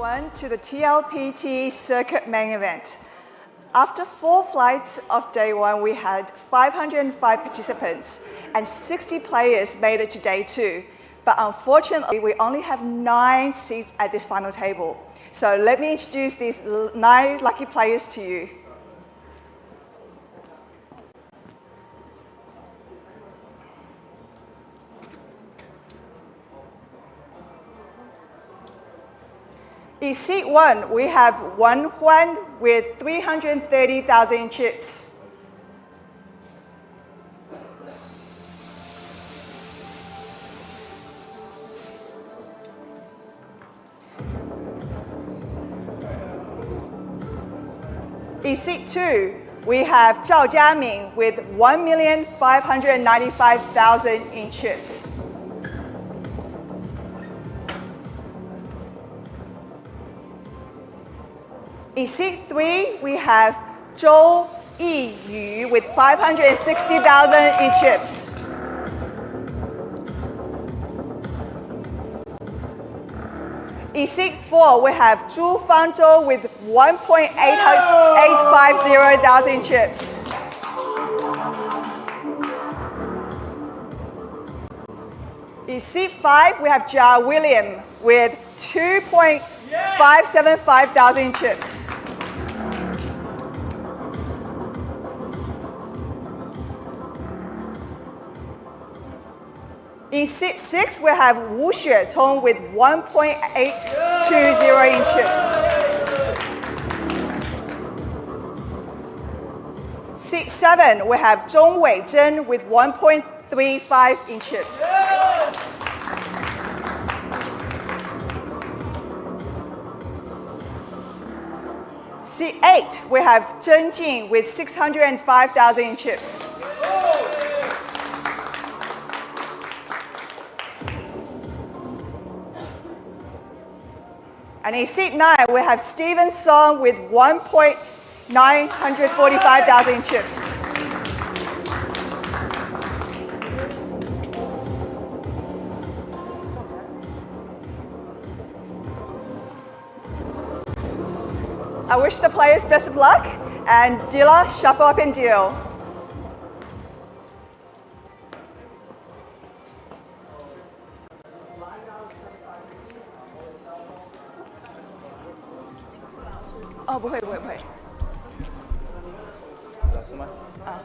everyone to the TLPT Circuit main event. After 4 flights of day 1, we had 505 participants and 60 players made it to day 2. But unfortunately, we only have 9 seats at this final table. So let me introduce these 9 lucky players to you. In seat 1, we have Wan Huan with 330,000 chips. In seat 2, we have Zhao Jiaming with 1,595,000 in chips. In seat 3, we have Zhou Yiyu with 560,000 in chips. In seat 4, we have Zhu Fangzhou with 1,850,000 chips. In seat 5, we have Jia William with 2,575,000 chips. In seat 6, we have Wu Xuetong with 1,820 in chips. Seat 7, we have Zhong Weizhen with 1,35 in chips. Seat 8, we have Zheng Jing with 605,000 in chips. And in seat 9, we have Stephen Song with 1,945,000 chips. I wish the players best of luck, and dealer, shuffle up and deal. Oh, 不会。老师吗？啊。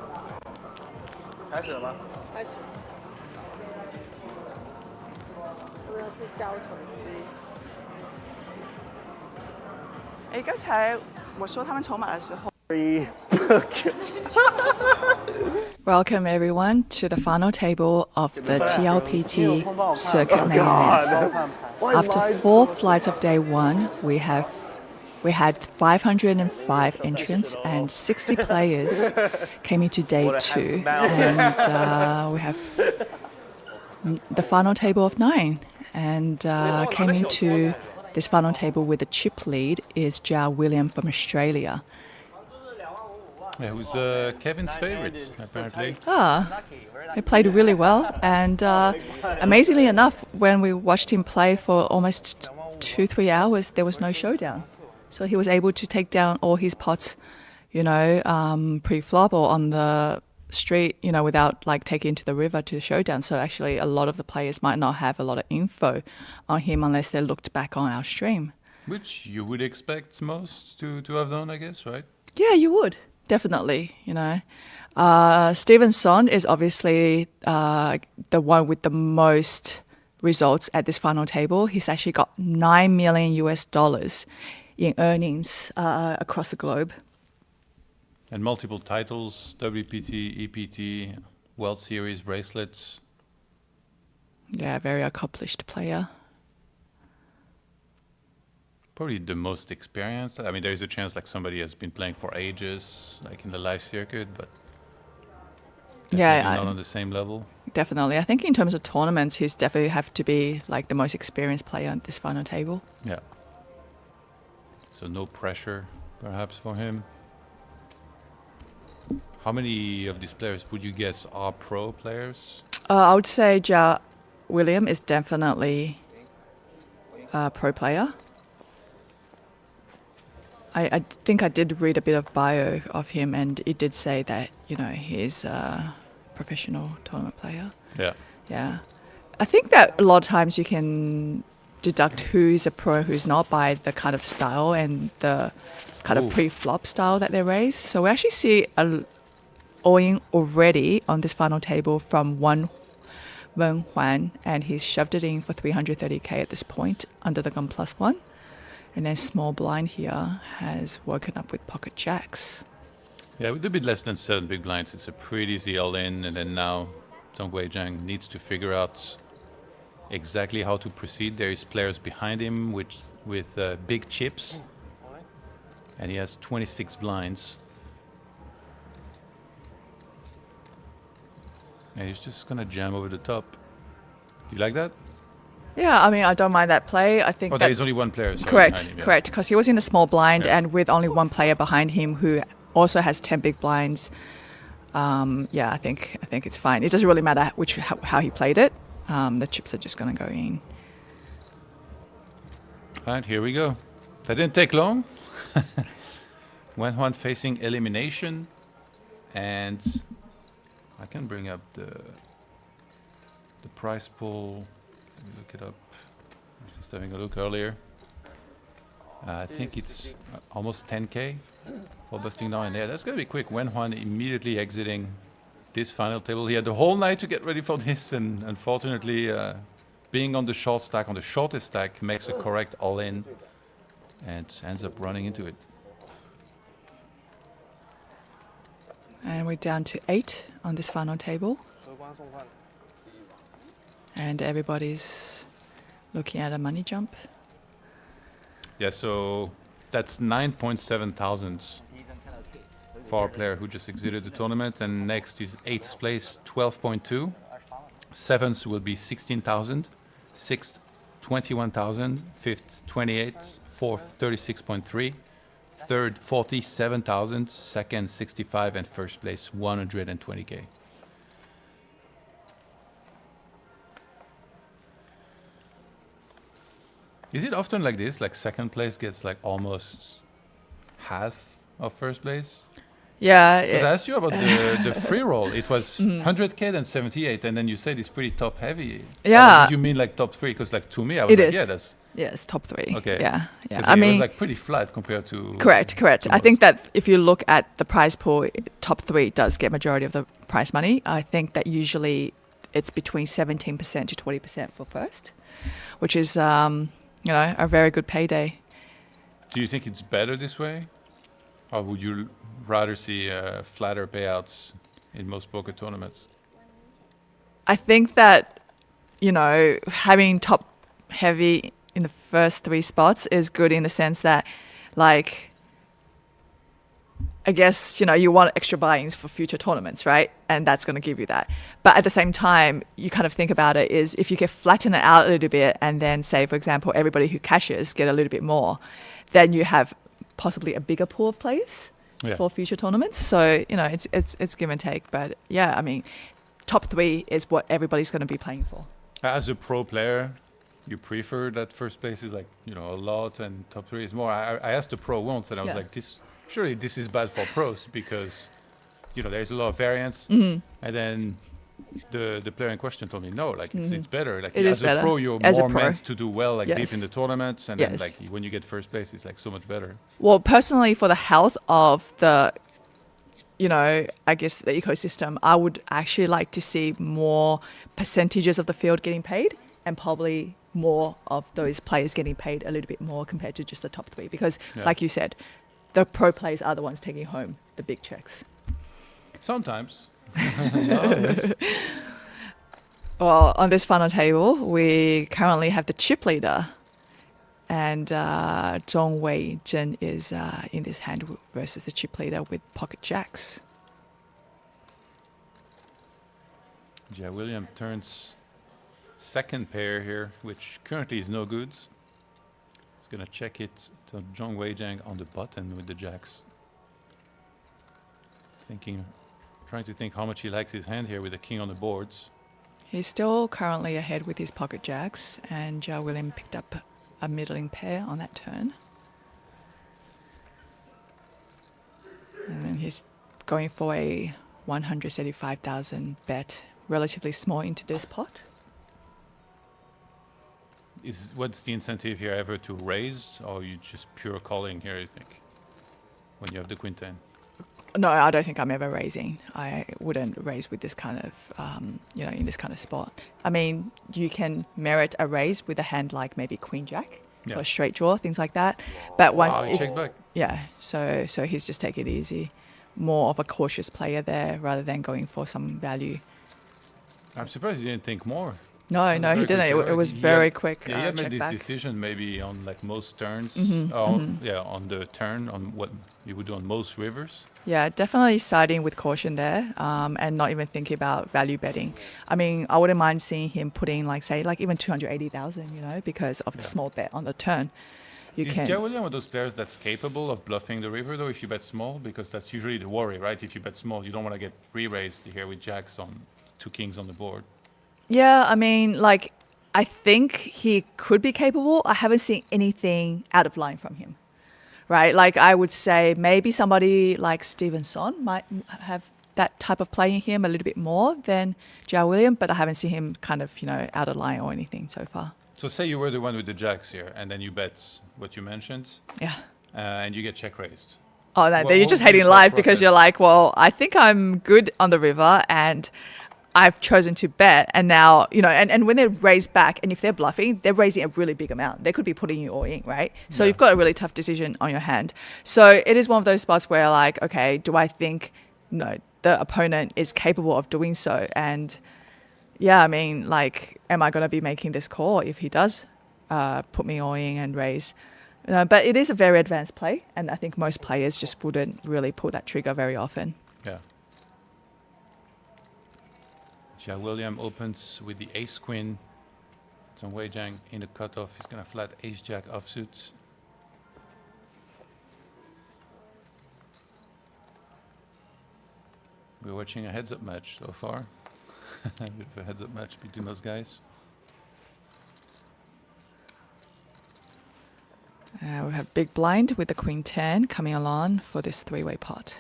开始了吗？开始。我要去交手机。哎，刚才我说他们筹码的时候。Welcome everyone to the final table of the TLPT Circuit main event. After 4 flights of day 1, we had 505 entrants and 60 players came into day 2, and we have the final table of 9, and came into this final table with a chip lead is Jia William from Australia. Yeah, who's Kevin's favourite, apparently. He played really well, and amazingly enough, when we watched him play for almost 2-3 hours, there was no showdown. So he was able to take down all his pots, pre-flop or on the street, without taking to the river to the showdown. So actually, a lot of the players might not have a lot of info on him unless they looked back on our stream. Which you would expect most to have done, I guess, right? Yeah, you would. Definitely, Stephen Son is obviously the one with the most results at this final table. He's actually got $9 million in earnings across the globe. And multiple titles, WPT, EPT, World Series bracelets. Yeah, very accomplished player. Probably the most experienced. I mean, there's a chance somebody has been playing for ages, in the live circuit, but not on the same level. Definitely. I think in terms of tournaments, he's definitely have to be the most experienced player at this final table. Yeah. So no pressure, perhaps, for him. How many of these players would you guess are pro players? I would say Jia William is definitely a pro player. I think I did read a bit of bio of him, and it did say that he's a professional tournament player. Yeah. Yeah, I think that a lot of times you can deduct who's a pro and who's not by the kind of style and the kind of pre-flop style that they raise. So we actually see a all-in already on this final table from Wen Huan, and he's shoved it in for 330k at this point under the gun +1. And then small blind here has woken up with pocket jacks. Yeah, with a bit less than 7 big blinds, it's a pretty easy all-in, and then now Zhong Weijing needs to figure out exactly how to proceed. There is players behind him with big chips, and he has 26 blinds. And he's just gonna jam over the top. You like that? Yeah, I mean, I don't mind that play. I think Oh, there is only one player. Sorry, correct, behind him, yeah. correct, because he was in the small blind, Yeah. and with only one player behind him who also has 10 big blinds. Yeah, I think it's fine. It doesn't really matter how he played it. The chips are just going to go in. Alright, here we go. That didn't take long. Wen Huan facing elimination, and I can bring up the prize pool. Let me look it up. I was just having a look earlier. I think it's almost 10k for busting down in there. That's gonna be quick. Wen Huan immediately exiting this final table. He had the whole night to get ready for this, and unfortunately, being on the short stack, on the shortest stack, makes a correct all-in and ends up running into it. And we're down to 8 on this final table. And everybody's looking at a money jump. Yeah, so that's 9.7 thousand for our player who just exited the tournament. And next is 8th place, 12.2. 7th will be 16,000. 6th, 21,000. 5th, 28. 4th, 36.3. 3rd, 47,000. 2nd, 65. And 1st place, 120k. Is it often like this? Like second place gets like almost half of first place? Yeah. Because I asked you about the free roll. It was 100k then 78, and then you said it's pretty top heavy. Yeah. Did you mean like top 3? Because like to me, I was It like, is. yeah, that's Yes, top 3. okay. Yeah, yeah. 'Cause I it mean, was like pretty flat compared to. correct. to I think most. that if you look at the prize pool, top 3 does get majority of the prize money. I think that usually it's between 17% to 20% for first, which is a very good payday. Do you think it's better this way, or would you rather see flatter payouts in most poker tournaments? I think that having top heavy in the first 3 spots is good in the sense that, like, I guess, you want extra buy-ins for future tournaments, right? And that's going to give you that. But at the same time, you kind of think about it is if you can flatten it out a little bit and then say, for example, everybody who cashes get a little bit more, then you have possibly a bigger pool of plays for future tournaments. So, it's give and take. But yeah, I mean, top 3 is what everybody's going to be playing for. As a pro player, you prefer that first place is like, a lot and top 3 is more. I asked the pro once and I was like, surely this is bad for pros because, there's a lot of variance. Mm-hmm. And then the player in question told me, no, like it's better. Like It as is a better. pro, you're As a more pro. meant to do well, like deep Yes. in the tournaments. And then Yes. like when you get first place, it's like so much better. Well, personally, for the health of the, I guess the ecosystem, I would actually like to see more percentages of the field getting paid and probably more of those players getting paid a little bit more compared to just the top 3. Because, like you said, the pro players are the ones taking home the big checks. Sometimes. Well, on this final table, we currently have the chip leader. And Zhong Weijing is in this hand versus the chip leader with pocket jacks. Yeah, William turns second pair here, which currently is no good. He's going to check it to Zhong Weijing on the button with the jacks. Trying to think how much he likes his hand here with the king on the boards. He's still currently ahead with his pocket jacks, and William picked up a middling pair on that turn. going for a 175,000 bet, relatively small into this pot. What's the incentive here ever to raise, or you just pure calling here, you think, when you have the queen 10? No, I don't think I'm ever raising. I wouldn't raise with this kind of, in this kind of spot. I mean, you can merit a raise with a hand like maybe Queen Jack Yeah. or straight draw, things like that. But Wow, you check back. yeah, so he's just take it easy, more of a cautious player there rather than going for some value. I'm surprised you didn't think more. No, That was no, very he didn't. quick It was check back. very quick. Yeah, you had made check this back. decision maybe on like most turns. Mm-hmm, Yeah, on the turn, on what you would do on most rivers. Yeah, definitely siding with caution there, and not even thinking about value betting. I mean, I wouldn't mind seeing him put in like even 280,000, because of the small bet on the turn. You Is can. Jia William one of those players that's capable of bluffing the river though if you bet small? Because that's usually the worry, right? If you bet small, you don't want to get re-raised here with jacks on 2 kings on the board. Yeah, I mean, like, I think he could be capable. I haven't seen anything out of line from him, right? Like, I would say maybe somebody like Stevenson might have that type of play in him a little bit more than Jia William, but I haven't seen him kind of, out of line or anything so far. So say you were the one with the jacks here, and then you bet what you mentioned, Yeah. and you get check raised. Oh, no, What you're would just be hating the life thought because process? you're like, well, I think I'm good on the river and I've chosen to bet. And now, and when they raise back, and if they're bluffing, they're raising a really big amount. They could be putting you all in, right? So Yeah. you've got a really tough decision on your hand. So it is one of those spots where, like, okay, do I think, the opponent is capable of doing so? And yeah, I mean, like, am I going to be making this call if he does put me all in and raise? But it is a very advanced play, and I think most players just wouldn't really pull that trigger very often. Yeah. Jia William opens with the ace queen. Zhang Weijiang in the cutoff. He's gonna flat ace jack offsuit. We're watching a heads up match so far. A bit of a heads up match between those guys. We have big blind with the queen 10 coming along for this three-way pot.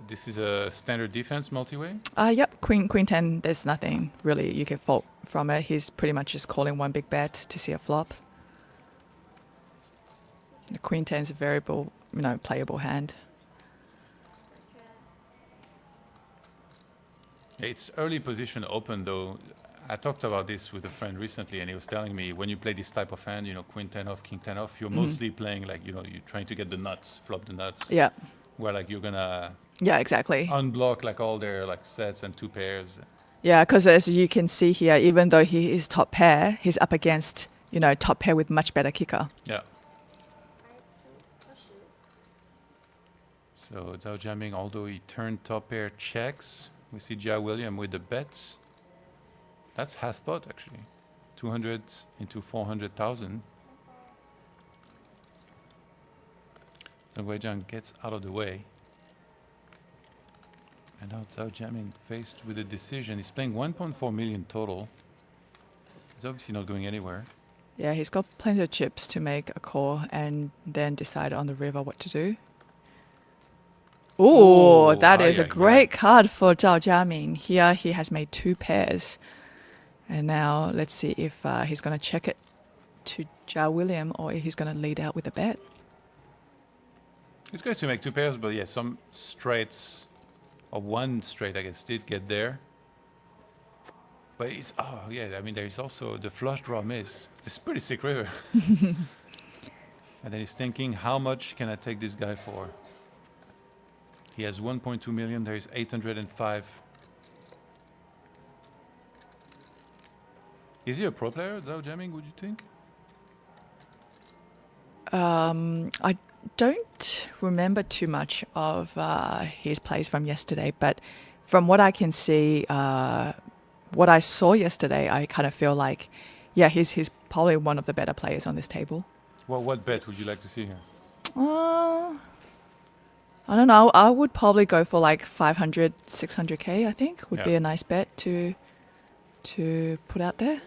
This is a standard defense multi-way? Yep, queen 10, there's nothing really you can fault from it. He's pretty much just calling one big bet to see a flop. The queen 10 is a variable, playable hand. It's early position open though. I talked about this with a friend recently and he was telling me when you play this type of hand, queen 10 off, king 10 off, you're mostly playing like, you're trying to get the nuts, flop the nuts. Yeah. Where like you're gonna Yeah, exactly. unblock like all their like sets and 2 pairs. Yeah, because as you can see here, even though he is top pair, he's up against, top pair with much better kicker. Yeah. So Zhao Jiaming, although he turned top pair checks, we see Jia William with the bets. That's half pot actually. 200 into 400,000. So Weijiang gets out of the way. And now Zhao Jiaming faced with a decision. He's playing 1.4 million total. He's obviously not going anywhere. Yeah, he's got plenty of chips to make a call and then decide on the river what to do. Oh, that is a great card for Zhao Jiaming. Here he has made 2 pairs. And now let's see if he's going to check it to Jia William or if he's going to lead out with a bet. He's going to make 2 pairs, but yeah, some straights, or 1 straight I guess, did get there. But it's, I mean, there is also the flush draw miss. It's a pretty sick river. And then he's thinking, how much can I take this guy for? He has 1.2 million, there is 805. Is he a pro player, Zhao Jiaming, would you think? I don't remember too much of his plays from yesterday, but from what I can see, what I saw yesterday, I kind of feel like, yeah, he's probably one of the better players on this table. Well, what bet would you like to see here? I don't know. I would probably go for like 500, 600k. I think would be a nice bet to put out there.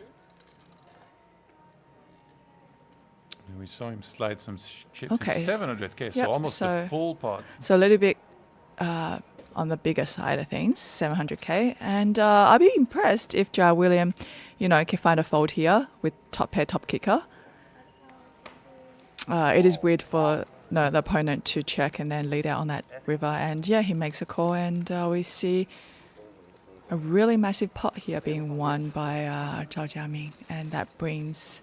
And we saw him slide some chips. Okay. 700k, so Yep, almost so- a full pot. So a little bit on the bigger side of things, 700k. And I'd be impressed if Jai William, can find a fold here with top pair, top kicker. It is weird for the opponent to check and then lead out on that river. And yeah, he makes a call, and we see a really massive pot here being won by Zhao Jiaming, and that brings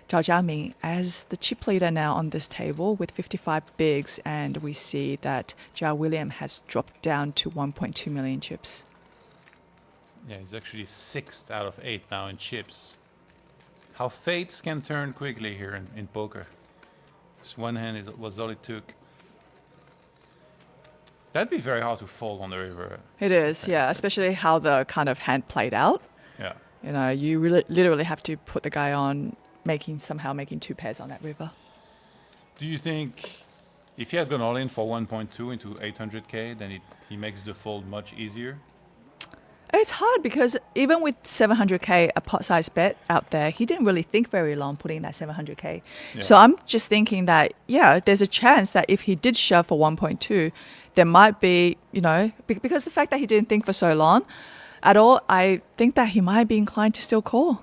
Zhao Jiaming as the chip leader now on this table with 55 bigs, and we see that Jai William has dropped down to 1.2 million chips. Yeah, he's actually 6th out of 8 now in chips. How fates can turn quickly here in poker. This one hand was all it took. That'd be very hard to fold on the river. It is, yeah, especially how the kind of hand played out. Yeah. You literally have to put the guy on somehow making 2 pairs on that river. Do you think if he had gone all in for 1.2 into 800k, then he makes the fold much easier? It's hard because even with 700k, a pot size bet out there, he didn't really think very long putting that 700k. Yeah. So I'm just thinking that, there's a chance that if he did shove for 1.2, there might be, because the fact that he didn't think for so long at all, I think that he might be inclined to still call.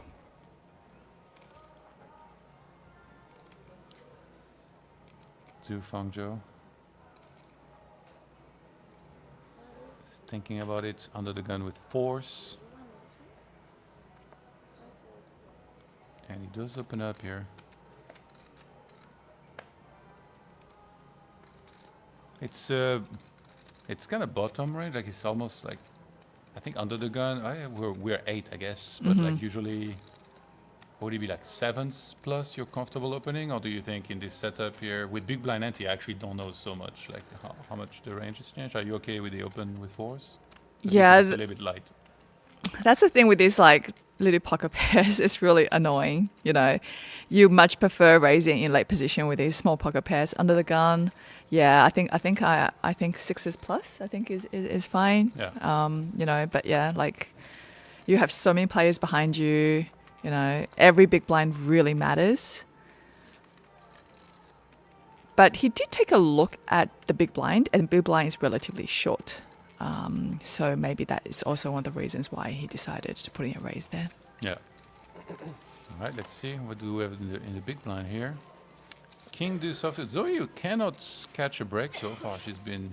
To Fangzhou. Thinking about it, under the gun with force. And he does open up here. It's kind of bottom, right? Like it's almost like, I think under the gun, we're 8, I guess. But like usually, would it be like 7s plus you're comfortable opening? Or do you think in this setup here, with big blind ante, I actually don't know so much, like how much the range has changed. Are you okay with the open with force? Yeah. It's a little bit light. That's the thing with these like little poker pairs. It's really annoying. You much prefer raising in late position with these small poker pairs under the gun. Yeah, I think 6s plus I think is fine. Yeah. But yeah, like you have so many players behind you. Every big blind really matters. But he did take a look at the big blind, and big blind is relatively short. So maybe that is also one of the reasons why he decided to put in a raise there. Yeah. All right, let's see. What do we have in the big blind here? King deuce off. Zoe cannot catch a break so far. She's been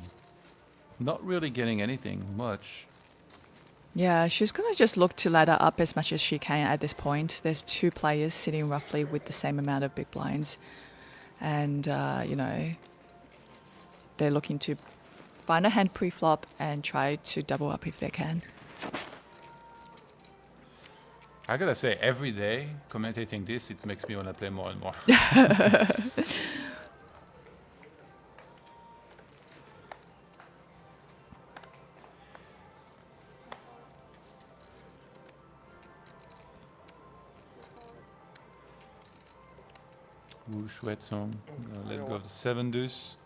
not really getting anything much. Yeah, she's going to just look to ladder up as much as she can at this point. There's 2 players sitting roughly with the same amount of big blinds. And, they're looking to find a hand pre-flop and try to double up if they can. I gotta say, every day commentating this, it makes me want to play more and more. Wu Shuetsong, let go of the 7 deuce.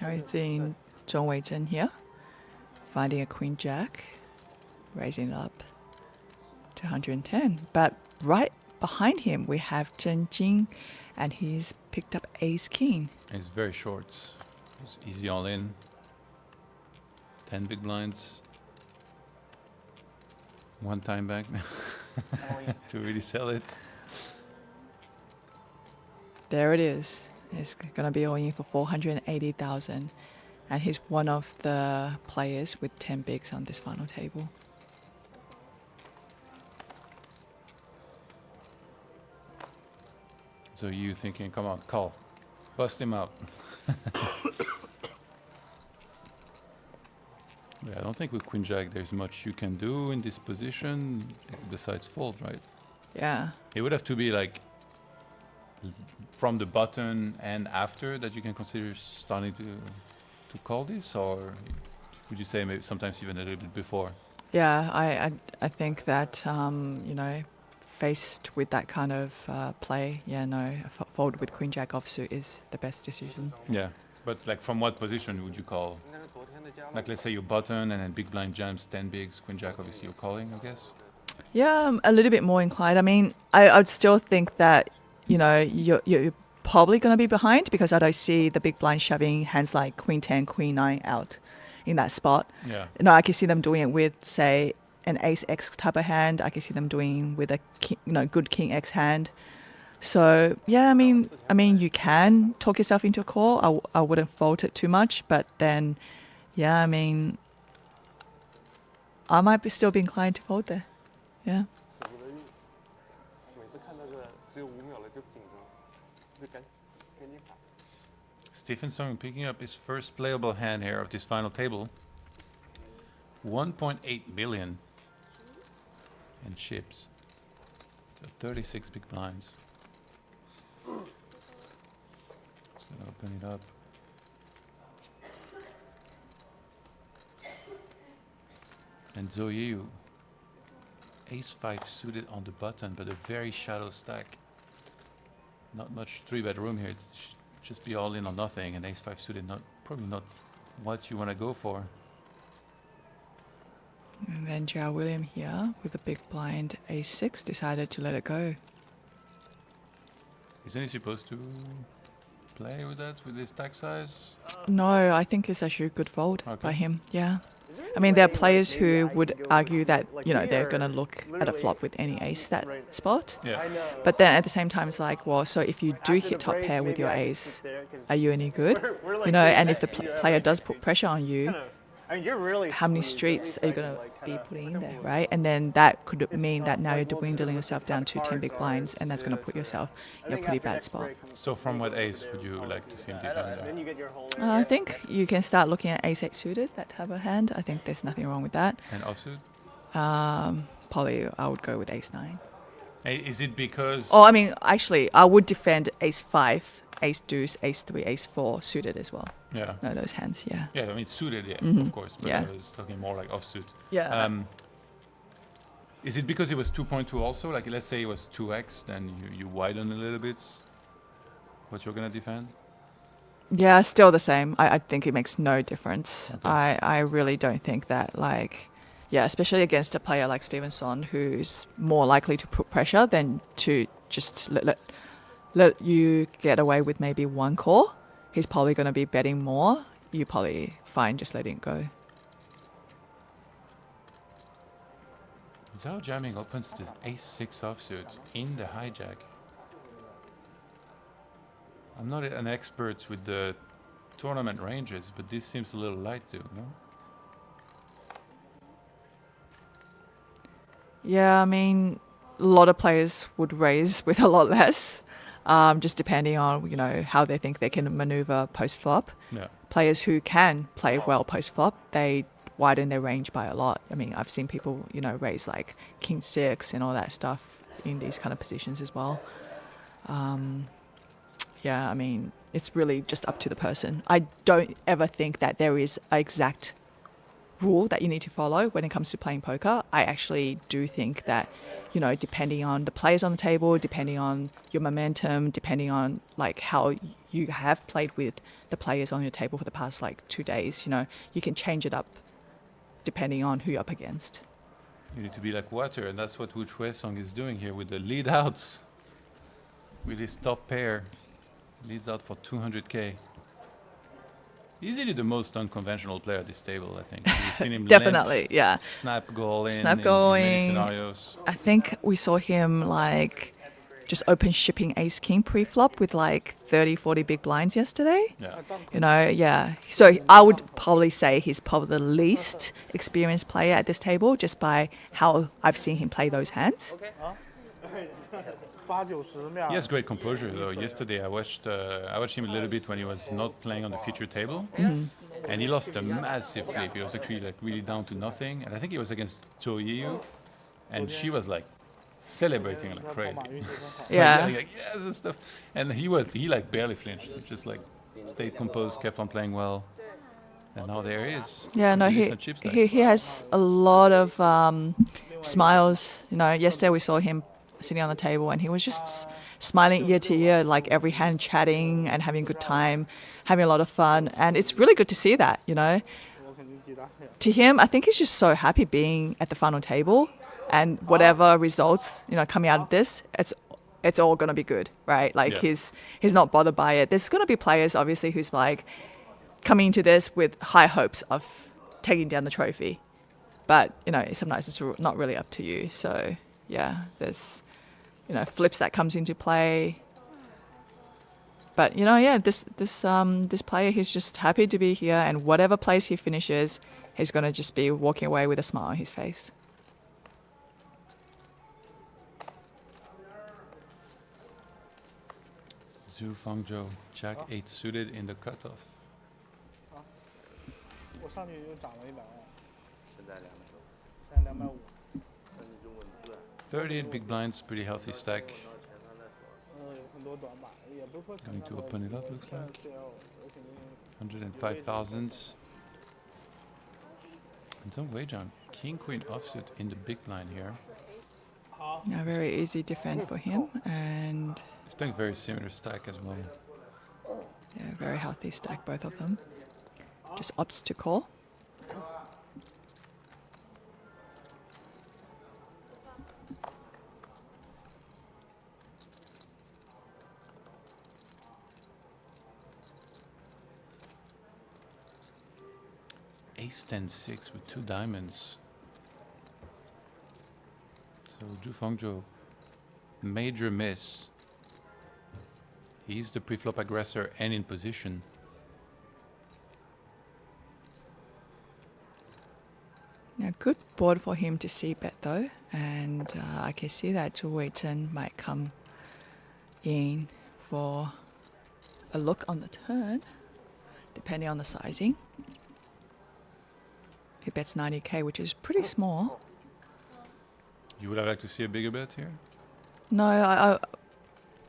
Now it's in Zhong Weizhen here, finding a queen jack, raising it up to 110. But right behind him, we have Zhen Jing, and he's picked up ace king. It's very short. It's easy all in. 10 big blinds. One time back to really sell it. There it is. It's going to be all in for 480,000. And he's one of the players with 10 bigs on this final table. So you thinking, come on, call. Bust him out. Yeah, I don't think with Queen Jack there's much you can do in this position besides fold, right? Yeah. It would have to be like from the button and after that you can consider starting to call this, or would you say maybe sometimes even a little bit before? Yeah, I think that, faced with that kind of play, a fold with Queen Jack offsuit is the best decision. Yeah, but like from what position would you call? Like let's say you button and then big blind jams 10 bigs, Queen Jack obviously you're calling, I guess. Yeah, I'm a little bit more inclined. I mean, I'd still think that, you're probably going to be behind because I don't see the big blind shoving hands like Queen 10, Queen 9 out. in that spot. Yeah. You know, I can see them doing it with, say, an ace X type of hand. I can see them doing with a king, good king X hand. So yeah, I mean, you can talk yourself into a call. I wouldn't fault it too much, but then, yeah, I mean, I might still be inclined to fold there. Yeah. 每次看那个只有5秒了就紧张，就赶紧打。 Stephen Sung picking up his first playable hand here of this final table. 1.8 billion in chips. So 36 big blinds. Just gonna open it up. And Zhou Yu, ace-5 suited on the button, but a very shallow stack. Not much 3-bet room here. It should just be all in or nothing, and ace-5 suited probably not what you want to go for. And then Joao William here with a big blind ace-6 decided to let it go. Isn't he supposed to play with that, with his stack size? No, I think it's actually a good fold Okay. by him. Yeah. I mean, there are players who would argue that, they're going to look at a flop with any ace that spot. Yeah. But then at the same time, it's like, well, so if you do hit top pair with your ace, are you any good? And if the player does put pressure on you, I mean, you're really how many streets are you going to be putting in there, right? And then that could mean that now you're dwindling yourself down to 10 big blinds, and that's going to put yourself in a pretty bad spot. So from what ace would you like to see him design Then there? you get your whole. I think you can start looking at ace-8 suited, that type of hand. I think there's nothing wrong with that. And offsuit? Probably I would go with ace-9. Is it because... Oh, I mean, actually, I would defend ace-5, ace-deuce, ace-3, ace-4 suited as well. Yeah. No, those hands, yeah. Yeah, I mean, suited, yeah, Mhm. of course. But Yeah. I was talking more like offsuit. Yeah. Is it because it was 2.2 also? Like, let's say it was 2x, then you widen a little bit what you're going to defend? Yeah, still the same. I think it makes no difference. Okay. I really don't think that, especially against a player like Stevenson, who's more likely to put pressure than to just let you get away with maybe one call. He's probably going to be betting more. You're probably fine just letting it go. Zhao jamming opens this ace-6 offsuit in the hijack. I'm not an expert with the tournament ranges, but this seems a little light too, no? Yeah, I mean, a lot of players would raise with a lot less, just depending on, how they think they can maneuver post-flop. Yeah. Players who can play well post-flop, they widen their range by a lot. I mean, I've seen people, raise like king 6 and all that stuff in these kind of positions as well. Yeah, I mean, it's really just up to the person. I don't ever think that there is an exact rule that you need to follow when it comes to playing poker. I actually do think that, depending on the players on the table, depending on your momentum, depending on how you have played with the players on your table for the past 2 days, you can change it up depending on who you're up against. You need to be like water, and that's what Wu Chuesong is doing here with the lead outs. With his top pair, leads out for 200k. Easily the most unconventional player at this table, I think. You've seen him Definitely, yeah. snap goal in Snap many going. scenarios. I think we saw him just open shipping ace king pre-flop with 30, 40 big blinds yesterday. Yeah. Yeah. So I would probably say he's probably the least experienced player at this table just by how I've seen him play those hands. He has great composure though. Yesterday I watched him a little bit when he was not playing on the feature table, and he lost a massive flip. He was actually really down to nothing, and I think he was against Zhou Yu, and she was celebrating like crazy. Yeah. Like, yes and stuff, and he barely flinched, just stayed composed, kept on playing well, and now there he is. Yeah, no, with he decent chip stack. he has a lot of smiles. Yesterday we saw him sitting on the table and he was just smiling ear to ear, every hand chatting and having a good time, having a lot of fun. And it's really good to see that, To him, I think he's just so happy being at the final table, and whatever results, coming out of this, it's all going to be good, right? Yeah. He's not bothered by it. There's going to be players, obviously, who's coming into this with high hopes of taking down the trophy. But, sometimes it's not really up to you. So, yeah, there's, flips that comes into play. But, this player, he's just happy to be here. And whatever place he finishes, he's going to just be walking away with a smile on his face. Zhu Fangzhou, Jack 8 suited in the cutoff. 我上去又涨了100万，现在200多，现在250。那你就稳对。 38 big blinds, pretty healthy stack. 有很多短板，也不是说 Going to open it up, looks like. CL，我肯定 105,000. And Zhong Weizhang, king queen offsuit in the big blind here. A very easy defend for him. And He's playing very similar stack as well. yeah, very healthy stack, both of them. Just opts to call. Ace 10-6 with 2 diamonds. So Zhu Fangzhou, major miss. He's the pre-flop aggressor and in position. Now, good board for him to see bet though, and I can see that Zhu Weizhen might come in for a look on the turn, depending on the sizing. He bets 90k, which is pretty small. You would have liked to see a bigger bet here? No,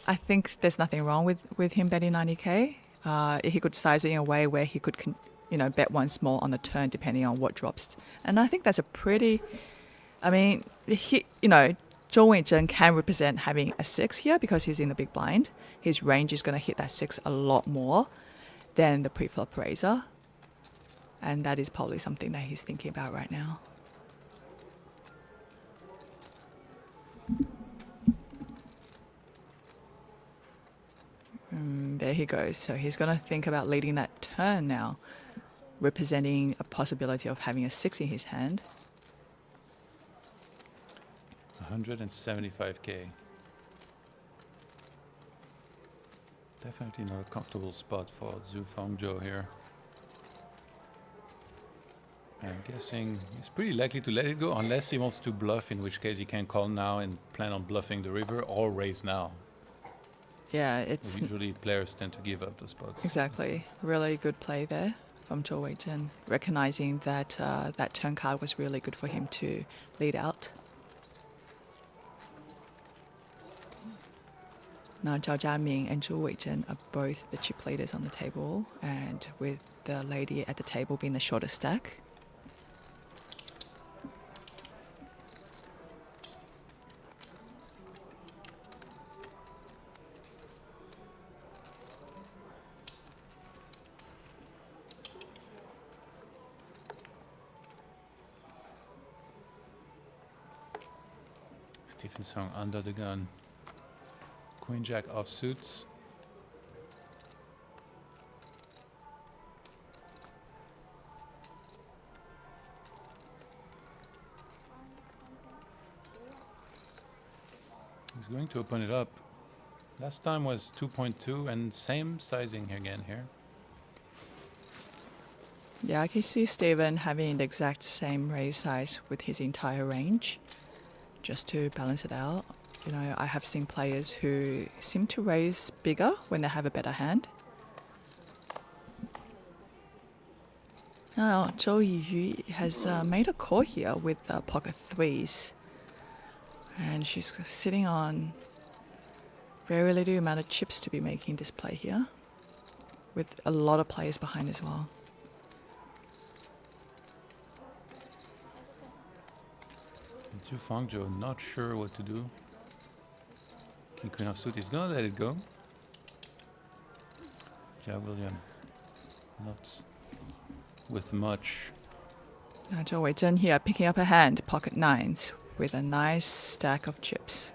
I think there's nothing wrong with him betting 90k. He could size it in a way where he could, bet one small on the turn depending on what drops. And I think that's a pretty, Zhou Weizhen can represent having a 6 here because he's in the big blind. His range is going to hit that 6 a lot more than the pre-flop raiser. And that is probably something that he's thinking about right now. There he goes. So he's going to think about leading that turn now, representing a possibility of having a 6 in his hand. 175k. Definitely not a comfortable spot for Zhu Fangzhou here. I'm guessing he's pretty likely to let it go unless he wants to bluff, in which case he can call now and plan on bluffing the river or raise now. Yeah, it's Usually players tend to give up the spots. exactly really good play there from Zhou Weizhen, recognizing that that turn card was really good for him to lead out. Now Zhao Jiaming and Zhu Weizhen are both the chip leaders on the table, and with the lady at the table being the shortest stack. Stephen Song under the gun. Queen Jack offsuits. He's going to open it up. Last time was 2.2 and same sizing again here. Yeah, I can see Stephen having the exact same raise size with his entire range, just to balance it out. I have seen players who seem to raise bigger when they have a better hand. Now, Zhou Yiyu has made a call here with pocket threes. And she's sitting on very little amount of chips to be making this play here, with a lot of players behind as well. Zhu Fangzhou not sure what to do. King Queen offsuit is gonna let it go. Yeah, William, not with much. Now Zhou Weizhen here picking up a hand, pocket nines, with a nice stack of chips.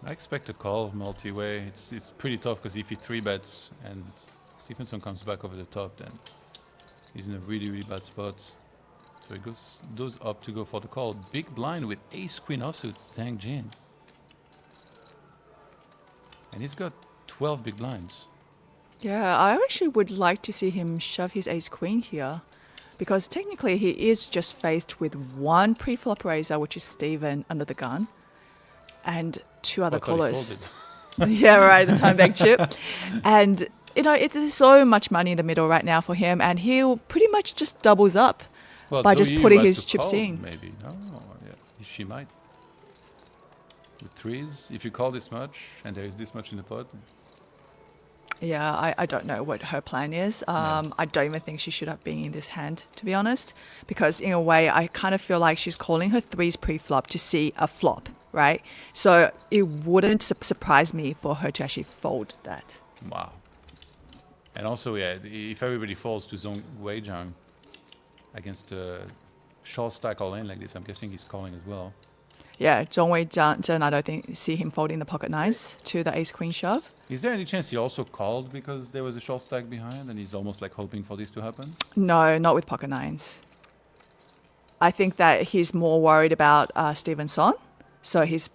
I expect a call multi-way. It's pretty tough because if he 3-bets and Stephenson comes back over the top, then he's in a really, really bad spot. So he goes up to go for the call. Big blind with ace queen offsuit, Zhang Jin. And he's got 12 big blinds. Yeah, I actually would like to see him shove his ace queen here, because technically he is just faced with one pre-flop raiser, which is Steven under the gun, and two other I thought he callers. folded. Yeah, right, the time bank chip. And, you know, there's so much money in the middle right now for him, and he'll pretty much just doubles up Well, by just Zhou Yu putting has his to chips call, in. Maybe. Oh, yeah. She might. With threes, if you call this much and there is this much in the pot, Yeah, I don't know what her plan is. I don't even think she should have been in this hand, to be honest, because in a way, I kind of feel like she's calling her threes pre-flop to see a flop, right? So it wouldn't surprise me for her to actually fold that. wow. And also, yeah, if everybody falls to Zhong Weijiang against a short stack all in like this, I'm guessing he's calling as well. Yeah, Zhong Wei Zhang, I don't see him folding the pocket nines to the ace queen shove. Is there any chance he also called because there was a short stack behind and he's almost like hoping for this to happen? No, not with pocket nines. I think that he's more worried about Stevenson, so he's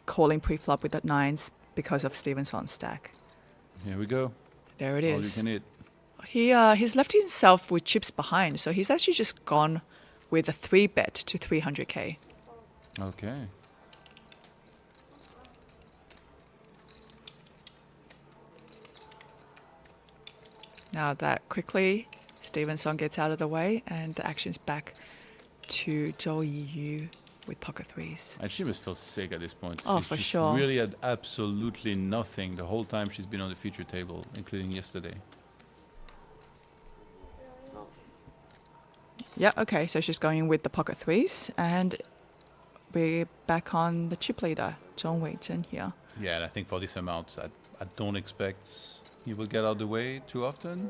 calling pre-flop with the nines because of Stevenson's stack. Here we go. There it All you is. can eat. He's left himself with chips behind, so he's actually just gone with a 3-bet to 300k. Okay. Now that quickly, Stevenson gets out of the way, and the action's back to Zhou Yiyu with pocket threes. And she must feel sick at this point. Oh, for she's sure. really had absolutely nothing the whole time she's been on the feature table, including yesterday. Yeah, okay, so she's going with the pocket threes, and we're back on the chip leader, Zhong Weizhen here. Yeah, and I think for this amount, I don't expect he will get out of the way too often.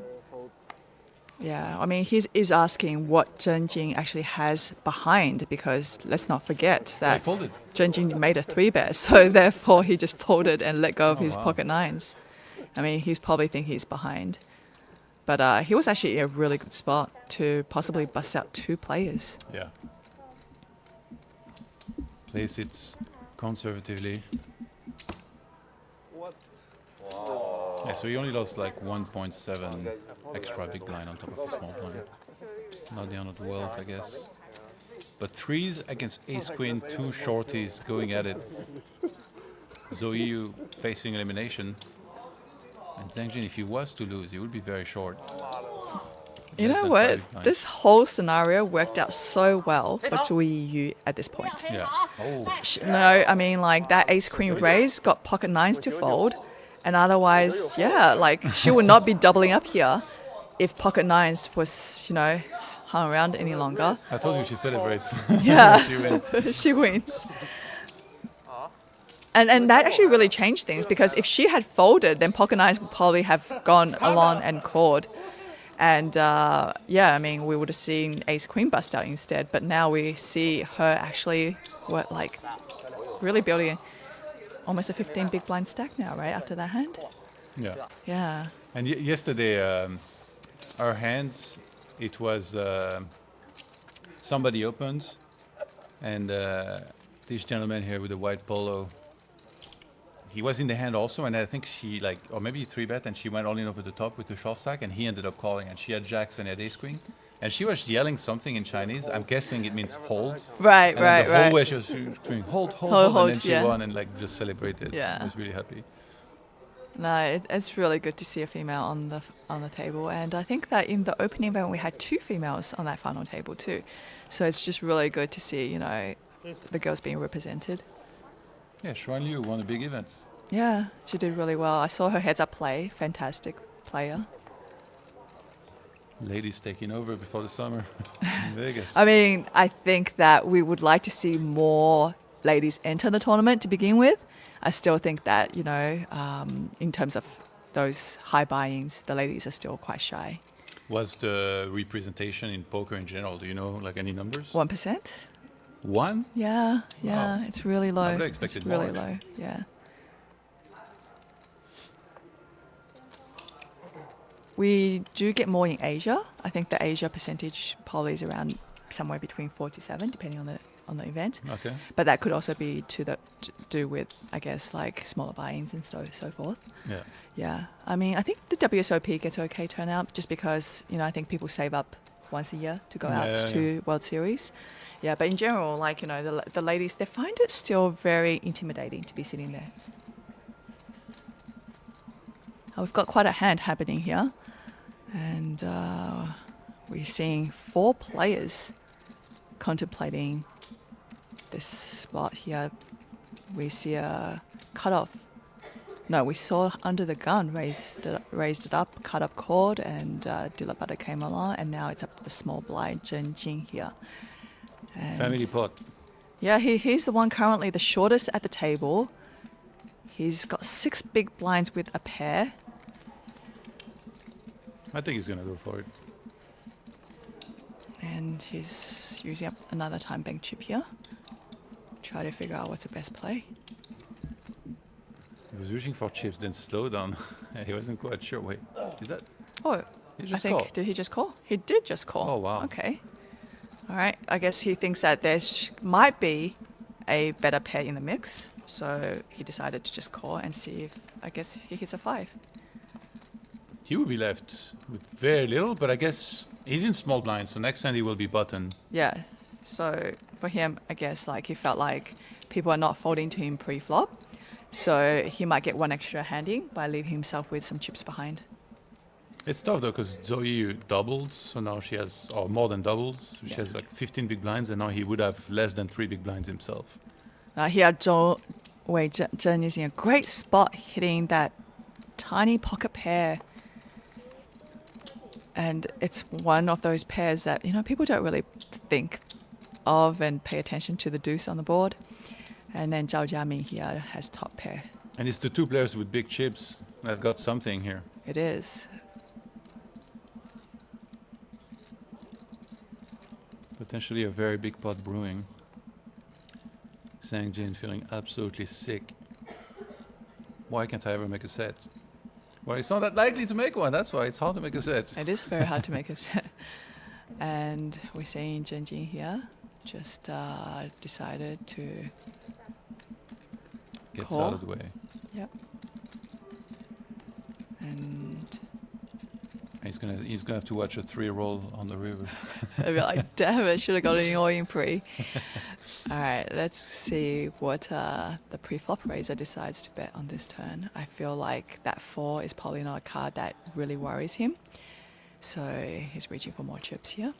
Yeah, I mean, he is asking what Zheng Jing actually has behind, because let's not forget I that folded. Zheng Jing made a 3-bet, so therefore he just folded and let go of Oh, his wow. pocket nines. I mean, he's probably thinking he's behind. But he was actually in a really good spot to possibly bust out 2 players. Yeah. Place it conservatively. What? Yeah, so he only lost like 1.7 extra big blind on top of the small blind. Not the end of the world, I guess. But threes against ace queen, 2 shorties going at it. Zhou Yu facing elimination. And Zhang Jin, if he was to lose, he would be very short. You Less know than what? 5 big This whole scenario worked out so well for Zhu Yiyu at this point. blinds. Yeah. Oh. No, I mean, like, that ace-queen raise got pocket nines to fold. And otherwise, yeah, like, she would not be doubling up here if pocket nines was, you know, hung around any longer. I told you she celebrates. Yeah. She wins. She wins. And that actually really changed things, because if she had folded, then pocket nines would probably have gone along and called. And yeah, I mean, we would have seen ace queen bust out instead. But now we see her actually, really building almost a 15 big blind stack now, right? After that hand. Yeah. Yeah. And yesterday, our hands, it was somebody opened, and this gentleman here with the white polo, he was in the hand also, and I think she or maybe 3-bet, and she went all in over the top with the short stack, and he ended up calling, and she had jacks and had ace queen, and she was yelling something in Chinese. I'm guessing it means hold. Right, And right, then the whole way right. she was screaming hold, Hold, and then she yeah. won and just celebrated. Yeah. I was really happy. No, it's really good to see a female on the table, and I think that in the opening event we had 2 females on that final table too, so it's just really good to see, you know, the girls being represented. Yeah, Xuan Liu won a big event. Yeah, she did really well. I saw her heads up play, fantastic player. Ladies taking over before the summer in Vegas. I mean, I think that we would like to see more ladies enter the tournament to begin with. I still think that, you know, in terms of those high buy-ins, the ladies are still quite shy. What's the representation in poker in general? Do you know like any numbers? 1%? 1? Yeah, Wow. it's really low. I would've It's expected really more. low, yeah. we do get more in Asia. I think the Asia percentage probably is around somewhere between 4 to 7, depending on the event. Okay. But that could also be to do with, I guess, like smaller buy-ins and so forth. Yeah. Yeah, I mean, I think the WSOP gets okay turnout just because, I think people save up once a year to go out to World Series. Yeah, but in general, like, the ladies, they find it still very intimidating to be sitting there. We've got quite a hand happening here. And we're seeing 4 players contemplating this spot here. We see a cutoff. No, we saw under the gun, raised it up, cut off cord, and Dilabata came along, and now it's up to the small blind, Zhen Jing here. And Family pot. yeah, he's the one currently the shortest at the table. He's got 6 big blinds with a pair. I think he's gonna go for it. And he's using up another time bank chip here. Try to figure out what's the best play. He was reaching for chips, then slow down. He wasn't quite sure. Wait, did that? Oh, He I just think, called. did he just call? He did just call. Oh, wow. Okay. All right. I guess he thinks that there might be a better pair in the mix. So he decided to just call and see if, I guess, he hits a 5. He will be left with very little, but I guess he's in small blind, so next hand he will be button. Yeah. So for him, I guess, like, he felt like people are not folding to him pre-flop. So he might get one extra handing by leaving himself with some chips behind. It's tough though, because Zoe doubled, so now she has, or more than doubled. So she has like 15 big blinds, and now he would have less than 3 big blinds himself. Here, Zhou Weizhen is in a great spot, hitting that tiny pocket pair. And it's one of those pairs that, people don't really think of and pay attention to the deuce on the board. And then Zhao Jiaming here has top pair. And it's the 2 players with big chips that got something here. It is. Potentially a very big pot brewing. Sang Jin feeling absolutely sick. Why can't I ever make a set? Well, it's not that likely to make one, that's why it's hard to make a set. It is very hard to make a set. And we're seeing Zhen Jing here just decided to Gets call. out of the way. Yep. And He's gonna have to watch a 3 roll on the river. I'd be like, damn it, should have got an all-in pre. All right, let's see what the pre-flop raiser decides to bet on this turn. I feel like that 4 is probably not a card that really worries him. So he's reaching for more chips here.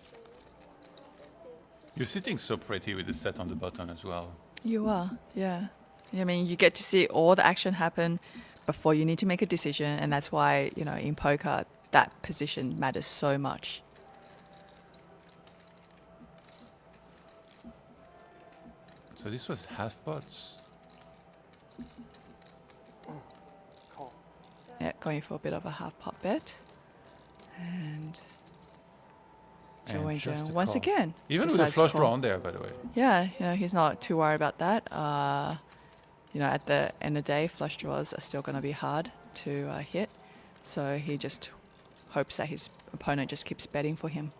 You're sitting so pretty with the set on the button as well. You are, yeah. I mean, you get to see all the action happen before you need to make a decision, and that's why, in poker, that position matters so much. So this was half pots. Call. Yeah, going for a bit of a half pot bet. And Zhou And just Weizhen a once call. again. Even with a decides to flush call. draw on there, by the way. Yeah, he's not too worried about that. At the end of the day, flush draws are still going to be hard to hit. So he just hopes that his opponent just keeps betting for him.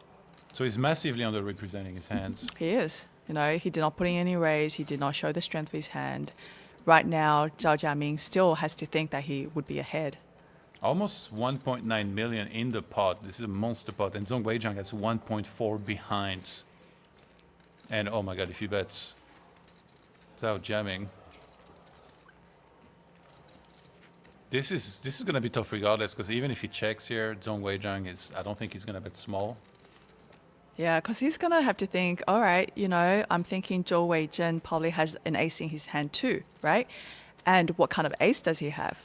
So he's massively underrepresenting his hands. He is. He did not put in any raise. He did not show the strength of his hand. Right now, Zhao Jiaming still has to think that he would be ahead. Almost 1.9 million in the pot. This is a monster pot. And Zhong Weizhang has 1.4 behind. And oh my god, if he bets Zhao Jiaming. This is gonna be tough regardless, because even if he checks here, Zhong Weizhang I don't think he's gonna bet small. Yeah, because he's going to have to think, all right, I'm thinking Zhou Weizhen probably has an ace in his hand too, right? And what kind of ace does he have?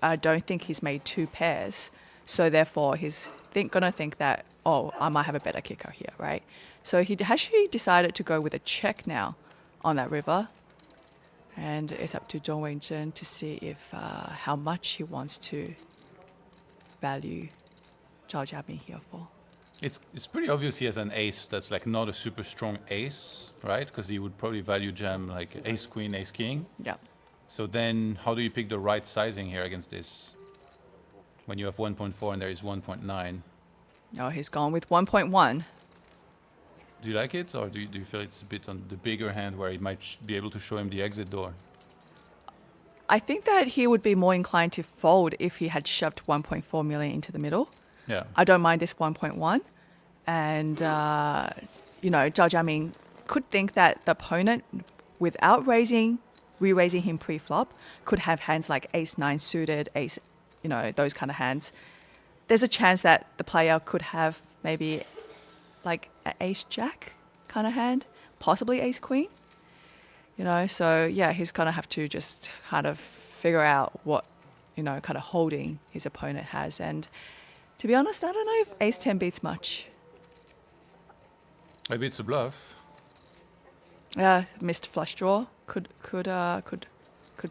I don't think he's made 2 pairs. So therefore, he's going to think that, oh, I might have a better kicker here, right? So he actually decided to go with a check now on that river. And it's up to Zhou Weizhen to see if how much he wants to value Zhao Jiaming here for. It's pretty obvious he has an ace that's like not a super strong ace, right? Because he would probably value jam like ace queen, ace king. Yeah. So then how do you pick the right sizing here against this? when you have 1.4 and there is 1.9. Oh, he's gone with 1.1. Do you like it, or do you feel it's a bit on the bigger hand where he might be able to show him the exit door? I think that he would be more inclined to fold if he had shoved 1.4 million into the middle. Yeah. I don't mind this 1.1. And, Zhao Jiaming could think that the opponent, without re-raising him pre-flop, could have hands like ace-9 suited, ace, those kind of hands. There's a chance that the player could have maybe like an ace-jack kind of hand, possibly ace-queen. So yeah, he's going to have to just kind of figure out what, kind of holding his opponent has. And to be honest, I don't know if ace-10 beats much. Maybe it's a bluff. Yeah, missed flush draw could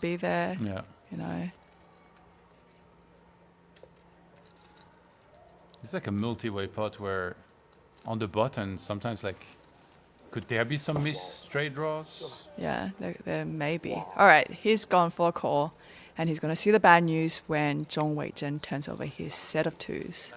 be there. Yeah. It's like a multi-way pot where on the button, sometimes could there be some missed straight draws? Yeah, there may be. All right, he's gone for a call, and he's going to see the bad news when Zhong Weizhen turns over his set of twos.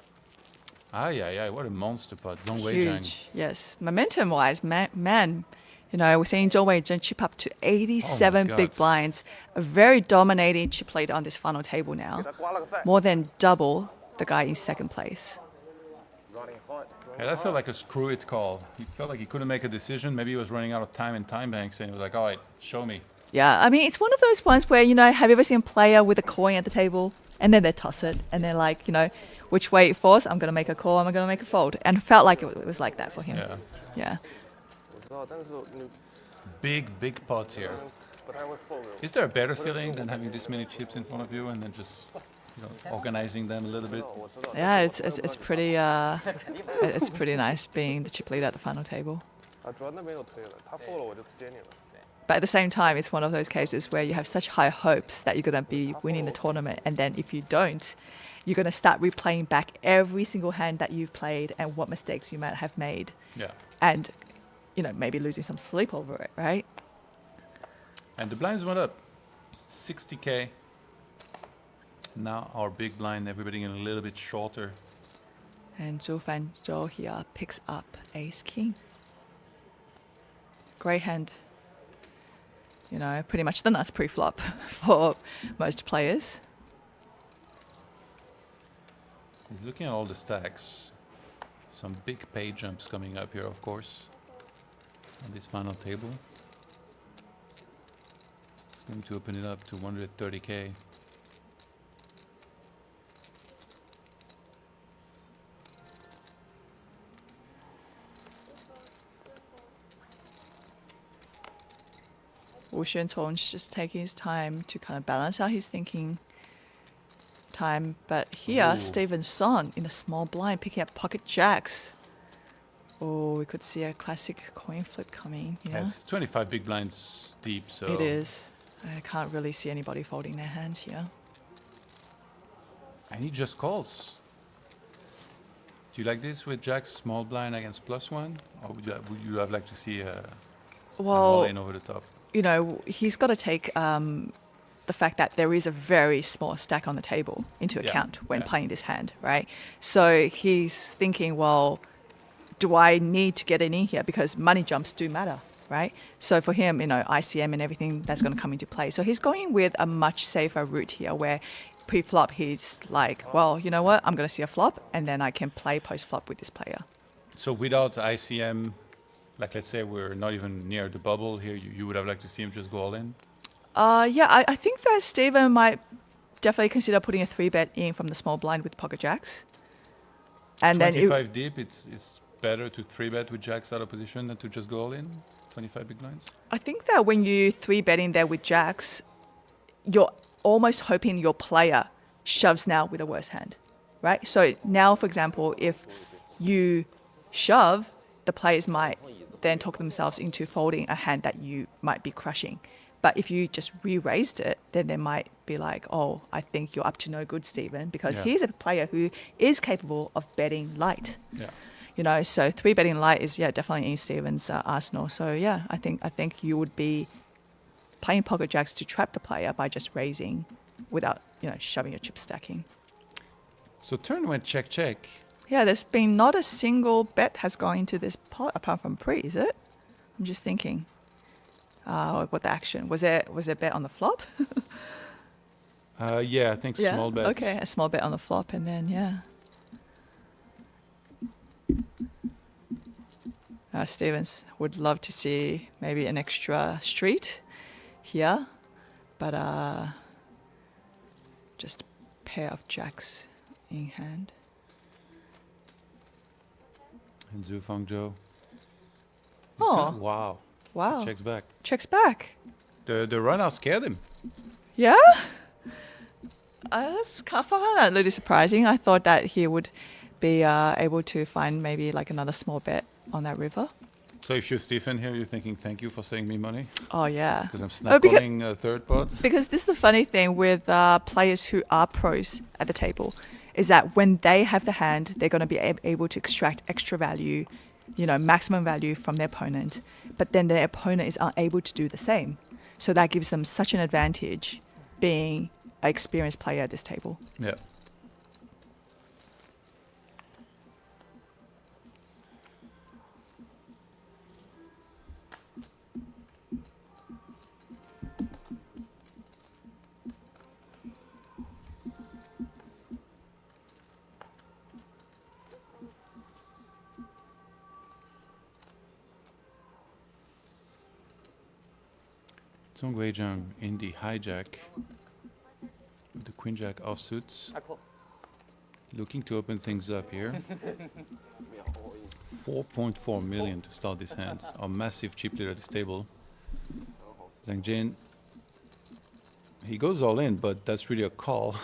Yeah, what a monster pot. Zhong Weizhen. Huge, yes. Momentum-wise, man, we're seeing Zhong Weizhen chip up to 87 God. big blinds. A very dominating chip lead on this final table now. More than double the guy in second place. Yeah, that felt like a screw it call. He felt like he couldn't make a decision. Maybe he was running out of time in time banks, and he was like, all right, show me. Yeah, I mean, it's one of those ones where, have you ever seen a player with a coin at the table and then they toss it and they're like, which way it falls? I'm going to make a call, I'm going to make a fold. And it felt like it was like that for him. Yeah. Yeah. Big pot here. Is there a better feeling than having this many chips in front of you and then just organizing them a little bit? Yeah, it's pretty it's pretty nice being the chip leader at the final table. 主要那边有推了，他 fold 了我就接你了。 But at the same time, it's one of those cases where you have such high hopes that you're going to be winning the tournament, and then if you don't, you're going to start replaying back every single hand that you've played and what mistakes you might have made. Yeah. And, maybe losing some sleep over it, right? And the blinds went up 60K. Now our big blind, everybody getting a little bit shorter. And Zhou Fanzhou here picks up ace-king. Great hand. Pretty much the nuts pre-flop for most players. He's looking at all the stacks. Some big pay jumps coming up here, of course, on this final table. It's going to open it up to 130K. Wu Xuantong's just taking his time to kind of balance out his thinking time. But here, Ooh. Stephen Son in a small blind picking up pocket jacks. Oh, we could see a classic coin flip coming. Yeah, it's 25 big blinds deep, so... It is. I can't really see anybody folding their hands here. And he just calls. Do you like this with jacks small blind against +1? Or would you have liked to see an all-in over the top? He's got to take the fact that there is a very small stack on the table into account when playing this hand, right? So he's thinking, well, do I need to get it in here? Because money jumps do matter, right? So for him, ICM and everything, that's going to come into play. So he's going with a much safer route here where pre-flop he's like, well, you know what? I'm going to see a flop and then I can play post-flop with this player. So without ICM, like let's say we're not even near the bubble here, you would have liked to see him just go all in? Yeah, I think that Steven might definitely consider putting a 3-bet in from the small blind with pocket jacks. And 25 deep, it's better to 3-bet with jacks out of position than to just go all in? 25 big blinds? I think that when you 3-bet in there with jacks, you're almost hoping your player shoves now with a worse hand, right? So now, for example, if you shove, the players might then talk themselves into folding a hand that you might be crushing. But if you just re-raised it, then they might be like, oh, I think you're up to no good, Stephen, because he's a player who is capable of betting light. Yeah. So 3-betting light is definitely in Stephen's arsenal. So yeah, I think you would be playing pocket jacks to trap the player by just raising without shoving your chip stacking. So turn went check check. Yeah, there's been not a single bet has gone into this pot apart from pre, is it? I'm just thinking. What the action was it? Was it bet on the flop? Yeah, I think small bets. Okay, a small bet on the flop, and then yeah. Stevens would love to see maybe an extra street here, but just a pair of jacks in hand. And Zhu Fangzhou. Oh. Wow. Wow. Checks back. Checks back. The run out scared him. Yeah? That's kind of found that a little surprising. I thought that he would be able to find maybe like another small bet on that river. So if you're Stephen here, you're thinking, thank you for saving me money. Oh, yeah. Because I'm snap calling a third pot. Because this is the funny thing with players who are pros at the table, is that when they have the hand, they're going to be able to extract extra value, maximum value from their opponent. But then their opponent is unable to do the same. So that gives them such an advantage being an experienced player at this table. Yeah. Song Weijing in the hijack with the queen jack offsuits. Looking to open things up here. 4.4 million to start this hand. A massive chip lead at this table. Zhang Jin, he goes all in, but that's really a call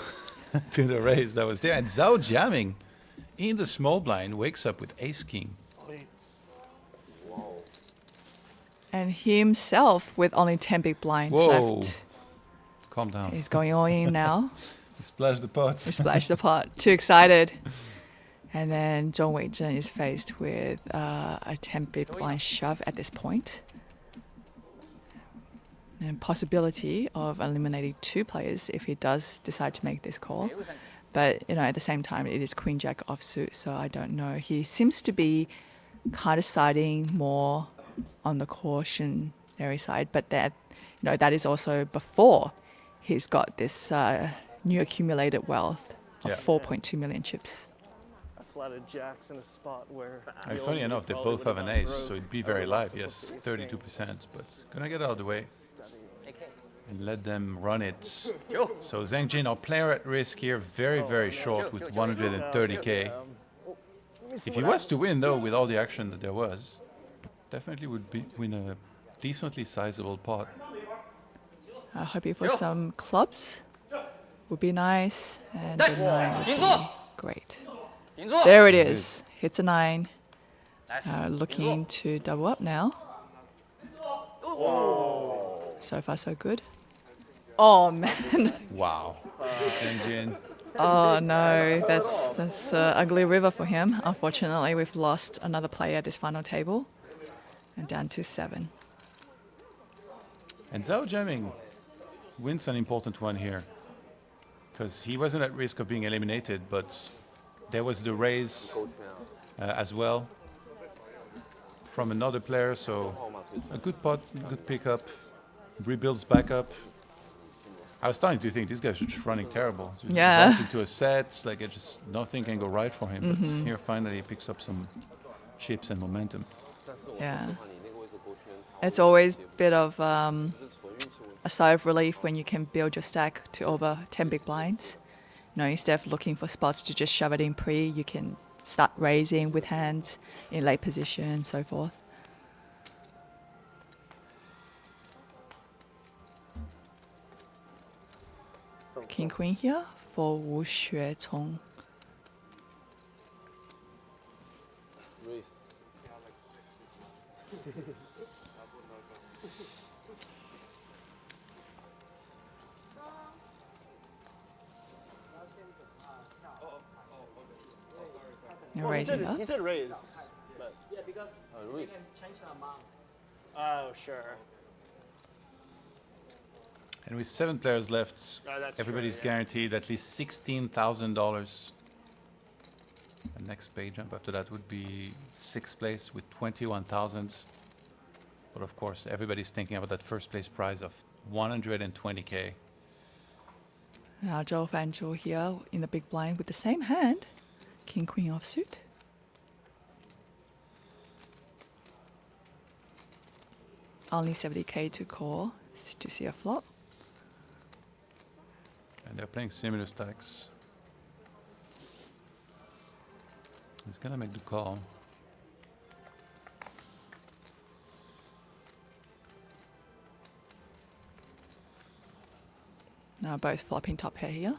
to the raise that was there. And Zhao jamming in the small blind wakes up with ace king. And he himself with only 10 big blinds left. Calm down. He's going all in now. He splashed the pots. He splashed the pot. Too excited. And then Zhong Weizhen is faced with a 10 big blind shove at this point. And possibility of eliminating 2 players if he does decide to make this call. But, at the same time, it is Queen Jack offsuit, so I don't know. He seems to be kind of siding more on the cautionary side, but that is also before he's got this new accumulated wealth of 4.2 million chips. I flatted jacks in a spot where. Funny enough, they both have an ace, so it'd be very live. Yes, 32%, but gonna get out of the way and let them run it. So Zhang Jin, our player at risk here, very, very short with 130k. If he was to win, though, with all the action that there was, definitely would win a decently sizable pot. Hoping for some clubs would be nice, and a 9 would be great. There it is. Hits a 9. Looking to double up now. So far, so good. Oh, man. Wow. Zhang Jin. Oh, no. That's an ugly river for him. Unfortunately, we've lost another player at this final table. And down to 7. And Zhao jamming wins an important one here, because he wasn't at risk of being eliminated, but there was the raise as well from another player, so a good pot, good pickup, rebuilds back up. I was starting to think this guy's just running terrible. Just runs into a set, like nothing can go right for him, but here finally he picks up some chips and momentum. Yeah. It's always a bit of a sigh of relief when you can build your stack to over 10 big blinds. Instead of looking for spots to just shove it in pre, you can start raising with hands in late position and so forth. King Queen here for Wu Xuecong. You're raising up. He said raise. But because you can change the amount. Oh, sure. And with 7 players left, Oh, that's everybody's true, yeah. guaranteed at least $16,000 And next pay jump after that would be 6th place with 21,000. But of course, everybody's thinking about that first place prize of 120K. Now Zhou Fanzhou here in the big blind with the same hand, King Queen offsuit. Only 70K to call to see a flop. And they're playing similar stacks. He's gonna make the call. Now both flopping top pair here.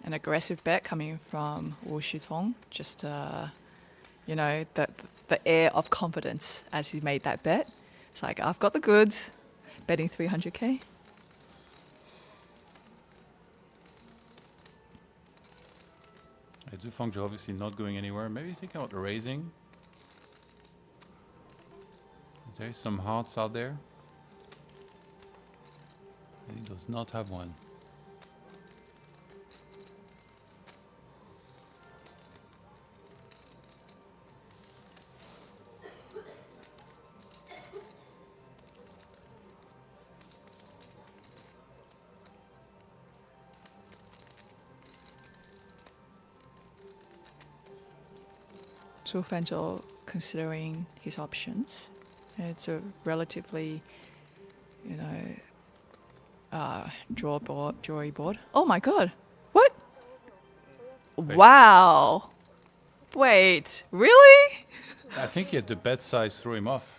An aggressive bet coming from Wu Shutong. Just, you know, the air of confidence as he made that bet. It's like, I've got the goods. Betting 300K. Zhu Fengzhou obviously not going anywhere. Maybe think about raising. There is some hearts out there. And he does not have one. Zhu Fanzhou considering his options. It's a relatively, you know, drawy board. Oh my god! What? Wait. Wow! Wait, really? I think he had the bet size threw him off.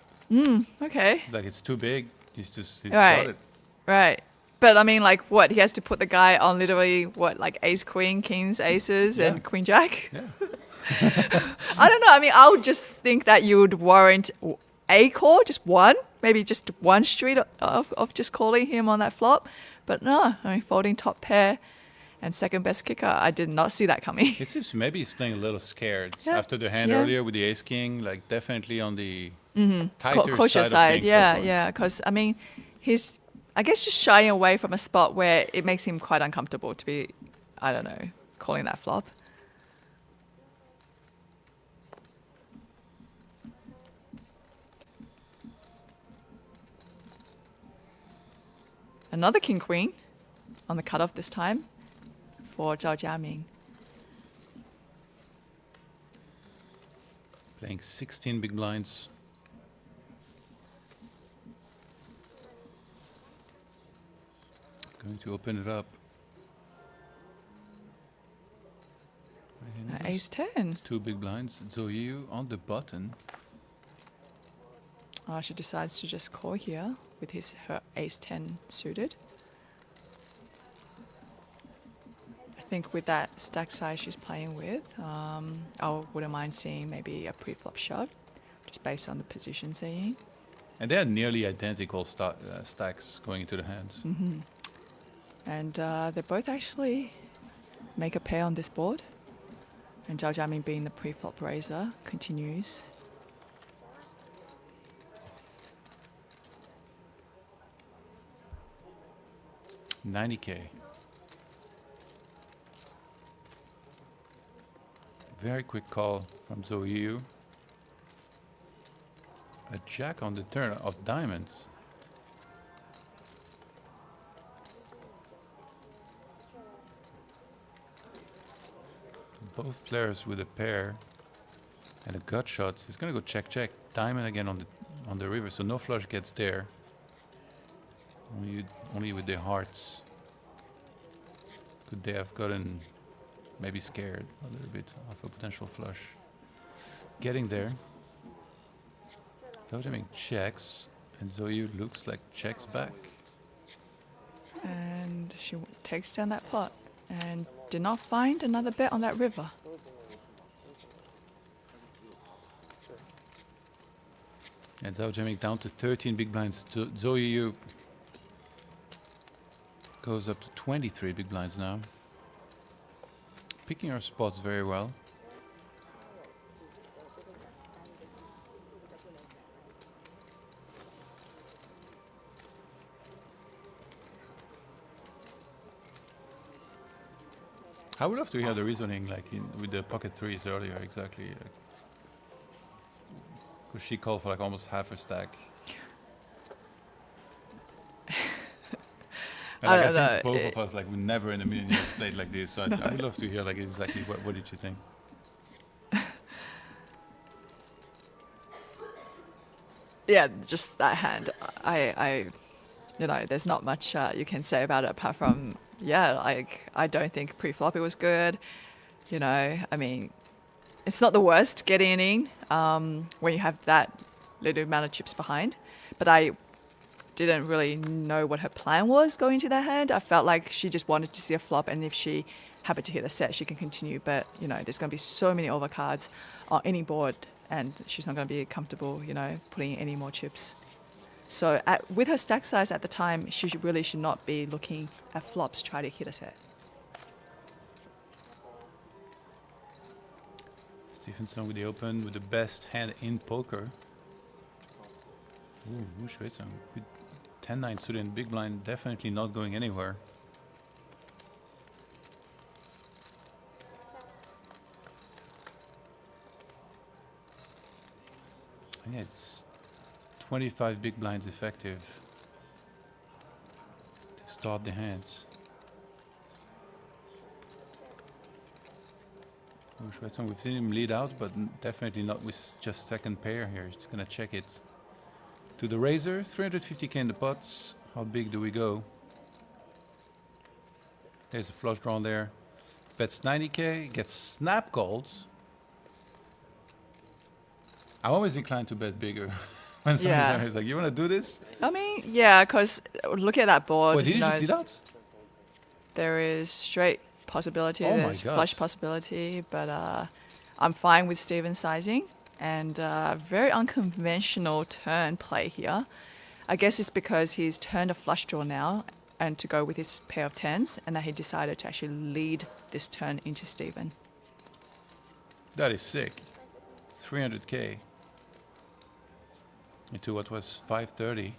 Okay, Like it's too big. He's Right. got it. right. But I mean, like, what? He has to put the guy on literally what, like ace queen, kings, aces, Yeah. and queen jack. Yeah. I don't know. I mean, I would just think that you would warrant a call, just one, maybe just one street of just calling him on that flop. But no, I mean, folding top pair and second best kicker, I did not see that coming. It's just maybe he's playing a little scared Yeah, after the hand yeah. earlier with the ace king. Like definitely on the tighter Cautious side. side, Of yeah, things, yeah. Because I mean, he's, I guess, just shying away from a spot where it makes him quite uncomfortable to be, I don't know, calling that flop. Another king queen on the cutoff this time for Zhao Jiaming. Playing 16 big blinds. Going to open it up. Very nice. Ace 10. 2 big blinds. Zoyu on the button. She decides to just call here with her ace 10 suited. I think with that stack size she's playing with, I wouldn't mind seeing maybe a pre-flop shot, just based on the positions they're in. And they are nearly identical stacks going into the hands. And they both actually make a pair on this board. And Zhao Jiaming, being the pre-flop raiser, continues. $90K. Very quick call from Zoyu. A jack on the turn of diamonds. Both players with a pair and a gut shot. He's gonna go check check. Diamond again on the river, so no flush gets there. Only with their hearts. Could they have gotten maybe scared a little bit of a potential flush? Getting there. Zhao Jiaming checks, and Zoyu looks like checks back. And she takes down that pot and did not find another bet on that river. And Zhao Jiaming down to 13 big blinds. Zoyu goes up to 23 big blinds now. picking her spots very well. I would love to hear the reasoning, like with the pocket threes earlier, exactly. Because she called for like almost half a stack. And, I like, don't think know, both of us, like, we never in a million years played like this. So I would love to hear, like, exactly what did you think? Yeah, just that hand. I you know, there's not much you can say about it apart from, yeah, like, I don't think pre-flop it was good. You know, I mean, it's not the worst getting in when you have that little amount of chips behind. But I didn't really know what her plan was going to that hand. I felt like she just wanted to see a flop, and if she happened to hit a set, she can continue. But, you know, there's going to be so many overcards on any board, and she's not going to be comfortable, you know, putting any more chips. So with her stack size at the time, she really should not be looking at flops, try to hit a set. Stevenson with the open with the best hand in poker. Ooh, Wu Shuizong with 10-9 suited in big blind, definitely not going anywhere. And yeah, it's 25 big blinds effective to start the hands. Wu Shuizong, we've seen him lead out, but definitely not with just second pair here. He's gonna check it. To the razor, 350k in the pots. How big do we go? There's a flush drawn there. Bets 90k, gets snap calls. I'm always inclined to bet bigger. When somebody's like, you want to do this? I mean, yeah, because look at that board. Wait, did you just lead out? There is straight possibility, Oh my there's God. flush possibility, but I'm fine with Steven's sizing. And very unconventional turn play here. I guess it's because he's turned a flush draw now and to go with his pair of tens, and that he decided to actually lead this turn into Steven. That is sick. 300k. Into what was 530.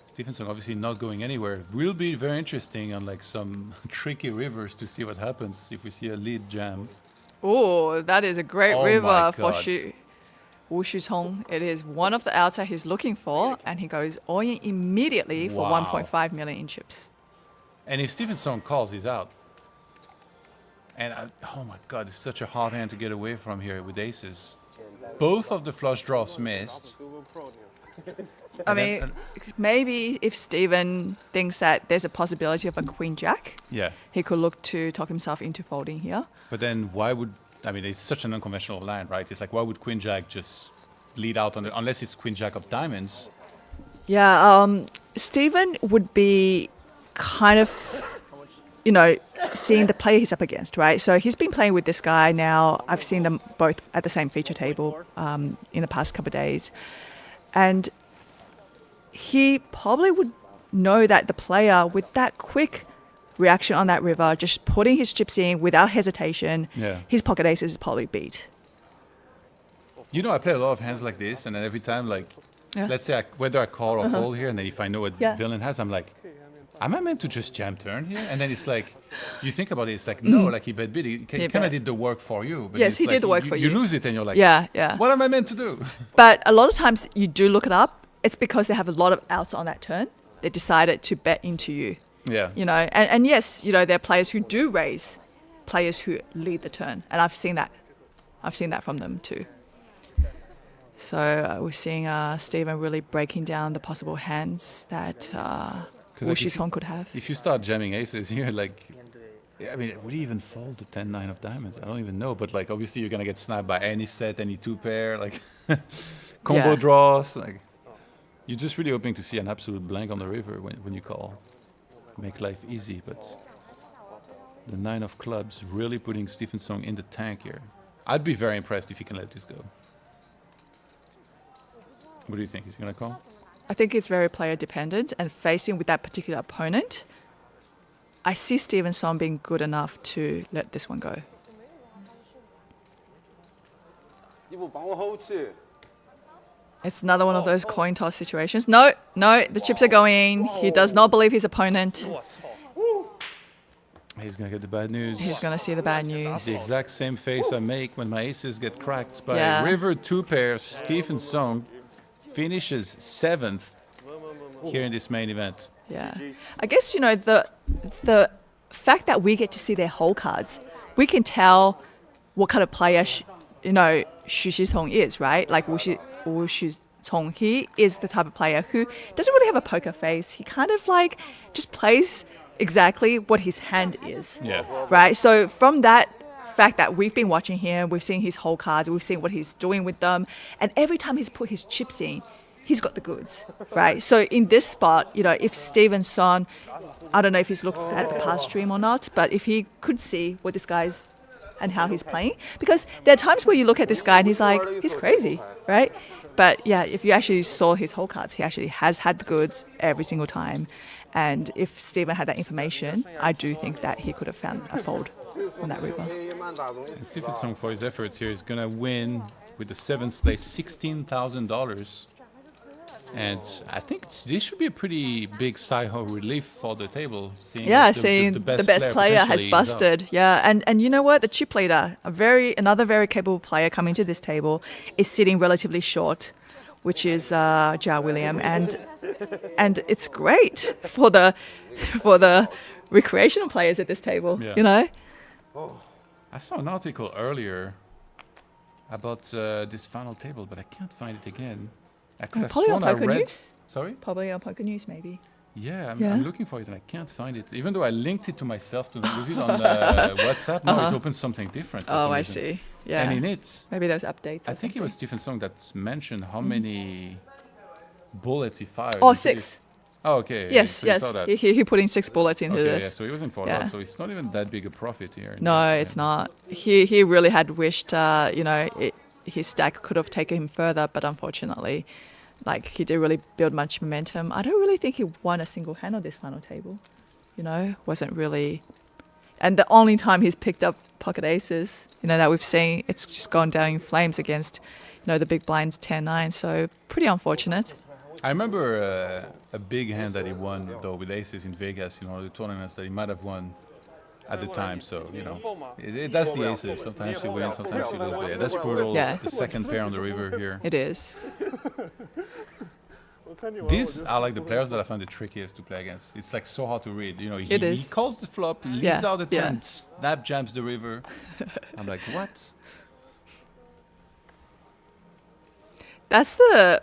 Stevenson obviously not going anywhere. Will be very interesting on like some tricky rivers to see what happens if we see a lead jam. Oh, that is a great Oh my river for God. Wu Shuizong. It is one of the outs that he's looking for, and he goes all in immediately for Wow. 1.5 million in chips. And if Stevenson calls, he's out. And oh my God, it's such a hard hand to get away from here with aces. Both of the flush draws missed. I And mean, then- maybe if Steven thinks that there's a possibility of a queen jack, Yeah, he could look to talk himself into folding here. but then why would, I mean, it's such an unconventional line, right? It's like, why would queen jack just lead out on the, unless it's queen jack of diamonds? Yeah, Steven would be kind of, you know, seeing the player he's up against, right? So he's been playing with this guy now. I've seen them both at the same feature table in the past couple of days. And he probably would know that the player, with that quick reaction on that river, just putting his chips in without hesitation, Yeah. his pocket aces is probably beat. You know, I play a lot of hands like this, and then every time, like, Yeah. let's say whether I call or fold here, and then if I know what Yeah. villain has, I'm like, am I meant to just jam turn here? And then it's like, you think about it, it's like, no, like he bet bid, he kind of bet. did the work for you. But Yes, it's he like did the work for You you. lose it, and you're like, Yeah, yeah. what am I meant to do? But a lot of times you do look it up. It's because they have a lot of outs on that turn. They decided to bet into you. Yeah. You know, and yes, you know, there are players who do raise, players who lead the turn, and I've seen that. I've seen that from them too. So we're seeing Steven really breaking down the possible hands that Wu like, if you- Shuizong could have. If you start jamming aces here, like, I mean, would he even fold the 10-9 of diamonds? I don't even know. But like, obviously, you're gonna get snapped by any set, any two pair, like combo Yeah. draws. Like, you're just really hoping to see an absolute blank on the river when you call. Make life easy, but the 9 of clubs really putting Stevenson in the tank here. I'd be very impressed if he can let this go. What do you think? Is he gonna call? I think it's very player dependent, and facing with that particular opponent, I see Steven Son being good enough to let this one go. 一步帮我好起。 It's another one of those coin toss situations. No, the chips are going in. He does not believe his opponent. 我操！ He's gonna get the bad news. He's going to see the bad news. The exact same face I make when my aces get cracked by Yeah. river two pairs. Stephen Song finishes 7th here in this main event. Yeah. I guess, you know, the fact that we get to see their whole cards, we can tell what kind of player, you know, Xu Xitong is, right? Like Wu Xitong, he is the type of player who doesn't really have a poker face. He kind of like just plays exactly what his hand is. Yeah. Right? So from that fact that we've been watching him, we've seen his whole cards, we've seen what he's doing with them, and every time he's put his chips in, he's got the goods, right? So in this spot, you know, if Steven Son, I don't know if he's looked at the past stream or not, but if he could see what this guy's and how he's playing, because there are times where you look at this guy and he's like, he's crazy, right? But yeah, if you actually saw his whole cards, he actually has had the goods every single time. And if Steven had that information, I do think that he could have found a fold on that river. And Stephen Song, for his efforts here, is gonna win with the 7th place $16,000. And I think this should be a pretty big sigh of relief for the table. Seeing Yeah, as seeing the best player has potentially is out. busted. Yeah, and you know what? The chip leader, another very capable player coming to this table, is sitting relatively short, which is Jia William, and it's great for the recreational players at this table. Yeah. You know. I saw an article earlier about this final table, but I can't find it again. I could have Probably on sworn I Poker read. News. Sorry? Probably on Poker News, maybe. Yeah, Yeah. I'm looking for it and I can't find it. Even though I linked it to myself to use it on WhatsApp, now it opens something different. for Oh, some I reason. see. Yeah. And in it, Maybe those updates. I or think it was something. Stephen Song that mentioned how many bullets he fired. Oh, He said 6. Oh, okay. Yes, so you yes. saw that. He put in 6 bullets into Okay, yeah, this. so he wasn't for Yeah. that. So it's not even that big a profit here. No, it's not. He really had wished, you know, his stack could have taken him further, but unfortunately, like he didn't really build much momentum. I don't really think he won a single hand on this final table. You know, wasn't really. And the only time he's picked up pocket aces, you know, that we've seen, it's just gone down in flames against, you know, the big blinds 10-9. So pretty unfortunate. I remember a big hand that he won, though, with aces in Vegas in one of the tournaments that he might have won at the time. So, you know, that's the aces. Sometimes you win, sometimes you lose. But yeah, that's brutal. Yeah. The second pair on the river here. It is. These are like the players that I find the trickiest to play against. It's like so hard to read. You know, he It is. calls the flop, leaves Yeah, out the yeah. turn, snap jams the river. I'm like, what? That's the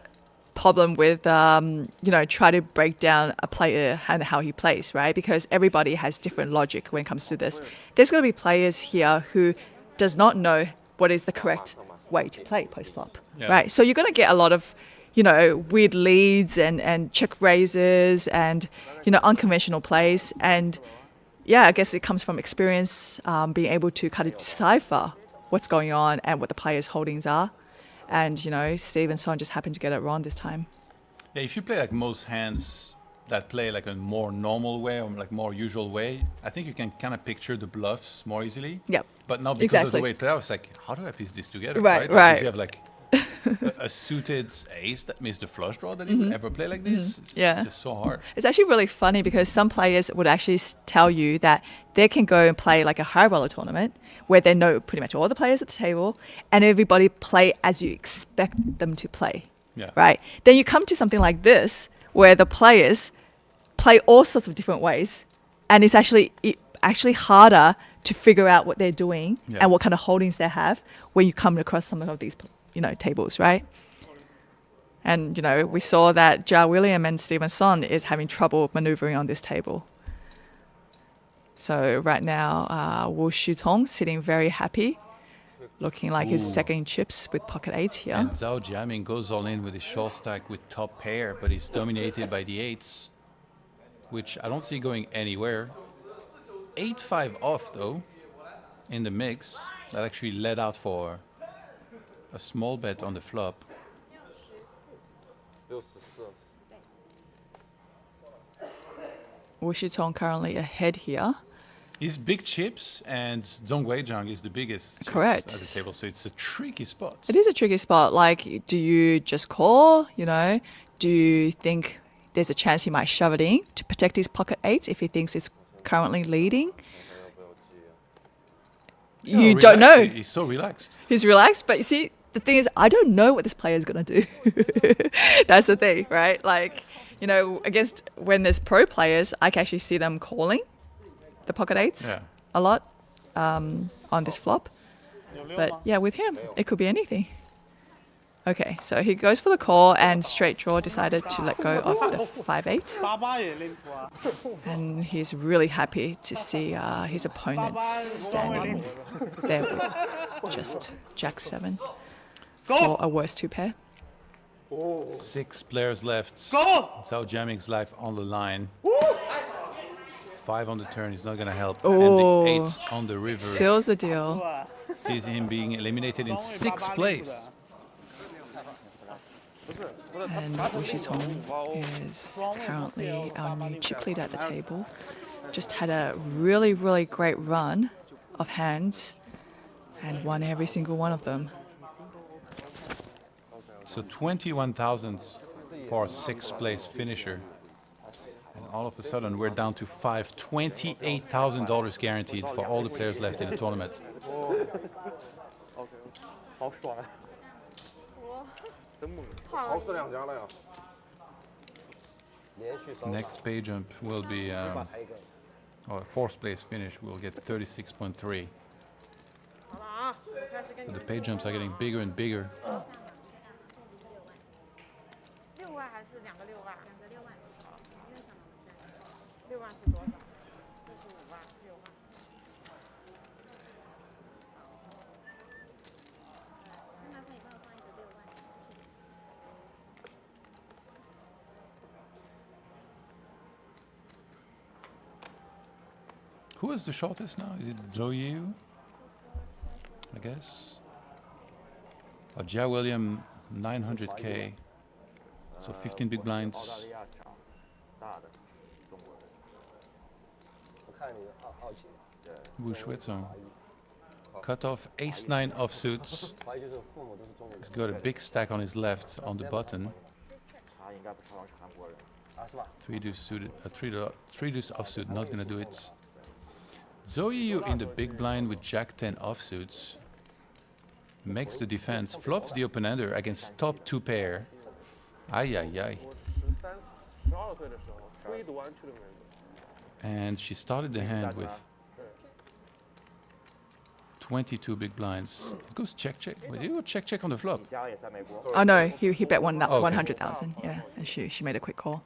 problem with, you know, try to break down a player and how he plays, right? Because everybody has different logic when it comes to this. There's going to be players here who does not know what is the correct way to play post-flop, Yeah. right? So you're going to get a lot of, you know, weird leads and check raises and, you know, unconventional plays. And yeah, I guess it comes from experience, being able to kind of decipher what's going on and what the players' holdings are. And, you know, Stephen Son just happened to get it wrong this time. Yeah, if you play like most hands that play like a more normal way or like more usual way, I think you can kind of picture the bluffs more easily. Yep. But now because of the Exactly. way it played out, it's like, how do I piece this together? Right, Like, right. does he have like a suited ace that missed the flush draw that he would ever play like this? It's Yeah. just so hard. It's actually really funny because some players would actually tell you that they can go and play like a high roller tournament where they know pretty much all the players at the table and everybody play as you expect them to play. Yeah. Right? Then you come to something like this where the players play all sorts of different ways and it's actually harder to figure out what they're doing Yeah. and what kind of holdings they have when you come across some of these, you know, tables, right? And, you know, we saw that Jia William and Stephen Son is having trouble maneuvering on this table. So right now, Wu Xitong sitting very happy, looking like his Ooh. second chips with pocket eights here. And Zhao Jiaming goes all in with his short stack with top pair, but he's dominated by the eights, which I don't see going anywhere. 8-5 off though, in the mix. That actually led out for a small bet on the flop. 64。Wu Wu Shitong currently ahead here. He's big chips, and Zhong Weizhang is the biggest chips Correct. at the table, so it's a tricky spot. It is a tricky spot. Like, do you just call? You know, do you think there's a chance he might shove it in to protect his pocket eights if he thinks it's currently leading? You No, don't know. relaxed. He's so relaxed. He's relaxed, but you see, the thing is, I don't know what this player is gonna do. That's the thing, right? Like, you know, against when there's pro players, I can actually see them calling the pocket eights Yeah. a lot on this flop. But yeah, with him, it could be anything. Okay, so he goes for the call, and straight draw decided to let go of the 5-8. 88也认出啊， And he's really happy to see his opponents standing there with just Jack 7 for a worse 2 pair. 6 players left. Go! Zhao Jiaming's life on the line. 5 on the turn is not going to help. Oh. And the 8 on the river Seals the deal. sees him being eliminated in 6th place. And Wu Shitong is currently our new chip leader at the table. Just had a really, really great run of hands and won every single one of them. So 21,000 for a 6th place finisher. And all of a sudden we're down to 5. $28,000 guaranteed for all the players left in the tournament. OK，好爽啊！真猛！好死两家了呀！ Next pay jump will be, or 4th place finish will get 36.3. So the pay jumps are getting bigger and bigger. 6万还是2个6万？2个6万。6万是多少？45万，6万。 Who is the shortest now? Is it Zhou Yu? I guess. Or Jia William, 900k. So 15 big 澳大 blinds. 利亚强，大的中国人。我看你澳企， Wu Shuizong. Cut off ace-9 offsuits. 怀疑就是父母都是中国人 He's got a big stack on his left on the button. 他应该不超是韩国人。啊，是吧？ Three deuce suited, three deuce offsuit, not gonna do it. Zhou Yu in the big blind with Jack 10 offsuits makes the defense, flops the open-ender against top 2 pair. Ay ay ay. 我13、12岁的时候吹读湾区的名字。 And she started the hand with 22 big blinds. It goes check check. Wait, you go check check on the flop. 家也在美国。 Oh no, he bet one Oh, okay. 100,000. Yeah, and she made a quick call.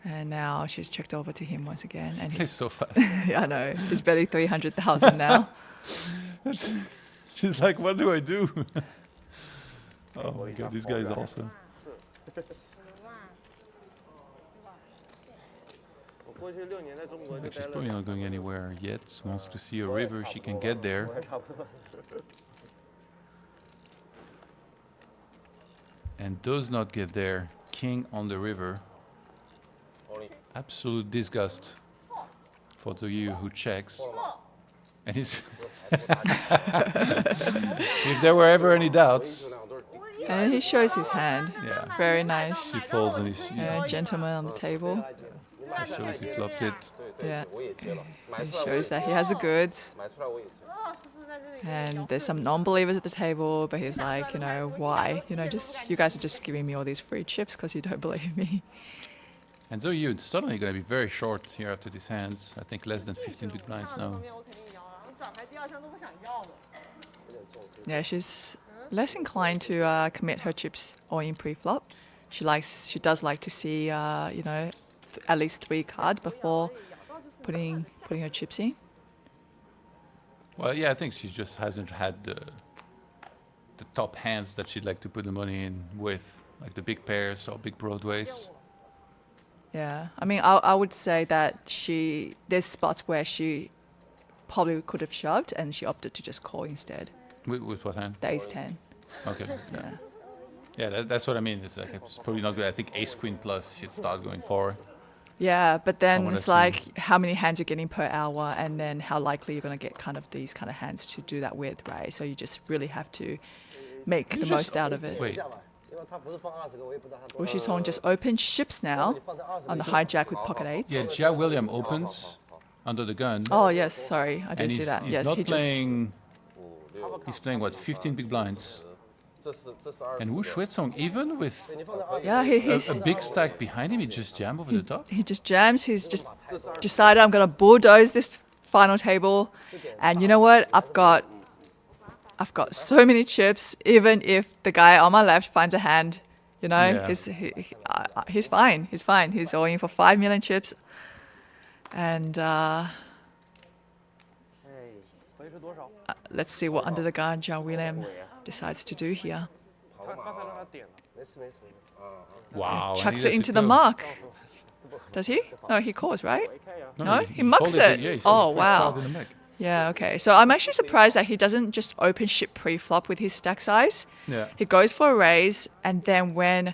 And now she's checked over to him once again, and He's he's so fast. I know he's betting 300,000 now. She's like, what do I do? Oh my god, this guy is awesome. 10万。我过去6年在中国 Looks 就 like 待 she's 了 probably not going anywhere yet. Wants to see a river she can get there. 我也差不多。 And does not get there. King on the river. Absolute disgust for the you who checks. And he's if there were ever any doubts, 两对儿 And he shows his hand. yeah, Very nice. he folds and he's Gentleman on the table. he shows he flopped it. Yeah, 我也接了， he shows that he has the goods. 买出来我也接。 And there's some non-believers at the table, but he's like, you know, why? You know, just you guys are just giving me all these free chips because you don't believe me. And so you're suddenly going to be very short here after these hands. I think less than 15 big blinds 这样 now. 的方面我肯定摇了，我转牌第2枪都不想要了。 Yeah, she's less inclined to commit her chips all in pre-flop. She does like to see, you know, at least 3 cards before putting her chips in. Well, yeah, I think she just hasn't had the top hands that she'd like to put the money in with, like the big pairs or big broadways. Yeah, I mean, I would say that there's spots where she probably could have shoved and she opted to just call instead. With what hand? The ace 10. Okay. Yeah, Yeah. yeah that's what I mean. It's like it's probably not good. I think ace queen plus she'd start going forward. Yeah, but then wanna it's see. like how many hands you're getting per hour, and then how likely you're going to get kind of these kind of hands to do that with, right? So you just really have to make the just- most out of it. ，Wait， 因为他不是放20个，我也不知道他 Wu Shitong just opened ships now 你放这20 on the 个 hijack with pocket eights. yeah, Jia William opens under the gun. Oh yes, sorry, I and didn't see he's, that. he's Yes, not he just. playing. He's playing what, 15 big blinds. 这是24 And Wu Shuetsong, even with 你放这20 Yeah, a big stack behind him, he just jam over the top. he just jams. He's just decided I'm going to bulldoze this final table, and you know what? I've got so many chips. Even if the guy on my left finds a hand, you know, Yeah. he's fine. He's fine. He's all in for 5 million chips, and 哎，回是多少？ let's see what under the gun John William decides to do here. 他刚才让他点了。没事没事。 Wow. and he Chucks it lets into the go. mark. Does he? No, he calls, right? 没开呀。No, he mucks folded it. Yeah, he Oh, folded wow. cards in the mech. Yeah, okay. So I'm actually surprised that he doesn't just open ship pre-flop with his stack size. Yeah. He goes for a raise, and then when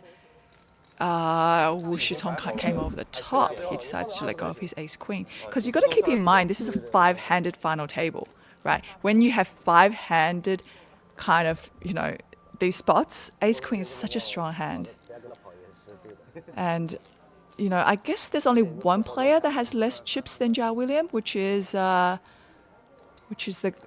Wu Shitong came over the top, he decides to let go of his ace queen. Because you've got to keep in mind, this is a 5-handed final table, right? When you have 5-handed kind of, you know, these spots, ace queen is such a strong hand. 不要跟他跑也是对的。 And, you know, I guess there's only one player that has less chips than Jia William, which is the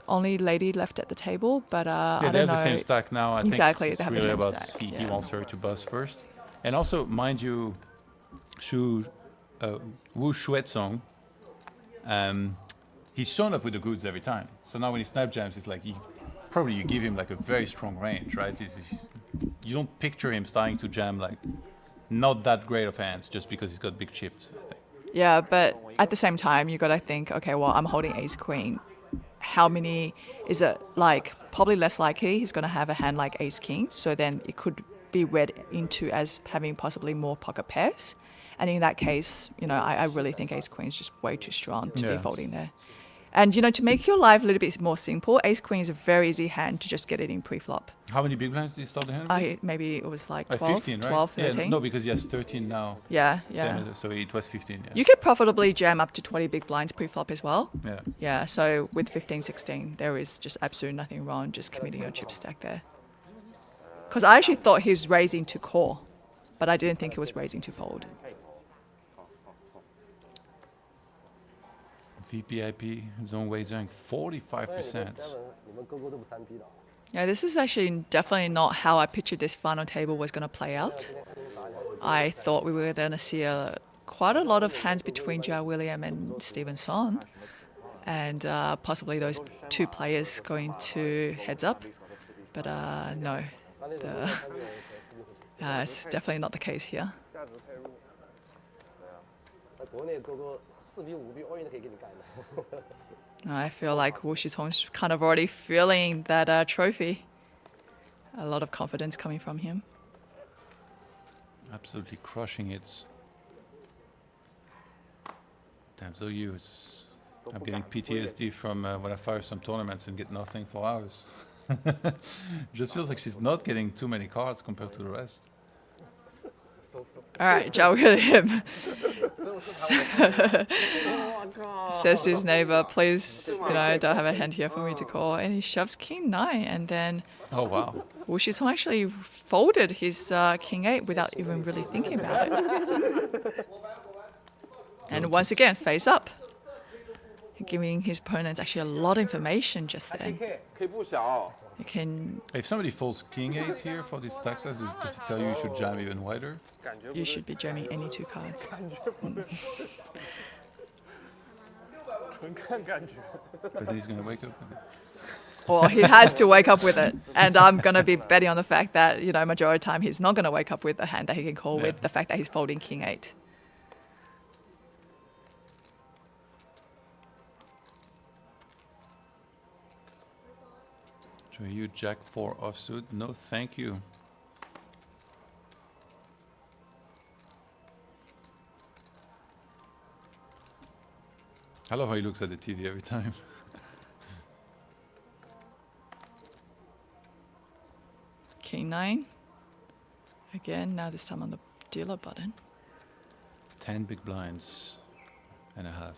only lady left at the table. But Yeah, I they don't have know. the same stack now. I Exactly, think they it's have the really same about stack, he yeah. wants her to buzz first. And also, mind you, Wu Shuetsong, he's shown up with the goods every time. So now when he snap jams, it's like you give him like a very strong range, right? You don't picture him starting to jam like not that great of hands just because he's got big chips, I think. Yeah, but at the same time, you got to think, okay, well, I'm holding ace queen. How many is it? Like, probably less likely he's going to have a hand like ace king. So then it could be read into as having possibly more pocket pairs. And in that case, you know, I really think ace queen is just way too strong to be Yeah. folding there. And, you know, to make your life a little bit more simple, ace queen is a very easy hand to just get it in pre-flop. How many big blinds did he start the hand with? Maybe it was like 12, 15, right? 12, Yeah, 13. no, because he has 13 now. Yeah, Same yeah. as- so it was 15, yeah. You could profitably jam up to 20 big blinds pre-flop as well. Yeah. Yeah, so with 15, 16, there is just absolutely nothing wrong just committing your chip stack there. Because I actually thought he was raising to call, but I didn't think he was raising to fold. VPIP zone wagering 45%. 你们勾勾都不3P 的。 Yeah, this is actually definitely not how I pictured this final table was going to play out. I thought we were going to see quite a lot of hands between Jia William and Stephen Son, and possibly those two players going to heads up. But no, it's definitely not the case here. 价值配入。在国内勾勾4P 5P all in 都可以给你干的。 I feel like Wu Shitong's kind of already feeling that trophy. A lot of confidence coming from him. Absolutely crushing it. Damn, so I'm getting PTSD from when I fire some tournaments and get nothing for hours. Just feels like she's not getting too many cards compared to the rest. All right, Jia William says to his neighbor, please, you know, don't have a hand here for me to call. And he shoves king 9, and then Oh, wow. Wu Shitong actually folded his king 8 without even really thinking about it. And once again, face up. Giving his opponents actually a lot of information just then. 可以不小。 You can, If somebody folds king 8 here for this stack size, does it tell you you should jam even wider? 感觉不 you 对 should be jamming any 2 cards. 纯看感觉。 But then he's going to wake up with it. Or he has to wake up with it. And I'm going to be betting on the fact that, you know, majority of the time he's not going to wake up with a hand that he can call Yeah. with the fact that he's folding king 8. So you jack 4 offsuit? No, thank you. I love how he looks at the TV every time. King 9. Again, now this time on the dealer button. 10 big blinds and a half.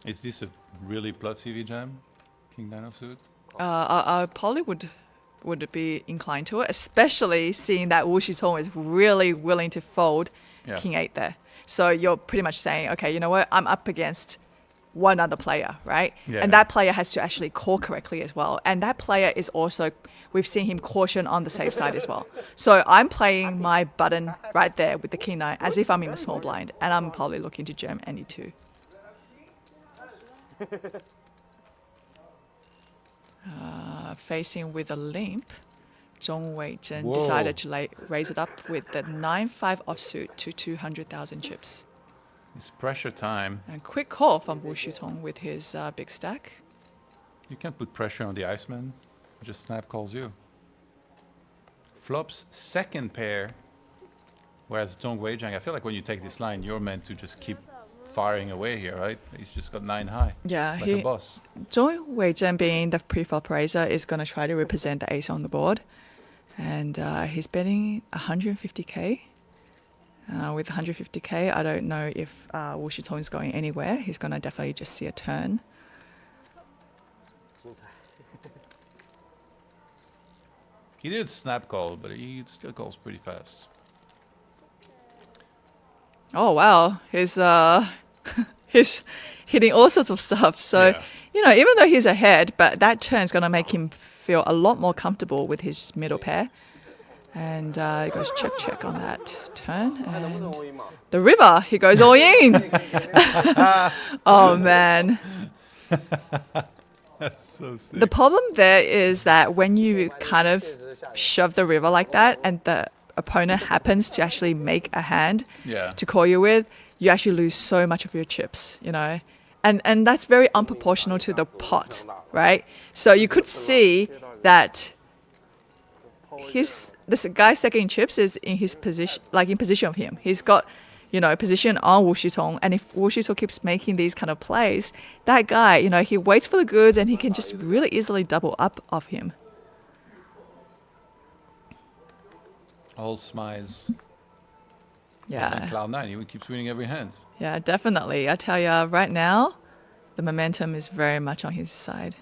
Is this a really bluff CV jam? King nine offsuit? I probably would be inclined to it, especially seeing that Wu Shitong is really willing to fold Yeah. King 8 there. So you're pretty much saying, okay, you know what? I'm up against one other player, right? Yeah. And that player has to actually call correctly as well. And that player is also, we've seen him caution on the safe side as well. So I'm playing my button right there with the King 9 as if I'm in the small blind, and I'm probably looking to jam any two. Facing with a limp, Zhong Weizhen Whoa. decided to raise it up with the 9-5 offsuit to 200,000 chips. It's pressure time. And quick call from Wu Shitong with his big stack. You can put pressure on the Iceman. Just snap calls you. Flops second pair. Whereas Zhong Weizhang, I feel like when you take this line, you're meant to just keep firing away here, right? He's just got 9 high. Yeah, Like a boss. Zhong Weizhen, being the pre-flop raiser, is going to try to represent the ace on the board. And he's betting 150k. With 150k, I don't know if Wu Shitong is going anywhere. He's going to definitely just see a turn. 精彩。 He did snap call, but he still calls pretty fast. Oh wow, he's he's hitting all sorts of stuff. So Yeah. you know, even though he's ahead, but that turn's going to make him feel a lot more comfortable with his middle pair. And he goes check on that turn. And the river, he goes all in. Oh man. That's so sick. The problem there is that when you kind of shove the river like that and the opponent happens to actually make a hand Yeah. to call you with, you actually lose so much of your chips, you know. And that's very unproportional to the pot, right? So you could see that this guy stacking chips is in his position, like in position of him. He's got, you know, position on Wu Shitong, and if Wu Shitong keeps making these kind of plays, that guy, you know, he waits for the goods and he can just really easily double up of him. All smiles. And Yeah, Cloud 9, he keeps winning every hand. yeah, definitely. I tell you, right now, the momentum is very much on his side.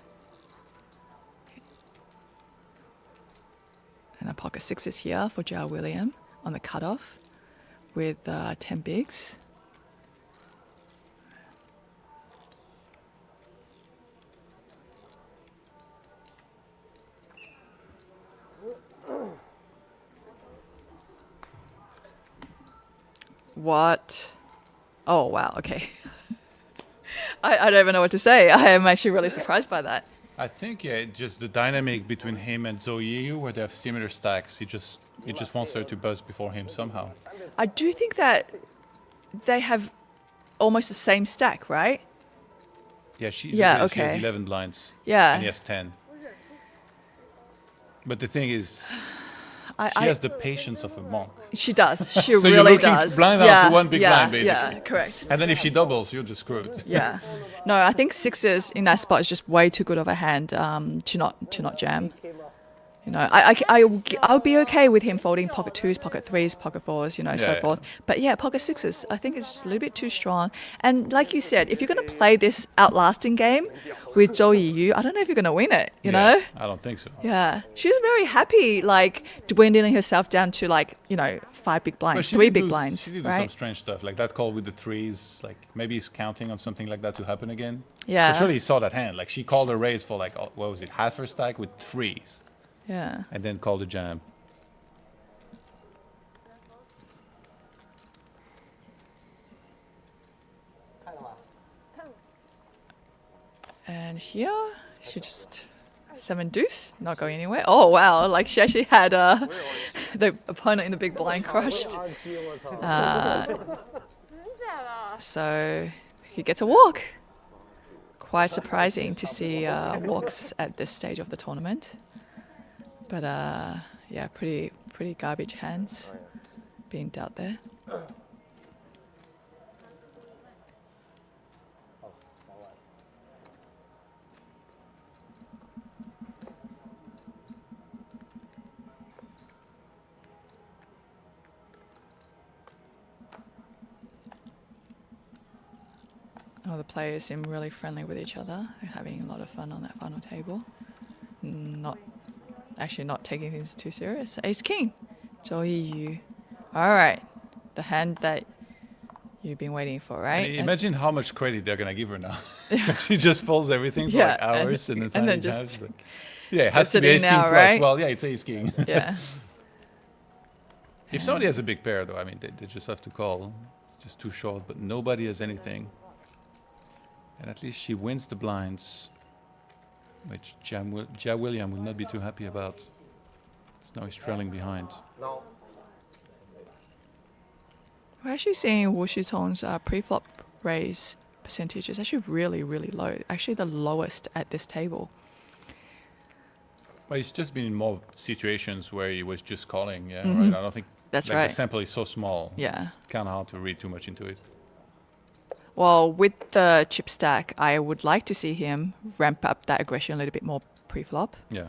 And a pocket six is here for J.R. William on the cutoff with 10 bigs. What? Oh, wow, okay. I don't even know what to say. I am actually really surprised by that. I think, yeah, just the dynamic between him and Zhou Yu, where they have similar stacks, he just wants her to buzz before him somehow. I do think that they have almost the same stack, right? Yeah, she Yeah, she has okay. 11 blinds. Yeah. And he has 10. But the thing is, she I, has the patience of a monk. she does. She So you're really looking to does. blind out to one big blind, Yeah, basically. correct. And then if she doubles, you're just screwed. Yeah. No, I think sixes in that spot is just way too good of a hand to not jam. You know, I would be okay with him folding pocket twos, pocket threes, pocket fours, you know, so Yeah. forth. But yeah, pocket sixes, I think it's just a little bit too strong. And like you said, if you're going to play this outlasting game with Zhou Yu, I don't know if you're going to win it, you know? I don't think so. Yeah. She was very happy, like, dwindling herself down to, like, you know, 5 big But blinds, she 3 did big do- blinds, She did do some right? strange stuff, like that call with the threes. Like maybe he's counting on something like that to happen again. Yeah. But surely he saw that hand. Like she called a raise for like what was it, half her stack with threes, Yeah. and then called a jam. And here, she just 7 deuce, not going anywhere. Oh wow! Like she actually had the opponent in the big blind crushed. 27，我操！ 真假的？ So he gets a walk. Quite surprising to see walks at this stage of the tournament. But yeah, pretty garbage hands being dealt there. All the players seem really friendly with each other. They're having a lot of fun on that final table. Not taking things too serious. Ace King, Zhou Yiyu. All right, the hand that you've been waiting for, right? And imagine how much credit they're gonna give her now. She just folds everything for Yeah, like hours and then and then finally just has, like, yeah, it has puts to it be in Ace King now, plus. right? Well, yeah, it's Ace King. Yeah. If somebody has a big pair, though, I mean, they just have to call. It's just too short, but nobody has anything. And at least she wins the blinds, which Jia William will not be too happy about. So now he's trailing behind. No. We're actually seeing Wu Shutong's pre-flop raise percentage is actually really, really low. Actually, the lowest at this table. Well, he's just been in more situations where he was just calling. Yeah, right. I don't think That's like, right. the sample is so small. Yeah. It's kind of hard to read too much into it. Well, with the chip stack, I would like to see him ramp up that aggression a little bit more pre-flop. Yeah.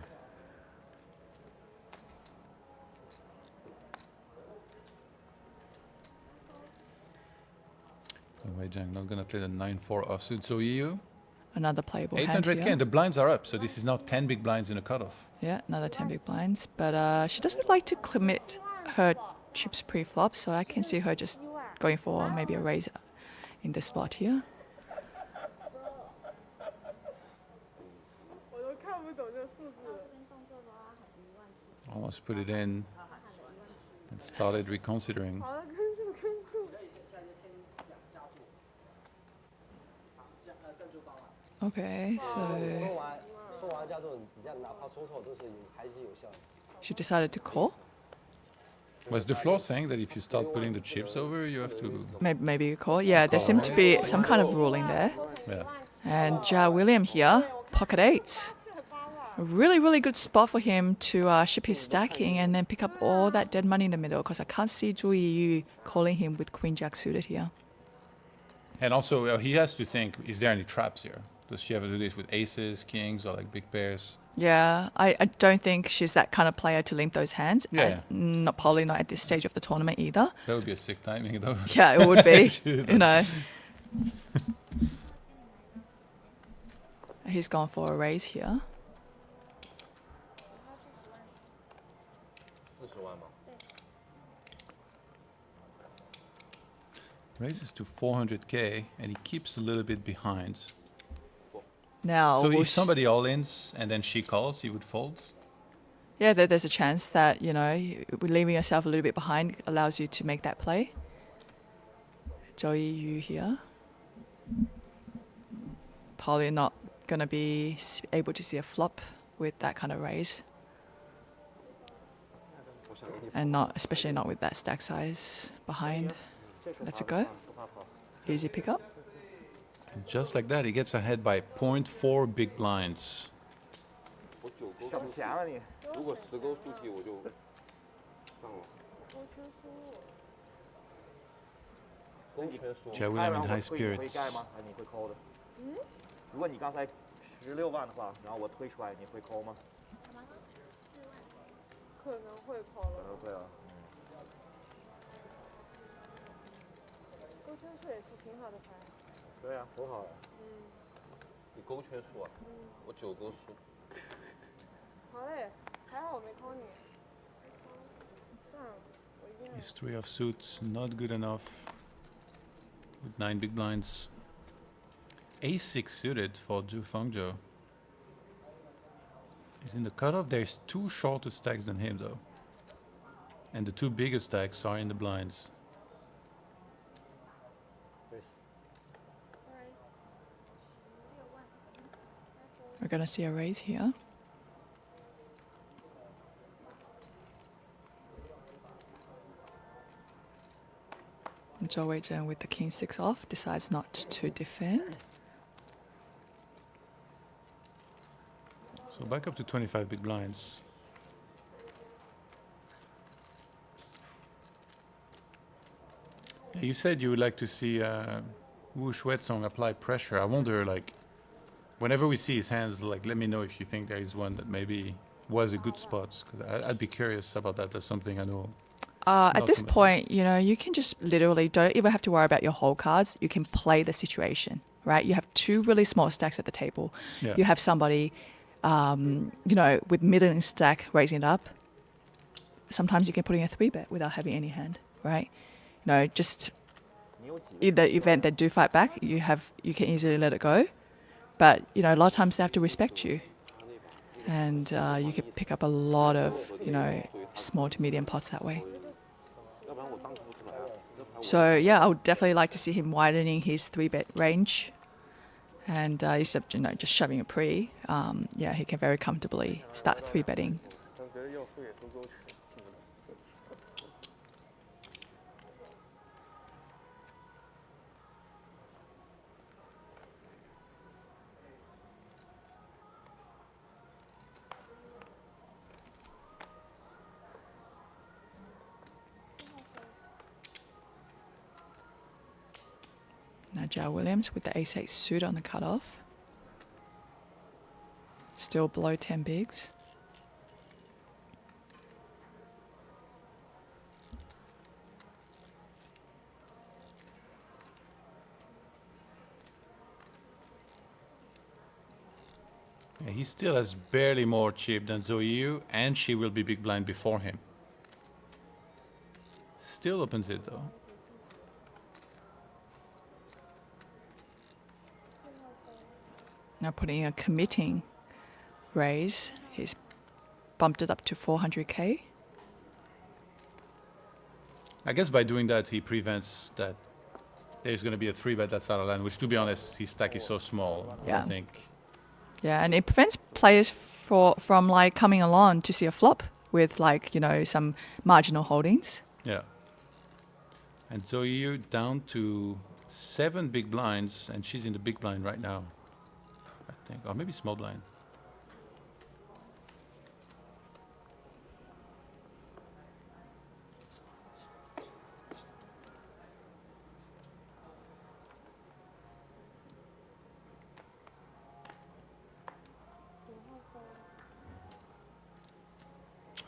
So Wei Jiang not gonna play the 9-4 offsuit. So EU Another playable hand 800k here. and the blinds are up. So this is now 10 big blinds in a cutoff. Yeah, another 10 big blinds. But she doesn't like to commit her chips pre-flop, so I can see her just going for maybe a raise in this spot here. 我都看不懂这数字。 Almost put it in and started reconsidering. 好了，跟住跟住。 Okay, so 说完加重，你这样哪怕说错都是还是有效的。 she decided to call. Was the floor saying that if you start putting the chips over, you have to... Maybe a call. Yeah, there seemed to be some kind of ruling there. Yeah. And Jia William here, pocket eights. A really, really good spot for him to ship his stacking and then pick up all that dead money in the middle, because I can't see Zhu Yiyu calling him with queen jack suited here. And also, he has to think, is there any traps here? Does she ever do this with aces, kings, or like big pairs? Yeah, I don't think she's that kind of player to limp those hands. Yeah. Probably not at this stage of the tournament either. That would be a sick timing, though. Yeah, it would be. She did You that. know. He's gone for a raise here. 40万吗？ Raises to 400k, and he keeps a little bit behind. Now, So Wu if somebody all-ins and then she calls, he would fold? yeah, there's a chance that, you know, leaving yourself a little bit behind allows you to make that play. Zhou Yiyu here. Probably not going to be able to see a flop with that kind of raise. And not, especially not with that stack size behind. Let's it go. Easy pickup. And just like that, he gets ahead by 0.4 big blinds. 我9勾省钱了你。如果10勾竖 T 我就上了。勾圈说 Jia William in high spirits. 盖吗？还是你会抠的？如果你刚才16万的话，然后我推出来，你会抠吗？可能会考了。可能会啊。勾圈数也是挺好的牌。对啊，很好。你勾圈数啊？我9勾数。好嘞，还好我没抠你。算了，我一定。 His 3 of suits, not good enough. With 9 big blinds. A6 suited for Zhu Fengzhou. He's in the cutoff. There's 2 shorter stacks than him, though. And the 2 bigger stacks are in the blinds. We're going to see a raise here. And Zhou Weizhen with the king 6 off decides not to defend. So back up to 25 big blinds. You said you would like to see Wu Shuezong apply pressure. I wonder, like, whenever we see his hands, like, let me know if you think there is one that maybe was a good spot. Because I'd be curious about that. That's something I know. At this Ultimately. point, you know, you can just literally don't even have to worry about your whole cards. You can play the situation. right? You have two really small stacks at the table. Yeah. You have somebody, with middling stack raising it up. Sometimes you can put in a 3-bet without having any hand, right? Just 你有几个 in the event they do fight back, you can easily let it go. But a lot of times they have to respect you, and you can pick up a lot of small to medium pots that way. 要不然我当不出来啊。这牌我 So yeah, I would definitely like to see him widening his 3-bet range, and instead of just shoving a pre, he can very comfortably start 3-betting. 但觉得要输也输够钱。Now Jar Williams with the ace-8 suit on the cutoff. Still below 10 bigs. Yeah, he still has barely more chip than Zhou Yu, and she will be big blind before him. Still opens it though. Now putting a committing raise, he's bumped it up to 400k. I guess by doing that, he prevents that there's going to be a 3-bet that's out of line, which, to be honest, his stack is so small. I Yeah. don't think. Yeah, and it prevents players from like coming along to see a flop with some marginal holdings. Yeah. And Zhou Yu down to 7 big blinds, and she's in the big blind right now, I think. Or maybe small blind.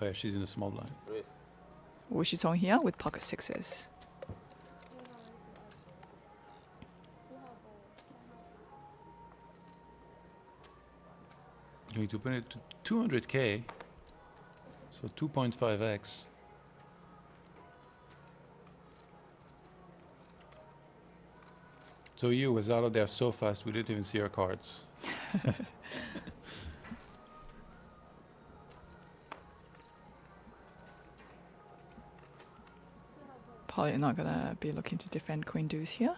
Oh yeah, she's in the small blind. raise Wu Shitong here with pocket sixes. Going to open it to 200k, so 2.5x. So Yu was out of there so fast we didn't even see her cards. Probably not gonna be looking to defend queen deuce here.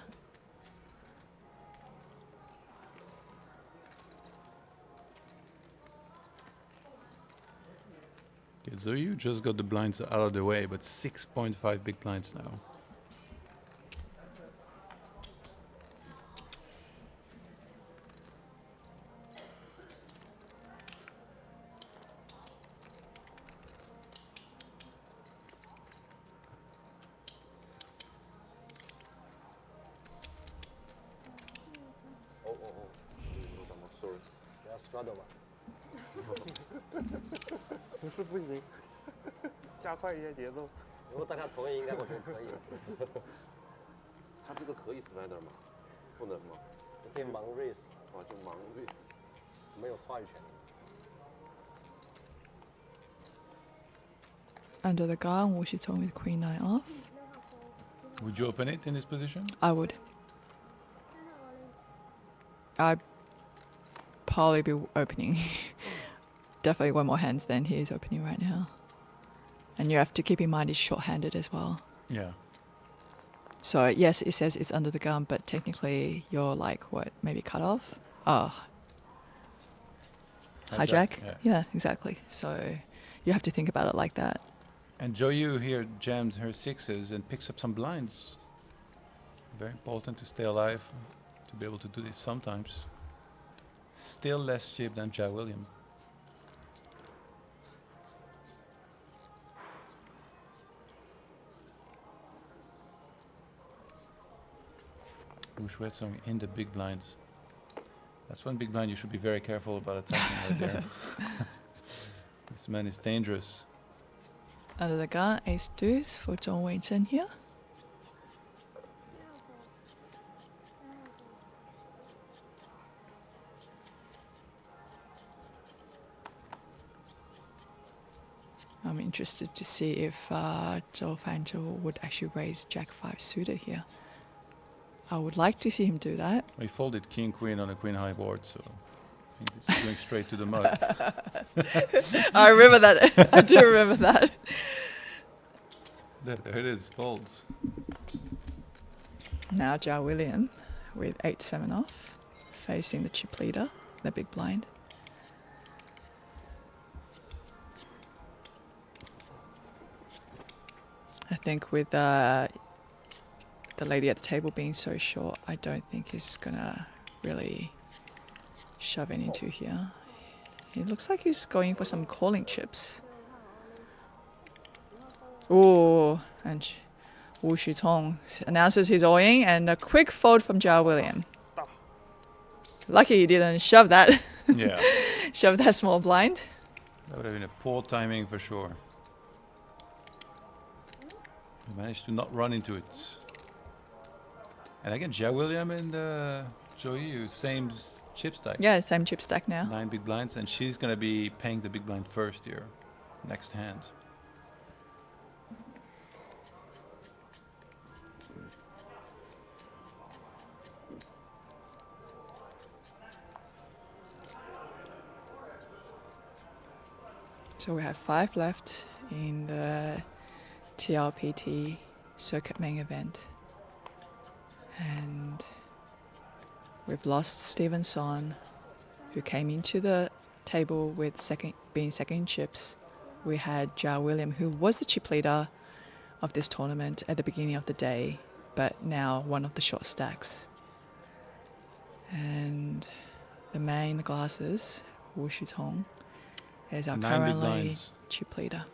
Okay, so you just got the blinds out of the way, but 6.5 big blinds now. I'm sorry 不要 struggle 嘛。不是不行，加快一下节奏。如果大家同意，应该我觉得可以。他这个可以 spider 吗？不能吗？你可以盲 raise，啊，就盲 raise。没有话语权。 Under the gun, Wu Shitong with queen 9 off. Would you open it in this position? I would. I'd probably be opening. Definitely one more hands than he is opening right now. And you have to keep in mind he's short-handed as well. Yeah. So yes, it says it's under the gun, but technically you're maybe cut off? Oh, hijack? Yeah, exactly. So you have to think about it like that. And Zhou Yu here jams her sixes and picks up some blinds. Very important to stay alive, to be able to do this sometimes. Still less chip than Jia William. Wu Shuetsong in the big blinds. That's one big blind you should be very careful about attacking right there. This man is dangerous. Under the gun, ace deuce for Zhong Weizhen here. interested to see if Zhou Fanzhou would actually raise Jack 5 suited here. I would like to see him do that. We folded king queen on a queen high board, so I think this is going straight to the mud. I remember that. I do remember that. There it is, folds. Now Zhao William with 8-7 off, facing the chip leader, the big blind. I think with the lady at the table being so short, I don't think he's gonna really shove any into here. It looks like he's going for some calling chips. Oh, and Wu Shutong announces he's all-in, and a quick fold from Zhao William. Lucky he didn't shove that. Yeah. Shove that small blind. That would have been a poor timing for sure. He managed to not run into it. And again, Zhao William and Zhou Yu, same chip stack. Yeah, same chip stack now. 9 big blinds, and she's going to be paying the big blind first here, next hand. So we have 5 left in the TLPT circuit main event. And we've lost Stephen Son, who came into the table with being second in chips. We had Zhao William, who was the chip leader of this tournament at the beginning of the day, but now one of the short stacks. And the man in the glasses, Wu Shutong, is our 9 big currently blinds. chip leader.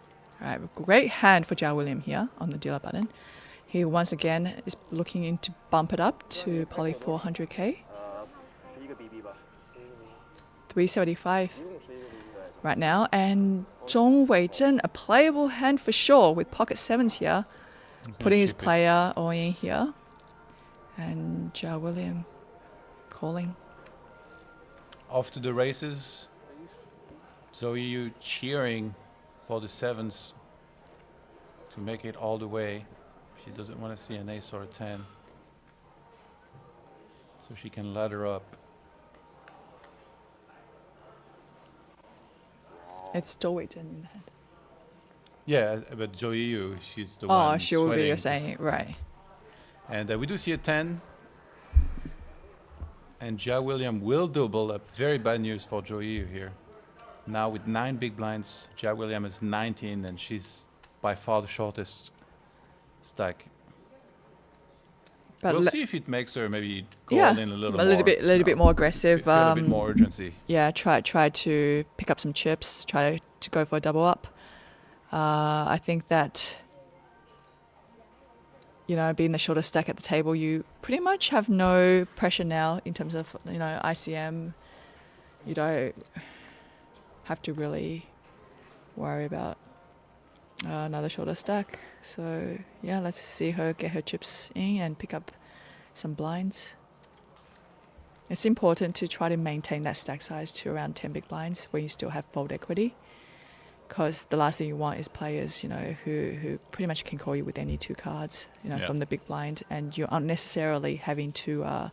All right, great hand for Zhao William here on the dealer button. He once again is looking in to bump it up to probably 400k. 11 BB 吧。 375 right now. And Zhong Weizhen, a playable hand for sure with pocket sevens here, He's gonna putting his ship it. player all in here. And Zhao William calling. Off to the races. Zhou Yu cheering for the sevens to make it all the way. She doesn't want to see an ace or a 10. So she can ladder up. It's Zhou Weizhen in the hand. Yeah, but Zhou Yu, she's the one Oh, she will be, sweating. you're saying, right. And we do see a 10. And Zhao William will double up. Very bad news for Zhou Yu here. Now with 9 big blinds, Zhao William is 19, and she's by far the shortest stack. But We'll le- see if it makes her maybe go yeah, all in a little more. bit, you know, more aggressive. feel a bit more urgency. Yeah, try to pick up some chips, try to go for a double up. I think that, you know, being the shortest stack at the table, you pretty much have no pressure now in terms of, you know, ICM. You don't have to really worry about another shorter stack. So yeah, let's see her get her chips in and pick up some blinds. It's important to try to maintain that stack size to around 10 big blinds when you still have fold equity, because the last thing you want is players, you know, who pretty much can call you with any 2 cards, you know, Yeah. from the big blind, and you're unnecessarily having to,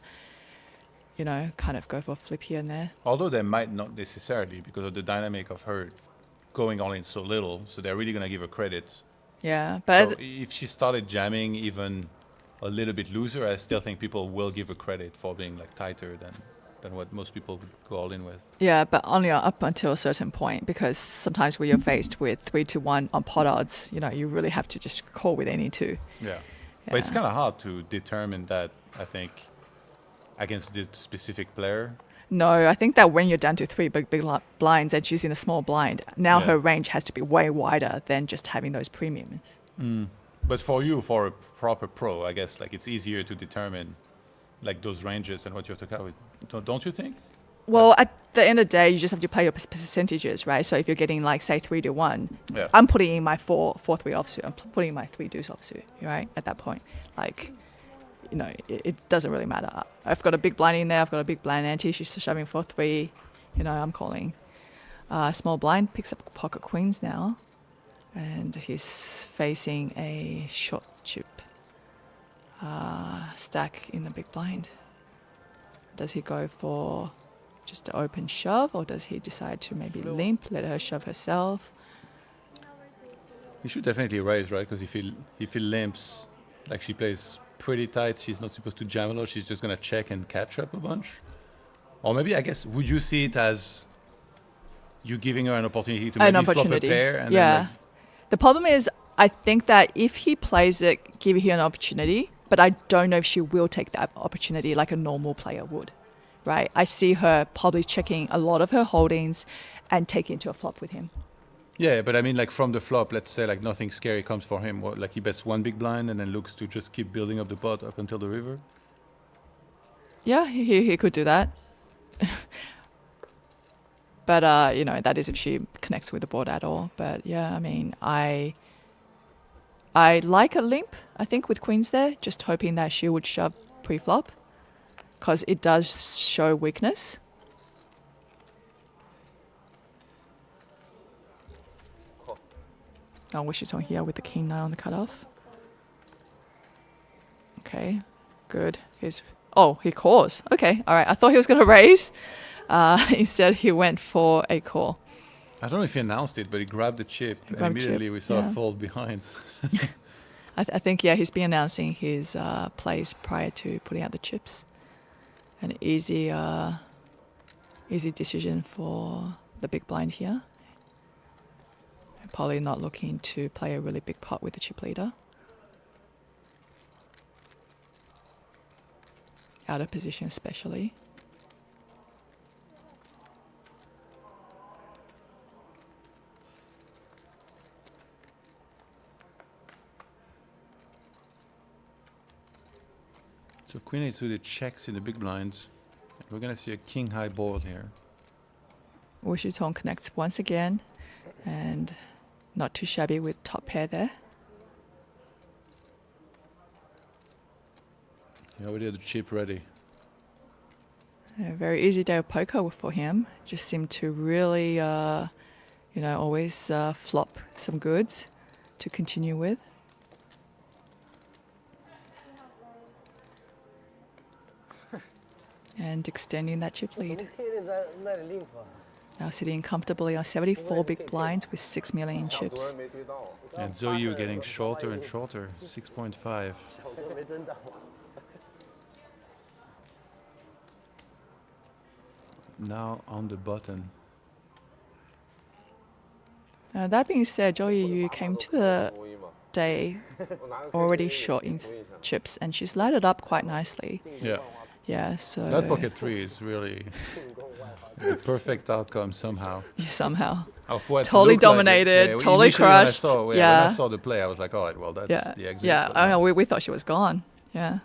you know, kind of go for a flip here and there. Although they might not necessarily, because of the dynamic of her going all in so little, so they're really going to give her credit. Yeah, but So if she started jamming even a little bit looser, I still think people will give her credit for being like tighter than what most people would go all in with. yeah, but only up until a certain point, because sometimes when you're faced with 3-1 on pot odds, you know, you really have to just call with any 2. Yeah. But it's Yeah. kind of hard to determine that, I think, against this specific player. No, I think that when you're down to 3 big blinds and she's in a small blind, now Yeah. her range has to be way wider than just having those premiums. But for you, for a proper pro, I guess like it's easier to determine like those ranges and what you have to cover with. Don't you think? Well, at the end of the day, you just have to play your percentages, right? So if you're getting like, say, 3-1, Yeah. I'm putting in my 4-3 offsuit. I'm putting in my 3 deuce offsuit, right? At that point, like, you know, it doesn't really matter. I've got a big blind in there. I've got a big blind ante. She's shoving 4-3. You know, I'm calling. Small blind picks up pocket queens now. And he's facing a short chip stack in the big blind. Does he go for just an open shove, or does he decide to maybe limp, let her shove herself? He should definitely raise, right? Because if he limps, like she plays pretty tight, she's not supposed to jam a lot. She's just gonna check and catch up a bunch. Or maybe, I guess, would you see it as you giving her an opportunity to maybe flop a pair? And yeah. Then, like, The problem is, I think that if he plays it, give her an opportunity, but I don't know if she will take that opportunity like a normal player would, right? I see her probably checking a lot of her holdings and taking to a flop with him. yeah, but I mean, like from the flop, let's say like nothing scary comes for him. What, like he bets one big blind and then looks to just keep building up the pot up until the river. Yeah, he could do that. But, you know, that is if she connects with the board at all. But, yeah, I mean, I like a limp, I think, with queens there, just hoping that she would shove pre-flop, because it does show weakness. Oh, wish it's on here with the king 9 on the cutoff. Okay, good. He calls. Okay, all right. I thought he was going to raise. Instead, he went for a call. I don't know if he announced it, but he grabbed the chip, and immediately we saw a fold behind. I think, yeah, he's been announcing his plays prior to putting out the chips. An easy decision for the big blind here. Probably not looking to play a really big pot with the chip leader. Out of position especially. So queen 8 suited checks in the big blinds. We're gonna see a king high board here. Wu Shutong connects once again, and not too shabby with top pair there. He already had the chip ready. A very easy day of poker for him. Just seemed to really, you know, always flop some goods to continue with. And extending that chip lead. Now sitting comfortably on 74 big blinds with 6 million chips. And Zhou Yu getting shorter and shorter, 6.5. Now on the button. That being said, Zhou Yu came to the day already short in chips, and she's lighted up quite nicely. Yeah. Yeah, so... That pocket 3 is really the perfect outcome somehow. Yeah, somehow. Of what Totally looked like dominated, it. Yeah, totally initially when I crushed. saw- When I saw the play, I was like, all right, well, that's the exit. Yeah, but I no. know, we thought she was gone. Yeah.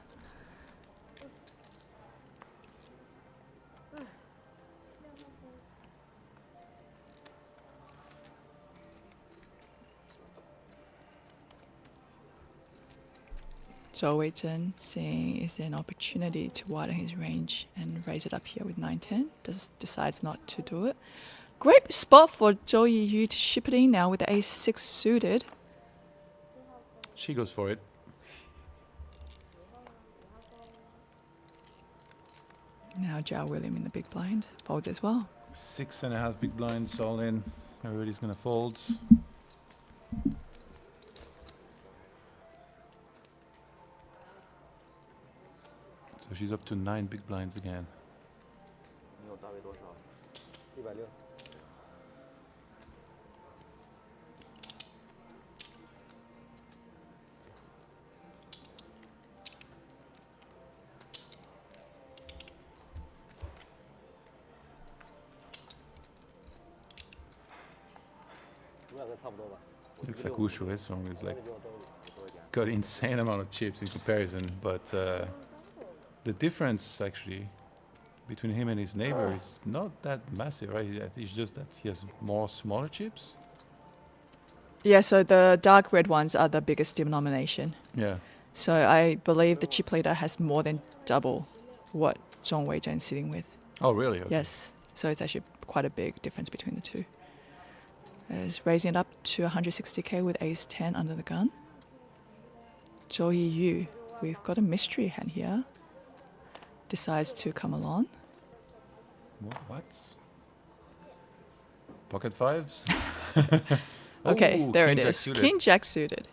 Zhou Weizhen seeing is there an opportunity to widen his range and raise it up here with 9-10. Decides not to do it. Great spot for Zhou Yiyu to ship it in now with the ace-6 suited. She goes for it. Now Zhao William in the big blind folds as well. 6.5 big blinds all in. Everybody's gonna fold. So she's up to 9 big blinds again. 你有大约多少？ 160。差不多吧。 Looks like Wu Shuesong is like got insane amount of chips in comparison, but the difference actually between him and his neighbor is not that massive, right? It's just that he has more smaller chips. Yeah, so the dark red ones are the biggest denomination. Yeah. So I believe the chip leader has more than double what Zhong Weizhen is sitting with. Oh, really? Okay. Yes. So it's actually quite a big difference between the two. is raising it up to 160k with ace 10 under the gun. Zhou Yiyu, we've got a mystery hand here. Decides to come along. What? Pocket fives? Okay, Ooh, there king it jack is. suited. King Jack suited.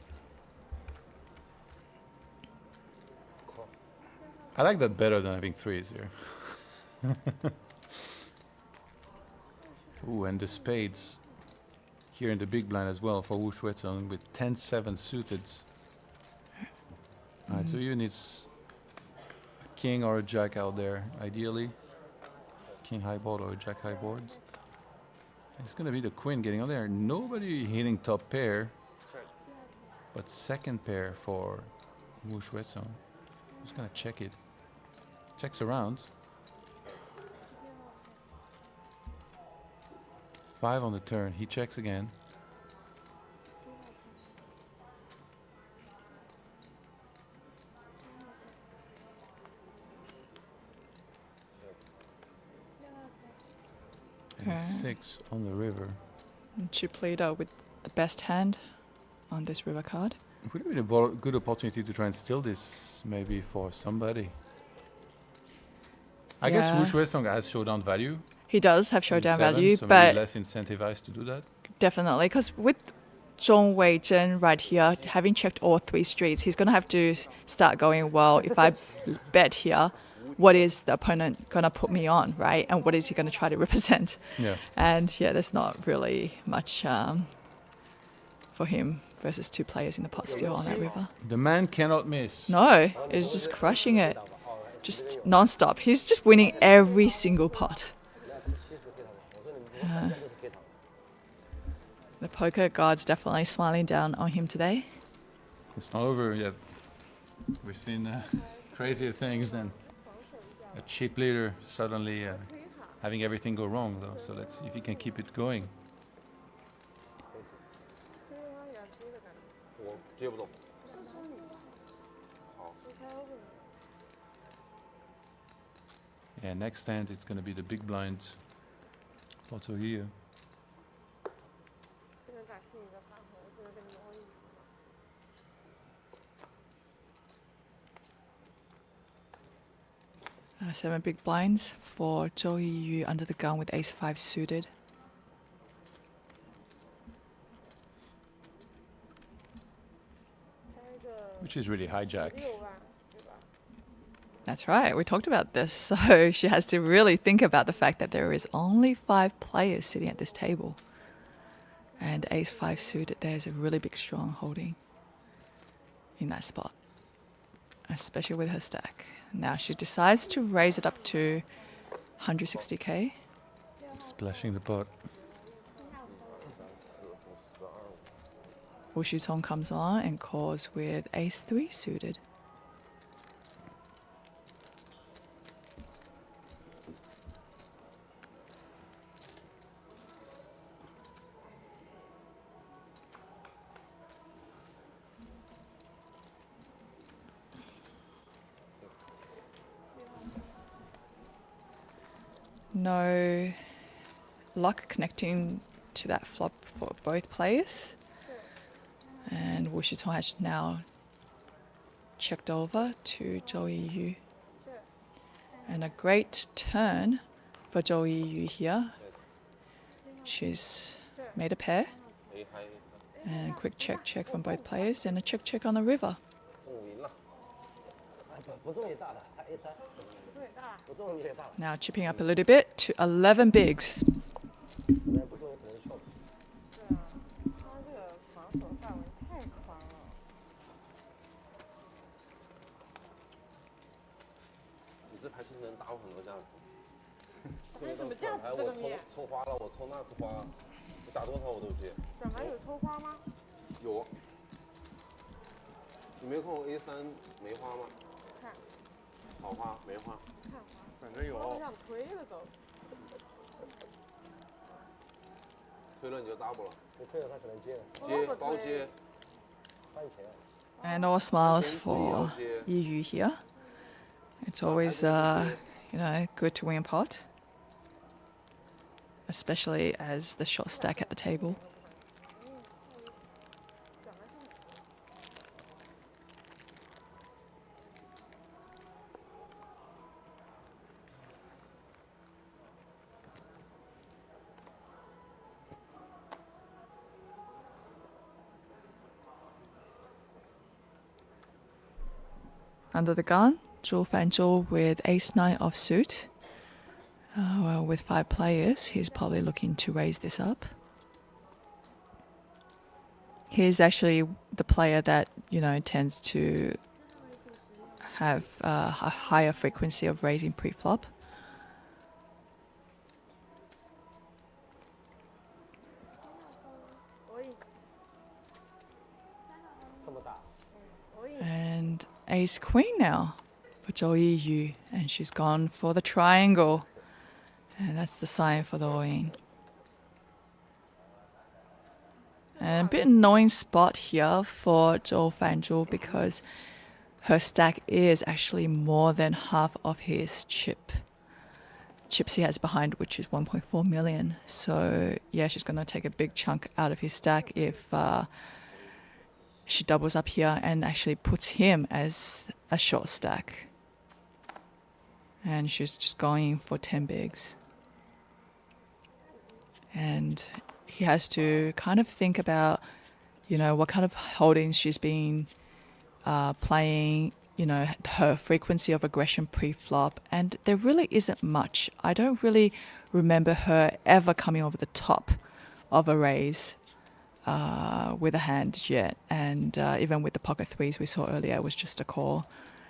I like that better than having threes here. Ooh, and the spades here in the big blind as well for Wu Shuetong with 10-7 suited. Alright, so you needs a king or a jack out there, ideally. King high board or a jack high board. It's gonna be the queen getting on there. Nobody hitting top pair, but second pair for Wu Shuetong. Just gonna check it. Checks around. 5 on the turn. He checks again. And 6 on the river. And she played out with the best hand on this river card. It would have been a good opportunity to try and steal this, maybe for somebody. I guess Yeah. Wu Shuetong has showdown value. He does have in showdown 7, value, so but maybe less incentivized to do that. definitely, because with Zhong Weizhen right here, having checked all 3 streets, he's going to have to start going, well, if I bet here, what is the opponent going to put me on, right? And what is he going to try to represent? Yeah. And yeah, there's not really much for him versus 2 players in the pot still on that river. The man cannot miss. No, he's just crushing it. Just non-stop. He's just winning every single pot. The poker god's definitely smiling down on him today. It's not over yet. We've seen crazier things than a cheap leader suddenly having everything go wrong, though. So let's see if he can keep it going. 我接不动。 Yeah, next hand it's gonna be the big blind. Also here. 不能打新一个盘口，我只能跟你们 all in。 7 big blinds for Zhou Yiyu under the gun with ace 5 suited. Which is really hijack. 6万，对吧？ That's right, we talked about this. So she has to really think about the fact that there is only 5 players sitting at this table. And ace 5 suited, there's a really big strong holding in that spot, especially with her stack. Now she decides to raise it up to 160k. Splashing the pot. Wu Shuetong comes on and calls with ace 3 suited. No luck connecting to that flop for both players. And Wu Shuetong has now checked over to Zhou Yiyu. And a great turn for Zhou Yiyu here. She's made a pair. 没还 And quick check from both players and a check on the river. 中午赢了。哎，不中也大的，他 A3，不对大，不中你也大了， Now chipping up a little bit to 11 bigs. 不然不中可能是 short。对啊，他这个防守范围太宽了。你这牌其实能打我很多架子。打你什么架子哎，我这个面？抽花了，我抽那次花，你打多少我都接。转盘有抽花吗？有。你没有看我 A3 梅花吗？看，好花梅花。看花。反正有。我想推了都。推了你就 double 了。你退了他可能接了，接包接。翻钱。 And all smiles for Yiyu here. It's always, good to win a pot. Especially as the short stack at the table. under the gun. Zhou Fanzhou with ace-9 offsuit. Well, with 5 players, he's probably looking to raise this up. He's actually the player that, tends to have a higher frequency of raising pre-flop. And ace queen now for Zhou Yiyu, and she's gone for the triangle, and that's the sign for the all-in. And a bit annoying spot here for Zhou Fanzhou because her stack is actually more than half of his chips he has behind, which is 1.4 million. So yeah, she's gonna take a big chunk out of his stack if she doubles up here and actually puts him as a short stack. And she's just going for 10 bigs. And he has to kind of think about, what kind of holdings she's been playing, her frequency of aggression pre-flop. And there really isn't much. I don't really remember her ever coming over the top of a raise with a hand yet, and even with the pocket threes we saw earlier, it was just a call.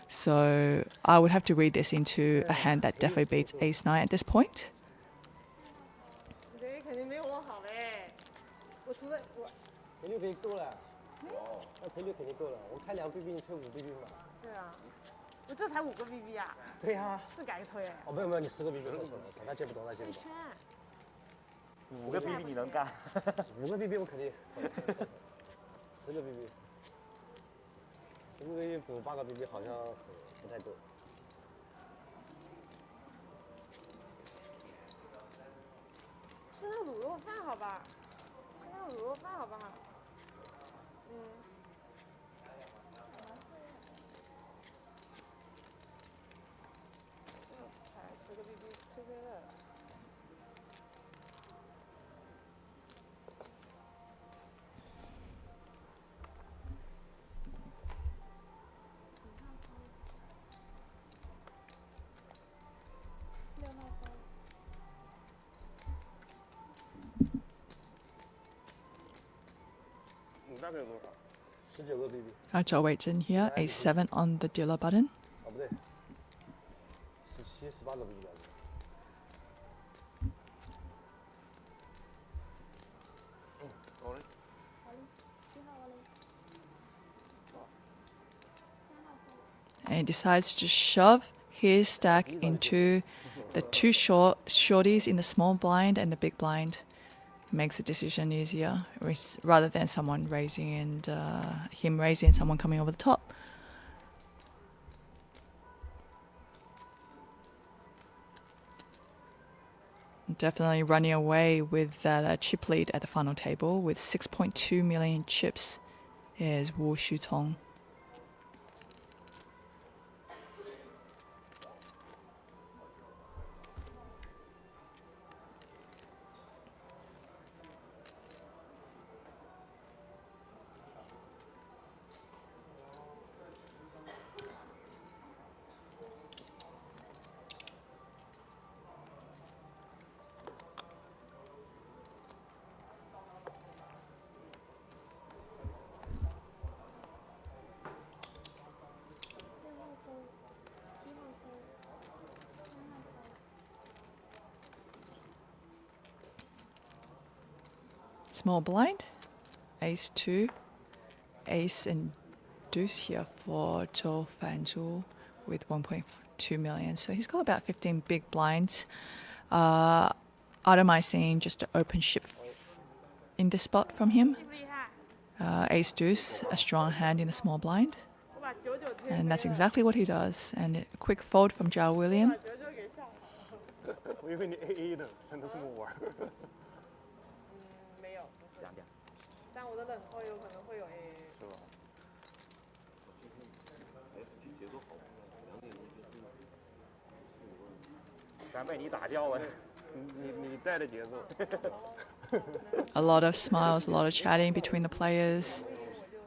So I would have to read this into a hand that definitely beats ace-9 at this point.5个 BB 你能干？5个 BB 我肯定，10个 BB，10个 BB 补8个 BB 好像不太够。吃那卤肉饭好吧？吃那卤肉饭好不好？才10个 BB 推推乐。大概有多少？19个 BB。Zhou Weizhen here, ace-7 on the dealer button. 哦，不对，17、18个 BB 好嘞。And he decides to shove his stack into the 2 shorties in the small blind and the big blind. Makes the decision easier rather than someone raising and him raising and someone coming over the top. Definitely running away with that chip lead at the final table with 6.2 million chips is Wu Xutong. Small blind, ace-2, ace and deuce here for Zhou Fanzhou with 1.2 million. So he's got about 15 big blinds. Itemizing just an open ship in this spot from him. Ace-deuce, a strong hand in the small blind. And that's exactly what he does. And a quick fold from Zhao William. 我以为你 AA 呢，才能这么玩。没有，但我的冷扣有可能会有 AA。是吧？咱被你打掉了。你带的节奏。A lot of smiles, a lot of chatting between the players.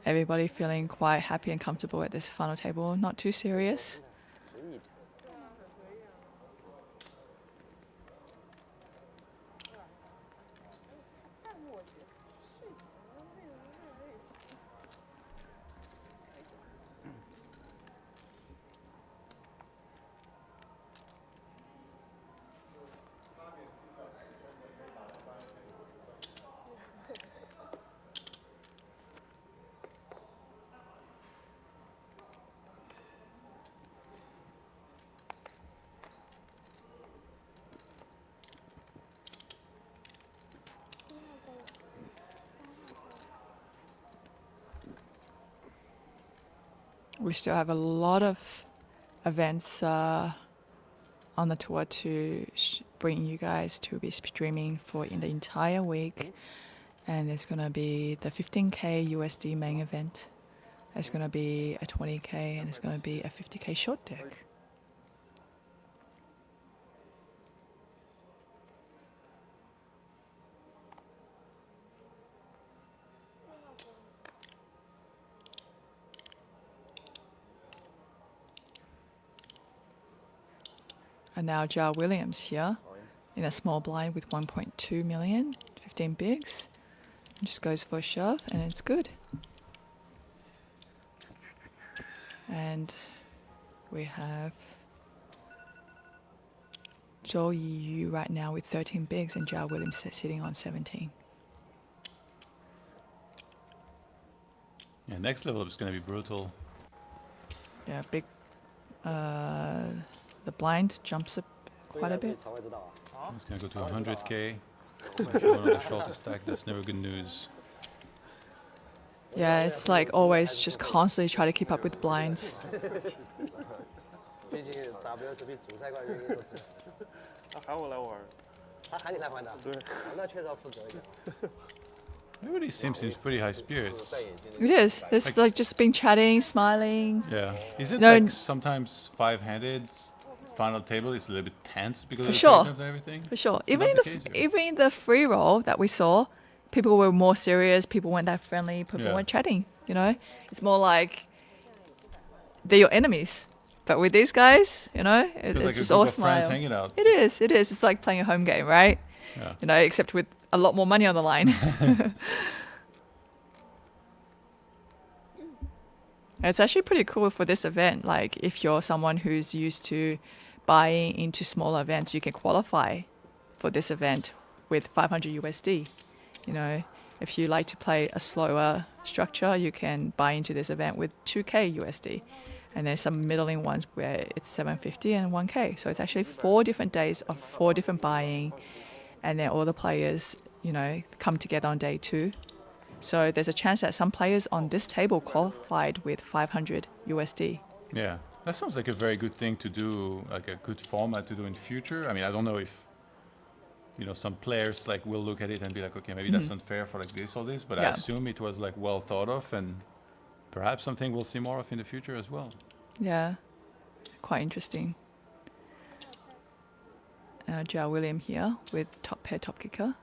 everybody feeling quite happy and comfortable at this final table. Not too serious. 随意一点。We still have a lot of events on the tour to bring you guys to be streaming for in the entire week. And there's going to be the 15K USD main event. There's going to be a 20K and there's going to be a 50K short deck. And now Jar Williams here in a small blind with 1.2 million, 15 bigs. Just goes for a shove and it's good. And we have Zhou Yiyu right now with 13 bigs and Jar Williams sitting on 17. Yeah, next level is going to be brutal. Yeah, big. The blind jumps up 所以 quite a 呢自己 bit. 才会知道啊。 It's going to go to 100K. One of the shortest stack, that's never good news. Yeah, it's like always just constantly try to keep up with blinds. 毕竟 WSB 主赛冠军都知道。他喊我来玩儿。他喊你来玩的。对。那确实要负责一点。 Everybody seems pretty high spirits. It is. It's like just been chatting, smiling. Yeah. Is it No, like sometimes five-handed final table is a little bit tense because For of the sure. and everything? For sure. It's Even in not the the case here. even in the free roll that we saw, people were more serious. People weren't that friendly. People Yeah. weren't chatting. You know, it's more like they're your enemies. But with these guys, you know, Feels like it's a just group all of friends smile. hanging out. It is. It is. It's like playing a home game, right? Yeah. You know, except with a lot more money on the line. It's actually pretty cool for this event. Like, if you're someone who's used to buying into smaller events, you can qualify for this event with 500 USD. You know, if you like to play a slower structure, you can buy into this event with 2K USD. And there's some middling ones where it's 750 and 1K. So it's actually 4 different days of 4 different buying. And then all the players, you know, come together on day 2. So there's a chance that some players on this table qualified with 500 USD. Yeah. That sounds like a very good thing to do, like a good format to do in the future. I mean, I don't know if, you know, some players like will look at it and be like, okay, maybe that's unfair for like this or this, but I Yeah. assume it was like well thought of and perhaps something we'll see more of in the future as well. Yeah, quite interesting. Jar William here with top pair, top kicker.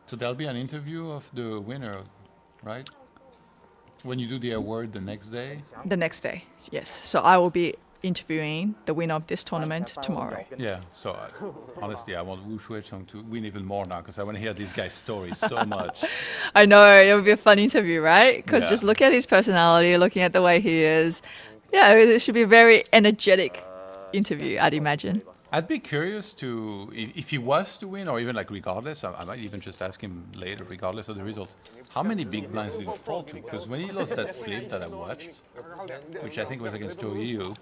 So there'll be an interview of the winner, right? When you do the award the next day? The next day, yes. So I will be interviewing the winner of this tournament tomorrow. Yeah, so honestly, I want Wu Shuicheng to win even more now because I want to hear this guy's story so much. I know, it will be a fun interview, right? Because Yeah. just look at his personality, looking at the way he is. Yeah, it should be a very energetic interview, I'd imagine. I'd be curious to, if he was to win, or even like regardless, I might even just ask him later, regardless of the result, how many big blinds did it fall to? Because when he lost that flip that I watched, which I think was against Zhou Yiyu,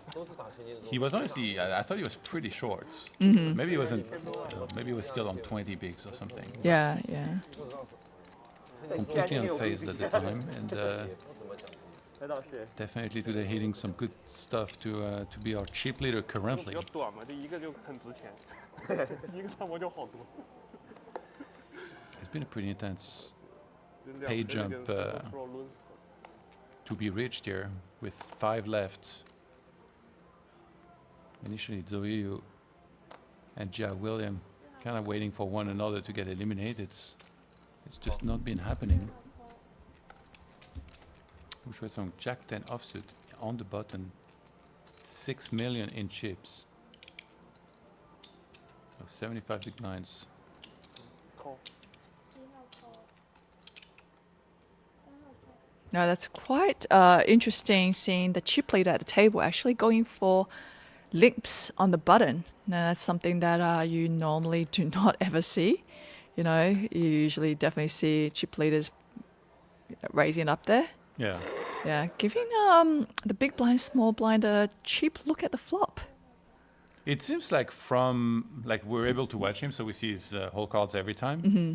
he was honestly, I thought he was pretty short. Maybe he wasn't, maybe he was still on 20 bigs or something. Yeah, yeah. Completely unfazed at the time, and definitely today hitting some good stuff to be our chip leader 比 currently. 较短嘛，这一个就很值钱，一个大魔就好多。 It's been a pretty intense 就两 Pay 个就 jump, 跟 Pro 抡死。 to be reached here with 5 left. initially Zhou Yu and Jia William kind of waiting for one another to get eliminated. It's just not been happening. Wu Shuaicong Jack 10 offsuit on the button. 6 million in chips. So 75 big blinds. Call. No, that's quite interesting seeing the chip leader at the table actually going for limps on the button. Now, that's something that you normally do not ever see. You know, you usually definitely see chip leaders raising up there. Yeah. Yeah, giving the big blind, small blind a cheap look at the flop. It seems like we're able to watch him, so we see his whole cards every time. Mm-hmm.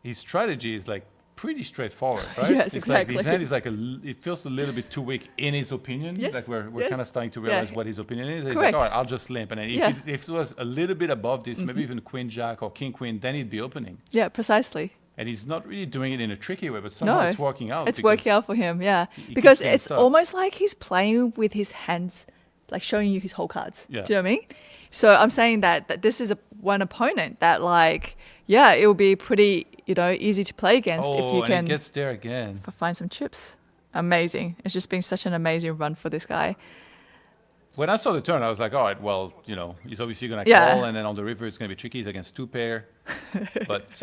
His strategy is like pretty straightforward, right? Yes, it's exactly. Like his hand is like it feels a little bit too weak in his opinion. Yes, Like we're yes. kind of starting to Yeah. realize what his opinion is. He's like, Correct. all right, I'll just limp, and then Yeah. if it was a little bit above this, maybe even Queen Jack or King Queen, then he'd be opening. Yeah, precisely. And he's not really doing it in a tricky way, but somehow No, it's working out. It's because working out for him, yeah. he Because keeps getting it's stuck. almost like he's playing with his hands, like showing you his whole cards. Yeah. Do you know what I mean? So I'm saying that this is one opponent that, like, yeah, it will be pretty, easy to play against if you and can he gets there again. find some chips. Amazing. It's just been such an amazing run for this guy. When I saw the turn, I was like, all right, well, he's obviously going to Yeah. call, and then on the river, it's going to be tricky. He's against two pair. But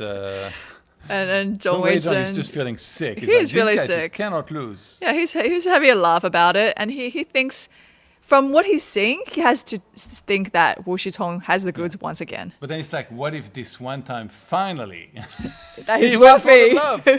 And then Zhong Zhong Weizhang is Weizhang, just feeling sick. He He's is like, really this guy sick. just cannot lose. yeah, he's having a laugh about it, and he thinks, from what he's seeing, he has to think that Wu Shitong has the goods once again. But then it's like, what if this one time, finally, That is he went for the bluffy.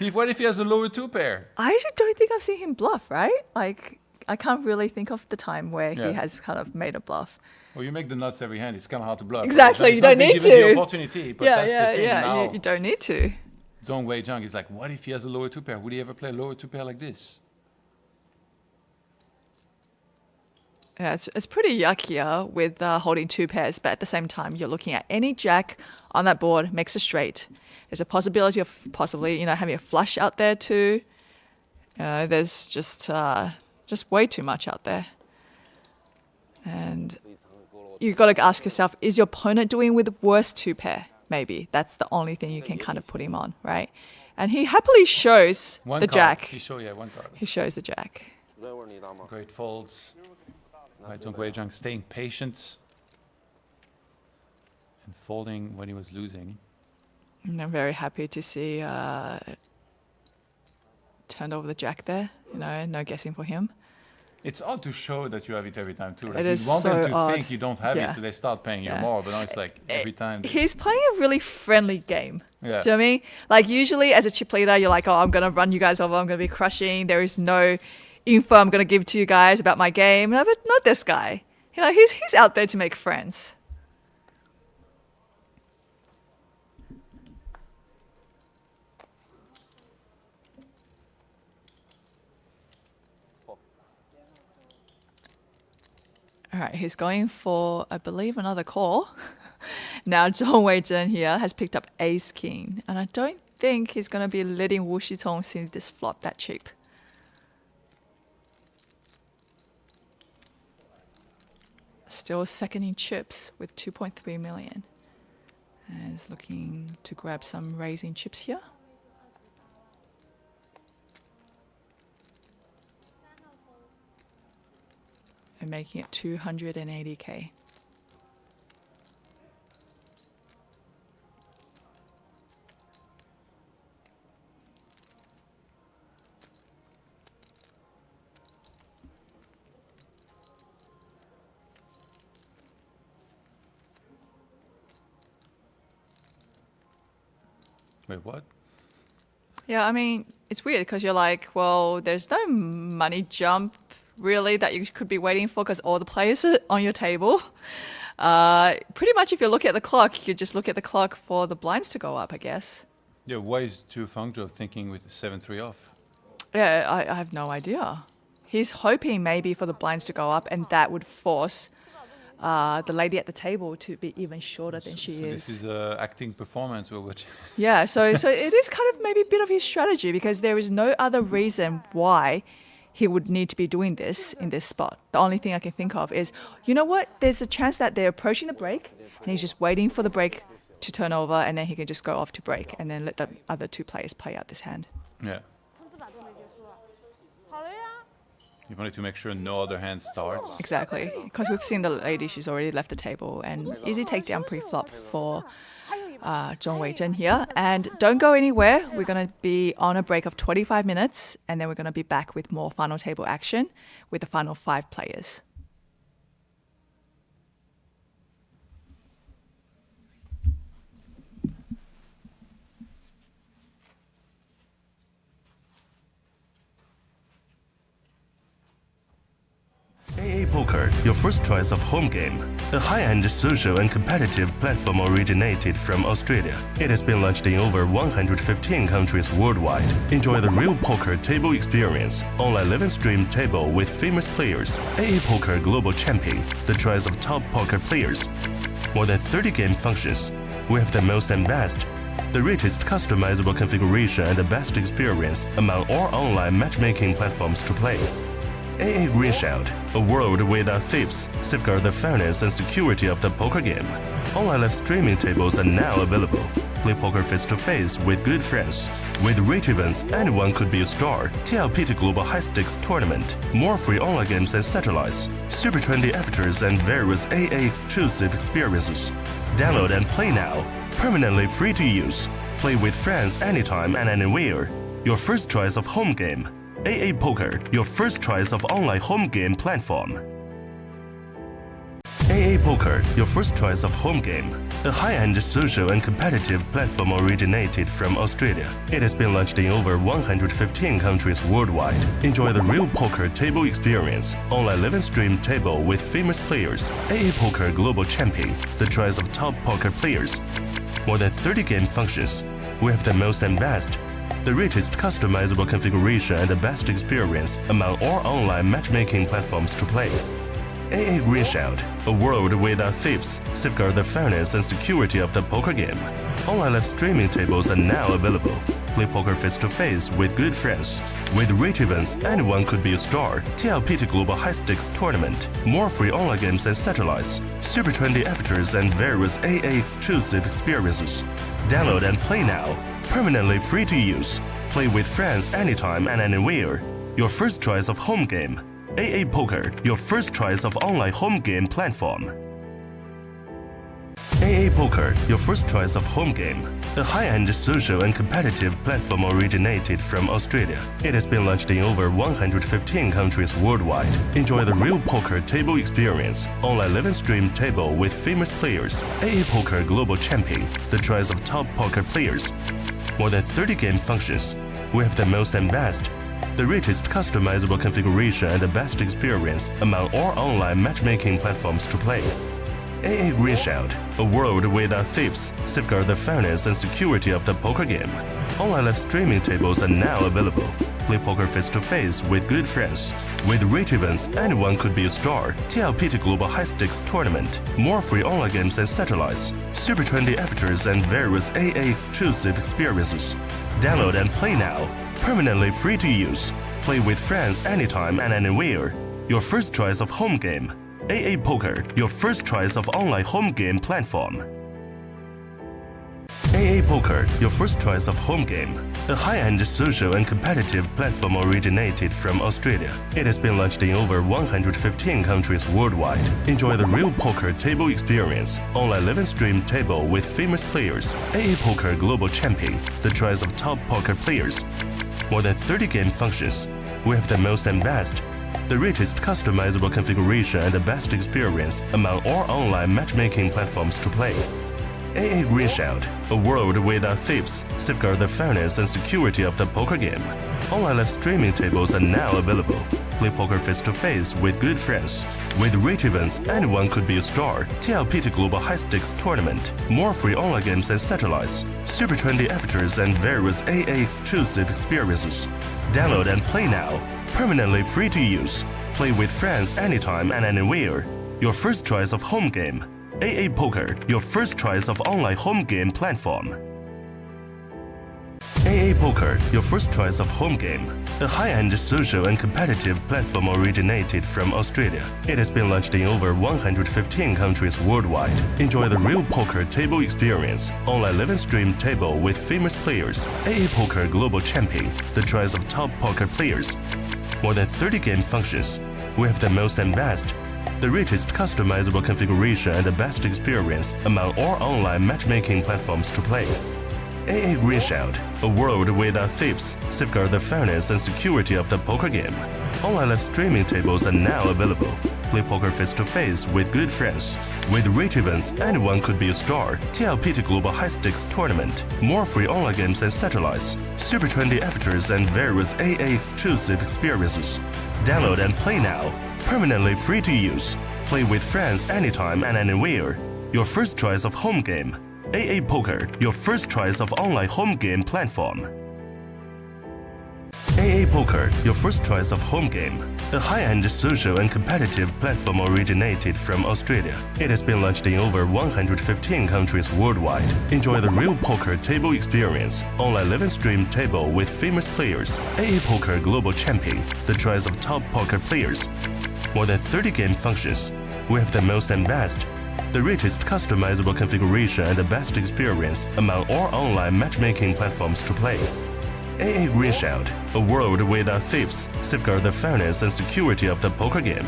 bluff? What if he has a lower two pair? I actually don't think I've seen him bluff, right? Like, I can't really think of the time where Yeah. he has kind of made a bluff. Well, you make the nuts every hand. It's kind of hard to bluff. Exactly, He's you not don't being need given to. the opportunity, but yeah, that's yeah, the thing yeah. now. You don't need to. Zhong Weizhang is like, what if he has a lower two pair? Would he ever play a lower two pair like this? Yeah, it's pretty yuckier with holding two pairs, but at the same time, you're looking at any jack on that board makes a straight. There's a possibility of possibly, having a flush out there too. There's just way too much out there. And you've got to ask yourself, is your opponent doing with the worst two pair? Maybe. That's the only thing you can kind of put him on, right? And he happily shows One the card. jack. One card. He shows the jack. Great folds. Right, Zhong Weizhang staying patient and folding when he was losing. And I'm very happy to see turned over the jack there. No guessing for him. It's odd to show that you have it every time too. Like It is you want them so to odd. think you don't have Yeah. it, so they start paying Yeah. you more. But now it's like every time. He's playing a really friendly game. Yeah. Do you know what I mean? Like usually as a chip leader, you're like, oh, I'm going to run you guys over. I'm going to be crushing. There is no info I'm going to give to you guys about my game. No, but not this guy. He's out there to make friends. All right, he's going for, I believe, another call. Now Zhong Weizhang here has picked up ace king, and I don't think he's going to be letting Wu Shitong see this flop that cheap. Still second in chips with 2.3 million. And is looking to grab some raising chips here. And making it 280k. Wait, what? Yeah, I mean, it's weird because you're like, well, there's no money jump really that you could be waiting for because all the players are on your table. Pretty much if you look at the clock, you just look at the clock for the blinds to go up, I guess. Yeah, why is Zhu Fangzhou thinking with 7-3 off? Yeah, I have no idea. He's hoping maybe for the blinds to go up and that would force the lady at the table to be even shorter than she So is. this is acting performance or what? Yeah, so it is kind of maybe a bit of his strategy because there is no other reason why he would need to be doing this in this spot. The only thing I can think of is, you know what? There's a chance that they're approaching the break, and he's just waiting for the break to turn over, and then he can just go off to break, and then let the other two players play out this hand. Yeah. 通知版都没结束啊。好了呀。 You wanted to make sure no other hand starts. Exactly, because we've seen the lady, she's already left the table, and easy takedown pre-flop for Zhong Weizhen here. And don't go anywhere. We're going to be on a break of 25 minutes, and then we're going to be back with more final table action with the final 5 players. AA Poker, your first choice of home game. A high-end social and competitive platform originated from Australia. It has been launched in over 115 countries worldwide. Enjoy the real poker table experience. Online live stream table with famous players. AA Poker Global Champion, the choice of top poker players. More than 30 game functions. We have the most and best. The richest customizable configuration and the best experience among all online matchmaking platforms to play. AA Greenshield, a world without thieves, safeguard the fairness and security of the poker game. Online live streaming tables are now available. Play poker face-to-face with good friends. With rate events, anyone could be a star. TLPT Global High Stakes Tournament. More free online games and satellites. Super trendy avatars and various AA exclusive experiences. Download and play now. Permanently free to use. Play with friends anytime and anywhere. Your first choice of home game. AA Poker, your first choice of online home game platform. AA Poker, your first choice of home game. A high-end social and competitive platform originated from Australia. It has been launched in over 115 countries worldwide. Enjoy the real poker table experience. Online live stream table with famous players. AA Poker Global Champion, the choice of top poker players. More than 30 game functions. We have the most and best. The richest customizable configuration and the best experience among all online matchmaking platforms to play. AA Greenshield, a world without thieves, safeguard the fairness and security of the poker game. Online live streaming tables are now available. Play poker face-to-face with good friends. With rate events, anyone could be a star. TLPT Global High Stakes Tournament. More free online games and satellites. Super trendy avatars and various AA exclusive experiences. Download and play now. Permanently free to use. Play with friends anytime and anywhere. Your first choice of home game. AA Poker, your first choice of online home game platform. AA Poker, your first choice of home game. A high-end social and competitive platform originated from Australia. It has been launched in over 115 countries worldwide. Enjoy the real poker table experience. Online live stream table with famous players. AA Poker Global Champion, the choice of top poker players. More than 30 game functions. We have the most and best. The richest customizable configuration and the best experience among all online matchmaking platforms to play. AA Greenshield, a world without thieves, safeguard the fairness and security of the poker game. Online live streaming tables are now available. Play poker face-to-face with good friends. With rate events, anyone could be a star. TLPT Global High Stakes Tournament. More free online games and satellites. Super trendy avatars and various AA exclusive experiences. Download and play now. Permanently free to use. Play with friends anytime and anywhere. Your first choice of home game. AA Poker, your first choice of online home game platform. AA Poker, your first choice of home game. A high-end social and competitive platform originated from Australia. It has been launched in over 115 countries worldwide. Enjoy the real poker table experience. Online live stream table with famous players. AA Poker Global Champion, the choice of top poker players. More than 30 game functions. We have the most and best. The richest customizable configuration and the best experience among all online matchmaking platforms to play. AA Greenshield, a world without thieves, safeguard the fairness and security of the poker game. Online live streaming tables are now available. Play poker face-to-face with good friends. With rate events, anyone could be a star. TLPT Global High Stakes Tournament. More free online games and satellites. Super trendy avatars and various AA exclusive experiences. Download and play now. Permanently free to use. Play with friends anytime and anywhere. Your first choice of home game. AA Poker, your first choice of online home game platform. AA Poker, your first choice of home game. A high-end social and competitive platform originated from Australia. It has been launched in over 115 countries worldwide. Enjoy the real poker table experience. Online live and stream table with famous players. AA Poker Global Champion, the choice of top poker players. More than 30 game functions. We have the most and best. The richest customizable configuration and the best experience among all online matchmaking platforms to play. AA Green Shield, a world without thieves, safeguard the fairness and security of the poker game. Online live streaming tables are now available. Play poker face-to-face with good friends. With rich events, anyone could be a star. TLPT Global High Stakes Tournament. More free online games and satellites. Super trendy avatars and various AA exclusive experiences. Download and play now. Permanently free to use. Play with friends anytime and anywhere. Your first choice of home game. AA Poker, your first choice of online home game platform. AA Poker, your first choice of home game. A high-end social and competitive platform originated from Australia. It has been launched in over 115 countries worldwide. Enjoy the real poker table experience. Online live and stream table with famous players. AA Poker Global Champion, the choice of top poker players. More than 30 game functions. We have the most and best. The richest customizable configuration and the best experience among all online matchmaking platforms to play. AA Green Shield, a world without thieves, safeguard the fairness and security of the poker game.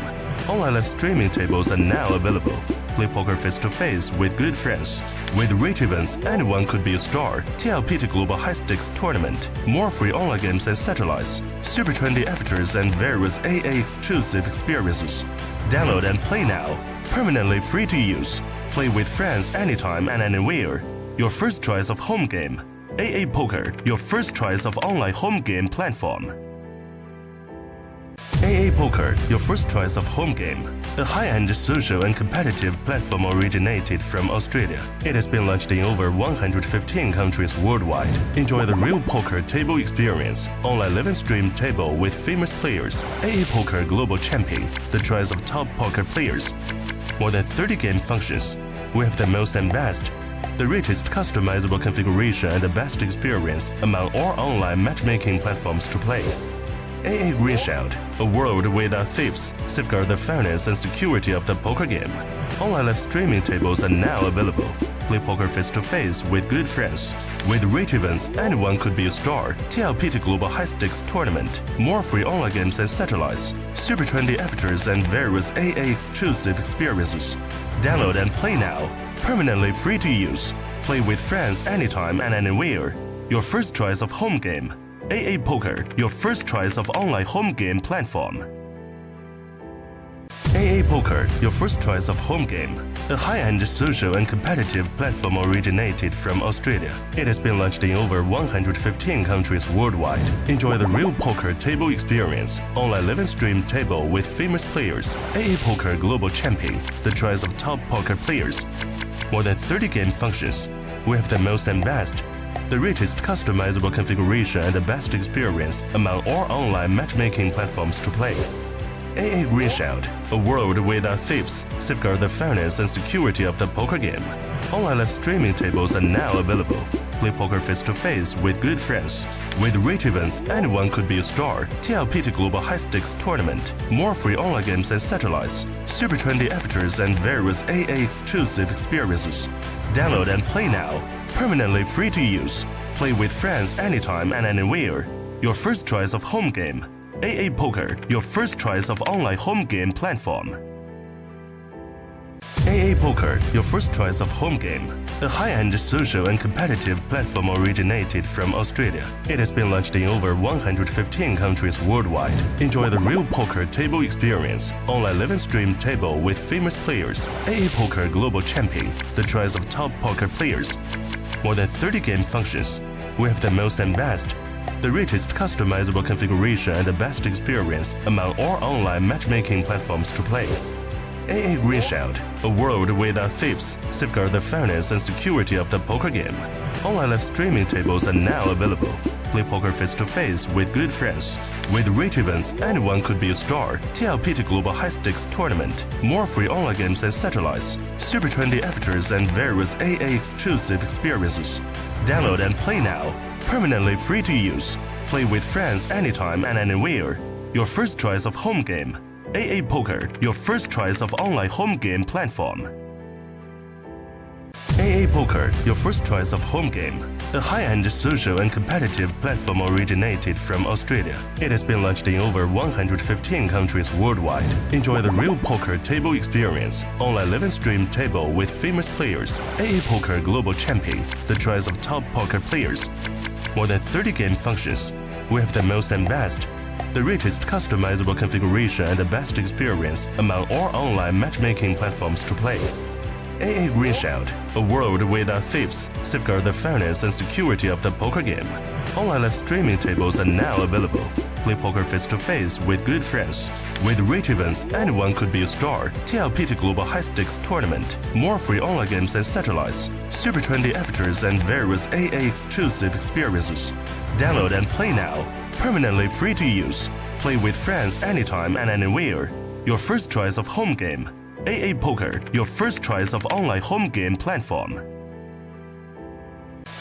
Online live streaming tables are now available. Play poker face-to-face with good friends. With rich events, anyone could be a star. TLPT Global High Stakes Tournament. More free online games and satellites. Super trendy avatars and various AA exclusive experiences. Download and play now. Permanently free to use. Play with friends anytime and anywhere. Your first choice of home game. AA Poker, your first choice of online home game platform. AA Poker, your first choice of home game. A high-end social and competitive platform originated from Australia. It has been launched in over 115 countries worldwide. Enjoy the real poker table experience. Online live and stream table with famous players. AA Poker Global Champion, the choice of top poker players. More than 30 game functions. We have the most and best. The richest customizable configuration and the best experience among all online matchmaking platforms to play. AA Green Shield, a world without thieves, safeguard the fairness and security of the poker game. Online live streaming tables are now available. Play poker face-to-face with good friends. With rich events, anyone could be a star. TLPT Global High Stakes Tournament. More free online games and satellites. Super trendy avatars and various AA exclusive experiences. Download and play now. Permanently free to use. Play with friends anytime and anywhere. Your first choice of home game. AA Poker, your first choice of online home game platform. AA Poker, your first choice of home game. A high-end social and competitive platform originated from Australia. It has been launched in over 115 countries worldwide. Enjoy the real poker table experience. Online live and stream table with famous players. AA Poker Global Champion, the choice of top poker players. More than 30 game functions. We have the most and best. The richest customizable configuration and the best experience among all online matchmaking platforms to play. AA Green Shield, a world without thieves, safeguard the fairness and security of the poker game. Online live streaming tables are now available. Play poker face-to-face with good friends. With rich events, anyone could be a star. TLPT Global High Stakes Tournament. More free online games and satellites. Super trendy avatars and various AA exclusive experiences. Download and play now. Permanently free to use. Play with friends anytime and anywhere. Your first choice of home game. AA Poker, your first choice of online home game platform. AA Poker, your first choice of home game. A high-end social and competitive platform originated from Australia. It has been launched in over 115 countries worldwide. Enjoy the real poker table experience. Online live and stream table with famous players. AA Poker Global Champion, the choice of top poker players. More than 30 game functions. We have the most and best. The richest customizable configuration and the best experience among all online matchmaking platforms to play. AA Green Shield, a world without thieves, safeguard the fairness and security of the poker game. Online live streaming tables are now available. Play poker face-to-face with good friends. With rich events, anyone could be a star. TLPT Global High Stakes Tournament. More free online games and satellites. Super trendy avatars and various AA exclusive experiences. Download and play now. permanently free to use. Play with friends anytime and anywhere. Your first choice of home game. AA Poker, your first choice of online home game platform. AA Poker, your first choice of home game. A high-end social and competitive platform originated from Australia. It has been launched in over 115 countries worldwide. Enjoy the real poker table experience. Online live and stream table with famous players. AA Poker Global Champion, the choice of top poker players. More than 30 game functions. We have the most and best. The richest customizable configuration and the best experience among all online matchmaking platforms to play. AA Green Shield, a world without thieves, safeguard the fairness and security of the poker game. Online live streaming tables are now available. Play poker face-to-face with good friends. With rate events, anyone could be a star. TLPT Global High Stakes Tournament. More free online games and satellites. Super trendy avatars and various AA exclusive experiences. Download and play now. Permanently free to use. Play with friends anytime and anywhere. Your first choice of home game. AA Poker, your first choice of online home game platform.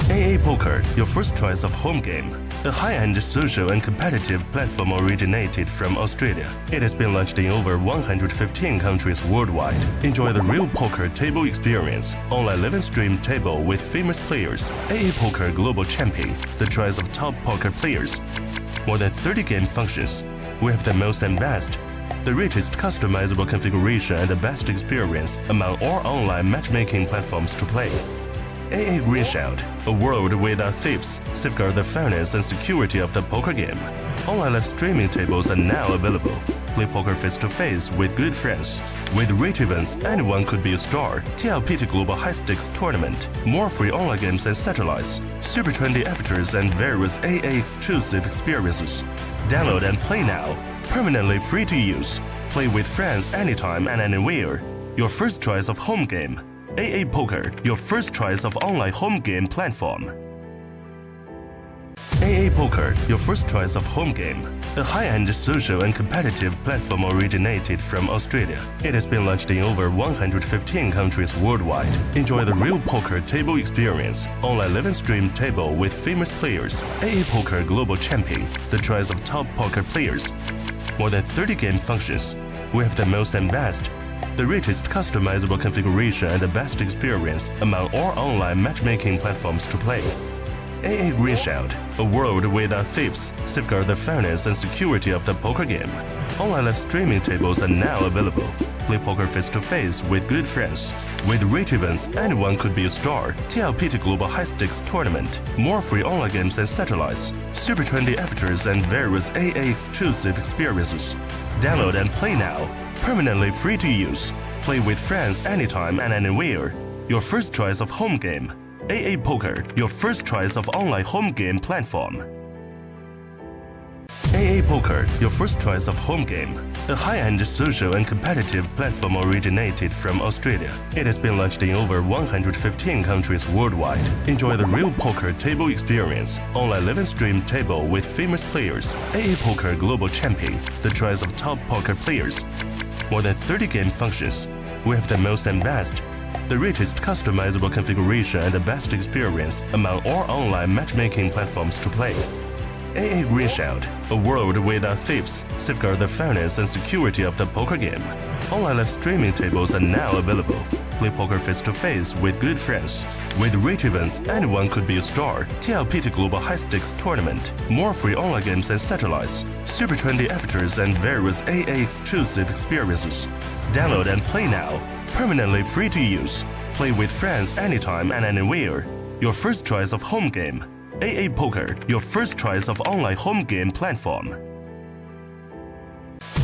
AA Poker, your first choice of home game. A high-end social and competitive platform originated from Australia. It has been launched in over 115 countries worldwide. Enjoy the real poker table experience. Online live and stream table with famous players. AA Poker Global Champion, the choice of top poker players. More than 30 game functions. We have the most and best. The richest customizable configuration and the best experience among all online matchmaking platforms to play. AA Green Shield, a world without thieves, safeguard the fairness and security of the poker game. Online live streaming tables are now available. Play poker face-to-face with good friends. With rate events, anyone could be a star. TLPT Global High Stakes Tournament. More free online games and satellites. Super trendy avatars and various AA exclusive experiences. Download and play now. Permanently free to use. Play with friends anytime and anywhere. Your first choice of home game. AA Poker, your first choice of online home game platform. AA Poker, your first choice of home game. A high-end social and competitive platform originated from Australia. It has been launched in over 115 countries worldwide. Enjoy the real poker table experience. Online live and stream table with famous players. AA Poker Global Champion, the choice of top poker players. More than 30 game functions. We have the most and best. The richest customizable configuration and the best experience among all online matchmaking platforms to play. AA Green Shield, a world without thieves, safeguard the fairness and security of the poker game. Online live streaming tables are now available. Play poker face-to-face with good friends. With rate events, anyone could be a star. TLPT Global High Stakes Tournament. More free online games and satellites. Super trendy avatars and various AA exclusive experiences. Download and play now. Permanently free to use. Play with friends anytime and anywhere. Your first choice of home game. AA Poker, your first choice of online home game platform. AA Poker, your first choice of home game. A high-end social and competitive platform originated from Australia. It has been launched in over 115 countries worldwide. Enjoy the real poker table experience. Online live and stream table with famous players. AA Poker Global Champion, the choice of top poker players. More than 30 game functions. We have the most and best. The richest customizable configuration and the best experience among all online matchmaking platforms to play. AA Green Shield, a world without thieves, safeguard the fairness and security of the poker game. Online live streaming tables are now available. Play poker face-to-face with good friends. With rate events, anyone could be a star. TLPT Global High Stakes Tournament. More free online games and satellites. Super trendy avatars and various AA exclusive experiences. Download and play now. Permanently free to use. Play with friends anytime and anywhere. Your first choice of home game. AA Poker, your first choice of online home game platform.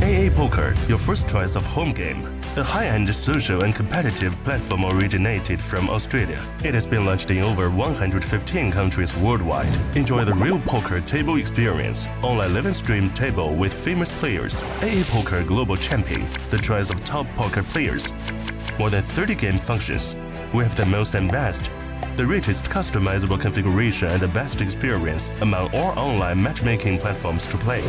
AA Poker, your first choice of home game. A high-end social and competitive platform originated from Australia. It has been launched in over 115 countries worldwide. Enjoy the real poker table experience. Online live and stream table with famous players. AA Poker Global Champion, the choice of top poker players. More than 30 game functions. We have the most and best. The richest customizable configuration and the best experience among all online matchmaking platforms to play.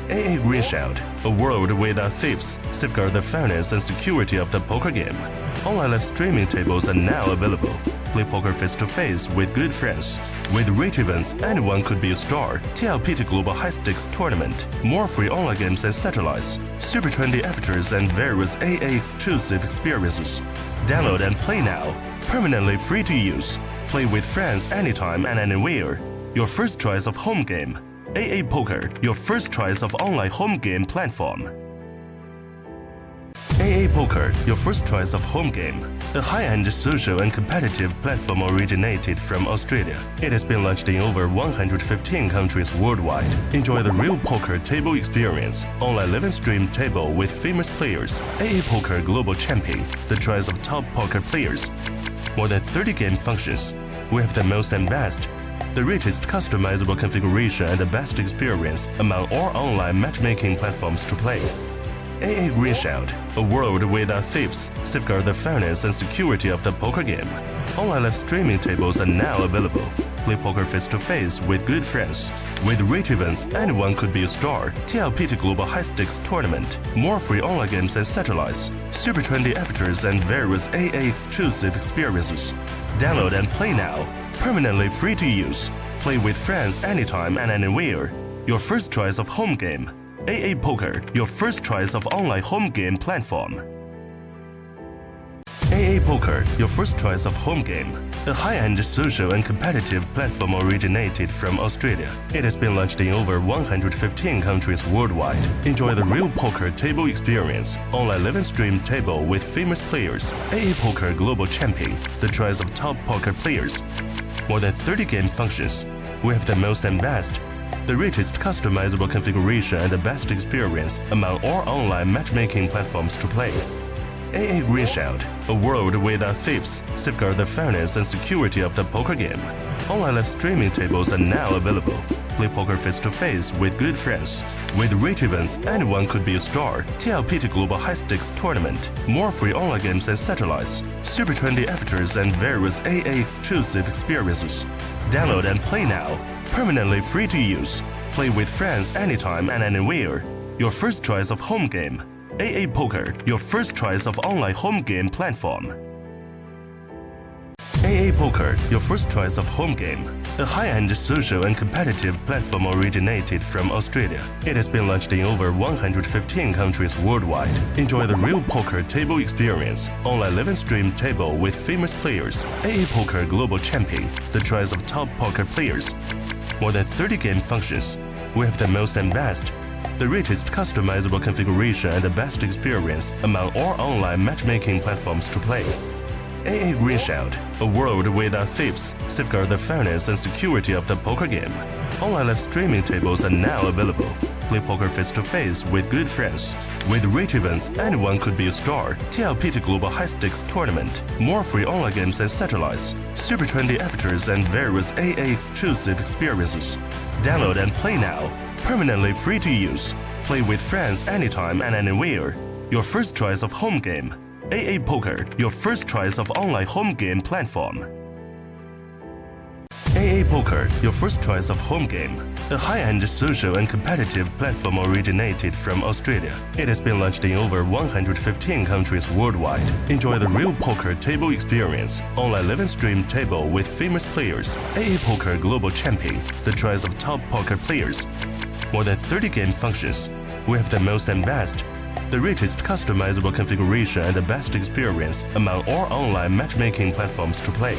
AA Greenshield, a world without thieves, safeguard the fairness and security of the poker game. Online live streaming tables are now available. Play poker face-to-face with good friends. With rate events, anyone could be a star. TLPT Global High Stakes Tournament. More free online games and satellites. Super trendy avatars and various AA exclusive experiences. Download and play now. Permanently free to use. Play with friends anytime and anywhere. Your first choice of home game. AA Poker, your first choice of online home game platform. AA Poker, your first choice of home game. A high-end social and competitive platform originated from Australia. It has been launched in over 115 countries worldwide. Enjoy the real poker table experience. Online live stream table with famous players. AA Poker Global Champion, the choice of top poker players. More than 30 game functions. We have the most and best. The richest customizable configuration and the best experience among all online matchmaking platforms to play. AA Greenshield, a world without thieves, safeguard the fairness and security of the poker game. Online live streaming tables are now available. Play poker face-to-face with good friends. With rate events, anyone could be a star. TLPT Global High Stakes Tournament. More free online games and satellites. Super trendy avatars and various AA exclusive experiences. Download and play now. Permanently free to use. Play with friends anytime and anywhere. Your first choice of home game. AA Poker, your first choice of online home game platform. AA Poker, your first choice of home game. A high-end social and competitive platform originated from Australia. It has been launched in over 115 countries worldwide. Enjoy the real poker table experience. Online live stream table with famous players. AA Poker Global Champion, the choice of top poker players. More than 30 game functions. We have the most and best. The richest customizable configuration and the best experience among all online matchmaking platforms to play. AA Greenshield, a world without thieves, safeguard the fairness and security of the poker game. Online live streaming tables are now available. Play poker face-to-face with good friends. With rate events, anyone could be a star. TLPT Global High Stakes Tournament. More free online games and satellites. Super trendy avatars and various AA exclusive experiences. Download and play now. Permanently free to use. Play with friends anytime and anywhere. Your first choice of home game. AA Poker, your first choice of online home game platform. AA Poker, your first choice of home game. A high-end social and competitive platform originated from Australia. It has been launched in over 115 countries worldwide. Enjoy the real poker table experience. Online live stream table with famous players. AA Poker Global Champion, the choice of top poker players. More than 30 game functions. We have the most and best. The richest customizable configuration and the best experience among all online matchmaking platforms to play. AA Greenshield, a world without thieves, safeguard the fairness and security of the poker game. Online live streaming tables are now available. Play poker face-to-face with good friends. With rate events, anyone could be a star. TLPT Global High Stakes Tournament. More free online games and satellites. Super trendy avatars and various AA exclusive experiences. Download and play now. Permanently free to use. Play with friends anytime and anywhere. Your first choice of home game. AA Poker, your first choice of online home game platform. AA Poker, your first choice of home game. A high-end social and competitive platform originated from Australia. It has been launched in over 115 countries worldwide. Enjoy the real poker table experience. Online live stream table with famous players. AA Poker Global Champion, the choice of top poker players. More than 30 game functions. We have the most and best. The richest customizable configuration and the best experience among all online matchmaking platforms to play.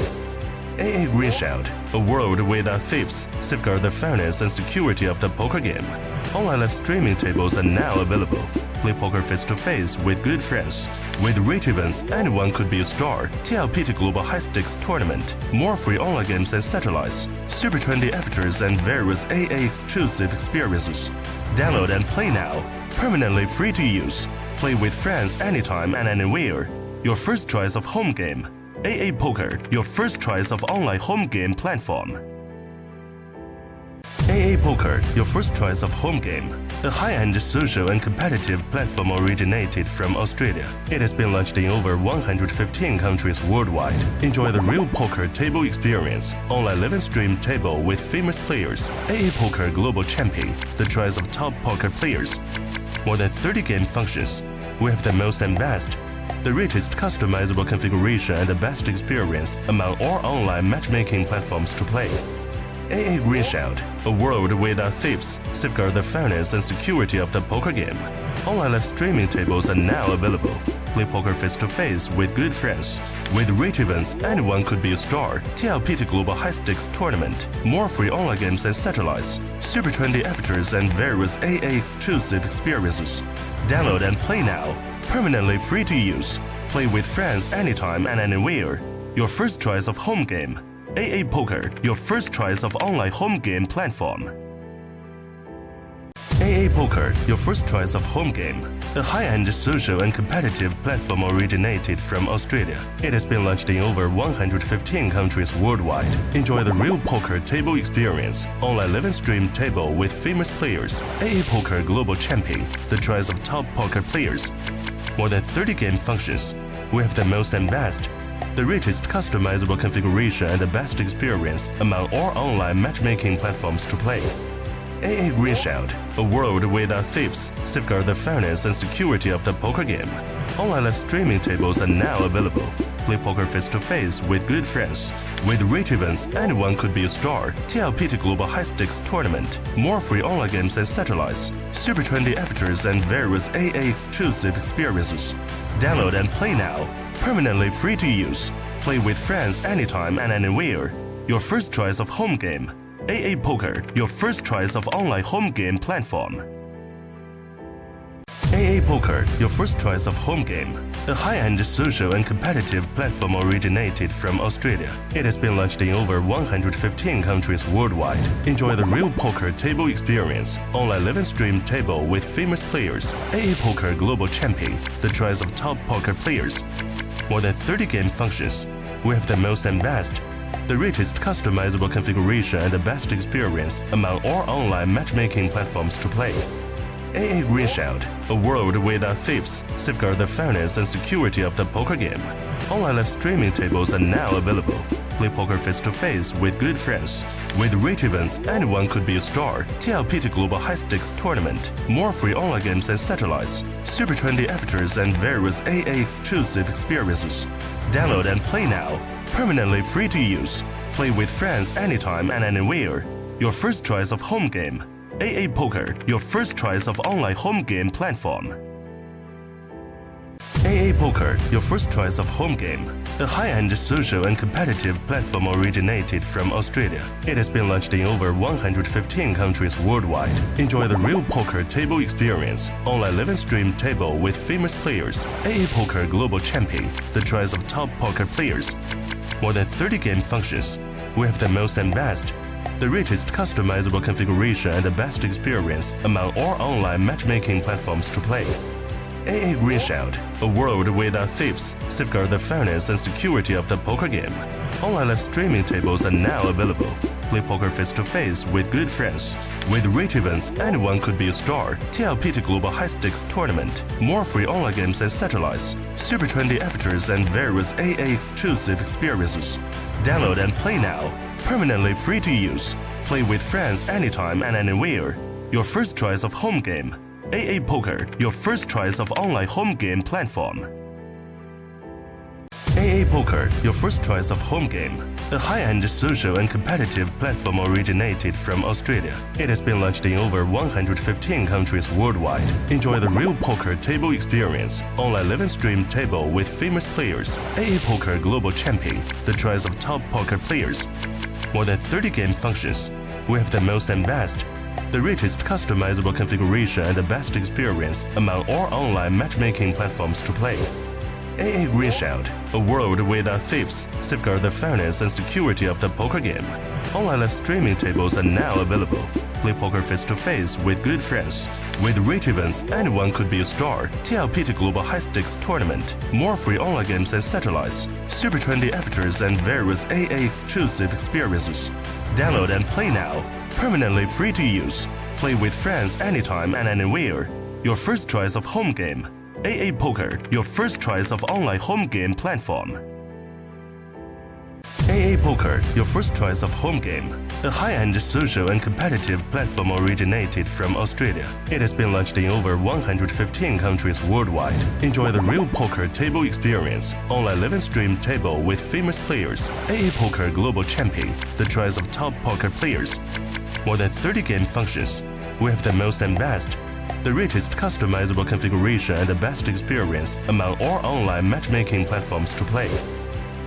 AA Greenshield, a world without thieves, safeguard the fairness and security of the poker game. Online live streaming tables are now available. Play poker face-to-face with good friends. With rate events, anyone could be a star. TLPT Global High Stakes Tournament. More free online games and satellites. Super trendy avatars and various AA exclusive experiences. Download and play now. Permanently free to use. Play with friends anytime and anywhere. Your first choice of home game. AA Poker, your first choice of online home game platform. AA Poker, your first choice of home game. A high-end social and competitive platform originated from Australia. It has been launched in over 115 countries worldwide. Enjoy the real poker table experience, online live and stream table with famous players, AA Poker Global Champion, the choice of top poker players. More than 30 game functions. We have the most and best. The richest customizable configuration and the best experience among all online matchmaking platforms to play. AA Green Shield, a world without thieves, safeguard the fairness and security of the poker game. Online live streaming tables are now available. Play poker face-to-face with good friends. With rich events, anyone could be a star. TLPT Global High Stakes Tournament. More free online games and satellites. Super trendy avatars and various AA exclusive experiences. Download and play now. Permanently free to use. Play with friends anytime and anywhere. Your first choice of home game. AA Poker, your first choice of online home game platform. AA Poker, your first choice of home game. A high-end social and competitive platform originated from Australia. It has been launched in over 115 countries worldwide. Enjoy the real poker table experience, online live and stream table with famous players, AA Poker Global Champion, the choice of top poker players. More than 30 game functions. We have the most and best. The richest customizable configuration and the best experience among all online matchmaking platforms to play. AA Green Shield, a world without thieves, safeguard the fairness and security of the poker game. Online live streaming tables are now available. Play poker face-to-face with good friends. With rich events, anyone could be a star. TLPT Global High Stakes Tournament. More free online games and satellites. Super trendy avatars and various AA exclusive experiences. Download and play now. Permanently free to use. Play with friends anytime and anywhere. Your first choice of home game. AA Poker, your first choice of online home game platform. AA Poker, your first choice of home game. A high-end social and competitive platform originated from Australia. It has been launched in over 115 countries worldwide. Enjoy the real poker table experience, online live and stream table with famous players, AA Poker Global Champion, the choice of top poker players. More than 30 game functions. We have the most and best. The richest customizable configuration and the best experience among all online matchmaking platforms to play. AA Green Shield, a world without thieves, safeguard the fairness and security of the poker game. Online live streaming tables are now available. Play poker face-to-face with good friends. With rich events, anyone could be a star. TLPT Global High Stakes Tournament. More free online games and satellites. Super trendy avatars and various AA exclusive experiences. Download and play now. Permanently free to use. Play with friends anytime and anywhere. Your first choice of home game. AA Poker, your first choice of online home game platform. AA Poker, your first choice of home game. A high-end social and competitive platform originated from Australia. It has been launched in over 115 countries worldwide. Enjoy the real poker table experience, online live and stream table with famous players, AA Poker Global Champion, the choice of top poker players. More than 30 game functions. We have the most and best. The richest customizable configuration and the best experience among all online matchmaking platforms to play. AA Green Shield, a world without thieves, safeguard the fairness and security of the poker game. Online live streaming tables are now available. Play poker face-to-face with good friends. With rich events, anyone could be a star. TLPT Global High Stakes Tournament. More free online games and satellites. Super trendy avatars and various AA exclusive experiences. Download and play now. Permanently free to use. Play with friends anytime and anywhere. Your first choice of home game. AA Poker, your first choice of online home game platform. AA Poker, your first choice of home game. A high-end social and competitive platform originated from Australia. It has been launched in over 115 countries worldwide. Enjoy the real poker table experience, online live and stream table with famous players, AA Poker Global Champion, the choice of top poker players. More than 30 game functions. We have the most and best. The richest customizable configuration and the best experience among all online matchmaking platforms to play. AA Green Shield, a world without thieves, safeguard the fairness and security of the poker game. Online live streaming tables are now available. Play poker face-to-face with good friends. With rich events, anyone could be a star. TLPT Global High Stakes Tournament. More free online games and satellites. Super trendy avatars and various AA exclusive experiences. Download and play now. permanently free to use. Play with friends anytime and anywhere. Your first choice of home game. AA Poker, your first choice of online home game platform. AA Poker, your first choice of home game. A high-end social and competitive platform originated from Australia. It has been launched in over 115 countries worldwide. Enjoy the real poker table experience. Online live stream table with famous players. AA Poker Global Champion, the choice of top poker players. More than 30 game functions. We have the most and best. The richest customizable configuration and the best experience among all online matchmaking platforms to play.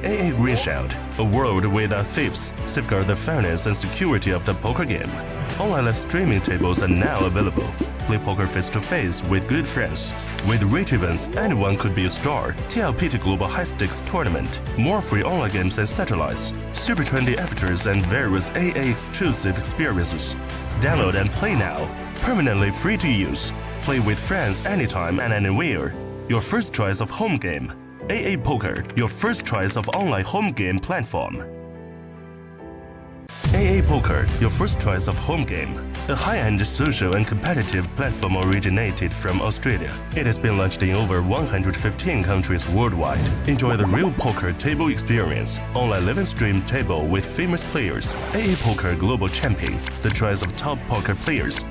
AA Green Shield, a world without thieves, safeguard the fairness and security of the poker game. Online live streaming tables are now available. Play poker face-to-face with good friends. With rich events, anyone could be a star. TLPT Global High Stakes Tournament. More free online games and satellites. Super trendy avatars and various AA exclusive experiences. Download and play now. Permanently free to use. Play with friends anytime and anywhere. Your first choice of home game. AA Poker, your first choice of online home game platform. AA Poker, your first choice of home game. A high-end social and competitive platform originated from Australia. It has been launched in over 115 countries worldwide. Enjoy the real poker table experience. Online live stream table with famous players. AA Poker Global Champion, the choice of top poker players.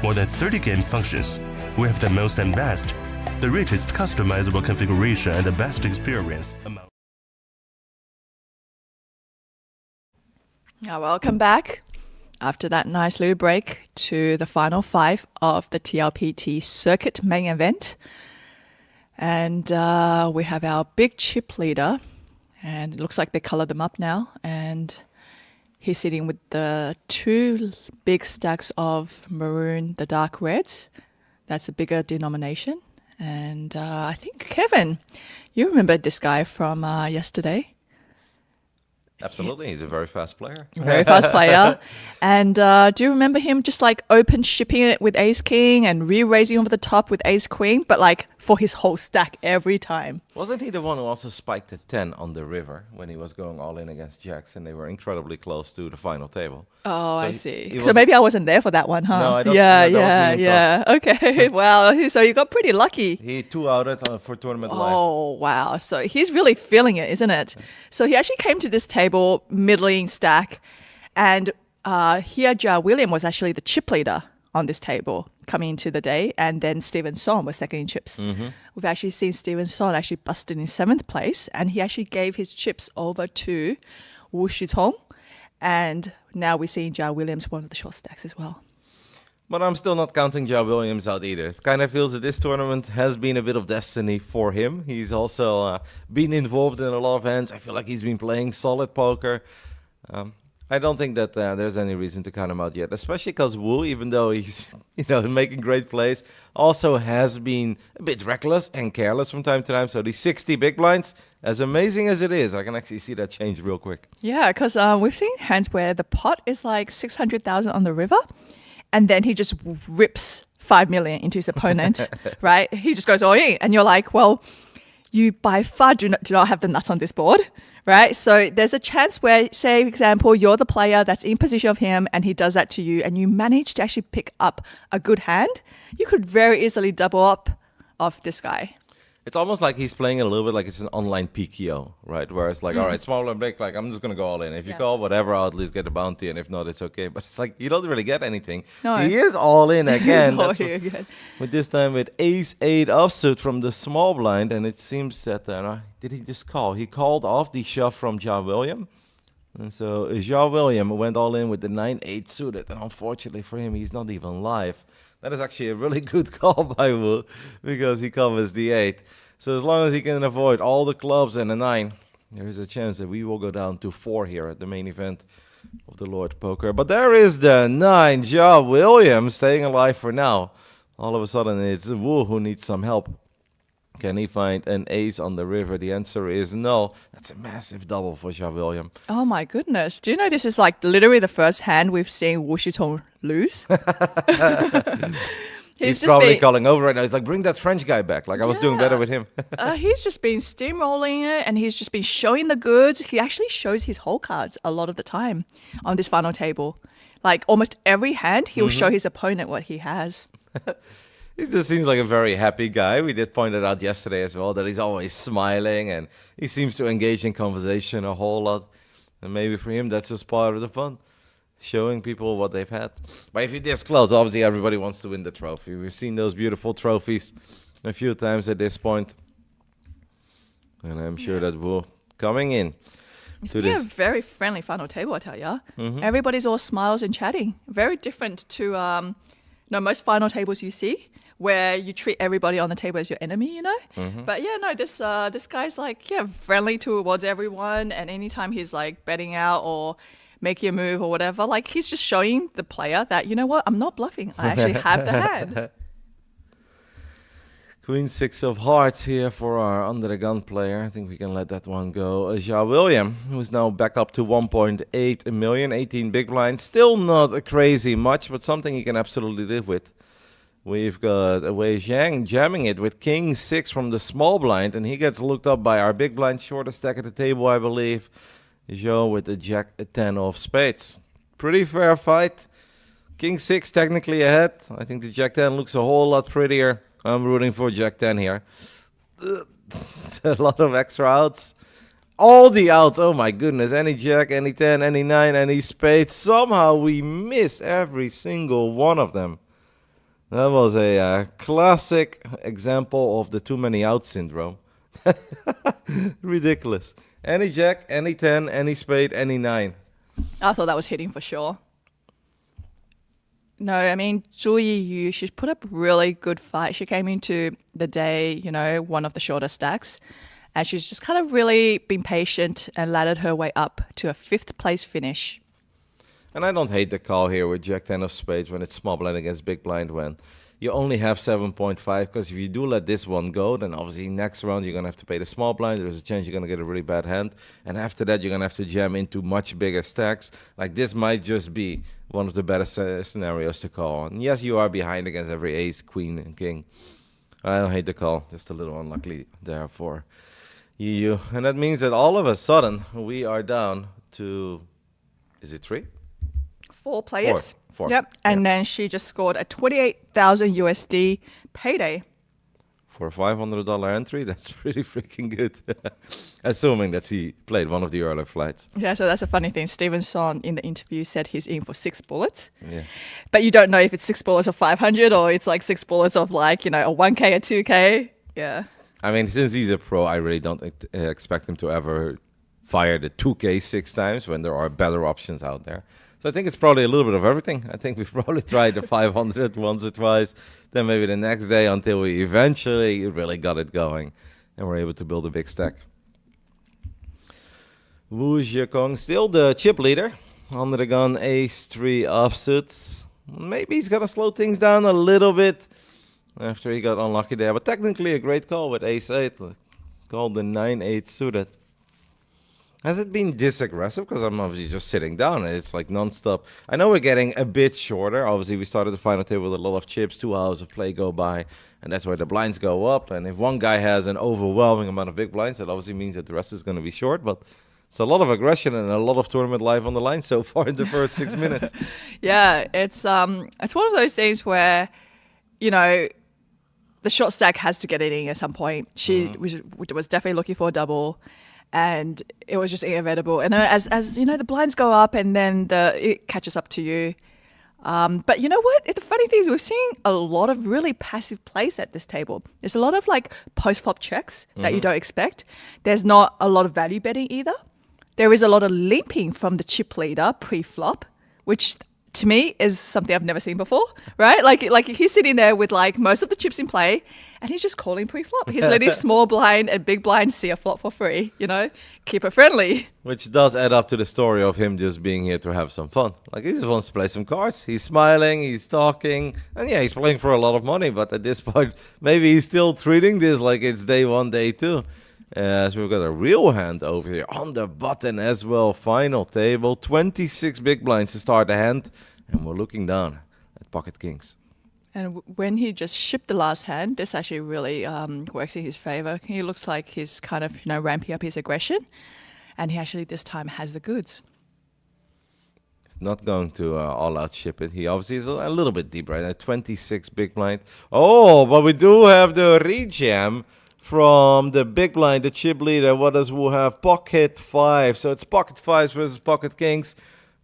More than 30 game functions. We have the most and best. The richest customizable configuration and the best experience among. Welcome back after that nice little break to the final 5 of the TLPT circuit main event. And we have our big chip leader, and it looks like they colored them up now. And he's sitting with the 2 big stacks of maroon, the dark reds. That's a bigger denomination. And I think, Kevin, you remember this guy from yesterday. Absolutely, he's a very fast player. Very fast player. And do you remember him just like open shipping it with ace king and re-raising over the top with ace queen, but like for his whole stack every time? Wasn't he the one who also spiked a 10 on the river when he was going all in against jacks, and they were incredibly close to the final table? Oh, So I he- see. he So was- maybe I wasn't there for that one, huh? No, I don't- Yeah, no, that was me yeah, in yeah. Okay. Well, so you got pretty lucky. He 2-outed for tournament life. Oh, wow. So he's really feeling it, isn't it? So he actually came to this table, middling stack, and here Jar William was actually the chip leader on this table coming into the day, and then Stephen Son was second in chips. We've actually seen Stephen Son actually busted in 7th place, and he actually gave his chips over to Wu Shutong, and now we're seeing Jar Williams one of the short stacks as well. But I'm still not counting Ja Williams out either. It kind of feels that this tournament has been a bit of destiny for him. He's also been involved in a lot of hands. I feel like he's been playing solid poker. I don't think that there's any reason to count him out yet, especially because Wu, even though he's making great plays, also has been a bit reckless and careless from time to time. So these 60 big blinds, as amazing as it is, I can actually see that change real quick. Yeah, because we've seen hands where the pot is like 600,000 on the river, and then he just rips 5 million into his opponent, right? He just goes all in, and you're like, well, you by far do not have the nuts on this board, right? So there's a chance where, say, for example, you're the player that's in position of him, and he does that to you, and you manage to actually pick up a good hand. You could very easily double up of this guy. It's almost like he's playing it a little bit like it's an online PKO, right? Where it's like, all right, small and big, like I'm just going to go all in. If you call, whatever, I'll at least get a bounty, and if not, it's okay. But it's like you don't really get anything. No. He is all in again. He's all That's in what- again. With this time with ace-8 offsuit from the small blind, and it seems that, did he just call? He called off the shove from Ja William. And so Ja William went all in with the 9-8 suited, and unfortunately for him, he's not even live. That is actually a really good call by Wu, because he covers the 8. So as long as he can avoid all the clubs and a 9, there is a chance that we will go down to 4 here at the main event of the Lord Poker. But there is the 9, Ja Williams, staying alive for now. All of a sudden, it's Wu who needs some help. Can he find an ace on the river? The answer is no. That's a massive double for Ja William. Oh my goodness. Do you know this is like literally the first hand we've seen Wu Shutong lose? He's probably calling over right now. He's like, bring that French guy back. Like I was doing better with him. He's just been steamrolling it, and he's just been showing the goods. He actually shows his whole cards a lot of the time on this final table. Like almost every hand, he'll show his opponent what he has. He just seems like a very happy guy. We did point it out yesterday as well, that he's always smiling and he seems to engage in conversation a whole lot. And maybe for him, that's just part of the fun, showing people what they've had. But if you're this close, obviously everybody wants to win the trophy. We've seen those beautiful trophies a few times at this point. And I'm sure that Wu coming in. It's been a very friendly final table, I tell ya. Everybody's all smiles and chatting. Very different to most final tables you see, where you treat everybody on the table as your enemy, But yeah, no, this guy's like, friendly towards everyone. And anytime he's like betting out or making a move or whatever, like he's just showing the player that, you know what, I'm not bluffing. I actually have the hand. Queen 6 of hearts here for our under the gun player. I think we can let that one go. Ja William, who's now back up to 1.8 million, 18 big blinds. Still not a crazy much, but something you can absolutely live with. We've got Wei Zhang jamming it with King 6 from the small blind, and he gets looked up by our big blind shortest stack at the table, I believe. Zhou with the Jack 10 of spades. Pretty fair fight. King 6 technically ahead. I think the Jack 10 looks a whole lot prettier. I'm rooting for Jack 10 here. A lot of extra outs. All the outs, oh my goodness. Any Jack, any 10, any 9, any spade. Somehow we miss every single one of them. That was a classic example of the too many outs syndrome. Ridiculous. Any Jack, any 10, any spade, any 9. I thought that was hitting for sure. No, I mean, Zhu Yiyu, she's put up a really good fight. She came into the day, one of the shorter stacks, and she's just kind of really been patient and laddered her way up to a 5th place finish. And I don't hate the call here with Jack 10 of spades when it's small blind against big blind when you only have 7.5, because if you do let this one go, then obviously next round you're going to have to pay the small blind. There's a chance you're going to get a really bad hand. And after that, you're going to have to jam into much bigger stacks. Like this might just be one of the better scenarios to call. And yes, you are behind against every ace, queen, and king. I don't hate the call. Just a little unlucky there for you. And that means that all of a sudden, we are down to, is it 3? 4 players. 4. Yep. And then she just scored a 28,000 USD payday. For a $500 entry, that's pretty freaking good. Assuming that he played one of the earlier flights. Yeah, so that's a funny thing. Stevenson in the interview said he's in for 6 bullets. Yeah. But you don't know if it's 6 bullets of 500 or it's like 6 bullets of like, a 1K or 2K. Yeah. I mean, since he's a pro, I really don't expect him to ever fire the 2K 6 times when there are better options out there. So I think it's probably a little bit of everything. I think we've probably tried the 500 once or twice, then maybe the next day until we eventually really got it going and were able to build a big stack. Wu Zhekong, still the chip leader. Under the gun, ace-3 offsuits. Maybe he's going to slow things down a little bit after he got unlucky there. But technically a great call with ace-8. Called the 9-8 suited. Has it been this aggressive? Because I'm obviously just sitting down and it's like non-stop. I know we're getting a bit shorter. Obviously, we started the final table with a lot of chips. 2 hours of play go by. And that's where the blinds go up. And if one guy has an overwhelming amount of big blinds, that obviously means that the rest is going to be short. But it's a lot of aggression and a lot of tournament life on the line so far in the first 6 minutes. Yeah, it's one of those things where, the short stack has to get it in at some point. She was definitely looking for a double. And it was just inevitable. And as the blinds go up and then it catches up to you. But you know what? The funny thing is we're seeing a lot of really passive plays at this table. There's a lot of like post-flop checks that you don't expect. There's not a lot of value betting either. There is a lot of limping from the chip leader pre-flop, which to me is something I've never seen before, right? Like he's sitting there with like most of the chips in play and he's just calling pre-flop. He's letting small blind and big blind see a flop for free, keep it friendly. Which does add up to the story of him just being here to have some fun. Like, he just wants to play some cards. He's smiling, he's talking, and yeah, he's playing for a lot of money. But at this point, maybe he's still treating this like it's day 1, day 2. As we've got a real hand over here on the button as well. Final table, 26 big blinds to start the hand. And we're looking down at pocket kings. And when he just shipped the last hand, this actually really works in his favor. He looks like he's kind of, ramping up his aggression. And he actually this time has the goods. He's not going to all out ship it. He obviously is a little bit deep, right? At 26 big blind. Oh, but we do have the rejam from the big blind, the chip leader. What does Wu have? Pocket 5. So it's pocket 5s versus pocket kings.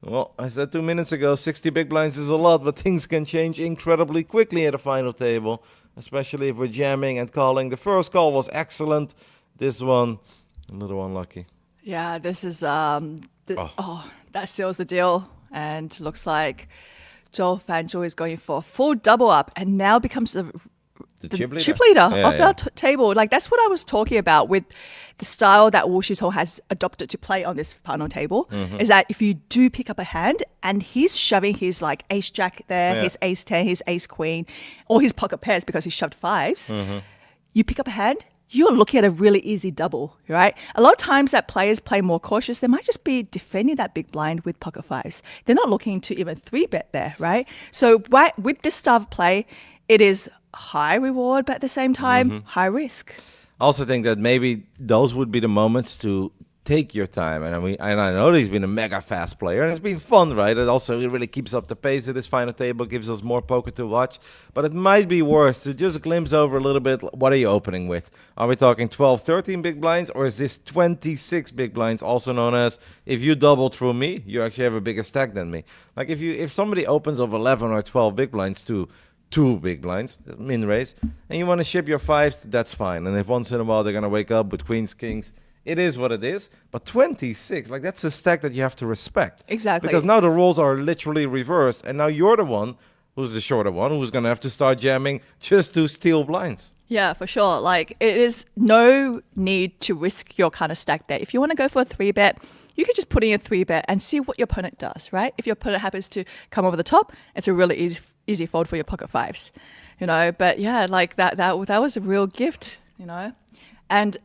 Well, I said 2 minutes ago, 60 big blinds is a lot, but things can change incredibly quickly at the final table, especially if we're jamming and calling. The first call was excellent. This one, a little unlucky. Yeah, this is that seals the deal, and looks like Zhou Fanzhou is going for a full double up, and now becomes the chip leader of that table. Like, that's what I was talking about with the style that Wu Shizhong has adopted to play on this final table. Is that if you do pick up a hand and he's shoving his like ace jack there, his ace 10, his ace queen, or his pocket pairs because he shoved 5s, you pick up a hand, you're looking at a really easy double, right? A lot of times that players play more cautious. They might just be defending that big blind with pocket 5s. They're not looking to even 3-bet there, right? So with this style of play, it is high reward, but at the same time, high risk. I also think that maybe those would be the moments to take your time. And I know he's been a mega fast player, and it's been fun, right? It also really keeps up the pace at this final table, gives us more poker to watch. But it might be worth to just glimpse over a little bit. What are you opening with? Are we talking 12, 13 big blinds, or is this 26 big blinds, also known as if you double through me, you actually have a bigger stack than me? Like if somebody opens of 11 or 12 big blinds to 2 big blinds, min raise, and you want to ship your 5s, that's fine. And if once in a while they're going to wake up with queens, kings, it is what it is. But 26, like, that's a stack that you have to respect. Exactly. Because now the roles are literally reversed, and now you're the one who's the shorter one who's going to have to start jamming just to steal blinds. Yeah, for sure. Like, it is no need to risk your kind of stack there. If you want to go for a 3-bet, you can just put in a 3-bet and see what your opponent does, right? If your opponent happens to come over the top, it's a really easy fold for your pocket 5s, you know. But yeah, like that was a real gift, you know. And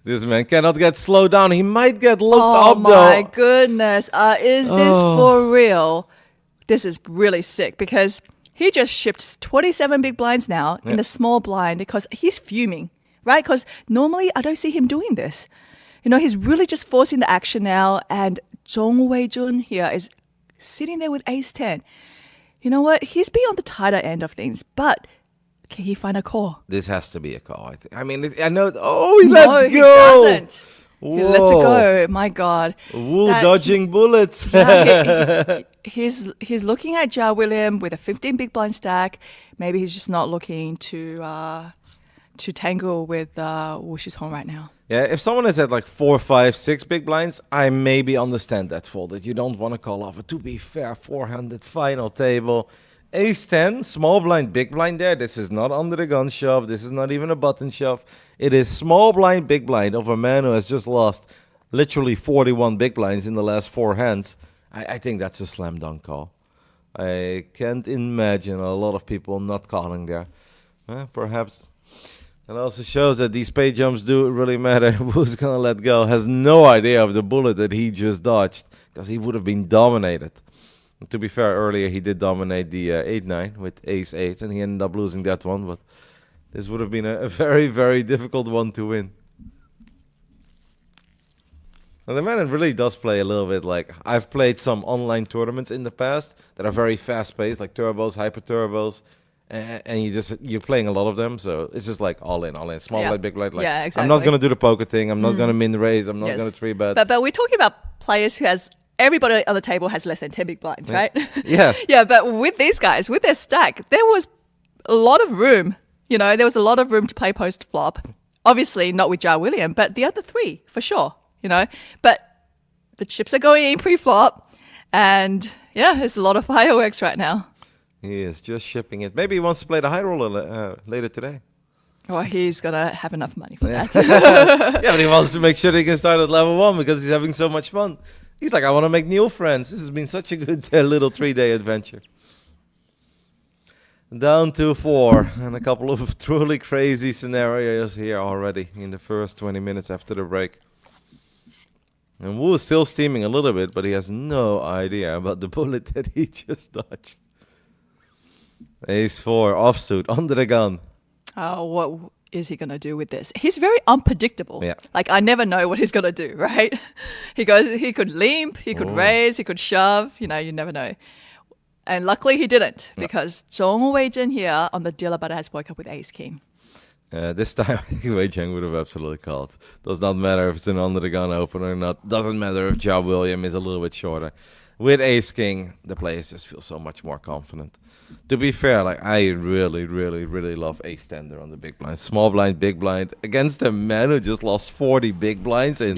this man cannot get slowed down. He might get looked up, though. Oh my goodness, is this for real? This is really sick, because he just shipped 27 big blinds now in the small blind because he's fuming, right? Because normally I don't see him doing this. You know, he's really just forcing the action now, and Zhong Weijun here is sitting there with ace 10. You know what? He's been on the tighter end of things, but can he find a call? This has to be a call. I mean, I know. Oh, he No, lets go. he doesn't. He lets it go. My God. Wu dodging bullets. He's looking at Jia William with a 15 big blind stack. Maybe he's just not looking to tangle with Wu Shizhong right now. Yeah, if someone is at like 4, 5, 6 big blinds, I maybe understand that fold, that you don't want to call off. But to be fair, 400 final table. Ace 10, small blind, big blind there. This is not under the gun shove. This is not even a button shove. It is small blind, big blind of a man who has just lost literally 41 big blinds in the last 4 hands. I think that's a slam dunk call. I can't imagine a lot of people not calling there. Perhaps. It also shows that these pay jumps do really matter. Who's going to let go has no idea of the bullet that he just dodged, because he would have been dominated. And to be fair, earlier he did dominate the 8-9 with ace 8, and he ended up losing that one. But this would have been a very, very difficult one to win. And the man really does play a little bit like, I've played some online tournaments in the past that are very fast-paced, like turbos, hyper turbos. And you're playing a lot of them, so it's just like all in, small blind, big blind. Like, yeah, exactly. I'm not gonna do the poker thing. I'm not gonna min raise. I'm not gonna 3-bet. But we're talking about players who has everybody on the table has less than 10 big blinds, right? Yeah. Yeah, but with these guys, with their stack, there was a lot of room. You know, there was a lot of room to play post flop. Obviously, not with Jia William, but the other 3 for sure. You know, but the chips are going in pre-flop, and yeah, there's a lot of fireworks right now. He is just shipping it. Maybe he wants to play the high roller later today. Well, he's going to have enough money for that. Yeah, but he wants to make sure he can start at level 1 because he's having so much fun. He's like, I want to make new friends. This has been such a good little 3-day adventure. Down to 4, and a couple of truly crazy scenarios here already in the first 20 minutes after the break. And Wu is still steaming a little bit, but he has no idea about the bullet that he just dodged. Ace 4, offsuit, under the gun. Oh, is he going to do with this? He's very unpredictable. Yeah. Like, I never know what he's going to do, right? He could limp, he could raise, he could shove, you never know. And luckily he didn't, because Zhong Weijing here on the dealer button has woke up with ace king. This time, I think Wei Cheng would have absolutely called. Does not matter if it's an under the gun opener or not. Doesn't matter if Jia William is a little bit shorter. With ace king, the players just feel so much more confident. To be fair, like, I really, really, really love ace tender on the big blind. Small blind, big blind. Against a man who just lost 40 big blinds in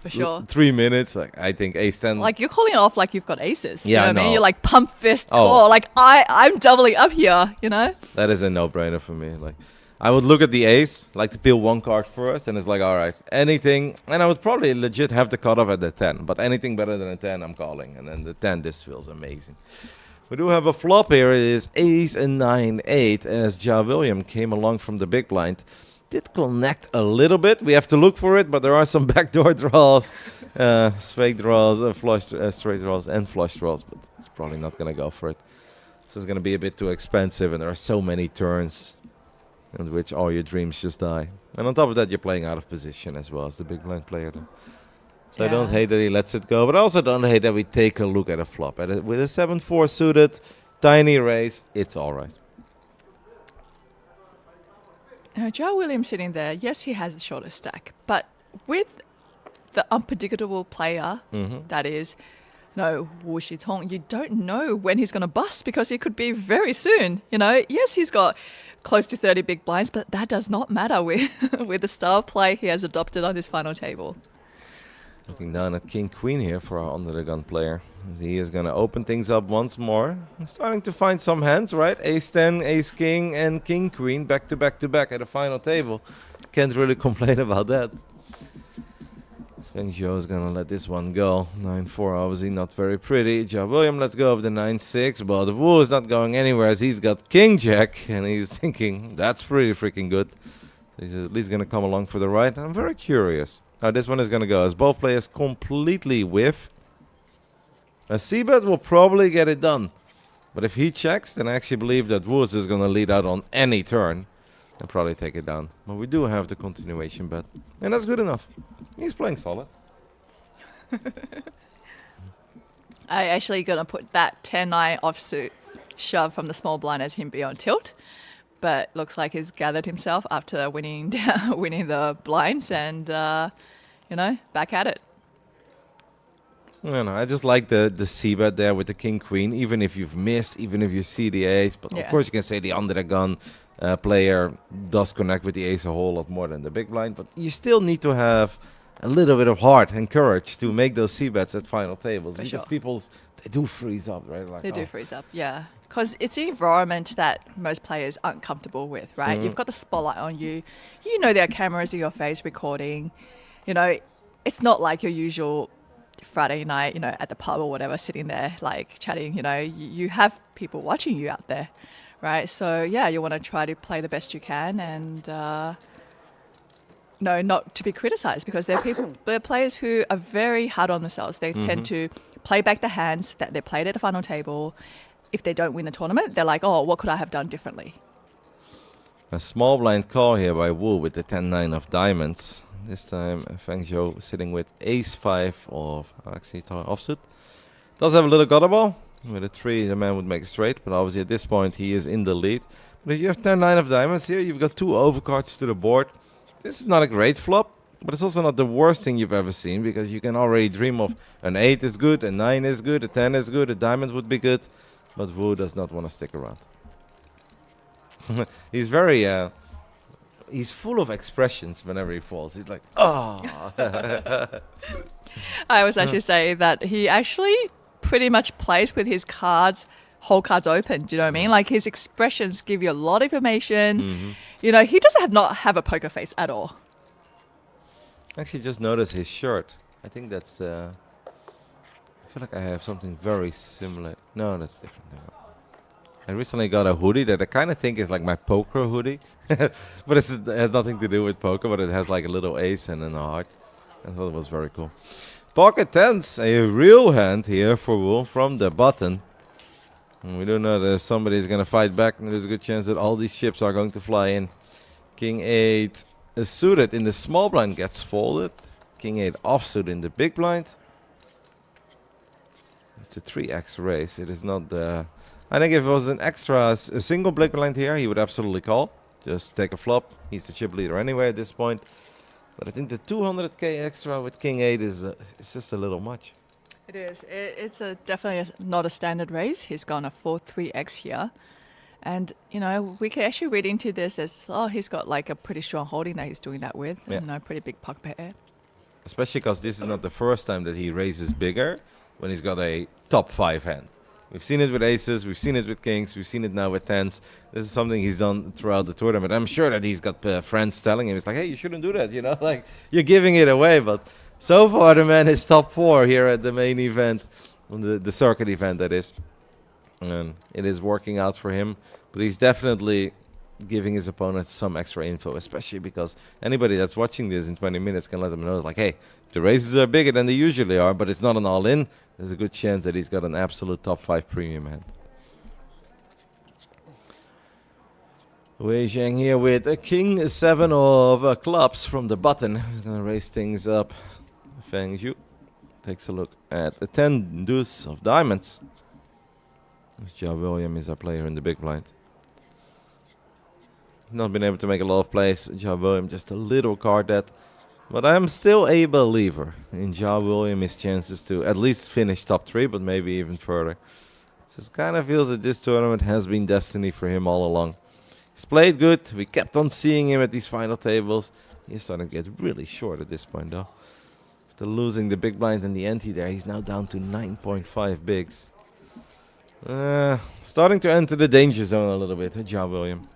For sure. 3 minutes. Like, I think ace 10. Like, you're calling it off like you've got aces. Yeah, you know what I mean? no. You're like pump fist call. Like, I'm doubling up here, That is a no-brainer for me. Like, I would look at the ace, like to peel one card first, and it's like, all right, anything, and I would probably legit have the cutoff at the 10, but anything better than a 10, I'm calling, and then the 10, this feels amazing. We do have a flop here. It is ace and 9, 8, as Jia William came along from the big blind. Did connect a little bit. We have to look for it, but there are some backdoor draws, fake draws, flush, straight draws, and flush draws, but it's probably not going to go for it. This is going to be a bit too expensive, and there are so many turns in which all your dreams just die. And on top of that, you're playing out of position as well as the big blind player. So I don't hate that he lets it go, but I also don't hate that we take a look at a flop. With a 7-4 suited, tiny raise, it's all right. Jia William sitting there, yes, he has the shortest stack, but with the unpredictable player that is Wu Shitong, you don't know when he's going to bust, because it could be very soon. Yes, he's got close to 30 big blinds, but that does not matter with with the style of play he has adopted on his final table. Looking down at King Queen here for our under the gun player. He is going to open things up once more. He's starting to find some hands, right? Ace 10, Ace King, and King Queen back to back to back at the final table. Can't really complain about that. Feng Zhou is going to let this one go. 9-4, obviously not very pretty. Jia William lets go of the 9-6, but Wu is not going anywhere as he's got King Jack, and he's thinking, that's pretty freaking good. So he's at least going to come along for the ride. I'm very curious how this one is going to go, as both players completely whiff. A C-bet will probably get it done, but if he checks, then I actually believe that Wu is just going to lead out on any turn and probably take it down. But we do have the continuation bet, and that's good enough. He's playing solid. I actually gonna put that 10-9 offsuit shove from the small blind as him be on tilt, but looks like he's gathered himself after winning the blinds and back at it. I just like the C-bet there with the King Queen, even if you've missed, even if you see the ace. But of course you can say the under the gun player does connect with the ace a whole lot more than the big blind, but you still need to have a little bit of heart and courage to make those C-bets at final tables. For because sure. people, they do freeze up, right? Like, They do freeze up, yeah. Because it's an environment that most players aren't comfortable with, right? You've got the spotlight on you. There are cameras in your face recording. It's not like your usual Friday night, at the pub or whatever, sitting there, like, chatting. You have people watching you out there, right? So, yeah, you want to try to play the best you can and... not to be criticized, because they're players who are very hard on themselves. They tend to play back the hands that they played at the final table. If they don't win the tournament, they're like, oh, what could I have done differently? A small blind call here by Wu with the 10-9 of diamonds. This time Feng Zhou sitting with ace-5 of offsuit. Does have a little gutter ball. With a 3, the man would make straight, but obviously at this point he is in the lead. But if you have 10-9 of diamonds here, you've got 2 overcards to the board. This is not a great flop, but it's also not the worst thing you've ever seen, because you can already dream of an 8 is good, a 9 is good, a 10 is good, a diamond would be good, but Wu does not want to stick around. He's very, he's full of expressions whenever he falls. He's like, oh. I was actually saying that he actually pretty much plays with his whole cards open. Do you know what I mean? Like, his expressions give you a lot of information. He doesn't not have a poker face at all. Actually, just notice his shirt. I think that's. I feel like I have something very similar. No, that's different. No. I recently got a hoodie that I kind of think is like my poker hoodie, but it has nothing to do with poker. But it has like a little ace and then a heart. I thought it was very cool. Pocket tens, a real hand here for Wu from the button. And we do know that if somebody is going to fight back, and there's a good chance that all these chips are going to fly in. King 8 suited in the small blind gets folded. King 8 offsuit in the big blind. It's a 3x raise. It is not the... I think if it was an extra, a single big blind here, he would absolutely call. Just take a flop. He's the chip leader anyway at this point. But I think the 200k extra with King 8 is it's just a little much. It is. It's definitely not a standard raise. He's gone a 4-3x here. And, you know, we can actually read into this as, oh, he's got like a pretty strong holding that he's doing that with. Yeah. You know, pretty big puck pair. Especially because this is not the first time that he raises bigger when he's got a top 5 hand. We've seen it with aces, we've seen it with kings, we've seen it now with tens. This is something he's done throughout the tournament. I'm sure that he's got friends telling him, it's like, hey, you shouldn't do that, you know, like, you're giving it away. But so far, the man is top 4 here at the main event, the circuit event, that is. And it is working out for him, but he's definitely giving his opponents some extra info, especially because anybody that's watching this in 20 minutes can let them know, like, hey, the raises are bigger than they usually are, but it's not an all-in. There's a good chance that he's got an absolute top 5 premium hand. Wei Zhang here with a king 7 of clubs from the button. He's going to raise things up. Feng Zhu takes a look at a 10 deuce of diamonds. Ja William is our player in the big blind. Not been able to make a lot of plays. Ja William just a little card dead. But I'm still a believer in Ja William, his chances to at least finish top 3, but maybe even further. So it kind of feels that this tournament has been destiny for him all along. He's played good. We kept on seeing him at these final tables. He's starting to get really short at this point, though. After losing the big blind and the ante there, he's now down to 9.5 bigs. Starting to enter the danger zone a little bit, Ja William.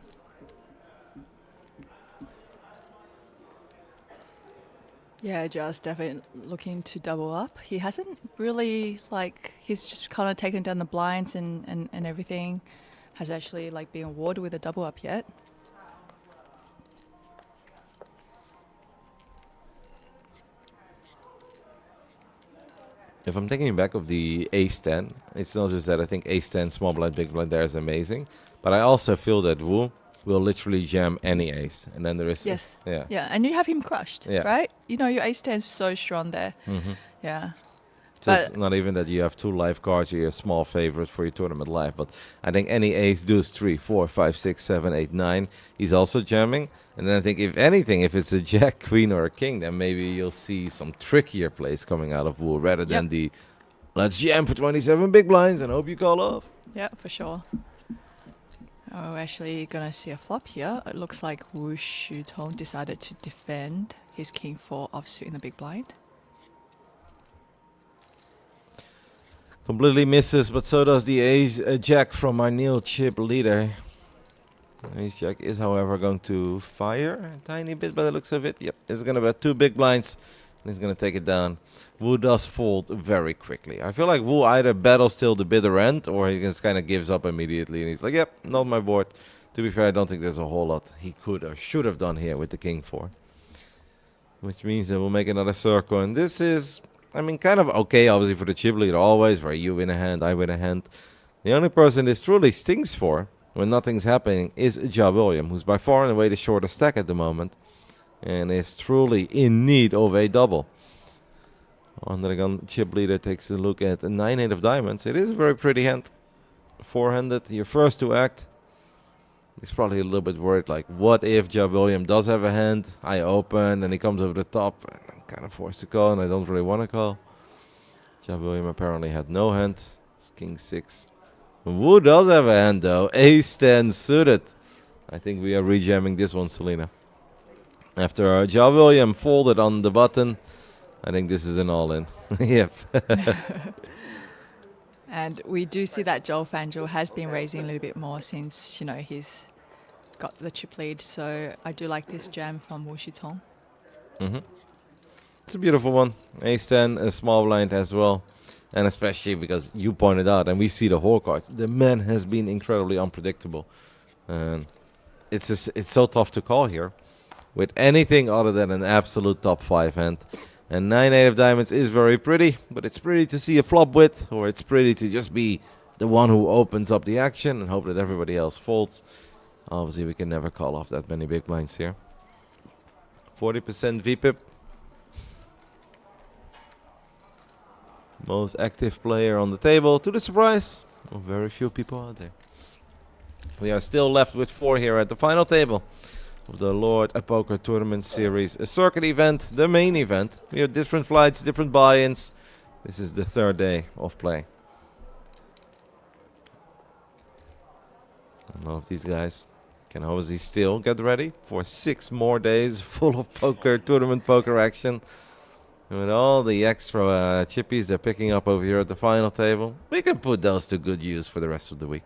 Yeah, Ja's definitely looking to double up. He hasn't really, like, he's just kind of taken down the blinds and everything. Has actually, like, been awarded with a double up yet. If I'm thinking back of the ace-10, it's not just that I think ace-10, small blind, big blind there is amazing. But I also feel that Wu will literally jam any ace. And then there is... Yes. Yeah. Yeah, and you have him crushed, right? You know, your ace-10 is so strong there. Yeah. So it's not even that you have 2 live cards, you're a small favorite for your tournament live. But I think any ace, deuce, 3, 4, 5, 6, 7, 8, 9, he's also jamming. And then I think if anything, if it's a jack, queen, or a king, then maybe you'll see some trickier plays coming out of Wu rather than the let's jam for 27 big blinds and hope you call off. Yeah, for sure. Oh, we're actually going to see a flop here. It looks like Wu Shutong decided to defend his king 4 offsuit in the big blind. Completely misses, but so does the ace jack from our Neil chip leader. Ace jack is, however, going to fire a tiny bit by the looks of it. Yep, it's going to be 2 big blinds, and he's going to take it down. Wu does fold very quickly. I feel like Wu either battles till the bitter end, or he just kind of gives up immediately, and he's like, yep, not my board. To be fair, I don't think there's a whole lot he could or should have done here with the king 4. Which means that we'll make another circle, and this is... I mean, kind of okay, obviously, for the chip leader always, where you win a hand, I win a hand. The only person this truly stings for, when nothing's happening, is Ja William, who's by far and away the shortest stack at the moment, and is truly in need of a double. Under the gun, chip leader takes a look at a 9-8 of diamonds. It is a very pretty hand. 4-handed, you're first to act. He's probably a little bit worried, like, what if Ja William does have a hand? I open, and he comes over the top, and I'm kind of forced to call, and I don't really want to call. Ja William apparently had no hand. It's king 6. Wu does have a hand, though. Ace-10 suited. I think we are rejamming this one, Selena. After Ja William folded on the button, I think this is an all-in. Yep. And we do see that Joel Fangel has been raising a little bit more since, you know, he's got the chip lead. So I do like this jam from Wu Shutong. It's a beautiful one. Ace-10, a small blind as well. And especially because you pointed out, and we see the whole cards, the man has been incredibly unpredictable. And it's so tough to call here with anything other than an absolute top 5 hand. And 9-8 of diamonds is very pretty, but it's pretty to see a flop with, or it's pretty to just be the one who opens up the action and hope that everybody else folds. Obviously, we can never call off that many big blinds here. 40% VPIP. Most active player on the table, to the surprise of very few people out there. We are still left with 4 here at the final table of the Lord Poker Tournament Series, a circuit event, the main event. We have different flights, different buy-ins. This is the 3rd day of play. A lot of these guys can obviously still get ready for 6 more days full of poker, tournament poker action. And with all the extra chippies they're picking up over here at the final table, we can put those to good use for the rest of the week.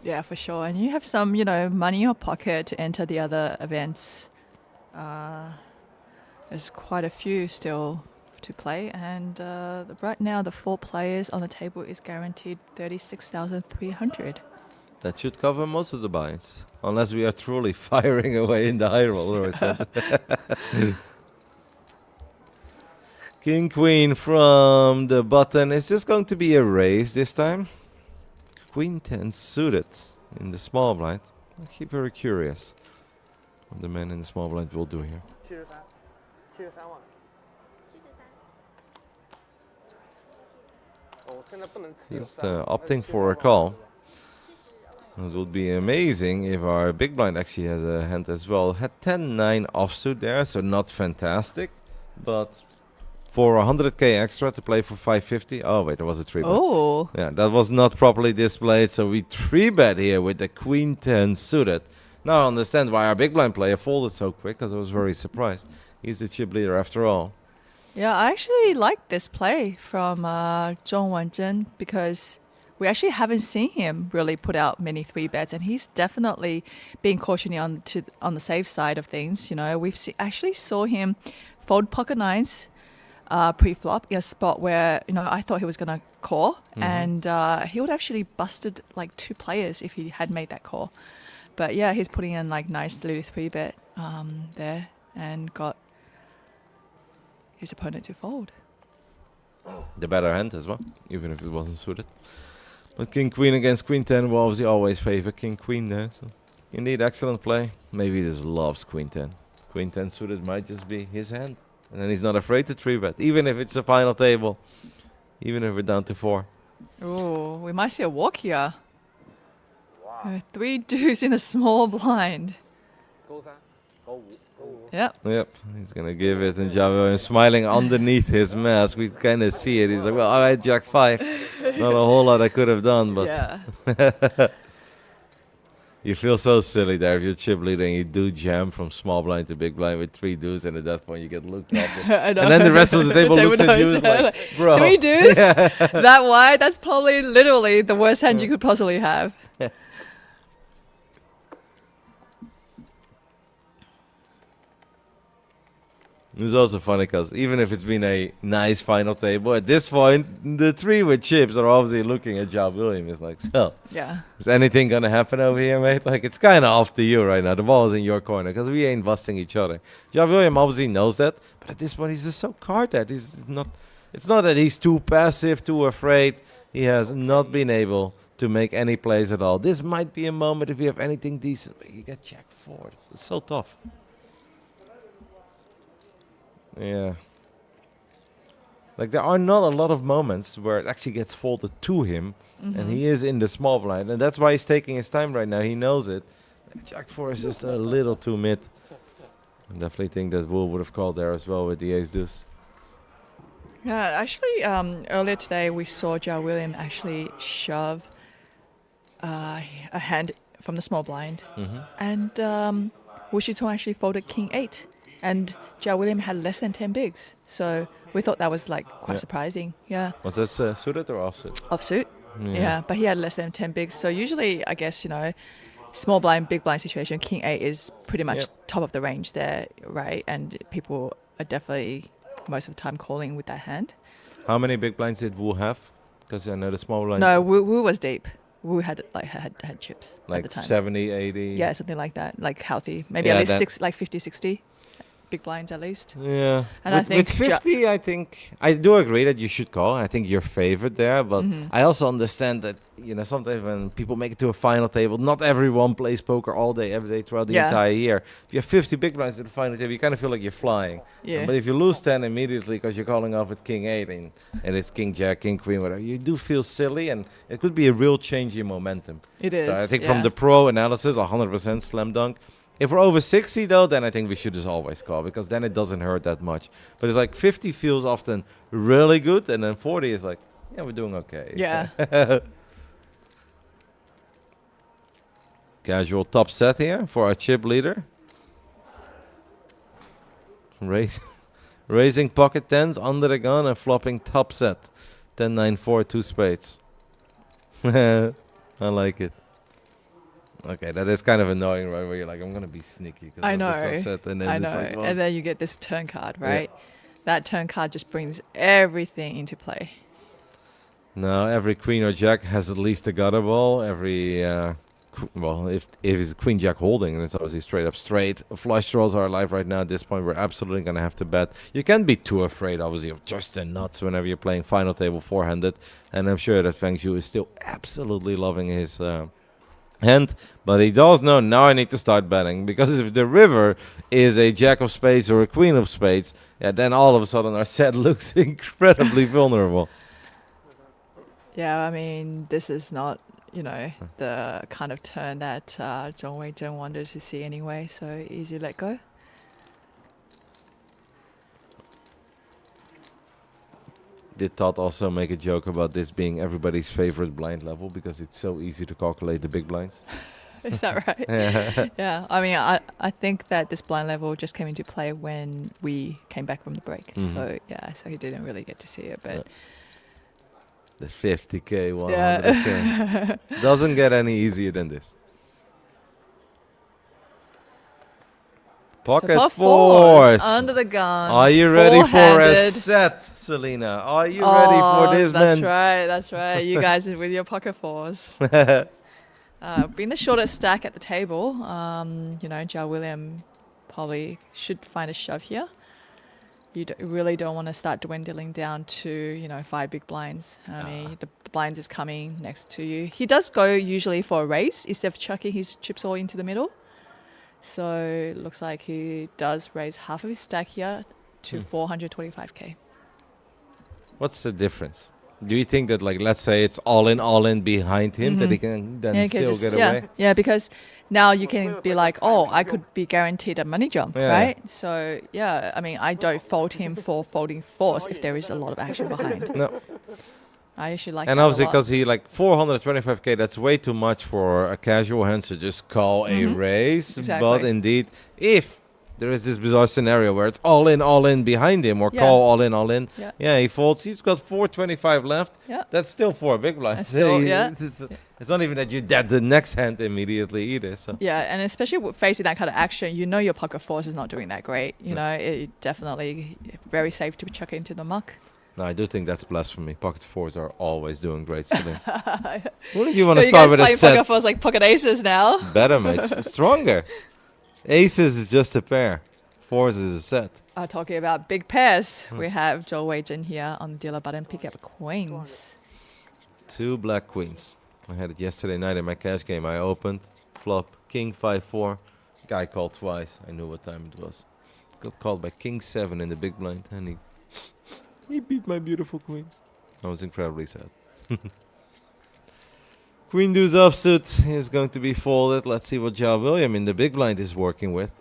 Yeah, for sure. And you have some, money in your pocket to enter the other events. There's quite a few still to play. And right now, the 4 players on the table is guaranteed 36,300. That should cover most of the buy-ins. Unless we are truly firing away in the high roller or something. King Queen from the button. Is this going to be a raise this time? Queen 10 suited in the small blind. I keep very curious what the man in the small blind will do here. 73万。哦，我现在不能持有 He's 3 opting for a call. It would be amazing if our big blind actually has a hand as well. Had 10-9 offsuit there, so not fantastic. But for 100k extra to play for 550. Oh wait, there was a 3-bet. Oh. Yeah, that was not properly displayed, so we 3-bet here with the Queen 10 suited. Now I understand why our big blind player folded so quick, because I was very surprised. He's the chip leader after all. Yeah, I actually like this play from Zhong Wanzhen because we actually haven't seen him really put out many 3-bets, and he's definitely been cautioning on the safe side of things. We've actually saw him fold pocket 9s pre-flop in a spot where I thought he was gonna call, and he would actually busted like 2 players if he had made that call. But yeah, he's putting in like nice little 3-bet there and got his opponent to fold. The better hand as well, even if it wasn't suited. But King Queen against Queen 10 will obviously always favor King Queen there. So indeed, excellent play. Maybe he just loves Queen 10. Queen 10 suited might just be his hand. And then he's not afraid to 3-bet, even if it's a final table. Even if we're down to 4. Oh, we might see a walk here. 3 deuce in a small blind. 勾3、勾5、勾5。 Yep. Yep, he's gonna give it, and Javo is smiling underneath his mask. We kind of see it. He's like, well, I had Jack 5. Not a whole lot I could have done, but Yeah. you feel so silly there if you're chip leader and you do jam from small blind to big blind with 3 deuce, and at that point you get looked up. I know. And then the rest of the table looks at you like, bro. 3 deuce? That wide? That's probably literally the worst hand you could possibly have. It's also funny because even if it's been a nice final table, at this point, the 3 with chips are obviously looking at Job William. It's like, so, Yeah. is anything going to happen over here, mate? Like, it's kind of up to you right now. The ball is in your corner because we ain't busting each other. Job William obviously knows that, but at this point, he's just so card that he's not. It's not that he's too passive, too afraid. He has not been able to make any plays at all. This might be a moment if you have anything decent. But you get Jack 4. It's so tough. Yeah. Like, there are not a lot of moments where it actually gets folded to him, and he is in the small blind, and that's why he's taking his time right now. He knows it. Jack 4 is just a little too mid. I definitely think that Wool would have called there as well with the ace deuce. Yeah, actually, earlier today we saw Zhao William actually shove a hand from the small blind, and Wu Shitong actually folded King 8, and Zhao William had less than 10 bigs, so we thought that was like quite surprising. Yeah. Was this suited or offsuit? Offsuit. Yeah, but he had less than 10 bigs, so usually I guess small blind, big blind situation, King 8 is pretty much top of the range there, right? And people are definitely most of the time calling with that hand. How many big blinds did Wu have? Because I know the small blind. No, Wu was deep. Wu had had chips like at the time. 70, 80. Yeah, something like that, like healthy. Maybe at least 50, 60. big blinds at least. Yeah, And I with think 50, I think I do agree that you should call. I think you're favored there, but I also understand that sometimes when people make it to a final table, not everyone plays poker all day, every day throughout the entire year. If you have 50 big blinds at the final table, you kind of feel like you're flying. Yeah. But if you lose 10 immediately because you're calling off with King 8 and it's King Jack, King Queen, whatever, you do feel silly, and it could be a real change in momentum. It is. So I think from the pro analysis, 100% slam dunk. If we're over 60 though, then I think we should just always call, because then it doesn't hurt that much. But it's like 50 feels often really good, and then 40 is like, yeah, we're doing okay. Yeah. Casual top set here for our chip leader. Raising pocket tens under the gun and flopping top set. 10-9-4, 2 spades. I like it. Okay, that is kind of annoying, right? Where you're like, I'm gonna be sneaky. I know. Upset, and then I it's know. like, well, And then you get this turn card, right? That turn card just brings everything into play. no, every queen or jack has at least a gutter ball. Every well, if it's queen jack holding, and it's obviously straight up straight. Flush draws are alive right now. At this point, we're absolutely gonna have to bet. You can't be too afraid, obviously, of just the nuts whenever you're playing final table 4-handed. And I'm sure that Feng Shui is still absolutely loving his hand, but he does know now I need to start betting, because if the river is a jack of spades or a queen of spades, then all of a sudden our set looks incredibly vulnerable. Yeah, I mean, this is not, the kind of turn that Zhong Weizhen wanted to see anyway, so easy let go. Did Todd also make a joke about this being everybody's favorite blind level because it's so easy to calculate the big blinds? Is that right? Yeah. Yeah, I mean, I think that this blind level just came into play when we came back from the break. So, so he didn't really get to see it, but... The 50K, 100K. Doesn't get any easier than this. Pocket pot fours. under the gun. Are you ready for a four-handed. set, Selena? Are you ready for this, That's man? right, that's right. You guys with your pocket fours. Being the shortest stack at the table, Zhao William probably should find a shove here. You really don't want to start dwindling down to, 5 big blinds. I mean, the blinds is coming next to you. He does go usually for a raise instead of chucking his chips all into the middle. So it looks like he does raise half of his stack here to 425K. What's the difference? Do you think that, like, let's say it's all in behind him, that he can then still get away? Yeah, because now you can be like, oh, I could be guaranteed a money jump, right? So, yeah, I mean, I don't fault him for folding fours if there is a lot of action behind. No. I actually like And that obviously, a lot. because he, 425K, that's way too much for a casual hand to just call a raise. Exactly. But indeed, if there is this bizarre scenario where it's all in behind him, or call all in. Yeah. He folds. He's got 425 left. Yeah. That's still 4 big blinds. That's still, yeah. It's not even that you dead the next hand immediately either. So. Yeah, and especially facing that kind of action, your pocket fours is not doing that great. It definitely very safe to chuck it into the muck. No, I do think that's blasphemy. Pocket fours are always doing great. What did you want to You start guys with a playing set? pocket fours like pocket aces now. Better, mates. Stronger. Aces is just a pair. Fours is a set. Talking about big pairs, we have Zhou Weizhen here on the dealer button, pick up queens. 2 black queens. I had it yesterday night in my cash game. I opened, flop, king 5-4. Guy called twice. I knew what time it was. Got called by king 7 in the big blind, and he beat my beautiful queens. I was incredibly sad. Queen deuce offsuit is going to be folded. Let's see what Zhao William in the big blind is working with.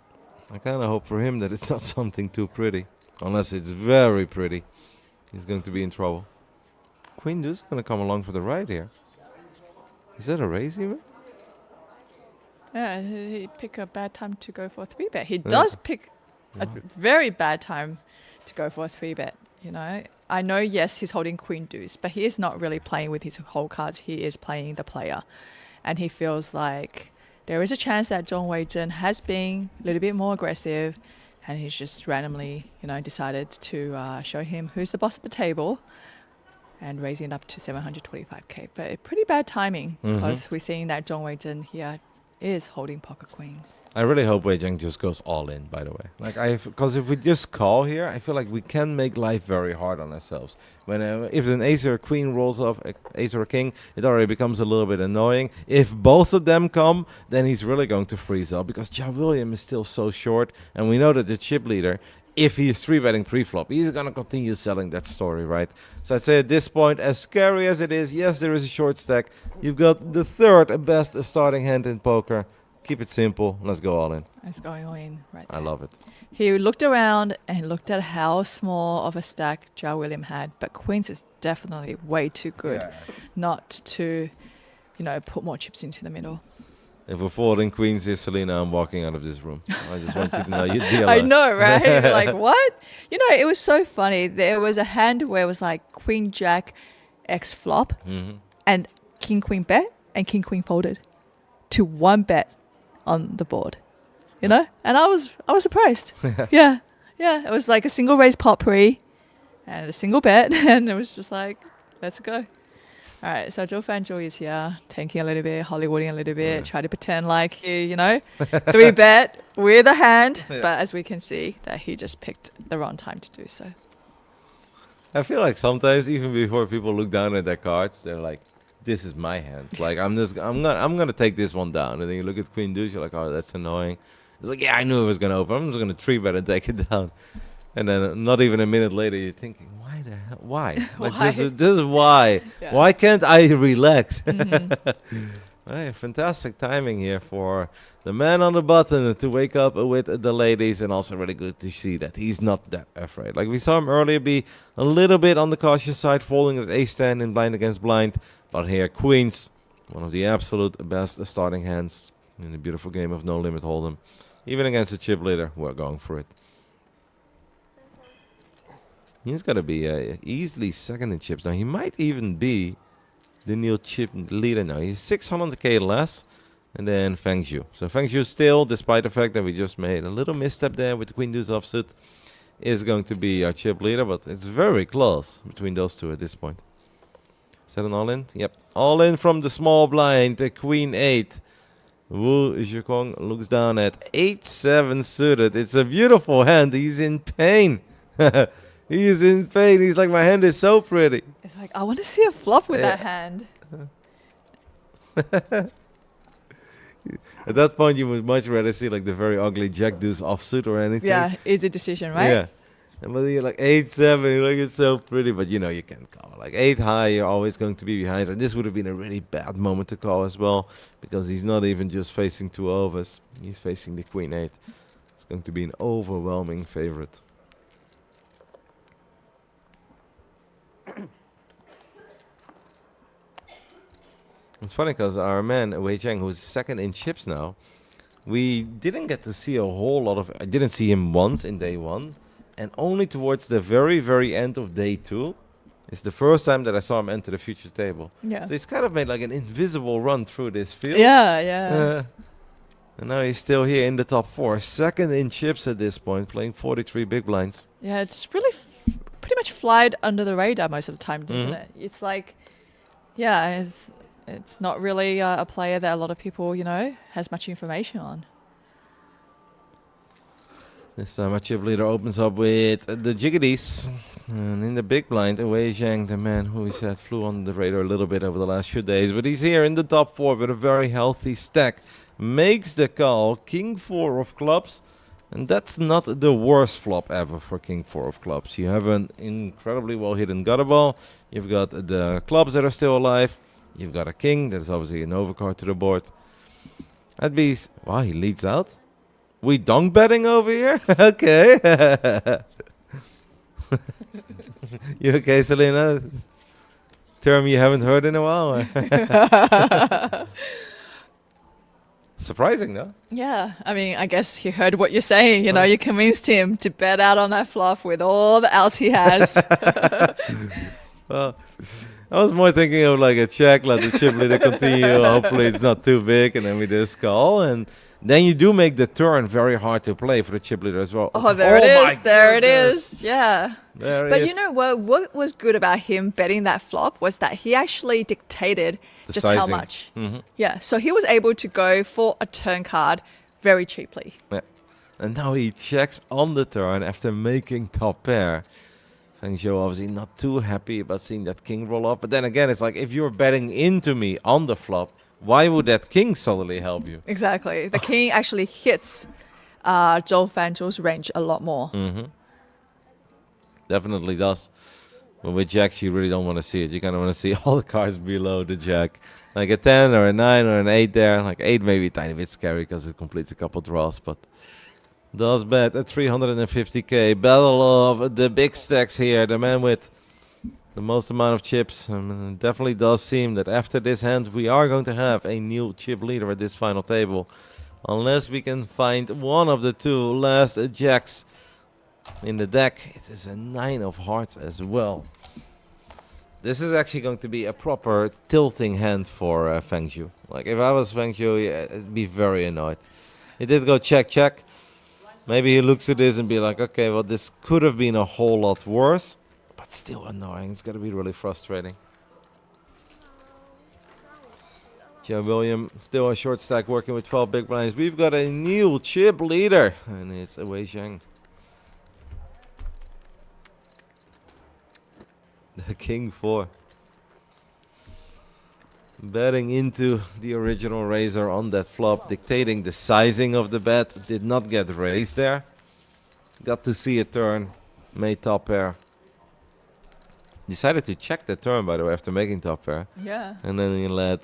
I kind of hope for him that it's not something too pretty. Unless it's very pretty. He's going to be in trouble. Queen deuce is going to come along for the ride here. Is that a raise even? Yeah, he picked a bad time to go for a 3-bet. He does pick a very bad time to go for a 3-bet. I know, yes, he's holding queen deuce, but he is not really playing with his whole cards. He is playing the player. And he feels like there is a chance that Zhong Weizhen has been a little bit more aggressive, and he's just randomly, decided to show him who's the boss at the table and raising it up to 725K. But pretty bad timing, because we're seeing that Zhong Weizhen here is holding pocket queens. I really hope Wei Zheng just goes all in, by the way. Like, because if we just call here, I feel like we can make life very hard on ourselves. When if an ace or a queen rolls off, ace or a king, it already becomes a little bit annoying. If both of them come, then he's really going to freeze up because Ja William is still so short, and we know that the chip leader, if he is 3-betting pre-flop, he's going to continue selling that story, right? So I'd say at this point, as scary as it is, yes, there is a short stack. You've got the third best starting hand in poker. Keep it simple. Let's go all in. It's going all in right there. I love it. He looked around and looked at how small of a stack Ja William had, but queens is definitely way too good not to, put more chips into the middle. If we're folding queens here, Selena, I'm walking out of this room. I just want you to know you'd be alone. I know, right? Like, what? It was so funny. There was a hand where it was like queen jack X flop and king queen bet and king queen folded to 1 bet on the board. And I was surprised. Yeah. It was like a single raise pot pre and a single bet, and it was just like, let's go. All right, so Zhou Fan Zhou is here, tanking a little bit, Hollywooding a little bit, try to pretend like he, 3-bet with a hand. But as we can see, that he just picked the wrong time to do so. I feel like sometimes even before people look down at their cards, they're like, "This is my hand. Like I'm gonna take this one down." And then you look at Queen Deuce, you're like, "Oh, that's annoying." It's like, yeah, I knew it was gonna open. I'm just gonna 3-bet and take it down. And then not even a minute later, you're thinking, why the hell? Why? Like, Why? this is why. Yeah. Why can't I relax? Hey, fantastic timing here for the man on the button to wake up with the ladies, and also really good to see that he's not that afraid. Like we saw him earlier be a little bit on the cautious side, folding at ace-10 in blind against blind. But here, queens, one of the absolute best starting hands in the beautiful game of No Limit Hold'em. Even against a chip leader, we're going for it. He's got to be easily second in chips. Now, he might even be the new chip leader now. He's 600k less. And then Feng Zhu. So Feng Zhu still, despite the fact that we just made a little misstep there with the Queen Deuce offsuit, is going to be our chip leader. But it's very close between those two at this point. Is that an all-in? Yep. All-in from the small blind, the Queen 8. Wu Zhikong looks down at 8-7 suited. It's a beautiful hand. He's in pain. He is in pain. He's like, my hand is so pretty. It's like, I want to see a flop with that hand. At that point, you would much rather see like the very ugly Jack Deuce offsuit or anything. Yeah, easy decision, right? Yeah. And but you're like 8-7, you're like, it's so pretty, but you can't call. Like 8 high, you're always going to be behind. And this would have been a really bad moment to call as well, because he's not even just facing 2 overs. He's facing the Queen 8. It's going to be an overwhelming favorite. It's funny because our man Wei Zheng, who's second in chips now, we didn't get to see a whole lot of. I didn't see him once in day 1, and only towards the very, very end of day 2, it's the first time that I saw him enter the future table. Yeah. So he's kind of made like an invisible run through this field. Yeah. And now he's still here in the top 4, second in chips at this point, playing 43 big blinds. Yeah, it's really pretty much flied under the radar most of the time, doesn't it? It's like, yeah, it's not really a player that a lot of people, has much information on. This time our chip leader opens up with the Jiggities. And in the big blind, Wei Zheng, the man who we said flew on the radar a little bit over the last few days. But he's here in the top 4 with a very healthy stack. Makes the call, King 4 of clubs. And that's not the worst flop ever for King 4 of clubs. You have an incredibly well hidden gutter ball. You've got the clubs that are still alive. You've got a king. There's obviously an overcard to the board. That'd be... Wow, he leads out. We donk betting over here? Okay. You okay, Selena? Term you haven't heard in a while? Surprising, no? Yeah, I mean, I guess he heard what you're saying. You convinced him to bet out on that flop with all the outs he has. Well, I was more thinking of like a check, let the chip leader continue. Hopefully it's not too big, and then we just call. And then you do make the turn very hard to play for the chip leader as well. Oh, there it my is. There it goodness. is. Yeah. There it But is. you know what was good about him betting that flop was that he actually dictated The just how sizing. much. Mhm. Yeah. So he was able to go for a turn card very cheaply. Yeah. And now he checks on the turn after making top pair. Feng Zhou obviously not too happy about seeing that king roll up. But then again, it's like, if you're betting into me on the flop, why would that king suddenly help you? Exactly. The king actually hits Zhou Fanzhou's range a lot more. Mm-hmm. Definitely does. But with jacks, you really don't want to see it. You kind of want to see all the cards below the jack. Like a 10 or a 9 or an 8 there. Like 8 maybe a tiny bit scary because it completes a couple draws. But does bet at 350k. Battle of the big stacks here. The man with the most amount of chips. It definitely does seem that after this hand, we are going to have a new chip leader at this final table. Unless we can find one of the two last jacks in the deck. It is a 9 of hearts as well. This is actually going to be a proper tilting hand for Feng Zhou. Like, if I was Feng Zhou, yeah, I'd be very annoyed. He did go check, check. Maybe he looks at this and be like, okay, well, this could have been a whole lot worse. But still annoying. It's going to be really frustrating. Joe William still a short stack working with 12 big blinds. We've got a new chip leader. And it's Wei Zhang. The king 4. Betting into the original raiser on that flop, dictating the sizing of the bet. Did not get raised there. Got to see a turn. Made top pair. Decided to check the turn, by the way, after making top pair. Yeah. And then he let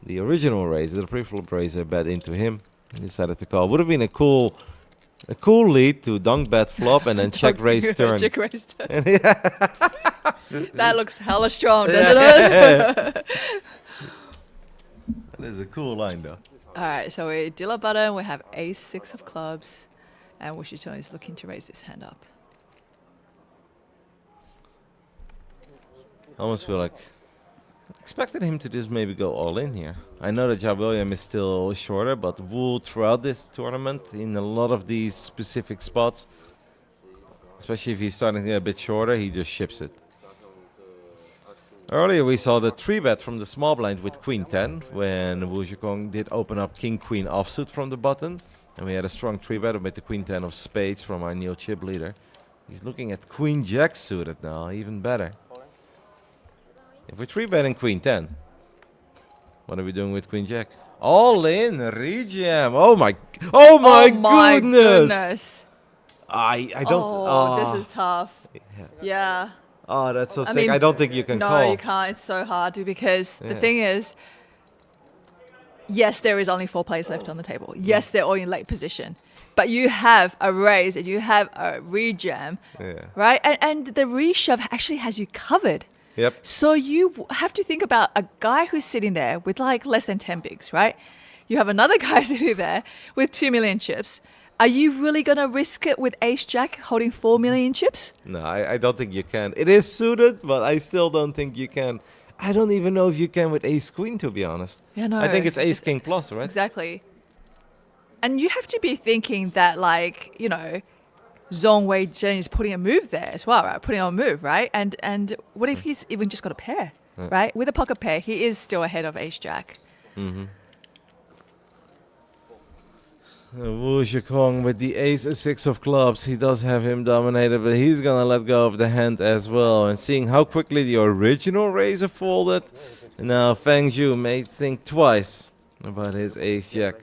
the original raiser, the pre-flop raiser, bet into him. He decided to call. Would have been a cool lead to dunk bet flop and then check raise turn. Check raise turn. That looks hella strong, doesn't it? That is a cool line, though. All right, so we deal a button. We have ace-6 of clubs, and Wushitong is looking to raise this hand up. I almost feel like expected him to just maybe go all in here. I know that Jia William is still shorter, but Wu throughout this tournament in a lot of these specific spots, especially if he's starting to get a bit shorter, he just ships it. Earlier we saw the 3-bet from the small blind with Queen 10 when Wu Zhikong did open up King Queen offsuit from the button, and we had a strong 3-bet with the Queen 10 of spades from our new chip leader. He's looking at Queen Jack suited now, even better. If we're 3-betting Queen 10, what are we doing with Queen Jack? All in, rejam. Oh my goodness. I don't. Oh, this is tough. Yeah. Oh, that's so sick. mean, I don't think you can no, call. No, you can't. It's so hard because the thing is, yes, there is only 4 players left on the table. Yes, they're all in late position. But you have a raise and you have a rejam, right? And the reshove actually has you covered. Yep. So you have to think about a guy who's sitting there with like less than 10 bigs, right? You have another guy sitting there with 2 million chips. Are you really going to risk it with ace-jack holding 4 million chips? No, I don't think you can. It is suited, but I still don't think you can. I don't even know if you can with ace-queen, to be honest. Yeah, no. I think it's ace-king plus, right? Exactly. And you have to be thinking that, like, you know, Zhong Wei Zhen is putting a move there as well, right? Putting on a move, right? And what if he's even just got a pair, right? With a pocket pair, he is still ahead of ace-jack. Mm-hmm. Wu Zhikong with the ace-6 of clubs. He does have him dominated, but he's going to let go of the hand as well. And seeing how quickly the original raiser folded, now Feng Zhou may think twice about his ace-jack.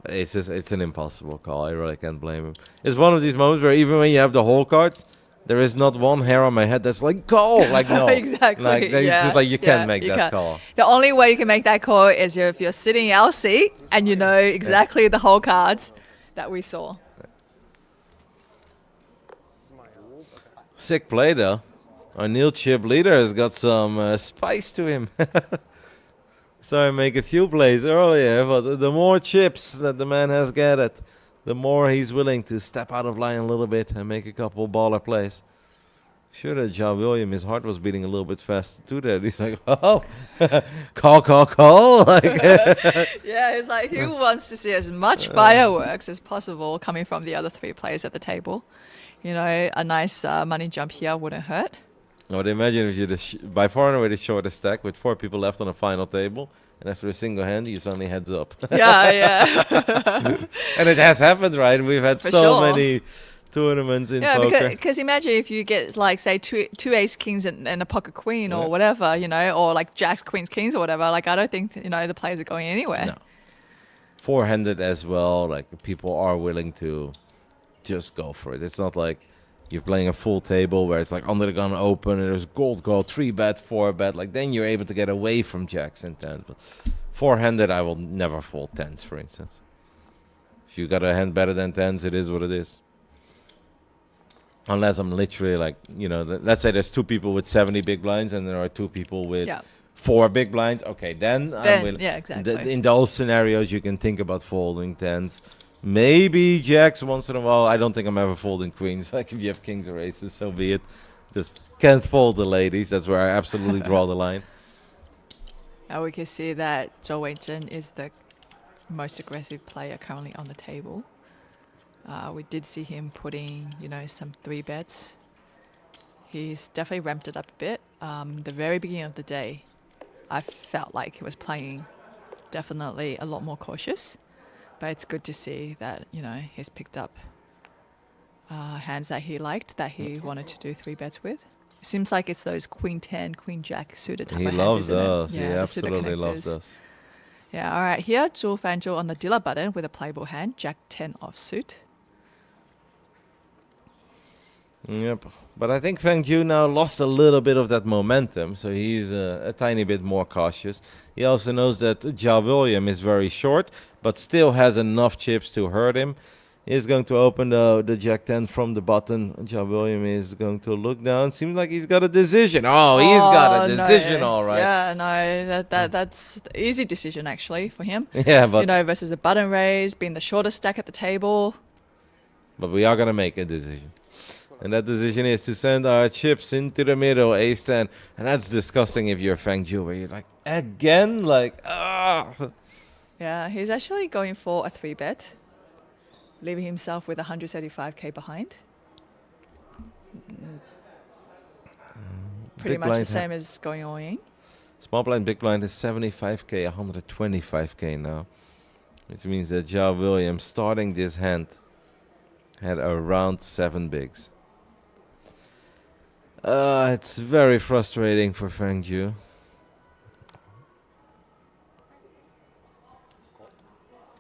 It's an impossible call. I really can't blame him. It's one of these moments where even when you have the whole cards, there is not one hair on my head that's like, call! Like, no. Exactly. Like, it's just like, you can't make that call. The only way you can make that call is if you're sitting in our seat and you know exactly the whole cards that we saw. Sick play, though. Our new chip leader has got some spice to him. So I make a few plays earlier, but the more chips that the man has gathered, the more he's willing to step out of line a little bit and make a couple baller plays. Sure that Ja William, his heart was beating a little bit faster too. That he's like, oh, call. Like, Yeah, it's like he wants to see as much fireworks as possible coming from the other three players at the table. You know, a nice money jump here wouldn't hurt. I would imagine if you're by far and away the shortest stack with 4 people left on a final table, and after a single hand, you suddenly heads up. Yeah. And it has happened, right? We've had For so sure. many tournaments in Yeah, poker. because imagine if you get like say two ace kings and a pocket queen or whatever, you know, or like jacks, queens, kings or whatever. Like I don't think the players are going anywhere. No. 4-handed as well. Like people are willing to just go for it. It's not like you're playing a full table where it's like under the gun open and there's gold, 3-bet, 4-bet. Like then you're able to get away from jacks and tens. But 4-handed, I will never fold tens, for instance. If you got a hand better than tens, it is what it is. Unless I'm literally like, let's say there's 2 people with 70 big blinds and there are 2 people with 4 big blinds. Okay, then I'm willing. Yeah, exactly. In those scenarios, you can think about folding tens. Maybe jacks once in a while. I don't think I'm ever folding queens. Like if you have kings or aces, so be it. Just can't fold the ladies. That's where I absolutely draw the line. Now we can see that Zhou Weizhen is the most aggressive player currently on the table. We did see him putting, some 3-bets. He's definitely ramped it up a bit. The very beginning of the day, I felt like he was playing definitely a lot more cautious. But it's good to see that, he's picked up hands that he liked, that he wanted to do 3-bets with. It seems like it's those queen 10, queen jack suited type He of hands, loves isn't it? us. Yeah, He the suited absolutely loves connectors. us. Yeah, all right. Here, Zhou Fanzhou on the dealer button with a playable hand, jack 10 offsuit. Yep. But I think Feng Jiu now lost a little bit of that momentum, so he's a tiny bit more cautious. He also knows that Ja William is very short, but still has enough chips to hurt him. He's going to open the jack 10 from the button. Ja William is going to look down. Seems like he's got a decision. Oh, he's got a decision, no. all right. Yeah, no, that's the easy decision actually for him. Yeah, but Versus a button raise, being the shortest stack at the table. But we are going to make a decision. And that decision is to send our chips into the middle, ace 10. And that's disgusting if you're Feng Jiu, where you're like, again? Like, Yeah, he's actually going for a 3-bet, leaving himself with 175k behind. Pretty Big much the blind same as going all in. Small blind, big blind is 75k, 125k now. Which means that Ja William, starting this hand, had around 7 bigs. It's very frustrating for Feng Jiu.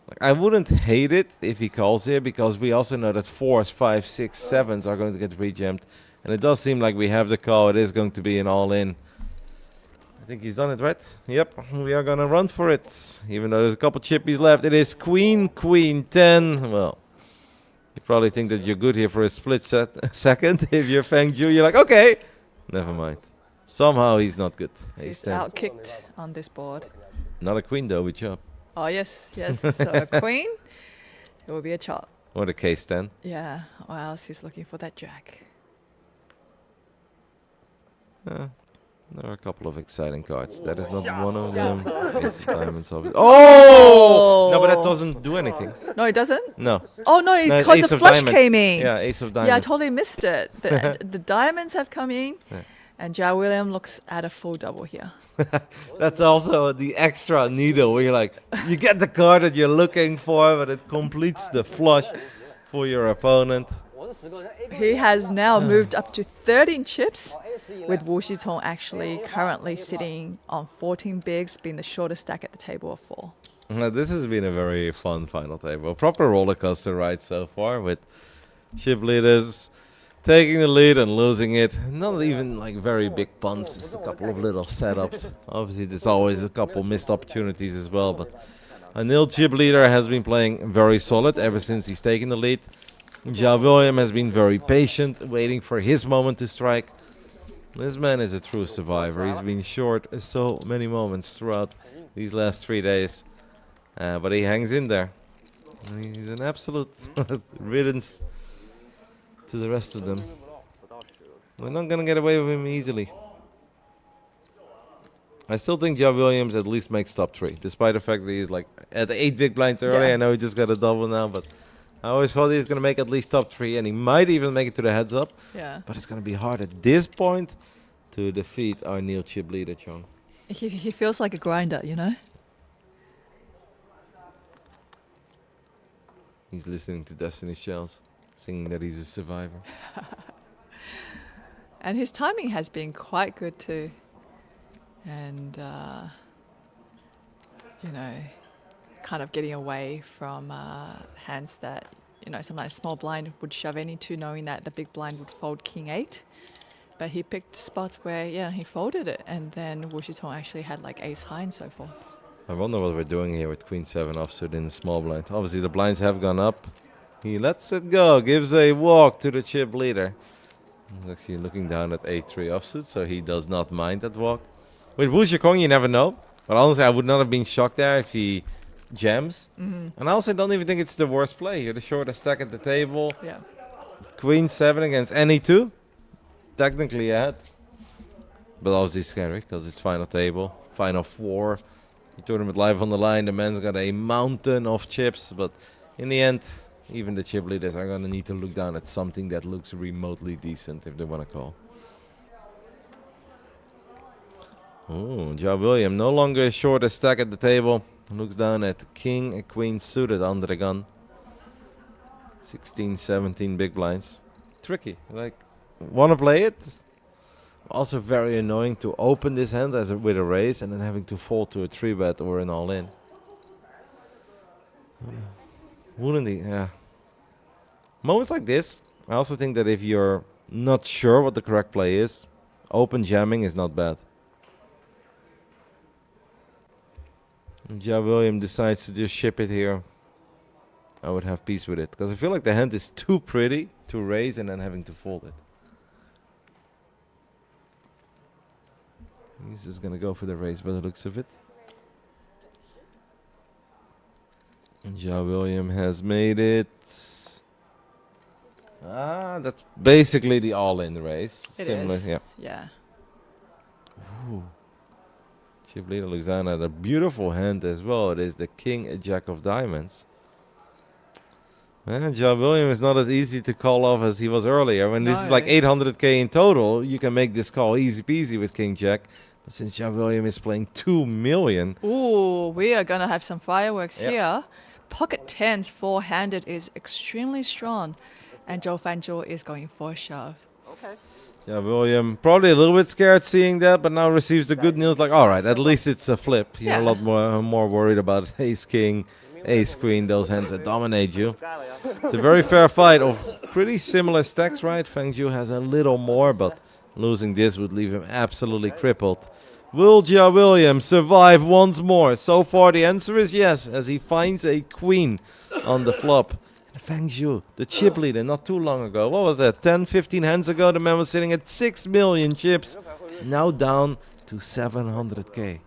Like, I wouldn't hate it if he calls here, because we also know that 4s, 5s, 6s, 7s are going to get rejammed. And it does seem like we have the call. It is going to be an all-in. I think he's done it, right? Yep, we are going to run for it. Even though there's a couple chippies left. It is queen, queen, 10. Well, you probably think that you're good here for a split second. If you're Feng Jiu, you're like, okay, never mind. Somehow he's not good. He's outkicked on this board. Not a queen though, we chop. Oh, yes. So a queen, it will be a chop. Or the case 10. Yeah, or else he's looking for that jack. There are a couple of exciting cards. That is not one of them. Ace of diamonds, obviously. Oh! No, but that doesn't do anything. No, it doesn't? No. Oh, no, because Ace the of flush diamonds. came in. Yeah, ace of diamonds. Yeah, I totally missed it. The diamonds have come in, and Ja William looks at a full double here. That's also the extra needle where you're like, you get the card that you're looking for, but it completes the flush for your opponent. He has now moved up to 13 chips, with Wu Xitong actually currently sitting on 14 bigs, being the shortest stack at the table of 4. This has been a very fun final table. A proper roller coaster ride so far, with chip leaders taking the lead and losing it. Not even like very big punts, just a couple of little setups. Obviously, there's always a couple missed opportunities as well, but Anil chip leader has been playing very solid ever since he's taken the lead. Ja William has been very patient, waiting for his moment to strike. This man is a true survivor. He's been short so many moments throughout these last 3 days. But he hangs in there. He's an absolute riddance to the rest of them. We're not gonna get away with him easily. I still think Joe Williams at least makes top 3, despite the fact that he's like at 8 big blinds early. Yeah. I know he just got a double now, but I always thought he was gonna make at least top 3, and he might even make it to the heads up. Yeah. But it's gonna be hard at this point to defeat our Neil chip leader, Chong. He feels like a grinder, you know? He's listening to Destiny's Shells, singing that he's a survivor. And his timing has been quite good too. And, you know, kind of getting away from hands that, you know, sometimes small blind would shove into, knowing that the big blind would fold king 8. But he picked spots where, yeah, he folded it. And then Wu Shitong actually had like ace high and so forth. I wonder what we're doing here with Queen 7 offsuit in the small blind. Obviously, the blinds have gone up. He lets it go, gives a walk to the chip leader. He's actually looking down at A3 offsuit, so he does not mind that walk. With Wu Shikong, you never know. But honestly, I would not have been shocked there if he jams. And I also don't even think it's the worst play. You're the shortest stack at the table. Yeah. Queen 7 against any 2. Technically ahead. But obviously scary, because it's final table. Final 4. The tournament live on the line. The man's got a mountain of chips. But in the end, even the chip leaders are going to need to look down at something that looks remotely decent if they want to call. Oh, Ja William no longer shortest stack at the table. Looks down at king and queen suited under the gun. 16, 17 big blinds. Tricky. Like, want to play it? Also very annoying to open this hand as with a raise and then having to fold to a 3-bet or an all-in. Wouldn't he? Yeah. Moments like this, I also think that if you're not sure what the correct play is, open jamming is not bad. If Ja William decides to just ship it here, I would have peace with it. Because I feel like the hand is too pretty to raise and then having to fold it. He's just going to go for the raise by the looks of it. And Ja William has made it. That's basically the all-in race. It Similar, is. yeah. Yeah. Ooh. Chip leader looks down at a beautiful hand as well. It is the king, jack of diamonds. Man, Ja William is not as easy to call off as he was earlier. When this is like 800k in total, you can make this call easy peasy with king jack. But since Ja William is playing 2 million. Ooh, we are going to have some fireworks Yep. here. Pocket tens four-handed is extremely strong. And Zhou Fanzhou is going for a shove. Okay. Ja William probably a little bit scared seeing that, but now receives the good news like, all right, at least it's a flip. You're a Yeah. lot more worried about ace king, ace queen, those hands that dominate you. It's a very fair fight of pretty similar stacks, right? Feng Zhu has a little more, but losing this would leave him absolutely crippled. Will Ja William survive once more? So far the answer is yes, as he finds a queen on the flop. And Feng Zhu, the chip leader, not too long ago, what was that, 10, 15 hands ago, the man was sitting at 6 million chips, now down to 700k.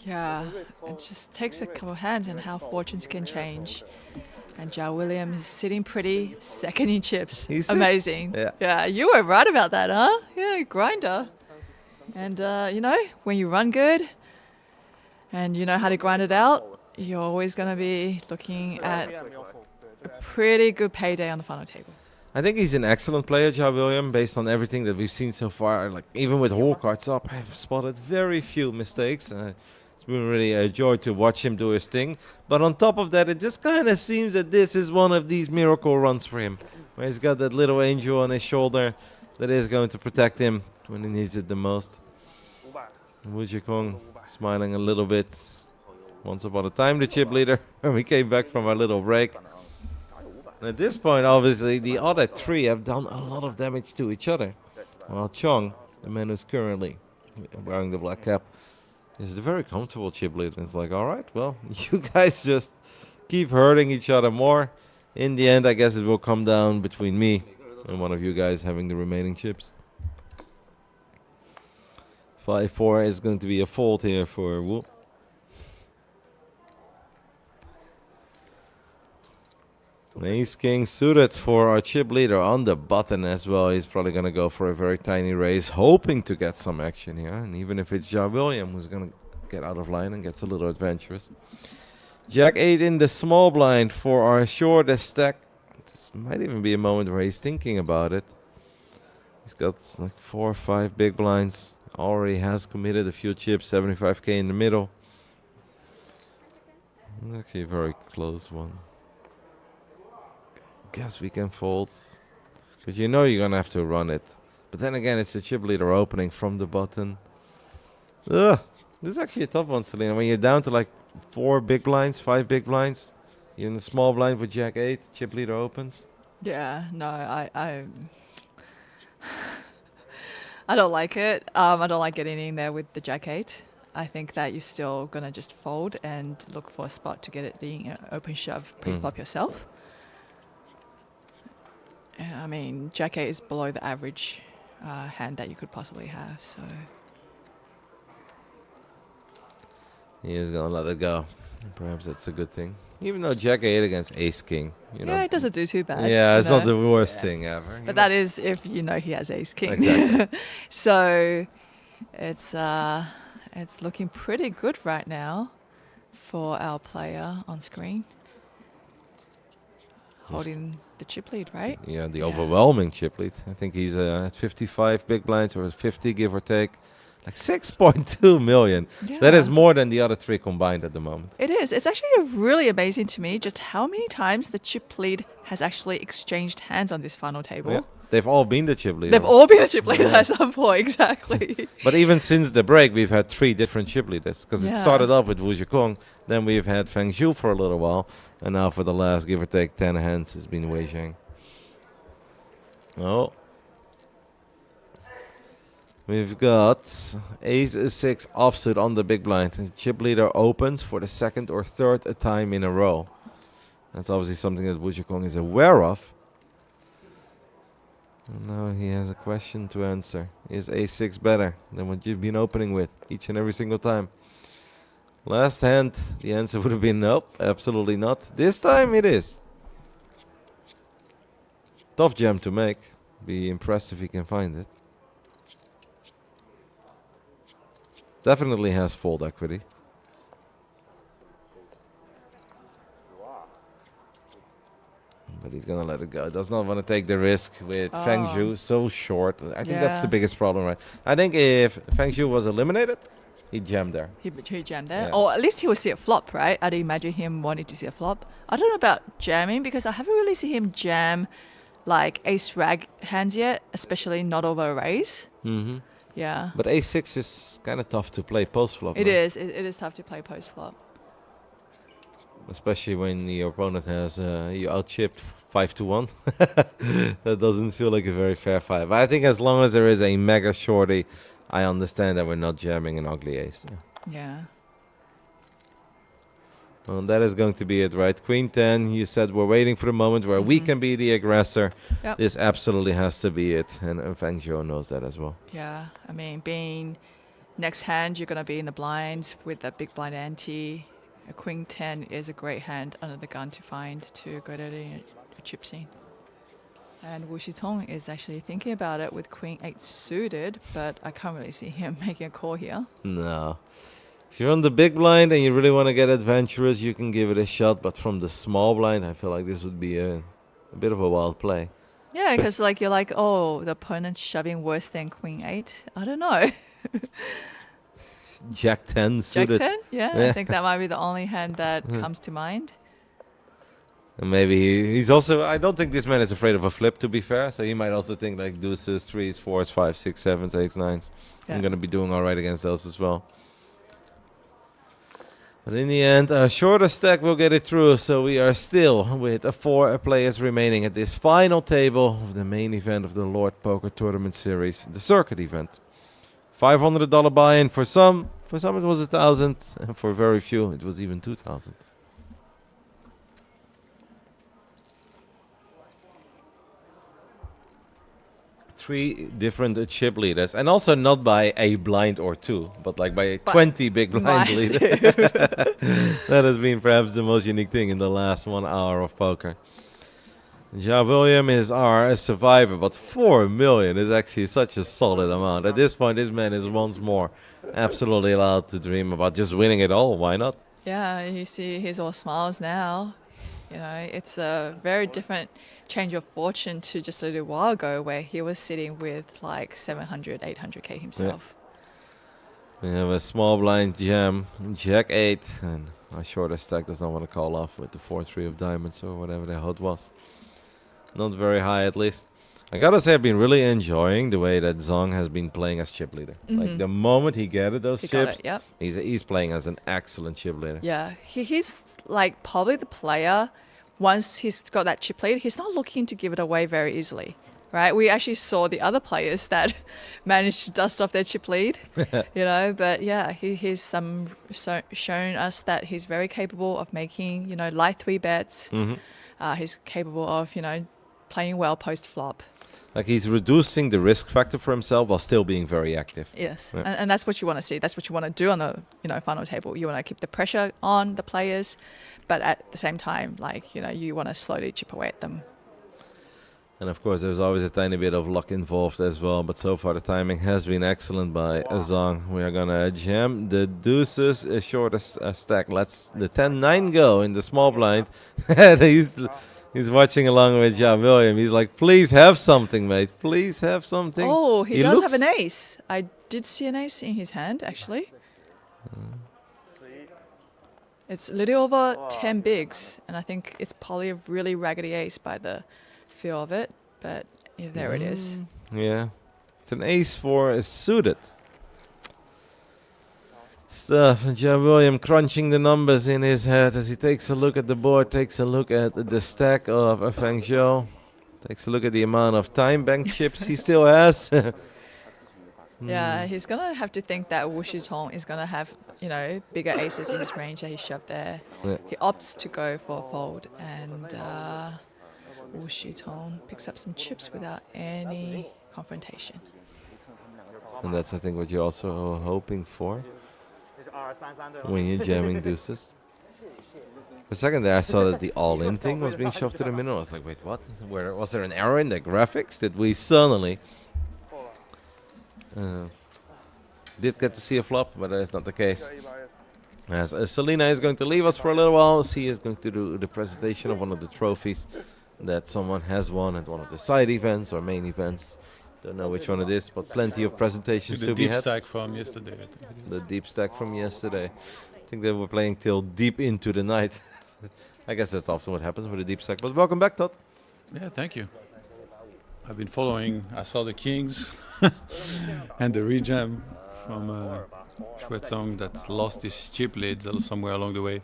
Yeah, it just takes a couple hands and how fortunes can change. And Ja William is sitting pretty, second in chips. He's sick. Amazing. Yeah. You were right about that, huh? Yeah, grinder. And, you know, when you run good and you know how to grind it out, you're always going to be looking at a pretty good payday on the final table. I think he's an excellent player, Ja William, based on everything that we've seen so far. Like, even with whole cards up, I've spotted very few mistakes. It's been really a joy to watch him do his thing. But on top of that, it just kind of seems that this is one of these miracle runs for him, where he's got that little angel on his shoulder that is going to protect him when he needs it the most. Wu Zhikong smiling a little bit. Once upon a time, the chip leader, when we came back from our little break. And at this point, obviously, the other three have done a lot of damage to each other. While Chong, the man who's currently wearing the black cap, is a very comfortable chip leader. It's like, all right, well, you guys just keep hurting each other more. In the end, I guess it will come down between me and one of you guys having the remaining chips. 5-4 is going to be a fold here for Wu. Ace King suited for our chip leader on the button as well. He's probably going to go for a very tiny raise, hoping to get some action here. And even if it's Ja William who's going to get out of line and gets a little adventurous. Jack 8 in the small blind for our shortest stack. This might even be a moment where he's thinking about it. He's got like 4 or 5 big blinds. Already has committed a few chips, 75k in the middle. Actually a very close one. Guess we can fold. But you know you're going to have to run it. But then again, it's a chip leader opening from the button. Ugh. This is actually a tough one, Selena. When you're down to like 4 big blinds, 5 big blinds, you're in the small blind with Jack 8, chip leader opens. Yeah, no, I don't like it. I don't like getting in there with the Jack 8. I think that you're still going to just fold and look for a spot to get it being an open shove pre-flop yourself. I mean, Jack 8 is below the average hand that you could possibly have, so... He is going to let it go. Perhaps that's a good thing. Even though Jack 8 against Ace King, you know. Yeah, it doesn't do too bad. Yeah, it's not the worst thing ever. But that is if you know he has Ace King. Exactly. So it's looking pretty good right now for our player on screen. Holding the chip lead, right? Yeah, the overwhelming chip lead. I think he's at 55 big blinds or 50, give or take. Like 6.2 million. Yeah. That is more than the other 3 combined at the moment. It is. It's actually really amazing to me just how many times the chip lead has actually exchanged hands on this final table. Yeah. They've all been the chip leader. They've all been the chip leader at some point, exactly. But even since the break, we've had 3 different chip leaders. Because it started off with Wu Zhikong, then we've had Feng Zhu for a little while, and now for the last, give or take, 10 hands, it's been Wei Zhang. Oh. We've got Ace-6 offsuit on the big blind. And chip leader opens for the 2nd or 3rd time in a row. That's obviously something that Wu Zhikong is aware of. And now he has a question to answer. Is Ace-6 better than what you've been opening with each and every single time? Last hand, the answer would have been nope, absolutely not. This time it is. Tough jam to make. Be impressed if he can find it. Definitely has fold equity. But he's gonna let it go. Does not want to take the risk with Feng Zhu so short. I think that's the biggest problem, right? I think if Feng Zhu was eliminated, he'd jam there. He jammed there. Yeah. Or at least he would see a flop, right? I'd imagine him wanting to see a flop. I don't know about jamming because I haven't really seen him jam like ace rag hands yet, especially not over a raise. Mm-hmm. Yeah. But A6 is kind of tough to play post-flop. It is. It is tough to play post-flop. Especially when your opponent has you out-chipped 5-1. That doesn't feel like a very fair fight. But I think as long as there is a mega shorty, I understand that we're not jamming an ugly ace. Yeah. Well, that is going to be it, right? Queen 10, you said we're waiting for the moment where we can be the aggressor. Yep. This absolutely has to be it. And Feng Zhou knows that as well. Yeah. I mean, being next hand, you're going to be in the blinds with a big blind ante. A Queen 10 is a great hand under the gun to find to go to the chip scene. And Wu Zhitong is actually thinking about it with Queen 8 suited, but I can't really see him making a call here. No. If you're on the big blind and you really want to get adventurous, you can give it a shot. But from the small blind, I feel like this would be a bit of a wild play. Yeah, because like you're like, oh, the opponent's shoving worse than Queen 8. I don't know. Jack 10 suited. Jack 10? Yeah, I think that might be the only hand that comes to mind. And maybe he's also, I don't think this man is afraid of a flip, to be fair. So he might also think like deuces, 3s, 4s, 5s, 6s, 7s, 8s, 9s. Yeah. I'm going to be doing all right against those as well. But in the end, a shorter stack will get it through. So we are still with 4 players remaining at this final table of the main event of the Lord Poker Tournament Series, the circuit event. $500 buy-in for some it was 1,000, and for very few it was even 2,000. Three different chip leaders, and also not by a blind or two, but like by 20 big blind leaders. That has been perhaps the most unique thing in the last 1 hour of poker. Ja William is our survivor, but 4 million is actually such a solid amount. At this point, this man is once more absolutely allowed to dream about just winning it all. Why not? Yeah, you see, he's all smiles now. You know, it's a very different change of fortune to just a little while ago where he was sitting with like 700, 800k himself. We have a small blind jam, Jack 8, and our shortest stack does not want to call off with the 4-3 of diamonds or whatever the hell it was. Not very high, at least. I gotta say, I've been really enjoying the way that Zong has been playing as chip leader. Like the moment he gathered those He got chips, it, yep. he's playing as an excellent chip leader. Yeah, he's like probably the player, once he's got that chip lead, he's not looking to give it away very easily, right? We actually saw the other players that managed to dust off their chip lead, you know, but yeah, he's shown us that he's very capable of making, you know, light 3 bets. He's capable of, you know, playing well post-flop. Like he's reducing the risk factor for himself while still being very active. Yes, Yeah. and that's what you want to see. That's what you want to do on the, you know, final table. You want to keep the pressure on the players, but at the same time, like, you know, you want to slowly chip away at them. And of course, there's always a tiny bit of luck involved as well. But so far, the timing has been excellent by Zong. We are gonna jam the deuces shortest stack. Let's the 10-9 go in the small blind. And he's watching along with Ja William. He's like, please have something, mate. Please have something. Oh, he does have looks- an ace. I did see an ace in his hand, actually. It's a little over 10 bigs, and I think it's probably a really raggedy ace by the feel of it, but yeah, there it is. Yeah, it's an ace 4 is suited. Stuff. Ja William crunching the numbers in his head as he takes a look at the board, takes a look at the stack of Feng Zhou, takes a look at the amount of time bank chips he still has. Yeah, he's gonna have to think that Wu Shitong is gonna have, you know, bigger aces in his range that he shoved there. Yeah. He opts to go for a fold, and Wu Shitong picks up some chips without any confrontation. And that's, I think, what you're also hoping for 这是2-3-3对吗？ when you're jamming deuces. For a second there, I saw that the all-in thing was being shoved to the middle. I was like, wait, what? Where was there an error in the graphics? Did we suddenly did get to see a flop? But that is not the case. As Selena is going to leave us for a little while, she is going to do the presentation of one of the trophies that someone has won at one of the side events or main events. Don't know which one it is, but plenty of presentations The to be deep had. stack from yesterday, I think. The deep stack from yesterday. I think they were playing till deep into the night. I guess that's often what happens with a deep stack. But welcome back, Todd. Yeah, thank you. I've been following. I saw the Kings and the rejam from Shuetsong that's lost his chip leads somewhere along the way.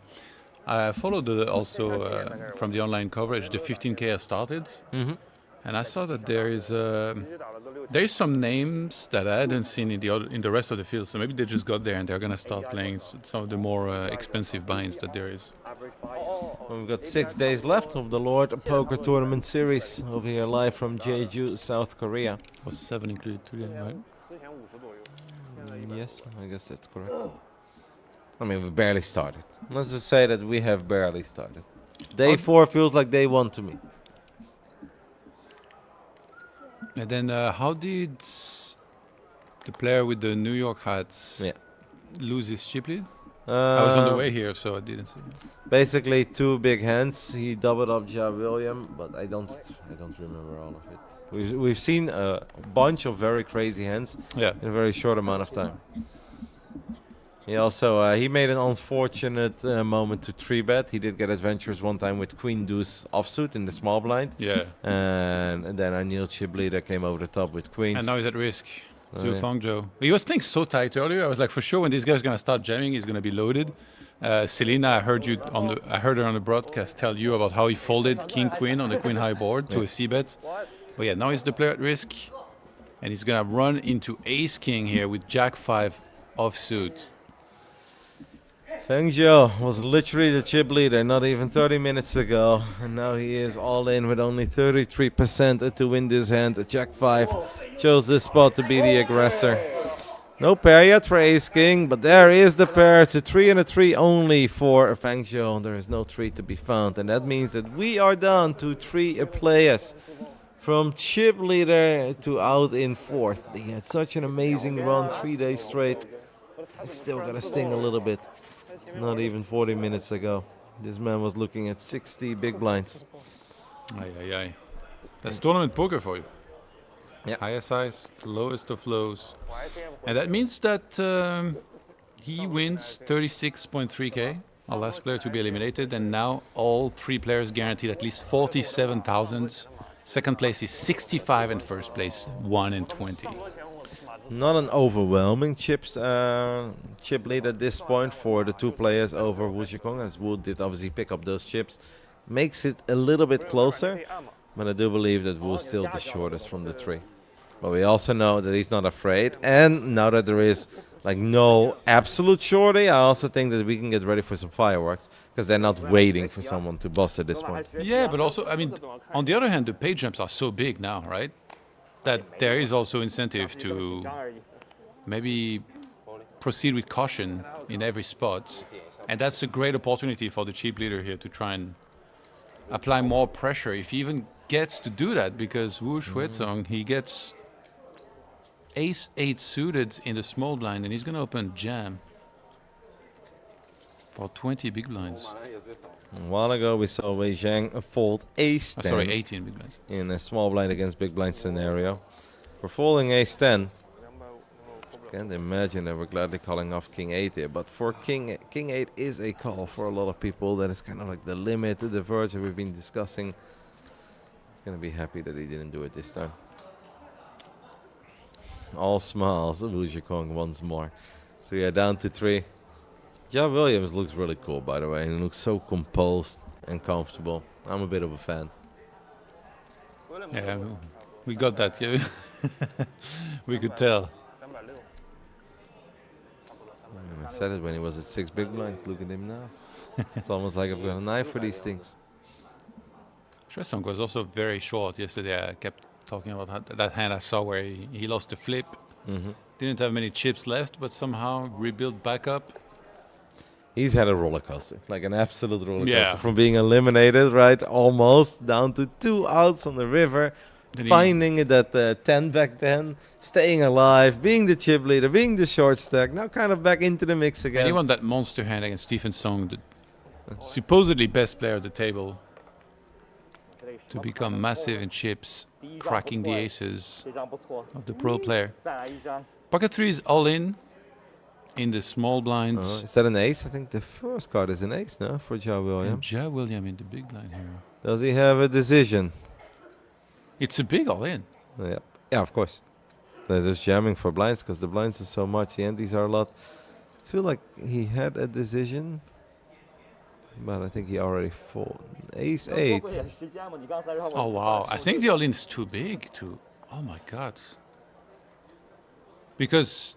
I followed also from the online coverage the 15K has started, and I saw that there is some names that I hadn't seen in the rest of the field. So maybe they just got there and they're gonna start playing some of the more expensive binds that there is. Well, we've got 6 days left of the Lord Poker Tournament Series over here live from Jeju, South Korea. Was 7 included today, right? Yes, I guess that's correct. I mean, we barely started. Let's just say that we have barely started. Day 4 feels like day 1 to me. And then how did the player with the New York hats lose his chip lead? I was on the way here, so I didn't see it. Basically, 2 big hands. He doubled up Ja William, but I don't remember all of it. We've seen a bunch of very crazy hands in a very short amount of time. He also he made an unfortunate moment to 3-bet. He did get adventures one time with Queen Deuce offsuit in the small blind. Yeah. And then Anil chip leader came over the top with queens. And now he's at risk. Oh, Zhu yeah. Fangzhou. He was playing so tight earlier. I was like, for sure, when this guy's gonna start jamming, he's gonna be loaded. Selena, I heard her on the broadcast tell you about how he folded King Queen on the Queen High board to a C-bet. But yeah, now he's the player at risk, and he's gonna run into Ace King here with Jack 5 offsuit. Feng Zhou was literally the chip leader not even 30 minutes ago, and now he is all in with only 33% to win this hand. Jack 5 chose this spot to be the aggressor. No pair yet for Ace King, but there is the pair. It's a 3 and a 3 only for Fang Zhou. There is no 3 to be found, and that means that we are down to 3 players. From chip leader to out in 4th. He had such an amazing run, 3 days straight. It's still gonna sting a little bit. Not even 40 minutes ago. This man was looking at 60 big blinds. Aye, aye, aye. That's tournament poker for you. Yeah. Highest highs, lowest of lows. And that means that he wins 36.3k, our last player to be eliminated, and now all 3 players guaranteed at least 47,000. Second place is 65 and first place 1 and 20. Not an overwhelming chip lead at this point for the 2 players over Wu Zhikong, as Wu did obviously pick up those chips. Makes it a little bit closer, but I do believe that Wu is still the shortest from the 3. But we also know that he's not afraid, and now that there is like no absolute shorty, I also think that we can get ready for some fireworks, because they're not waiting for someone to bust at this point. Yeah, but also, I mean, on the other hand, the pay jumps are so big now, right? That there is also incentive to maybe proceed with caution in every spot. And that's a great opportunity for the chip leader here to try and apply more pressure, if he even gets to do that, because Wu Xuezong, he gets ace-8 suited in the small blind, and he's going to open jam for 20 big blinds. A while ago we saw Wei Zhang fold ace-10. Sorry, 18 big blinds. In a small blind against big blind scenario. For folding ace-10, can't imagine they were gladly calling off king 8 here, but for king 8 is a call for a lot of people. That is kind of like the limit, the verge that we've been discussing. He's gonna be happy that he didn't do it this time. All smiles, Wu Zhikong once more. So we are down to 3. Jia Williams looks really cool, by the way, and looks so composed and comfortable. I'm a bit of a fan. Yeah, we got that. Yeah. We could tell. I said it when he was at 6 big blinds. Look at him now. It's almost like I've got a knife for these things. Xuezong was also very short yesterday. I kept talking about that hand I saw where he lost the flip. Didn't have many chips left, but somehow rebuilt back up. He's had a roller coaster, like an absolute roller coaster. Yeah. From being eliminated, right, almost, down to 2 outs on the river, finding it at 10 back then, staying alive, being the chip leader, being the short stack, now kind of back into the mix again. And he won that monster hand against Stephen Song, the supposedly best player at the table, to become massive in chips, cracking the aces of the pro player. Pocket 3 is all in the small blinds. Is that an ace? I think the first card is an ace now for Jia William. And Jia William in the big blind here. Does he have a decision? It's a big all in. Yeah, yeah, of course. They're just jamming for blinds because the blinds are so much, the antes are a lot. I feel like he had a decision, but I think he already folded. Ace-8. Oh wow, I think the all-in's too big to... Oh my god. Because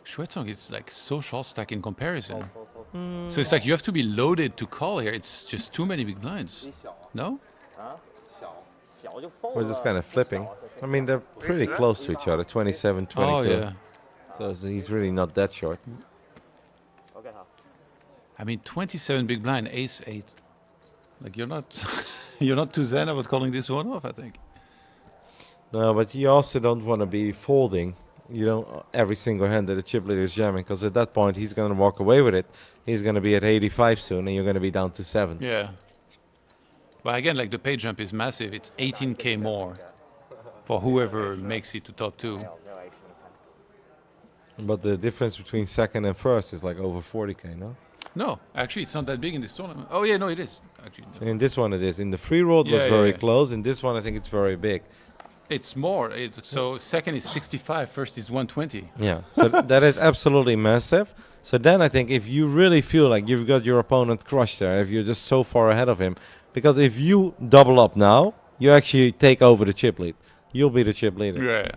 Xuezong is like so short stack in comparison. So it's like you have to be loaded to call here. It's just too many big blinds. No? We're just kind of flipping. I mean, they're pretty close to each other, 27, 22. Oh yeah. So he's really not that short. I mean, 27 big blind, ace-8. Like you're not, you're not too zen about calling this one off, I think. No, but you also don't want to be folding. You don't every single hand that the chip leader is jamming, because at that point he's going to walk away with it. He's going to be at 85 soon, and you're going to be down to 7. Yeah. But again, like the pay jump is massive. It's 18k more for whoever makes it to top 2. But the difference between second and first is like over 40k, no? No, actually, it's not that big in this tournament. Oh yeah, no, it is actually. In this one it is. In the free roll it was very close. In this one I think it's very big. It's more. It's so second is 65, first is 120. Yeah, so that is absolutely massive. So then I think if you really feel like you've got your opponent crushed there, if you're just so far ahead of him, because if you double up now, you actually take over the chip lead. You'll be the chip leader. Yeah.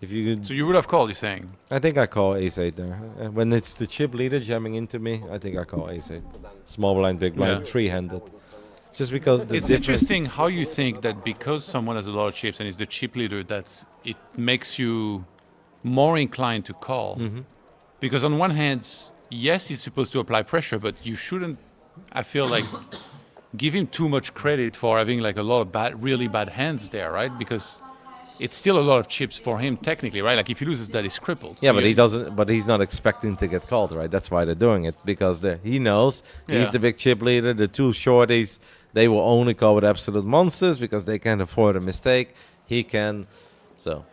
If you so you would have called, you're saying? I think I call ace-8 there. When it's the chip leader jamming into me, I think I call ace-8. Small blind, big blind, 3-handed. Just because it's interesting how you think that because someone has a lot of chips and is the chip leader, that it makes you more inclined to call. Because on one hand, yes, he's supposed to apply pressure, but you shouldn't, I feel like, give him too much credit for having like a lot of really bad hands there, right? Because it's still a lot of chips for him technically, right? Like if he loses that, he's crippled. Yeah, So but he doesn't. But he's not expecting to get called, right? That's why they're doing it, because he knows Yeah. he's the big chip leader. The two shorties, they will only call with absolute monsters because they can't afford a mistake. He can, so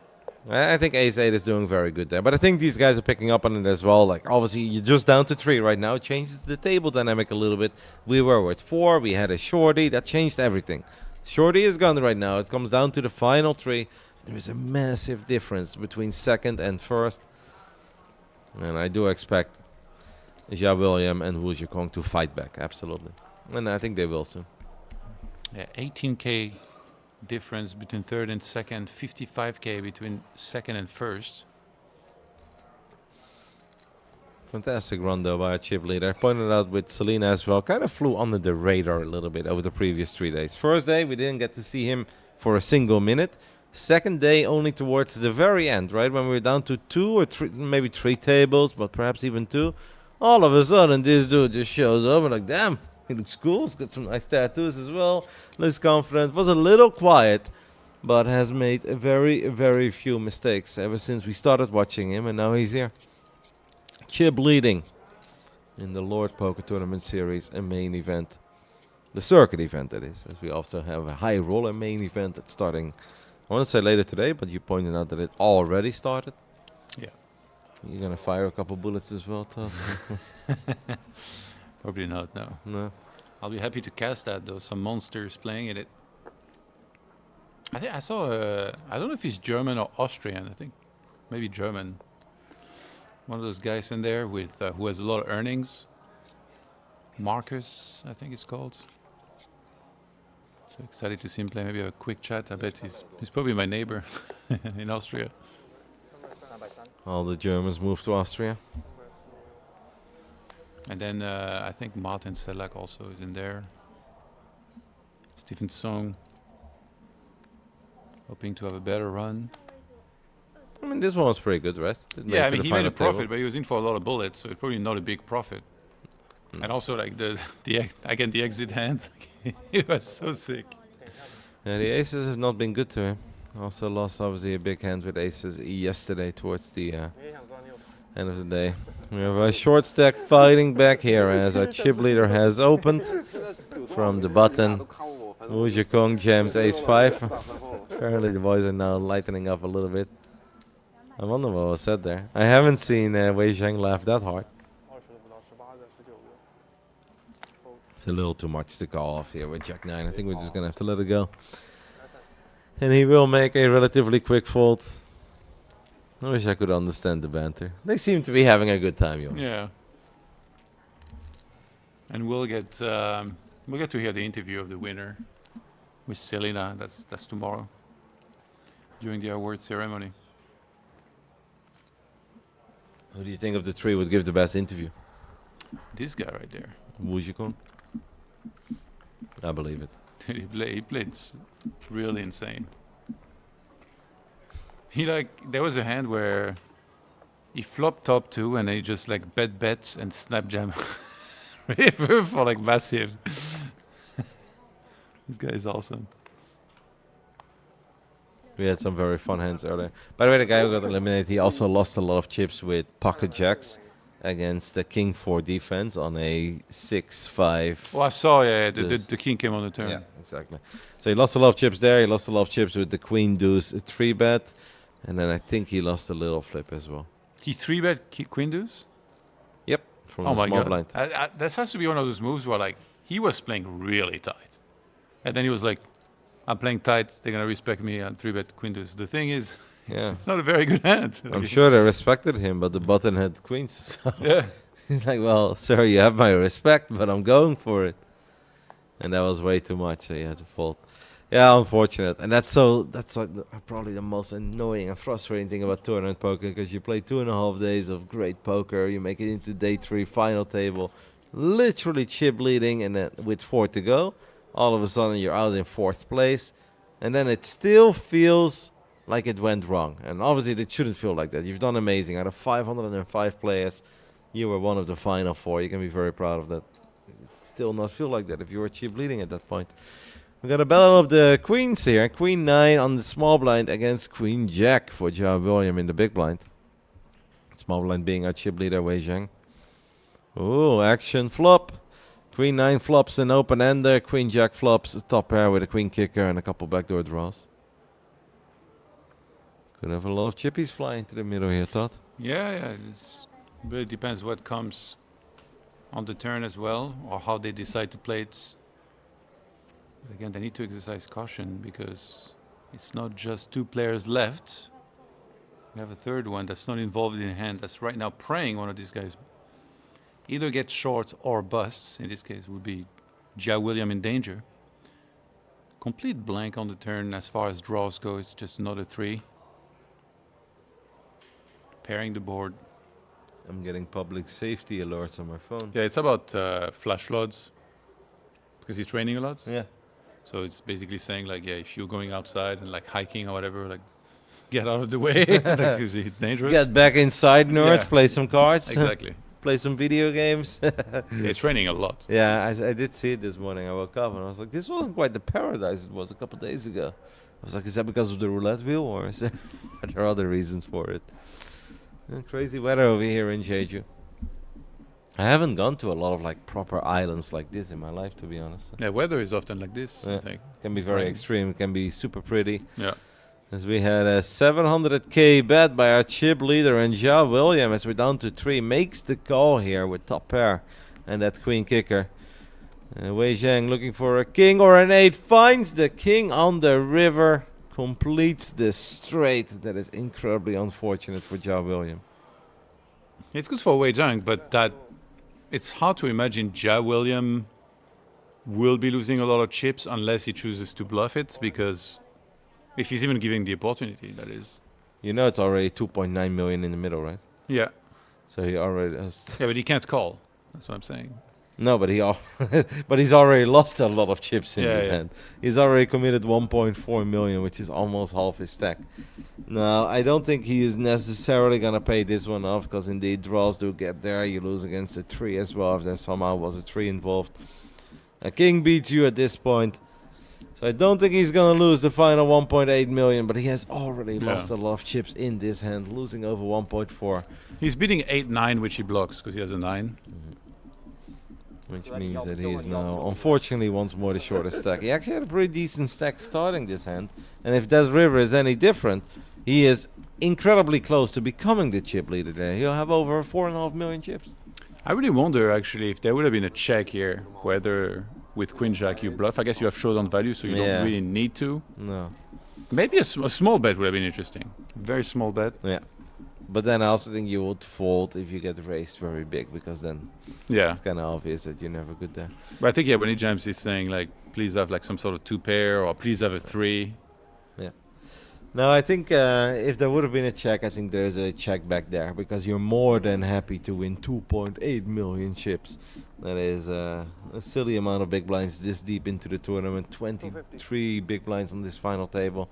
I think Ace-8 is doing very good there. But I think these guys are picking up on it as well. Like obviously you're just down to 3 right now. It changes the table dynamic a little bit. We were with 4. We had a shorty. That changed everything. Shorty is gone right now. It comes down to the final 3. There is a massive difference between second and first. And I do expect Ja William and Wu Zhikong to fight back, absolutely. And I think they will soon. Yeah, 18K difference between third and second, 55K between second and first. Fantastic run though by a chip leader. Pointed out with Selena as well. Kind of flew under the radar a little bit over the previous 3 days. First day, we didn't get to see him for a single minute. Second day, only towards the very end, right? When we were down to 2 or 3, maybe 3 tables, but perhaps even 2. All of a sudden, this dude just shows up and like, damn, he looks cool. He's got some nice tattoos as well. Looks confident. Was a little quiet, but has made a very, very few mistakes ever since we started watching him, and now he's here. Chip leading in the Lord Poker Tournament Series, a main event. The circuit event, that is, as we also have a high roller main event that's starting, I want to say later today, but you pointed out that it already started. Yeah. You're going to fire a couple bullets as well, Todd? Probably not, no. No. I'll be happy to cast that, though. Some monsters playing in it. I think I saw, I don't know if he's German or Austrian, I think. Maybe German. One of those guys in there with who has a lot of earnings. Marcus, I think it's called. So excited to see him play. Maybe a quick chat. I bet he's probably my neighbor in Austria. All the Germans moved to Austria. And then I think Martin Sedlak also is in there. Stephen Song. Hoping to have a better run. I mean, this one was pretty good, right? Didn't Yeah, make I to mean, the he made a final table. profit, but he was in for a lot of bullets, so it's probably not a big profit. And also, like, again, the exit hand, he was so sick. Yeah, the aces have not been good to him. Also lost, obviously, a big hand with aces yesterday towards the end of the day. We have a short stack fighting back here as our chip leader has opened from the button. Wu Zhikong jams ace-5. Apparently the boys are now lightening up a little bit. I wonder what was said there. I haven't seen Wei Zheng laugh that hard. It's a little too much to call off here with Jack 9. I think we're just going to have to let it go. And he will make a relatively quick fold. I wish I could understand the banter. They seem to be having a good time, yo. Yeah. And we'll get to hear the interview of the winner with Selena. That's tomorrow during the award ceremony. Who do you think of the 3 would give the best interview? This guy right there. Wu Zhikong? I believe it. He played really insane. There was a hand where he flopped top 2 and he just like bet bets and snap jam river for like massive. This guy is awesome. We had some very fun hands earlier. By the way, the guy who got eliminated, he also lost a lot of chips with pocket jacks against the king 4 defense on a 6-5. Well, I saw, the king came on the turn. Yeah, exactly. So he lost a lot of chips there. He lost a lot of chips with the queen deuce 3-bet. And then I think he lost a little flip as well. He 3-bet queen deuce? Yep, from Oh the my small god. blind. That has to be one of those moves where like he was playing really tight. And then he was like, I'm playing tight, they're going to respect me on 3-bet queen deuce. The thing is, Yeah. it's not a very good hand. I'm sure they respected him, but the button had queens. So Yeah. he's like, well, sir, you have my respect, but I'm going for it. And that was way too much, so he had to fold. Yeah, unfortunate. And that's like probably the most annoying and frustrating thing about tournament poker, because you play 2.5 days of great poker, you make it into day 3 final table, literally chip leading, and then with 4 to go, all of a sudden you're out in 4th place, and then it still feels like it went wrong. And obviously it shouldn't feel like that. You've done amazing. Out of 505 players, you were one of the final 4. You can be very proud of that. It still not feel like that if you were chip leading at that point. We got a battle of the queens here. Queen 9 on the small blind against Queen Jack for Ja William in the big blind. Small blind being our chip leader, Wei Zhang. Oh, action flop. Queen 9 flops an open ender. Queen Jack flops a top pair with a queen kicker and a couple backdoor draws. Could have a lot of chippies flying to the middle here, Todd. Yeah, it really depends what comes on the turn as well, or how they decide to play it. But again, they need to exercise caution because it's not just 2 players left. We have a third one that's not involved in hand, that's right now praying one of these guys either gets short or busts. In this case would be Ja William in danger. Complete blank on the turn as far as draws go. It's just another 3. Pairing the board. I'm getting public safety alerts on my phone. Yeah, it's about flash floods because he's training a lot. Yeah. So it's basically saying like, yeah, if you're going outside and like hiking or whatever, like get out of the way because it's dangerous. Get back inside, nerds. Yeah. Play some cards. Exactly. Play some video games. It's raining a lot. Yeah, I did see it this morning. I woke up and I was like, this wasn't quite the paradise it was a couple days ago. I was like, is that because of the roulette wheel or is there, are there other reasons for it? Crazy weather over here in Jeju. I haven't gone to a lot of like proper islands like this in my life, to be honest. Yeah, weather is often like this. I think. Can be very Rain. extreme. It can be super pretty. Yeah. As we had a 700k bet by our chip leader and Ja William as we're down to 3. Makes the call here with top pair and that queen kicker. Wei Zhang looking for a king or an 8. Finds the king on the river. Completes the straight. That is incredibly unfortunate for Ja William. It's good for Wei Zhang, but that it's hard to imagine Ja William will be losing a lot of chips unless he chooses to bluff it, because if he's even giving the opportunity, that is. You know it's already 2.9 million in the middle, right? Yeah. So he already has... Yeah, but he can't call. That's what I'm saying. No, but but he's already lost a lot of chips in his Yeah. hand. He's already committed 1.4 million, which is almost half his stack. No, I don't think he is necessarily gonna pay this one off, because indeed draws do get there. You lose against a 3 as well if there somehow was a 3 involved. A king beats you at this point. So I don't think he's gonna lose the final 1.8 million, but he has already lost a lot of chips in this hand, losing over 1.4. He's beating 8-9, which he blocks because he has a 9. Which means that he is now, unfortunately, once more the shortest stack. He actually had a pretty decent stack starting this hand. And if that river is any different, he is incredibly close to becoming the chip leader there. He'll have over 4.5 million chips. I really wonder, actually, if there would have been a check here, whether with Queen Jack you bluff. I guess you have showdown value, so you don't really need to. No. Maybe a small bet would have been interesting. Very small bet. Yeah. But then I also think you would fold if you get raised very big, because then it's kind of obvious that you're never good there. But I think, when he jams, he's saying, like, please have, like, some sort of 2 pair, or please have a 3. Yeah. No, I think if there would have been a check, I think there's a check back there, because you're more than happy to win 2.8 million chips. That is a silly amount of big blinds this deep into the tournament. 23 big blinds on this final table.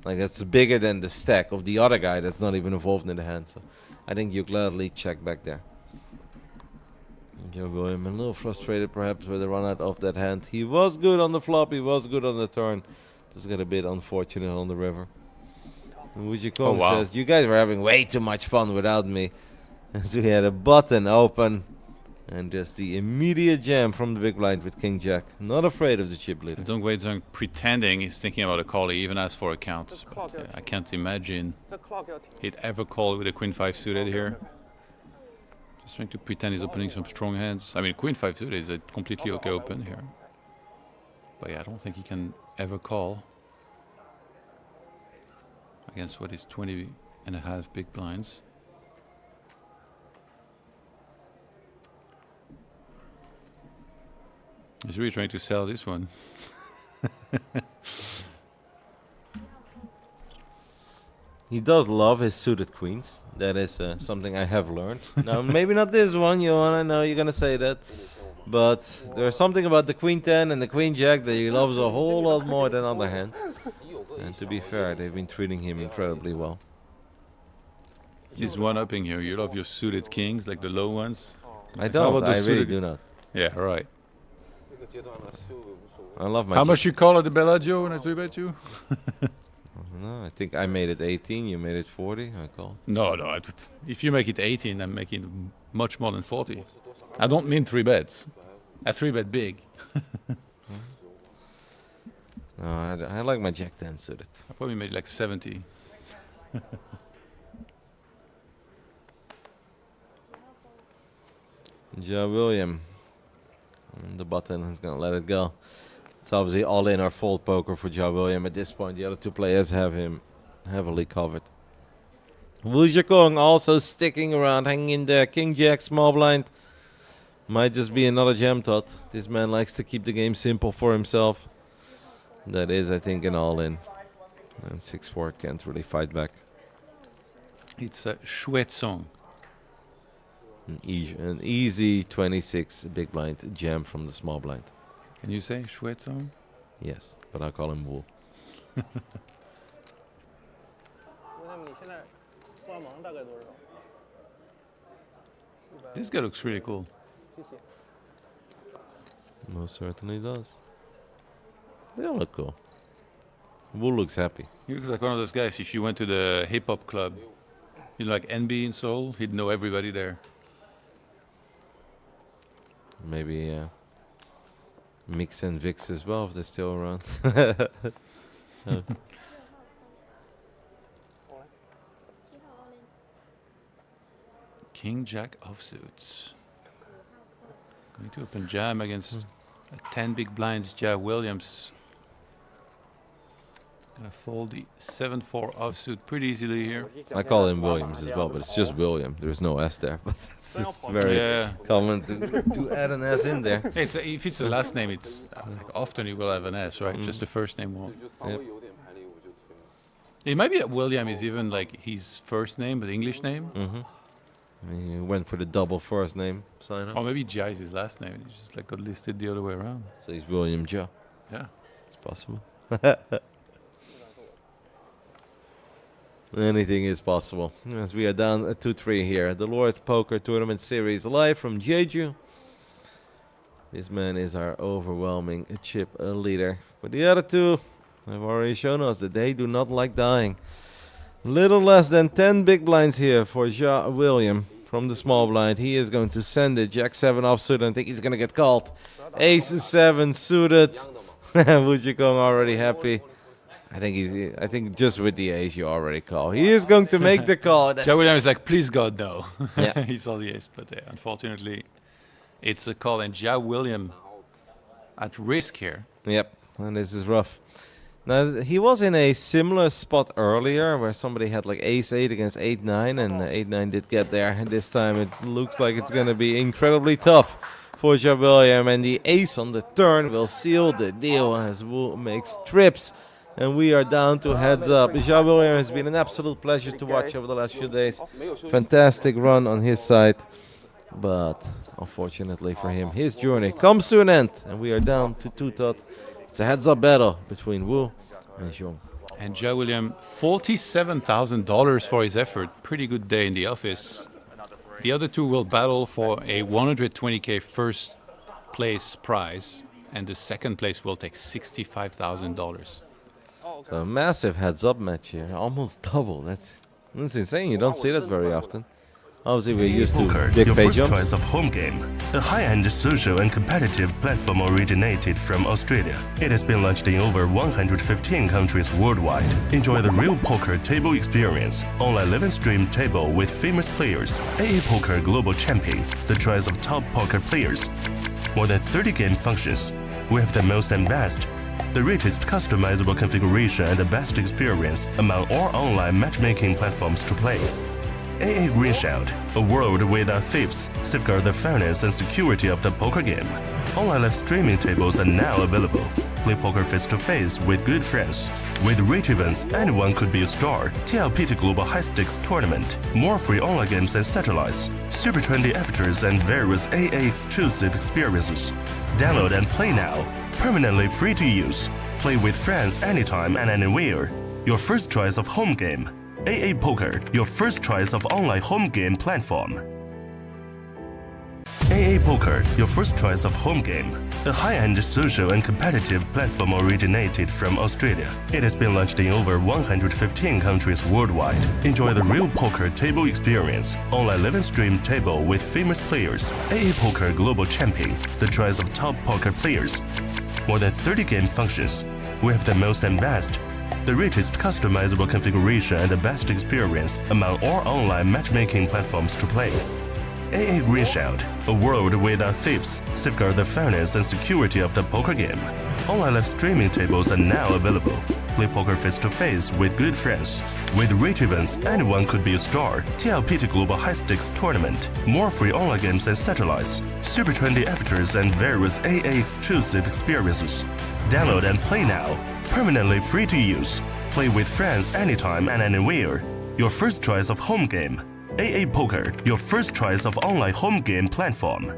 Like, that's bigger than the stack of the other guy that's not even involved in the hand. So I think you gladly check back there. Ja William a little frustrated perhaps with the run out of that hand. He was good on the flop, he was good on the turn. Just got a bit unfortunate on the river. And Wujikong says, you guys were having way too much fun without me. As we had a button open. And just the immediate jam from the big blind with King Jack. Not afraid of the chip leader. Dong Wei Zhang pretending he's thinking about a call. He even asked for a count. But, I can't imagine he'd ever call with a Queen 5 suited here. Just trying to pretend he's opening some strong hands. I mean, Queen 5 suited is a completely okay open here. But yeah, I don't think he can ever call against what is 20.5 big blinds. He's really trying to sell this one. He does love his suited queens. That is something I have learned. Now, maybe not this one, Johan. I know you're going to say that. But there's something about the Queen 10 and the Queen Jack that he loves a whole lot more than other hands. And to be fair, they've been treating him incredibly well. He's one-upping here. You love your suited kings, like the low ones. I How don't. about the I really suited- do not. Yeah, right. 这个阶段呢，修为无所谓。 I love my. How much you call it the Bellagio when I 3-bet you? No, I think I made it 18. You made it 40. I called. No, if you make it 18, I'm making much more than 40. I don't mean 3 bets. I 3-bet big. No, I like my Jack 10 suited. I probably made like 70. Joe William. And the button is gonna let it go. It's obviously all in or fold poker for Joe William at this point. The other two players have him heavily covered. Wu Zhikong also sticking around, hanging in there. King Jack, small blind. Might just be another jam tot. This man likes to keep the game simple for himself. That is, I think, an all-in. And 6-4 can't really fight back. It's a Shuet song. An easy 26 big blind jam from the small blind. Can you say Shuet song? Yes, but I call him Wu. This guy looks really cool. Most certainly does. They all look cool. Wu looks happy. He looks like one of those guys, if you went to the hip-hop club, you know, like NB in Seoul, he'd know everybody there. Maybe Mix and Vix as well, if they're still around. King Jack offsuits. Going to open jam against a 10 big blinds, Joe Williams. Gonna fold the 7-4 offsuit pretty easily here. I call him Williams as well, but it's just William. There's no S there, but it's just very common to add an S in there. It's if it's the last name, it's like often you will have an S, right? Just the first name won't. 就稍微有点牌力，我就推了。 It might be that William is even like his first name, but English name. He went for the double first name sign up. Or maybe Jai is his last name. He just like got listed the other way around. So he's William Joe. Yeah. It's possible. Anything is possible. As we are down 2-3 here. The Lord Poker Tournament Series live from Jeju. This man is our overwhelming chip leader. But the other two have already shown us that they do not like dying. Little less than 10 big blinds here for Ja William from the small blind. He is going to send it. Jack 7 offsuit. I think he's going to get called. Ace 7 suited. Wu Zhikong already happy. I think just with the ace you already call. He is going to make the call. Joe Williams is like, please God, no. Yeah. He saw the ace, but unfortunately, it's a call. And Joe Williams at risk here. Yep, and this is rough. Now, he was in a similar spot earlier where somebody had like ace-8 against 8-9, and 8-9 did get there. And this time it looks like it's going to be incredibly tough for Ja William, and the ace on the turn will seal the deal as Wu makes trips. And we are down to heads up. Ja William has been an absolute pleasure to watch over the last few days. Fantastic run on his side. But unfortunately for him, his journey comes to an end. And we are down to 2-tot. It's a heads up battle between Wu and Zhong. And Joe Williams, $47,000 for his effort. Pretty good day in the office. The other two will battle for a 120K first place prize. And the second place will take $65,000. So a massive heads-up match here, almost double. That's insane. You don't see that very often. Obviously, we're used to Poker, big your pay first jumps. choice of home game. A high-end social and competitive platform originated from Australia. It has been launched in over 115 countries worldwide. Enjoy the real poker table experience. Online live and stream table with famous players. AA Poker Global Champion, the choice of top poker players. More than 30 game functions. We have the most and best. The richest customizable configuration and the best experience among all online matchmaking platforms to play. AA Greenshield, a world without thieves, safeguard the fairness and security of the poker game. Online live streaming tables are now available. Play poker face-to-face with good friends. With rich events, anyone could be a star. TLPT Global High Stakes Tournament. More free online games and satellites. Super trendy avatars and various AA exclusive experiences. Download and play now. Permanently free to use. Play with friends anytime and anywhere. Your first choice of home game. AA Poker, your first choice of online home game platform. AA Poker, your first choice of home game. A high-end social and competitive platform originated from Australia. It has been launched in over 115 countries worldwide. Enjoy the real poker table experience. Online live stream table with famous players. AA Poker Global Champion, the choice of top poker players. More than 30 game functions. We have the most and best. The richest customizable configuration and the best experience among all online matchmaking platforms to play. AA Greenshield, a world without thieves, safeguard the fairness and security of the poker game. Online live streaming tables are now available. Play poker face-to-face with good friends. With rich events, anyone could be a star. TLPT Global High Stakes Tournament. More free online games and satellites. Super trendy avatars and various AA exclusive experiences. Download and play now. Permanently free to use. Play with friends anytime and anywhere. Your first choice of home game. AA Poker, your first choice of online home game platform.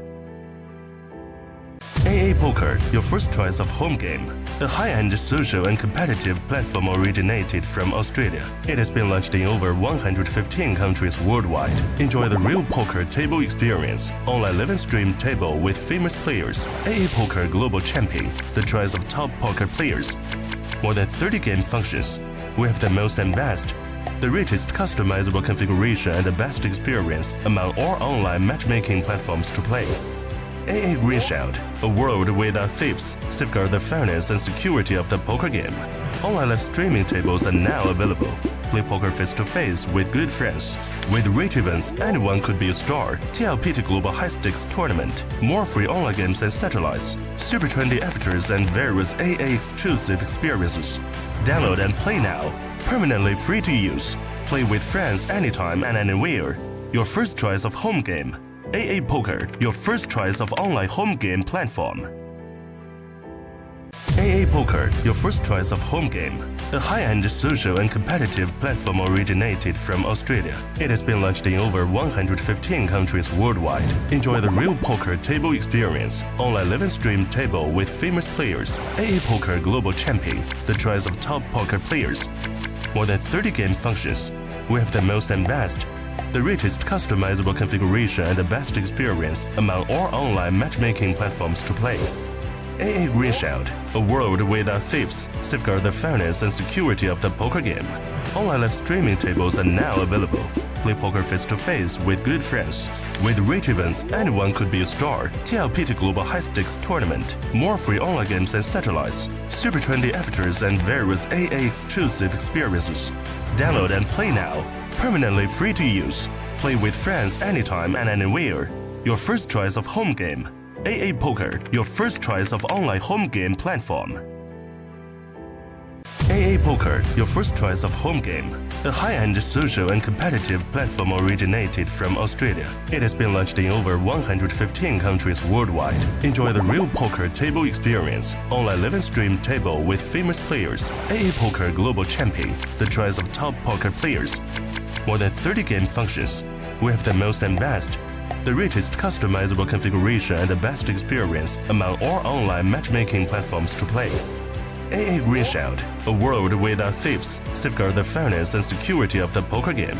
AA Poker, your first choice of home game. A high-end social and competitive platform originated from Australia. It has been launched in over 115 countries worldwide. Enjoy the real poker table experience. Online live stream table with famous players. AA Poker Global Champion, the choice of top poker players. More than 30 game functions. We have the most and best. The richest customizable configuration and the best experience among all online matchmaking platforms to play. AA Greenshield, a world without thieves, safeguard the fairness and security of the poker game. Online live streaming tables are now available. Play poker face-to-face with good friends. With rich events, anyone could be a star. TLPT Global High Stakes Tournament. More free online games and satellites. Super trendy avatars and various AA exclusive experiences. Download and play now. Permanently free to use. Play with friends anytime and anywhere. Your first choice of home game. AA Poker, your first choice of online home game platform. AA Poker, your first choice of home game. A high-end social and competitive platform originated from Australia. It has been launched in over 115 countries worldwide. Enjoy the real poker table experience. Online live stream table with famous players. AA Poker Global Champion, the choice of top poker players. More than 30 game functions. We have the most and best. The richest customizable configuration and the best experience among all online matchmaking platforms to play. AA Greenshield, a world without thieves, safeguard the fairness and security of the poker game. Online live streaming tables are now available. Play poker face-to-face with good friends. With rich events, anyone could be a star. TLPT Global High Stakes Tournament. More free online games and satellites. Super trendy avatars and various AA exclusive experiences. Download and play now. Permanently free to use. Play with friends anytime and anywhere. Your first choice of home game. AA Poker, your first choice of online home game platform. AA Poker, your first choice of home game. A high-end social and competitive platform originated from Australia. It has been launched in over 115 countries worldwide. Enjoy the real poker table experience. Online live stream table with famous players. AA Poker Global Champion, the choice of top poker players. More than 30 game functions. We have the most and best. The richest customizable configuration and the best experience among all online matchmaking platforms to play. AA Greenshield, a world without thieves, safeguard the fairness and security of the poker game.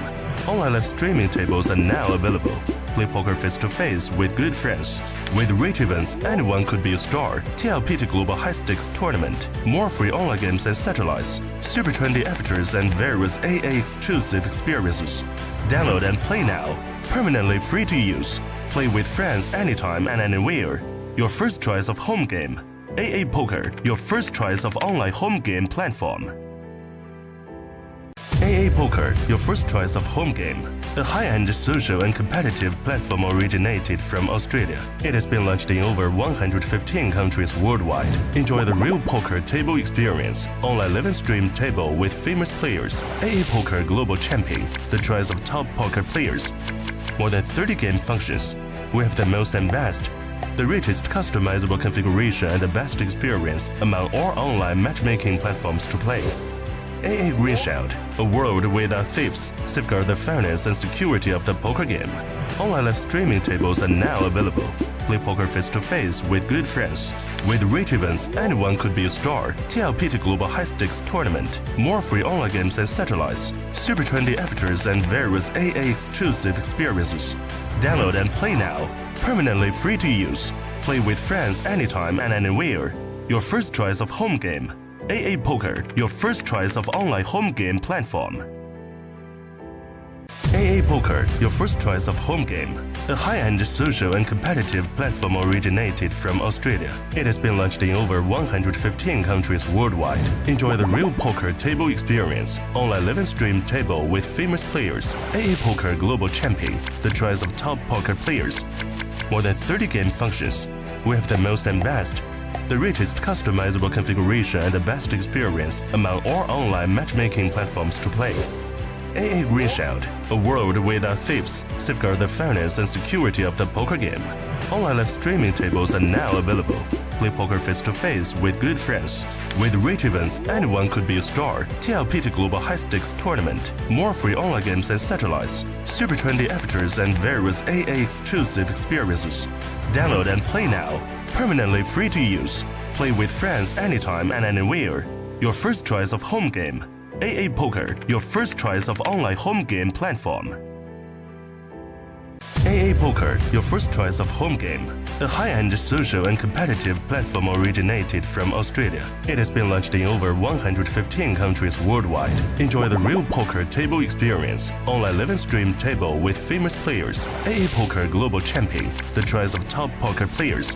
Online live streaming tables are now available. Play poker face-to-face with good friends. With rich events, anyone could be a star. TLPT Global High Stakes Tournament. More free online games and satellites. Super trendy avatars and various AA exclusive experiences. Download and play now. Permanently free to use. Play with friends anytime and anywhere. Your first choice of home game. AA Poker, your first choice of online home game platform. AA Poker, your first choice of home game. A high-end social and competitive platform originated from Australia. It has been launched in over 115 countries worldwide. Enjoy the real poker table experience. Online live stream table with famous players. AA Poker Global Champion, the choice of top poker players. More than 30 game functions. We have the most and best. The richest customizable configuration and the best experience among all online matchmaking platforms to play. AA Green Shield, a world without thieves, safeguard the fairness and security of the poker game. Online live streaming tables are now available. Play poker face-to-face with good friends. With rich events, anyone could be a star. TLPT Global High Stakes Tournament. More free online games and satellites. Super trendy avatars and various AA exclusive experiences. Download and play now. Permanently free to use. Play with friends anytime and anywhere. Your first choice of home game. AA Poker, your first choice of online home game platform. AA Poker, your first choice of home game. A high-end social and competitive platform originated from Australia. It has been launched in over 115 countries worldwide. Enjoy the real poker table experience. Online live and stream table with famous players. AA Poker Global Champion, the choice of top poker players. More than 30 game functions. We have the most and best. The richest customizable configuration and the best experience among all online matchmaking platforms to play. AA Green Shield, a world without thieves, safeguard the fairness and security of the poker game. Online live streaming tables are now available. Play poker face-to-face with good friends. With rich events, anyone could be a star. TLPT Global High Stakes Tournament. More free online games and satellites. Super trendy avatars and various AA exclusive experiences. Download and play now. Permanently free to use. Play with friends anytime and anywhere. Your first choice of home game. AA Poker, your first choice of online home game platform. AA Poker, your first choice of home game. A high-end social and competitive platform originated from Australia. It has been launched in over 115 countries worldwide. Enjoy the real poker table experience. Online live and stream table with famous players. AA Poker Global Champion, the choice of top poker players.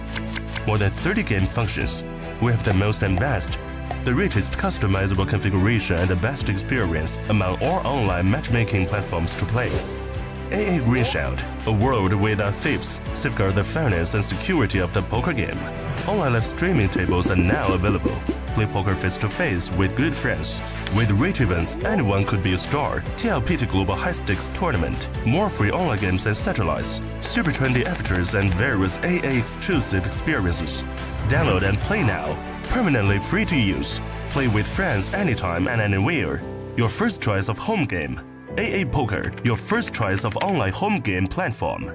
More than 30 game functions. We have the most and best. The richest customizable configuration and the best experience among all online matchmaking platforms to play. AA Green Shield, a world without thieves, safeguard the fairness and security of the poker game. Online live streaming tables are now available. Play poker face-to-face with good friends. With rich events, anyone could be a star. TLPT Global High Stakes Tournament. More free online games and satellites. Super trendy avatars and various AA exclusive experiences. Download and play now. Permanently free to use. Play with friends anytime and anywhere. Your first choice of home game. AA Poker, your first choice of online home game platform.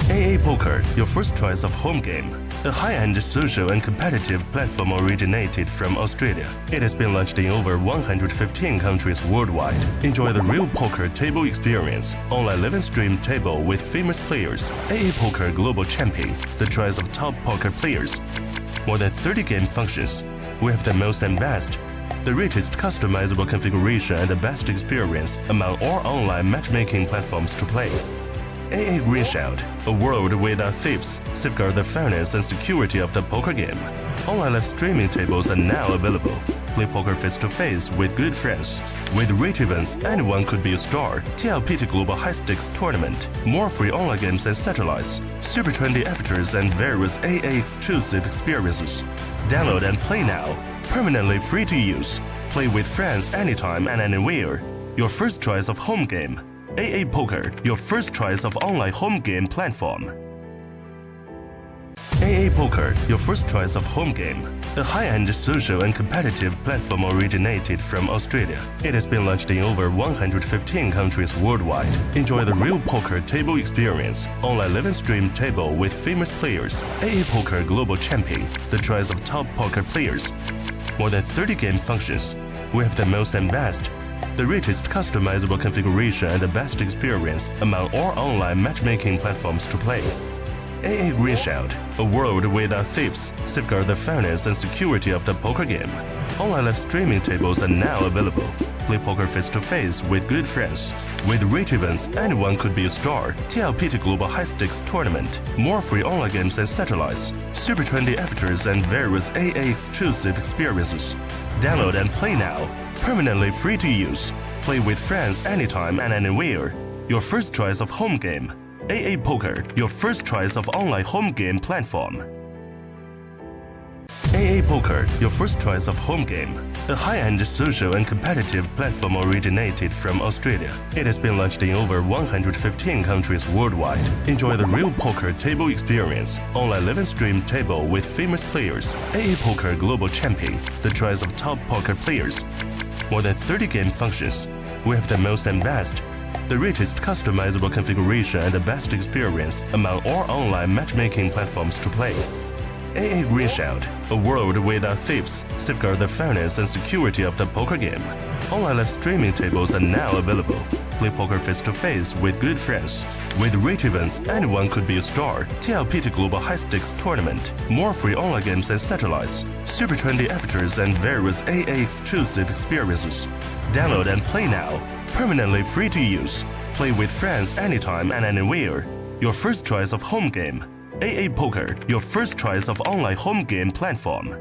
AA Poker, your first choice of home game. A high-end social and competitive platform originated from Australia. It has been launched in over 115 countries worldwide. Enjoy the real poker table experience. Online live and stream table with famous players. AA Poker Global Champion, the choice of top poker players. More than 30 game functions. We have the most and best. The richest customizable configuration and the best experience among all online matchmaking platforms to play. AA Green Shield, a world without thieves, safeguard the fairness and security of the poker game. Online live streaming tables are now available. Play poker face-to-face with good friends. With rich events, anyone could be a star. TLPT Global High Stakes Tournament. More free online games and satellites. Super trendy avatars and various AA exclusive experiences. Download and play now. Permanently free to use. Play with friends anytime and anywhere. Your first choice of home game. AA Poker, your first choice of online home game platform. AA Poker, your first choice of home game. A high-end social and competitive platform originated from Australia. It has been launched in over 115 countries worldwide. Enjoy the real poker table experience. Online live and stream table with famous players. AA Poker Global Champion, the choice of top poker players. More than 30 game functions. We have the most and best. The richest customizable configuration and the best experience among all online matchmaking platforms to play. AA Green Shield, a world without thieves, safeguard the fairness and security of the poker game. Online live streaming tables are now available. Play poker face-to-face with good friends. With rich events, anyone could be a star. TLPT Global High Stakes Tournament. More free online games and satellites. Super trendy avatars and various AA exclusive experiences. Download and play now. Permanently free to use. Play with friends anytime and anywhere. Your first choice of home game. AA Poker, your first choice of online home game platform. AA Poker, your first choice of home game. A high-end social and competitive platform originated from Australia. It has been launched in over 115 countries worldwide. Enjoy the real poker table experience. Online live and stream table with famous players. AA Poker Global Champion, the choice of top poker players. More than 30 game functions. We have the most and best. The richest customizable configuration and the best experience among all online matchmaking platforms to play. AA Greenshield, a world without thieves, safeguard the fairness and security of the poker game. Online live streaming tables are now available. Play poker face-to-face with good friends. With rate events, anyone could be a star. TLPT Global High Stakes Tournament. More free online games and satellites. Super trendy avatars and various AA exclusive experiences. Download and play now. Permanently free to use. Play with friends anytime and anywhere. Your first choice of home game. AA Poker, your first choice of online home game platform.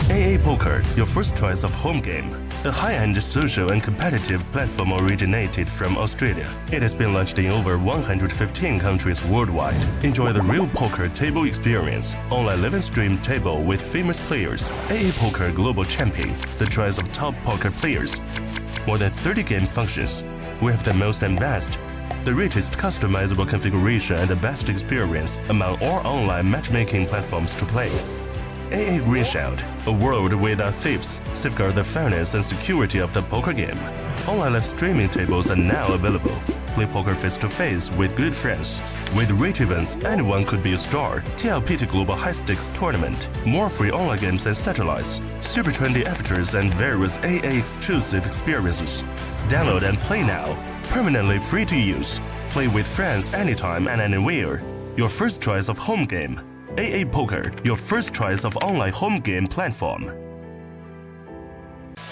AA Poker, your first choice of home game. A high-end social and competitive platform originated from Australia. It has been launched in over 115 countries worldwide. Enjoy the real poker table experience. Online live and stream table with famous players. AA Poker Global Champion, the choice of top poker players. More than 30 game functions. We have the most and best. The richest customizable configuration and the best experience among all online matchmaking platforms to play. AA Greenshield, a world without thieves, safeguard the fairness and security of the poker game. Online live streaming tables are now available. Play poker face-to-face with good friends. With rate events, anyone could be a star. TLPT Global High Stakes Tournament. More free online games and satellites. Super trendy avatars and various AA exclusive experiences. Download and play now. Permanently free to use. Play with friends anytime and anywhere. Your first choice of home game. AA Poker, your first choice of online home game platform.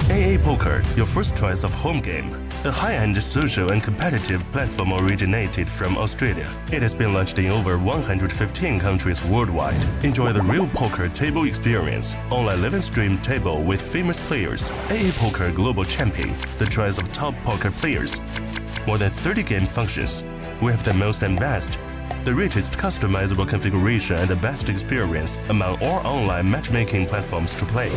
AA Poker, your first choice of home game. A high-end social and competitive platform originated from Australia. It has been launched in over 115 countries worldwide. Enjoy the real poker table experience. Online live and stream table with famous players. AA Poker Global Champion, the choice of top poker players. More than 30 game functions. We have the most and best. The richest customizable configuration and the best experience among all online matchmaking platforms to play.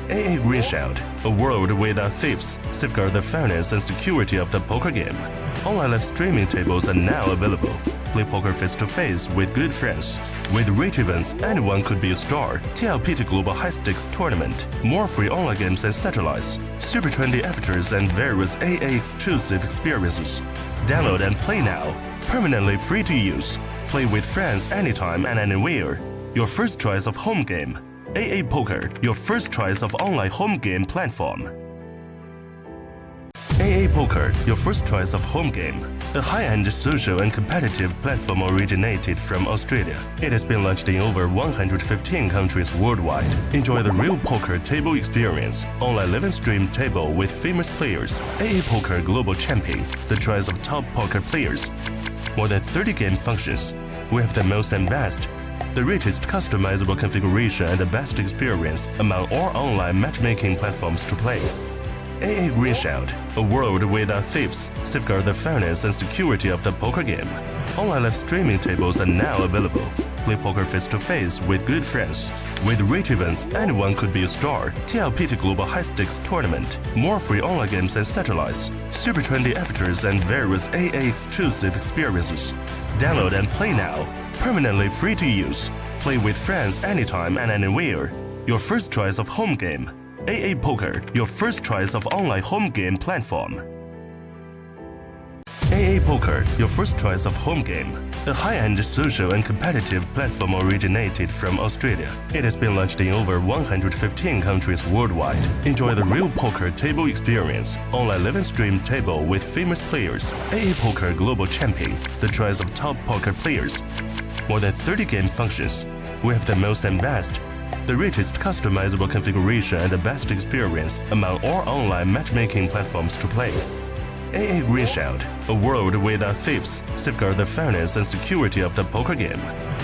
AA Greenshield, a world without thieves, safeguard the fairness and security of the poker game. Online live streaming tables are now available. Play poker face-to-face with good friends. With rate events, anyone could be a star. TLPT Global High Stakes Tournament. More free online games and satellites. Super trendy avatars and various AA exclusive experiences. Download and play now. Permanently free to use. Play with friends anytime and anywhere. Your first choice of home game. AA Poker, your first choice of online home game platform. AA Poker, your first choice of home game. A high-end social and competitive platform originated from Australia. It has been launched in over 115 countries worldwide. Enjoy the real poker table experience. Online live and stream table with famous players. AA Poker Global Champion, the choice of top poker players. More than 30 game functions. We have the most and best. The richest customizable configuration and the best experience among all online matchmaking platforms to play. AA Greenshield, a world without thieves, safeguard the fairness and security of the poker game. Online live streaming tables are now available. Play poker face-to-face with good friends. With rate events, anyone could be a star. TLPT Global High Stakes Tournament. More free online games and satellites. Super trendy avatars and various AA exclusive experiences. Download and play now. Permanently free to use. Play with friends anytime and anywhere. Your first choice of home game. AA Poker, your first choice of online home game platform. AA Poker, your first choice of home game. A high-end social and competitive platform originated from Australia. It has been launched in over 115 countries worldwide. Enjoy the real poker table experience. Online live and stream table with famous players. AA Poker Global Champion, the choice of top poker players. More than 30 game functions. We have the most and best. The richest customizable configuration and the best experience among all online matchmaking platforms to play. AA Greenshield, a world without thieves, safeguard the fairness and security of the poker game.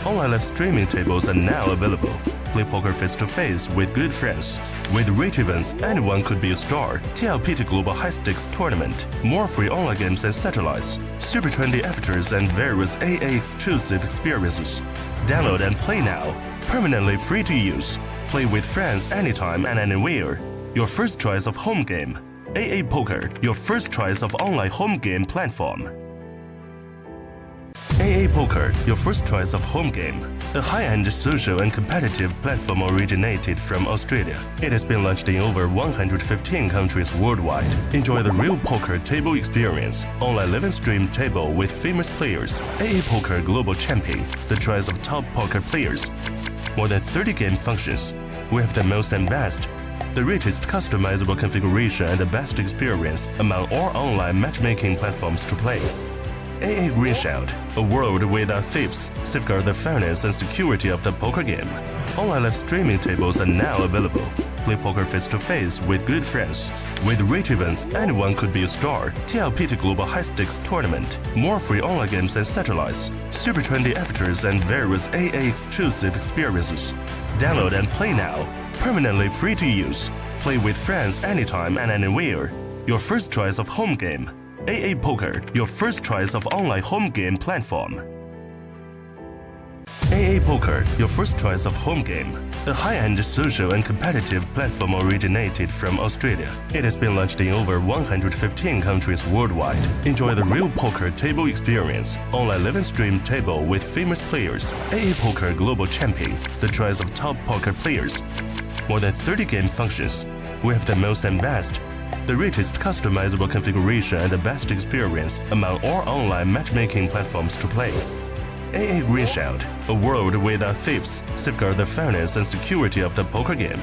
Online live streaming tables are now available. Play poker face-to-face with good friends. With rate events, anyone could be a star. TLPT Global High Stakes Tournament. More free online games and satellites. Super trendy avatars and various AA exclusive experiences. Download and play now. permanently free to use. Play with friends anytime and anywhere. Your first choice of home game. AA Poker, your first choice of online home game platform. AA Poker, your first choice of home game. A high-end social and competitive platform originated from Australia. It has been launched in over 115 countries worldwide. Enjoy the real poker table experience. Online live and stream table with famous players. AA Poker Global Champion, the choice of top poker players. More than 30 game functions. We have the most and best. The richest customizable configuration and the best experience among all online matchmaking platforms to play. AA Greenshield, a world without thieves, safeguard the fairness and security of the poker game. Online live streaming tables are now available. Play poker face-to-face with good friends. With rich events, anyone could be a star. TLPT Global High Stakes Tournament. More free online games and satellites. Super trendy avatars and various AA exclusive experiences. Download and play now. Permanently free to use. Play with friends anytime and anywhere. Your first choice of home game. AA Poker, your first choice of online home game platform. AA Poker, your first choice of home game. A high-end social and competitive platform originated from Australia. It has been launched in over 115 countries worldwide. Enjoy the real poker table experience. Online live and stream table with famous players. AA Poker Global Champion, the choice of top poker players. More than 30 game functions. We have the most and best. The richest customizable configuration and the best experience among all online matchmaking platforms to play. AA Greenshield, a world without thieves, safeguard the fairness and security of the poker game.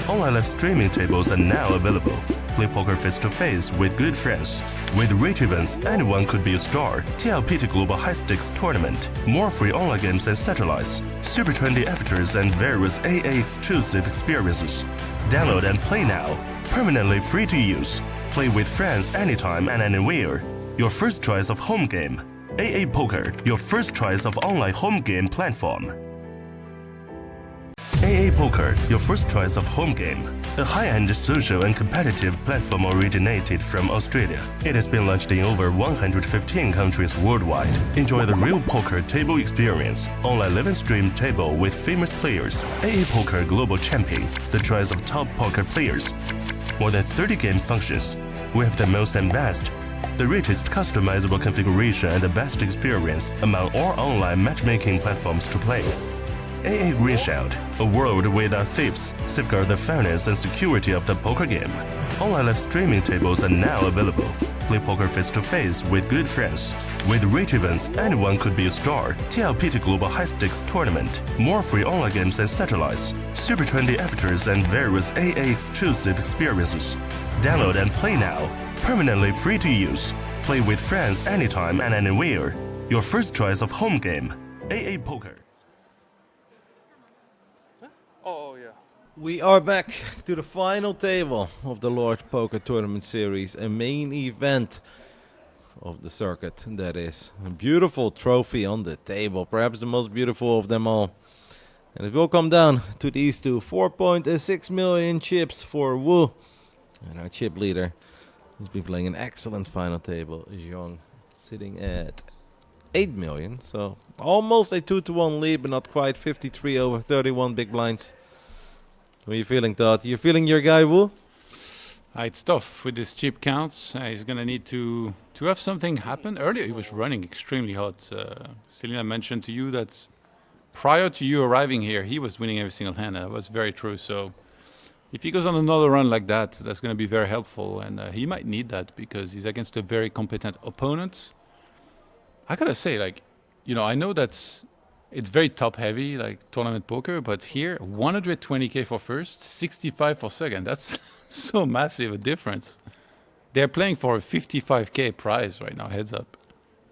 Online live streaming tables are now available. Play poker face-to-face with good friends. With rich events, anyone could be a star. TLPT Global High Stakes Tournament. More free online games and satellites. Super trendy avatars and various AA exclusive experiences. Download and play now. Permanently free to use. Play with friends anytime and anywhere. Your first choice of home game. AA Poker, your first choice of online home game platform. AA Poker, your first choice of home game. A high-end social and competitive platform originated from Australia. It has been launched in over 115 countries worldwide. Enjoy the real poker table experience. Online live and stream table with famous players. AA Poker Global Champion, the choice of top poker players. More than 30 game functions. We have the most and best. The richest customizable configuration and the best experience among all online matchmaking platforms to play. AA Greenshield, a world without thieves, safeguard the fairness and security of the poker game. Online live streaming tables are now available. Play poker face-to-face with good friends. With rich events, anyone could be a star. TLPT Global High Stakes Tournament. More free online games and satellites. Super trendy avatars and various AA exclusive experiences. Download and play now. Permanently free to use. Play with friends anytime and anywhere. Your first choice of home game. AA Poker. Oh, yeah. We are back to the final table of the Lord Poker Tournament Series, a main event of the circuit, that is. A beautiful trophy on the table, perhaps the most beautiful of them all. And it will come down to these two, 4.6 million chips for Wu. And our chip leader has been playing an excellent final table, Zhang, sitting at 8 million, so almost a 2-to-1 lead, but not quite. 53 over 31 big blinds. What are you feeling, Todd? You feeling your guy, Wu? It's tough with his chip counts. He's going to need to have something happen. Earlier, he was running extremely hot. Selena mentioned to you that prior to you arriving here, he was winning every single hand. That was very true. So if he goes on another run like that, that's going to be very helpful. And he might need that because he's against a very competent opponent. I got to say, like, you know, I know it's very top heavy, like tournament poker, but here 120k for first, 65 for second. That's so massive a difference. They're playing for a 55k prize right now, heads up.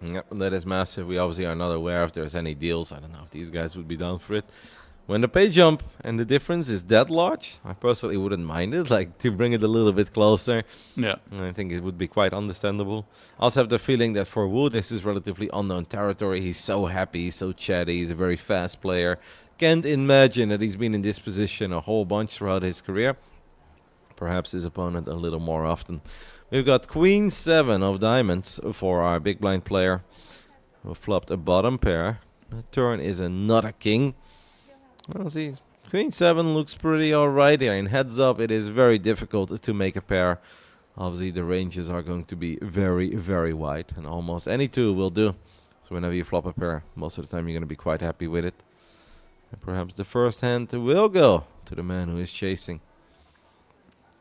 Yep, that is massive. We obviously are not aware if there's any deals. I don't know if these guys would be down for it. When the pay jump and the difference is that large, I personally wouldn't mind it, like to bring it a little bit closer. Yeah. And I think it would be quite understandable. I also have the feeling that for Wu, this is relatively unknown territory. He's so happy, he's so chatty, he's a very fast player. Can't imagine that he's been in this position a whole bunch throughout his career. Perhaps his opponent a little more often. We've got Queen 7 of diamonds for our big blind player, who flopped a bottom pair. The turn is another king. Well, see, Queen 7 looks pretty alright here. In heads up, it is very difficult to make a pair. Obviously, the ranges are going to be very, very wide, and almost any two will do. So whenever you flop a pair, most of the time you're going to be quite happy with it. And perhaps the first hand will go to the man who is chasing.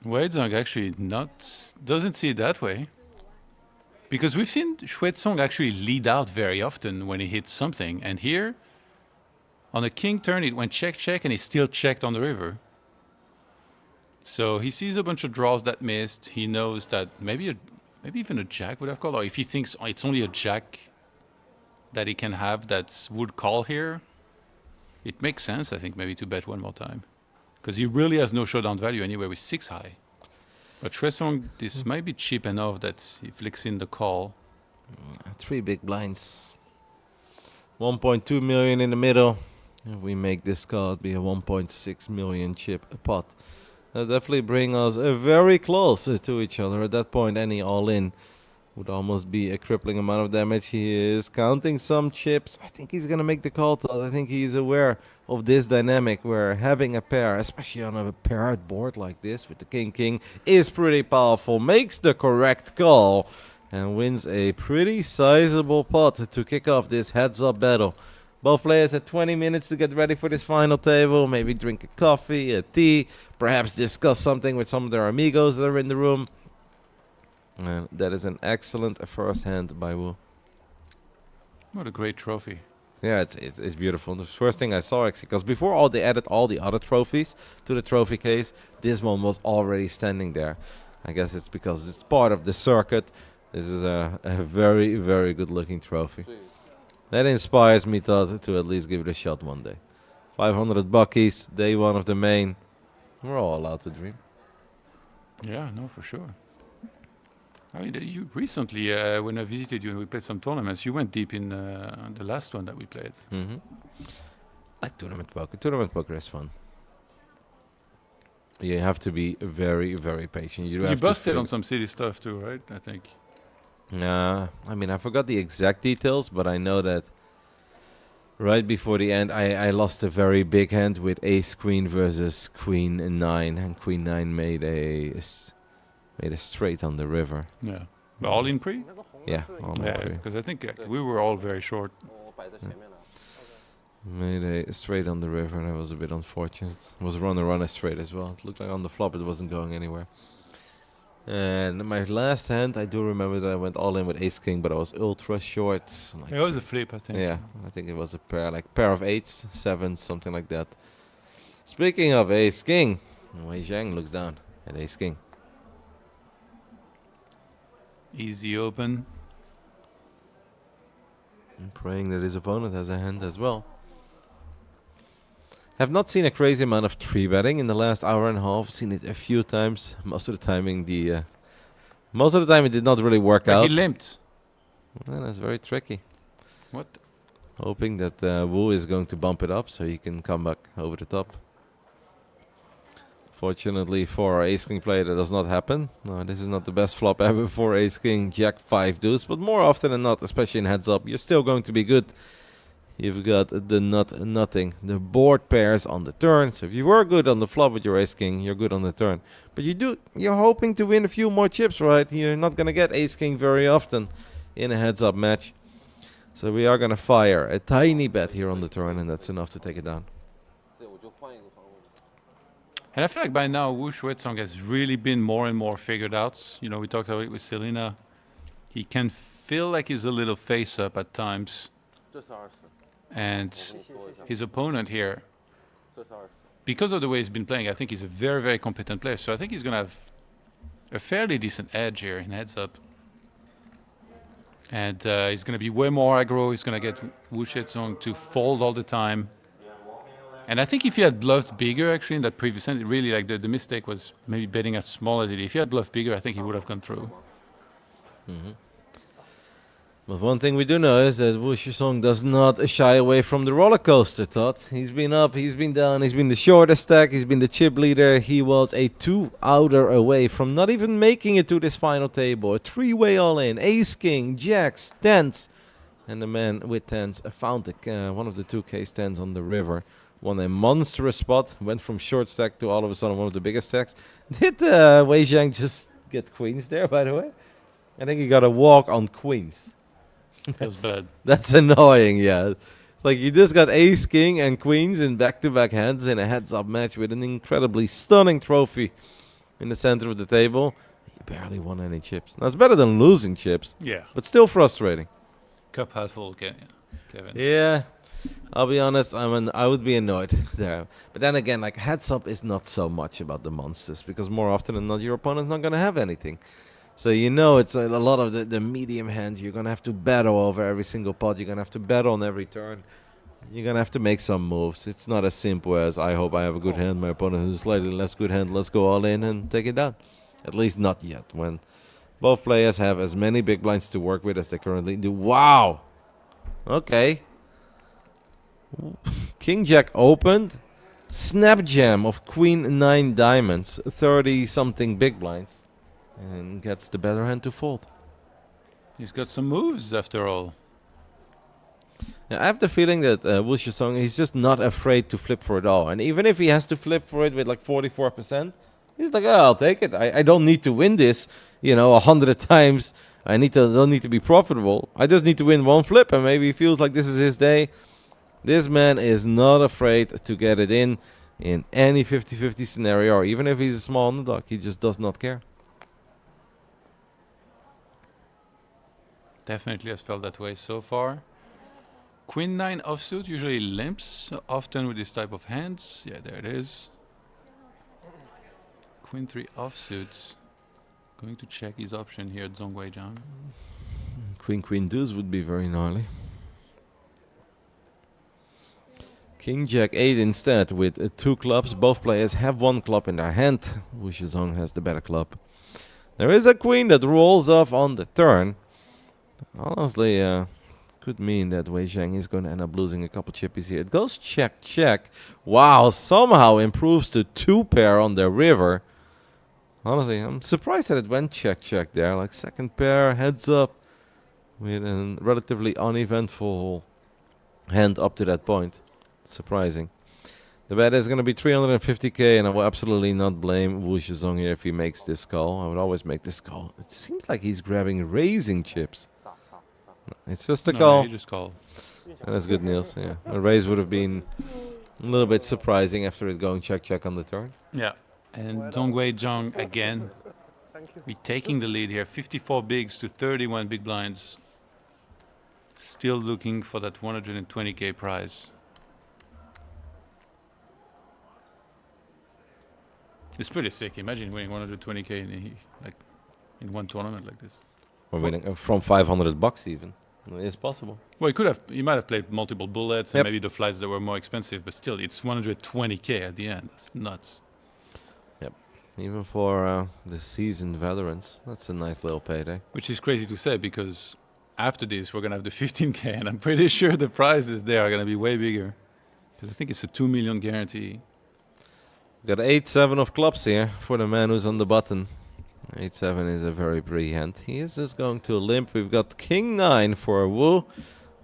Weizong actually doesn't see it that way. Because we've seen Shuetsong actually lead out very often when he hits something. And here, on a king turn, it went check, check, and he still checked on the river. So he sees a bunch of draws that missed. He knows that maybe even a jack would have called. Or if he thinks it's only a jack that he can have that would call here, it makes sense, I think, maybe to bet one more time. Because he really has no showdown value anyway with 6 high. But Shuetsong, this might be cheap enough that he flicks in the call. 3 big blinds. 1.2 million in the middle. If we make this call, it'd be a 1.6 million chip a pot. That definitely bring us very close to each other. At that point, any all-in would almost be a crippling amount of damage. He is counting some chips. I think he's going to make the call, Todd. I think he's aware of this dynamic where having a pair, especially on a paired board like this with the king-king, is pretty powerful. Makes the correct call and wins a pretty sizable pot to kick off this heads-up battle. Both players had 20 minutes to get ready for this final table. Maybe drink a coffee, a tea, perhaps discuss something with some of their amigos that are in the room. And that is an excellent first hand by Wu. What a great trophy. Yeah, it's beautiful. The first thing I saw, actually, because before they added all the other trophies to the trophy case, this one was already standing there. I guess it's because it's part of the circuit. This is a very, very good looking trophy. That inspires me to at least give it a shot one day. 500 buckies, day one of the main. We're all allowed to dream. Yeah, no, for sure. I mean, you recently, when I visited you and we played some tournaments, you went deep in the last one that we played. Mm-hmm. I like tournament poker. Tournament poker is fun. You have to be very, very patient. You busted on some silly stuff too, right? I think. I mean, I forgot the exact details, but I know that right before the end, I lost a very big hand with ace queen versus queen 9, and queen 9 made a straight on the river. Yeah, but all in pre. Yeah, all in pre. Because I think we were all very short. Made a straight on the river, and that was a bit unfortunate. It was runner straight as well. It looked like on the flop it wasn't going anywhere. And my last hand, I do remember that I went all in with ace king, but I was ultra short. Like it was a flip, I think. Yeah, I think it was a pair, like pair of 8s, 7s, something like that. Speaking of ace king, Wei Zhang looks down at ace king. Easy open. And praying that his opponent has a hand as well. Have not seen a crazy amount of 3-betting in the last hour and a half. Seen it a few times. Most of the time it did not really work out. He limped. Well, that's very tricky. What? Hoping that Wu is going to bump it up so he can come back over the top. Fortunately for our ace king player, that does not happen. No, this is not the best flop ever for ace king, jack 5 deuce, but more often than not, especially in heads up, you're still going to be good. You've got the nothing, the board pairs on the turn. So if you were good on the flop with your ace king, you're good on the turn. But you're hoping to win a few more chips, right? You're not gonna get ace king very often in a heads up match. So we are gonna fire a tiny bet here on the turn, and that's enough to take it down. And I feel like by now Wu Shuetsong has really been more and more figured out. You know, we talked about it with Selena. He can feel like he's a little face up at times. And his opponent here, because of the way he's been playing, I think he's a very, very competent player. So I think he's going to have a fairly decent edge here in heads up. And he's going to be way more aggro. He's going to get Wu Shuetsong to fold all the time. And I think if he had bluffed bigger, actually, in that previous hand, really, like, the mistake was maybe betting as small as it is. If he had bluffed bigger, I think he would have gone through. Mm-hmm. But one thing we do know is that Wu Shuetsong does not shy away from the roller coaster, Todd. He's been up, he's been down, he's been the shortest stack, he's been the chip leader. He was a 2-outer away from not even making it to this final table. A 3-way all-in, ace, king, jacks, 10s. And the man with 10s found one of the 2 case 10s on the river. won a monstrous spot, went from short stack to all of a sudden one of the biggest stacks. Did Wei Zhang just get queens there, by the way? I think he got a walk on queens. Feels bad. That's annoying, yeah. It's like you just got ace, king, and queens in back-to-back hands in a heads-up match with an incredibly stunning trophy in the center of the table. You barely won any chips. Now, it's better than losing chips, Yeah. but still frustrating. Cup half full, Kevin. Yeah, I'll be honest. I would be annoyed there. But then again, like heads up is not so much about the monsters because more often than not, your opponent's not gonna have anything. So you know it's a lot of the medium hand. You're gonna have to battle over every single pot. You're gonna have to battle on every turn. You're gonna have to make some moves. It's not as simple as I hope I have a good hand. My opponent has a slightly less good hand. Let's go all in and take it down. At least not yet. When both players have as many big blinds to work with as they currently do. Wow. Okay. King Jack opened. Snap jam of Queen 9 diamonds. 30 something big blinds. And gets the better hand to fold. He's got some moves after all. Yeah, I have the feeling that Wu Shizong, he's just not afraid to flip for it all. And even if he has to flip for it with like 44%, he's like, oh, I'll take it. I don't need to win this, 100 times. I don't need to be profitable. I just need to win one flip, and maybe he feels like this is his day. This man is not afraid to get it in any 50-50 scenario, or even if he's a small underdog, he just does not care. Definitely has felt that way so far. Queen 9 offsuit usually limps often with this type of hands. Yeah, there it is. Queen 3 offsuits. Going to check his option here, Zhong Wei Zhang. Queen deuce would be very gnarly. King Jack 8 instead with 2 clubs. Both players have 1 club in their hand. Wu Shizong has the better club. There is a queen that rolls off on the turn. Honestly, could mean that Wei Zhang is going to end up losing a couple chippies here. It goes check, check. Wow, somehow improves to 2 pair on the river. Honestly, I'm surprised that it went check, check there. Like second pair, heads up. With a relatively uneventful hand up to that point. Surprising. The bet is going to be 350k, and I will absolutely not blame Wu Shizong here if he makes this call. I would always make this call. It seems like he's grabbing raising chips. It's just a call. No, he just called. And that's good news, yeah. A raise would have been a little bit surprising after it going check on the turn. Yeah. And Zhong Wei Zhang again retaking the lead here. 54 bigs to 31 big blinds. Still looking for that 120k prize. It's pretty sick. Imagine winning 120k in one tournament like this. Or winning from 500 bucks even. It's possible. Well, you might have played multiple bullets and maybe the flights that were more expensive, but still, it's 120k at the end. That's nuts. Yep. Even for the seasoned veterans, that's a nice little payday. Which is crazy to say because after this, we're going to have the 15k, and I'm pretty sure the prizes there are going to be way bigger. Because I think it's a 2 million guarantee. Got 8-7 of clubs here for the man who's on the button. 8-7 is a very pretty hand. He is just going to limp. We've got King 9 for Wu.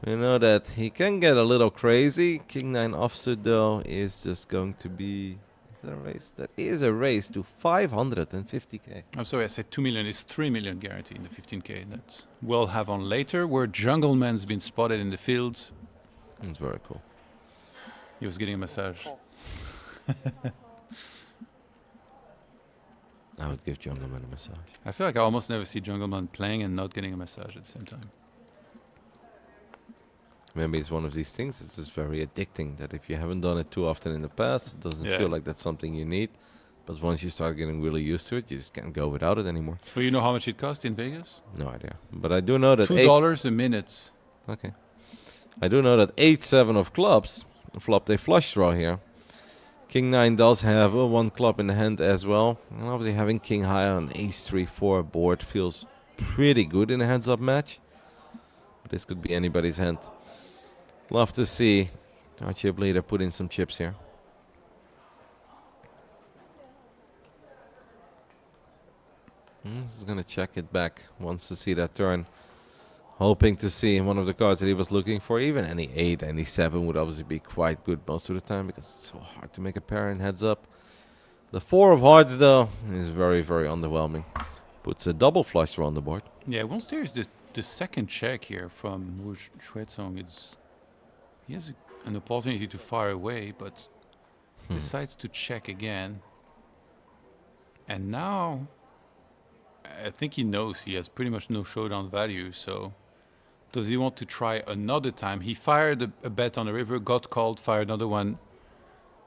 We know that he can get a little crazy. King 9 offsuit though is just going to be... Is that a race? That is a race to 550k. I'm sorry, I said 2 million. It's 3 million guarantee in the 15k. That we'll have on later, where Jungleman's been spotted in the fields. It's very cool. He was getting a massage. I would give Jungleman a massage. I feel like I almost never see Jungleman playing and not getting a massage at the same time. Maybe it's one of these things. It's just very addicting that if you haven't done it too often in the past, it doesn't feel like that's something you need. But once you start getting really used to it, you just can't go without it anymore. Well, you know how much it cost in Vegas? No idea. But I do know that... $2 a minute. Okay. I do know that 8-7 of clubs flopped a flush draw here. King 9 does have 1 club in the hand as well. And obviously having King high on Ace 3-4 board feels pretty good in a heads-up match. But this could be anybody's hand. Love to see our chip leader put in some chips here. This is going to check it back. Wants to see that turn. hoping to see one of the cards that he was looking for. Even any 8, any 7 would obviously be quite good most of the time because it's so hard to make a pair in heads up. The 4 of hearts, though, is very, very underwhelming. Puts a double flush draw on the board. Yeah, once there's the second check here from Wu Shuizong, he has an opportunity to fire away, but decides to check again. And now, I think he knows he has pretty much no showdown value, so does he want to try another time? He fired a bet on the river, got called, fired another one,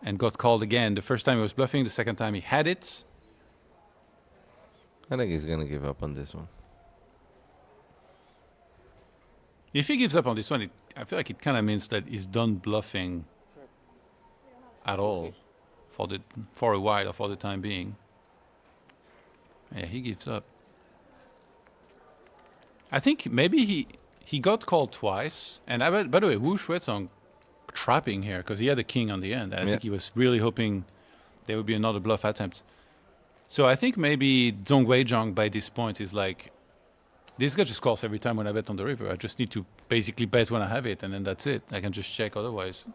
and got called again. The first time he was bluffing, the second time he had it. I think he's going to give up on this one. If he gives up on this one, I feel like it kind of means that he's done bluffing at all for a while or for the time being. Yeah, he gives up. I think maybe he got called twice. And by the way, Wu Shuizong trapping here because he had a king on the end. I think he was really hoping there would be another bluff attempt. So I think maybe Zhong Weizhang by this point is like, this guy just calls every time when I bet on the river. I just need to basically bet when I have it, and then that's it. I can just check otherwise.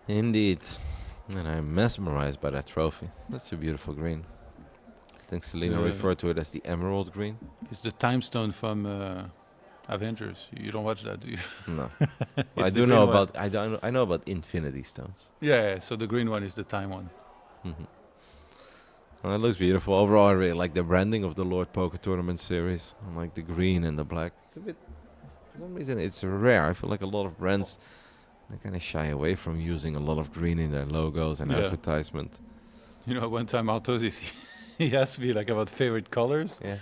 Indeed. And I'm mesmerized by that trophy. That's a beautiful green. I think Selena referred to it as the emerald green. It's the time stone from Avengers. You don't watch that, do you? No. I do know about I know about infinity stones. Yeah, so the green one is the time one. Well, it looks beautiful. Overall, I really like the branding of the Lord Poker Tournament series. I like the green and the black. It's a bit, for some reason, it's rare. I feel like a lot of brands they kind of shy away from using a lot of green in their logos and advertisement. You know, one time Artosis, he asked me like about favorite colors. Yeah.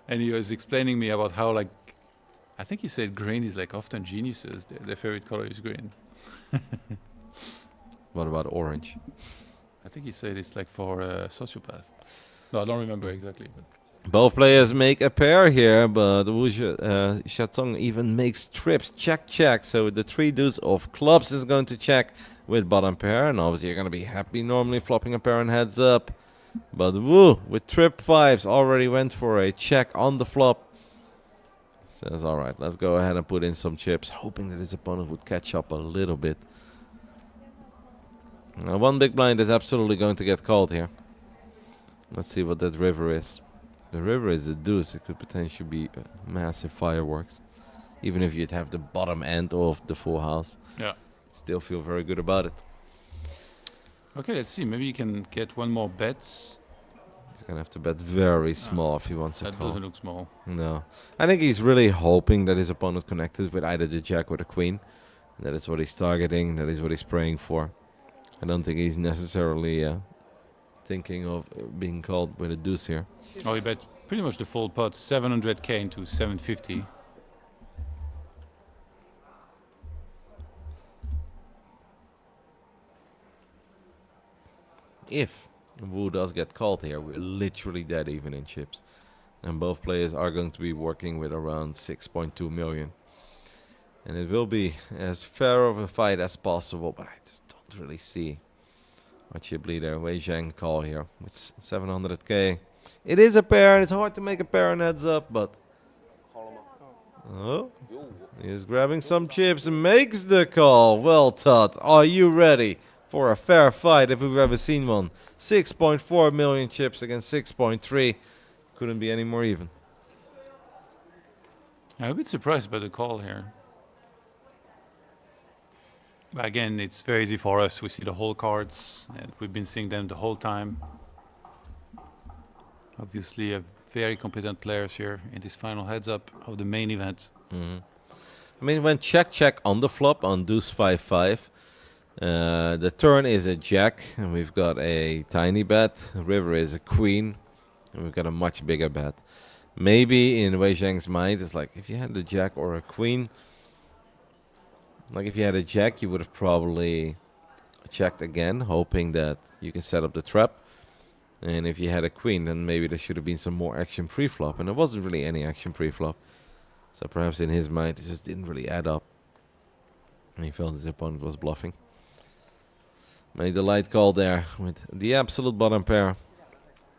And he was explaining me about how like, I think he said green is like often geniuses. Their favorite color is green. What about orange? I think he said it's like for a sociopath. No, I don't remember exactly. But both players make a pair here, but Wu Shuizong even makes trips. Check, check. So the 3 deuce of clubs is going to check with bottom pair. And obviously you're going to be happy normally flopping a pair and heads up. But Wu, with trip 5s, already went for a check on the flop. Says, all right, let's go ahead and put in some chips, hoping that his opponent would catch up a little bit. Now, one big blind is absolutely going to get called here. Let's see what that river is. The river is a deuce. It could potentially be massive fireworks. Even if you'd have the bottom end of the full house. yeah. Still feel very good about it. Okay, let's see. Maybe you can get one more bet. He's going to have to bet very small if he wants to That call. doesn't look small. No. I think he's really hoping that his opponent connected with either the jack or the queen. That is what he's targeting. That is what he's praying for. I don't think he's necessarily thinking of being called with a deuce here. Oh, he bet pretty much the full pot, 700k into 750. If Wu does get called here, we're literally dead even in chips. And both players are going to be working with around 6.2 million. And it will be as fair of a fight as possible, but I just don't really see our chip leader Wei Zhang call here with 700k. It is a pair, it's hard to make a pair on heads up, but oh, he's grabbing some chips and makes the call. Well, Todd, are you ready for a fair fight if we've ever seen one? 6.4 million chips against 6.3. Couldn't be any more even. I'm a bit surprised by the call here. But again, it's very easy for us. We see the whole cards, and we've been seeing them the whole time. Obviously, a very competent players here in this final heads-up of the main event. I mean, when check on the flop on deuce 5-5, the turn is a jack, and we've got a tiny bet. River is a queen, and we've got a much bigger bet. Maybe in Wei Zhang's mind, it's like if you had a jack or a queen, like if you had a jack, you would have probably checked again, hoping that you can set up the trap. And if you had a queen, then maybe there should have been some more action pre-flop. And there wasn't really any action pre-flop. So perhaps in his mind, it just didn't really add up. And he felt his opponent was bluffing. Made the light call there with the absolute bottom pair.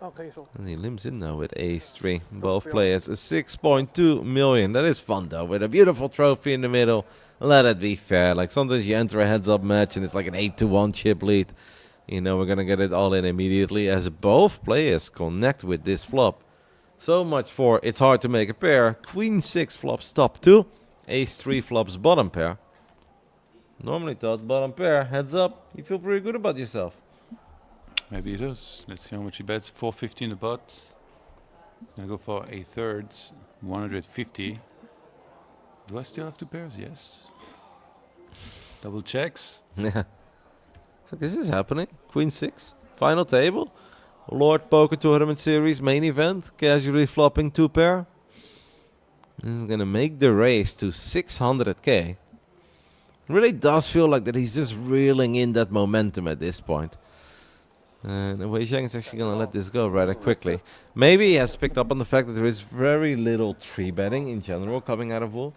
哦，可以收。 And he limps in now with ace 3. Both players a 6.2 million. That is fun though, with a beautiful trophy in the middle. Let it be fair. Like sometimes you enter a heads-up match and it's like an 8-1 chip lead. You know we're gonna get it all in immediately as both players connect with this flop. So much for it's hard to make a pair. Queen 6 flops top 2. Ace 3 flops bottom pair. Normally thought bottom pair, heads up. You feel pretty good about yourself. Maybe it does. Let's see how much he bets. 450 in the pot. Gonna go for a third. 150. Do I still have 2 pairs? Yes. Double checks. Yeah. So this is happening. Queen 6. Final table. Lord Poker Tournament Series main event. Casually flopping 2 pair. This is gonna make the race to 600k. Really does feel like that he's just reeling in that momentum at this point. And Wei Zhang is actually gonna let this go rather quickly. Maybe he has picked up on the fact that there is very little 3-betting in general coming out of Wu.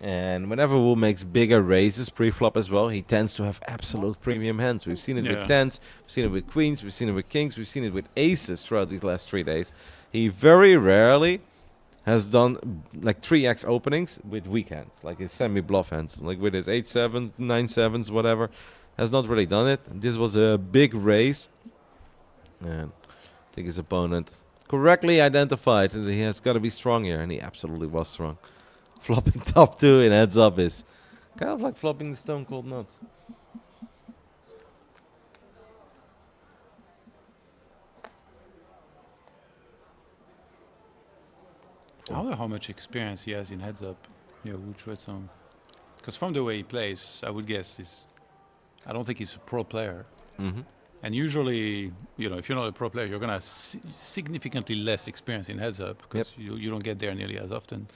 And whenever Wu makes bigger raises pre-flop as well, he tends to have absolute premium hands. We've seen it with 10s, we've seen it with queens, we've seen it with kings, we've seen it with aces throughout these last 3 days. He very rarely has done like 3x openings with weak hands, like his semi-bluff hands, like with his 8-7, 9-7s, whatever. Has not really done it. This was a big raise. And I think his opponent correctly identified that he has got to be strong here, and he absolutely was strong. Flopping top 2 in heads up is kind of like flopping the Stone Cold nuts. I wonder how much experience he has in heads up. Yeah, we'll try some. Because from the way he plays, I would guess I don't think he's a pro player. Mm-hmm. And usually, you know, if you're not a pro player, you're gonna have significantly less experience in heads up because you don't get there nearly as often.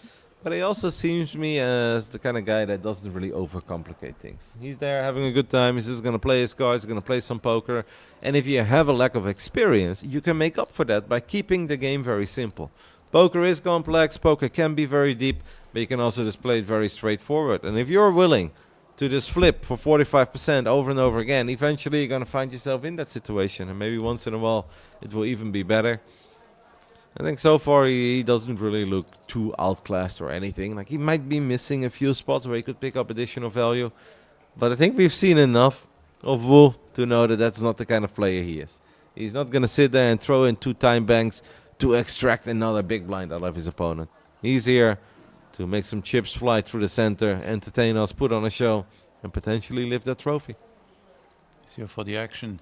But he also seems to me as the kind of guy that doesn't really overcomplicate things. He's there having a good time. He's just going to play his cards, going to play some poker. And if you have a lack of experience, you can make up for that by keeping the game very simple. Poker is complex. Poker can be very deep. But you can also just play it very straightforward. And if you're willing to just flip for 45% over and over again, eventually you're going to find yourself in that situation. And maybe once in a while it will even be better. I think so far he doesn't really look too outclassed or anything. Like he might be missing a few spots where he could pick up additional value. But I think we've seen enough of Wu to know that that's not the kind of player he is. He's not going to sit there and throw in 2 time banks to extract another big blind out of his opponent. He's here to make some chips fly through the center, entertain us, put on a show, and potentially lift that trophy. He's here for the action.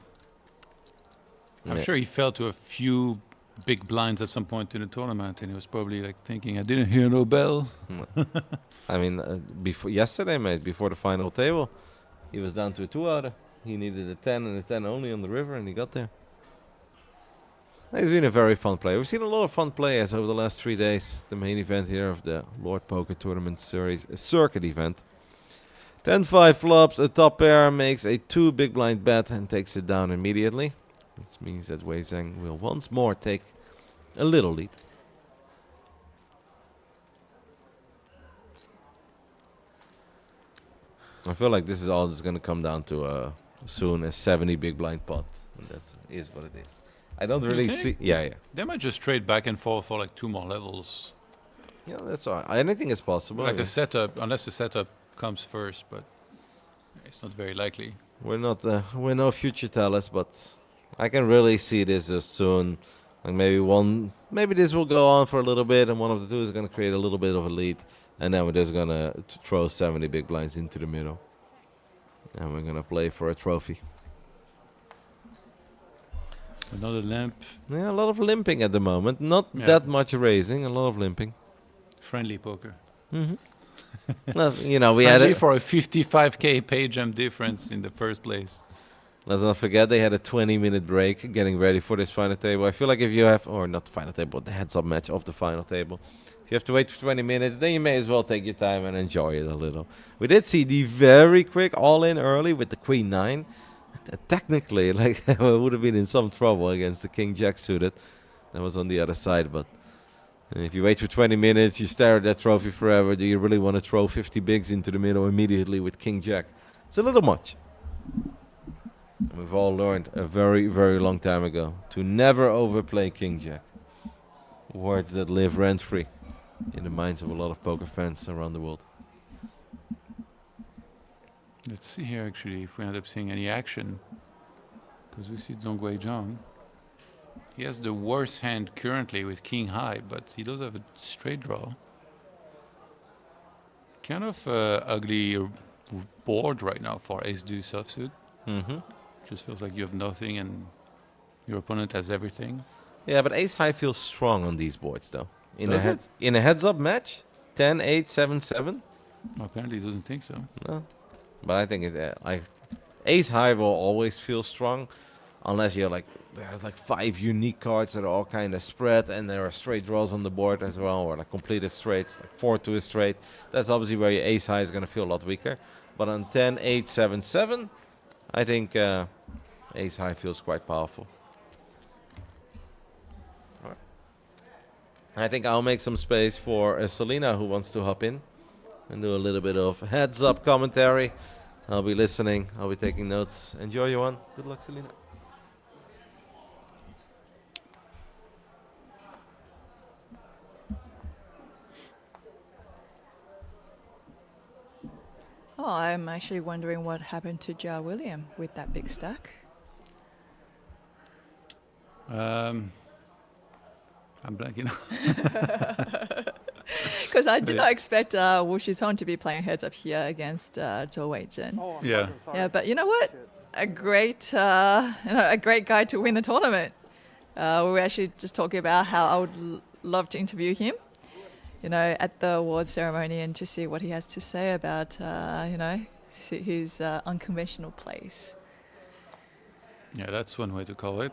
I'm sure he fell to a few big blinds at some point in the tournament, and he was probably like thinking, I didn't hear no bell. I mean, before yesterday, mate, before the final table, he was down to a 2-outer. He needed a 10 and a 10 only on the river, and he got there. He's been a very fun player. We've seen a lot of fun players over the last 3 days. The main event here of the Lord Poker Tournament Series, a circuit event. 10-5 flops, a top pair makes a 2 big blind bet and takes it down immediately. Which means that Wei Zhang will once more take a little lead. I feel like this is all just going to come down to soon a 70 big blind pot. And that is what it is. I don't really see... Yeah. They might just trade back and forth for like 2 more levels. Yeah, that's all right. Anything is possible. Like a setup, unless the setup comes first, but it's not very likely. We're no future tellers, but I can really see this as soon. Like maybe this will go on for a little bit, and one of the two is going to create a little bit of a lead, and then we're just going to throw 70 big blinds into the middle, and we're going to play for a trophy. Another limp. Yeah, a lot of limping at the moment. Not that much raising, a lot of limping. Friendly poker. Mm-hmm. Well, you know, we friendly had for a 55k pay jam difference in the first place. Let's not forget they had a 20-minute break getting ready for this final table. I feel like if you have, or not the final table, but the heads-up match of the final table, if you have to wait for 20 minutes, then you may as well take your time and enjoy it a little. We did see the very quick all-in early with the Queen 9. Technically, like, would have been in some trouble against the King Jack suited. That was on the other side, but if you wait for 20 minutes, you stare at that trophy forever. Do you really want to throw 50 bigs into the middle immediately with King Jack? It's a little much. We've all learned a very, very long time ago to never overplay King Jack. Words that live rent-free in the minds of a lot of poker fans around the world. Let's see here, actually, if we end up seeing any action. Because we see Zhong Weizhang. He has the worst hand currently with King High, but he does have a straight draw. Kind of ugly board right now for Ace Deuce offsuit. Just feels like you have nothing and your opponent has everything. Yeah, but Ace High feels strong on these boards, though. In Does a heads-up match, 10, 8, 7, 7. Apparently, he doesn't think so. No, but I think Ace High will always feel strong, unless you're like there's like 5 unique cards that are all kind of spread, and there are straight draws on the board as well, or like completed straights, like 4 to a straight. That's obviously where your Ace High is gonna feel a lot weaker. But on 10, 8, 7, 7, I think Ace High feels quite powerful. I think I'll make some space for Selena, who wants to hop in and do a little bit of heads-up commentary. I'll be listening. I'll be taking notes. Enjoy, Johan. Good luck, Selena. Oh, I'm actually wondering what happened to Jar William with that big stack. I'm blanking. Because I did Yeah. not expect Wu Shizong to be playing heads up here against Zhou Weizhen. Oh, I'm Yeah. fucking sorry. Yeah, but you know what? Shit. A great guy to win the tournament. We were actually just talking about how I would love to interview him, at the award ceremony and to see what he has to say about, his unconventional plays. Yeah, that's one way to call it.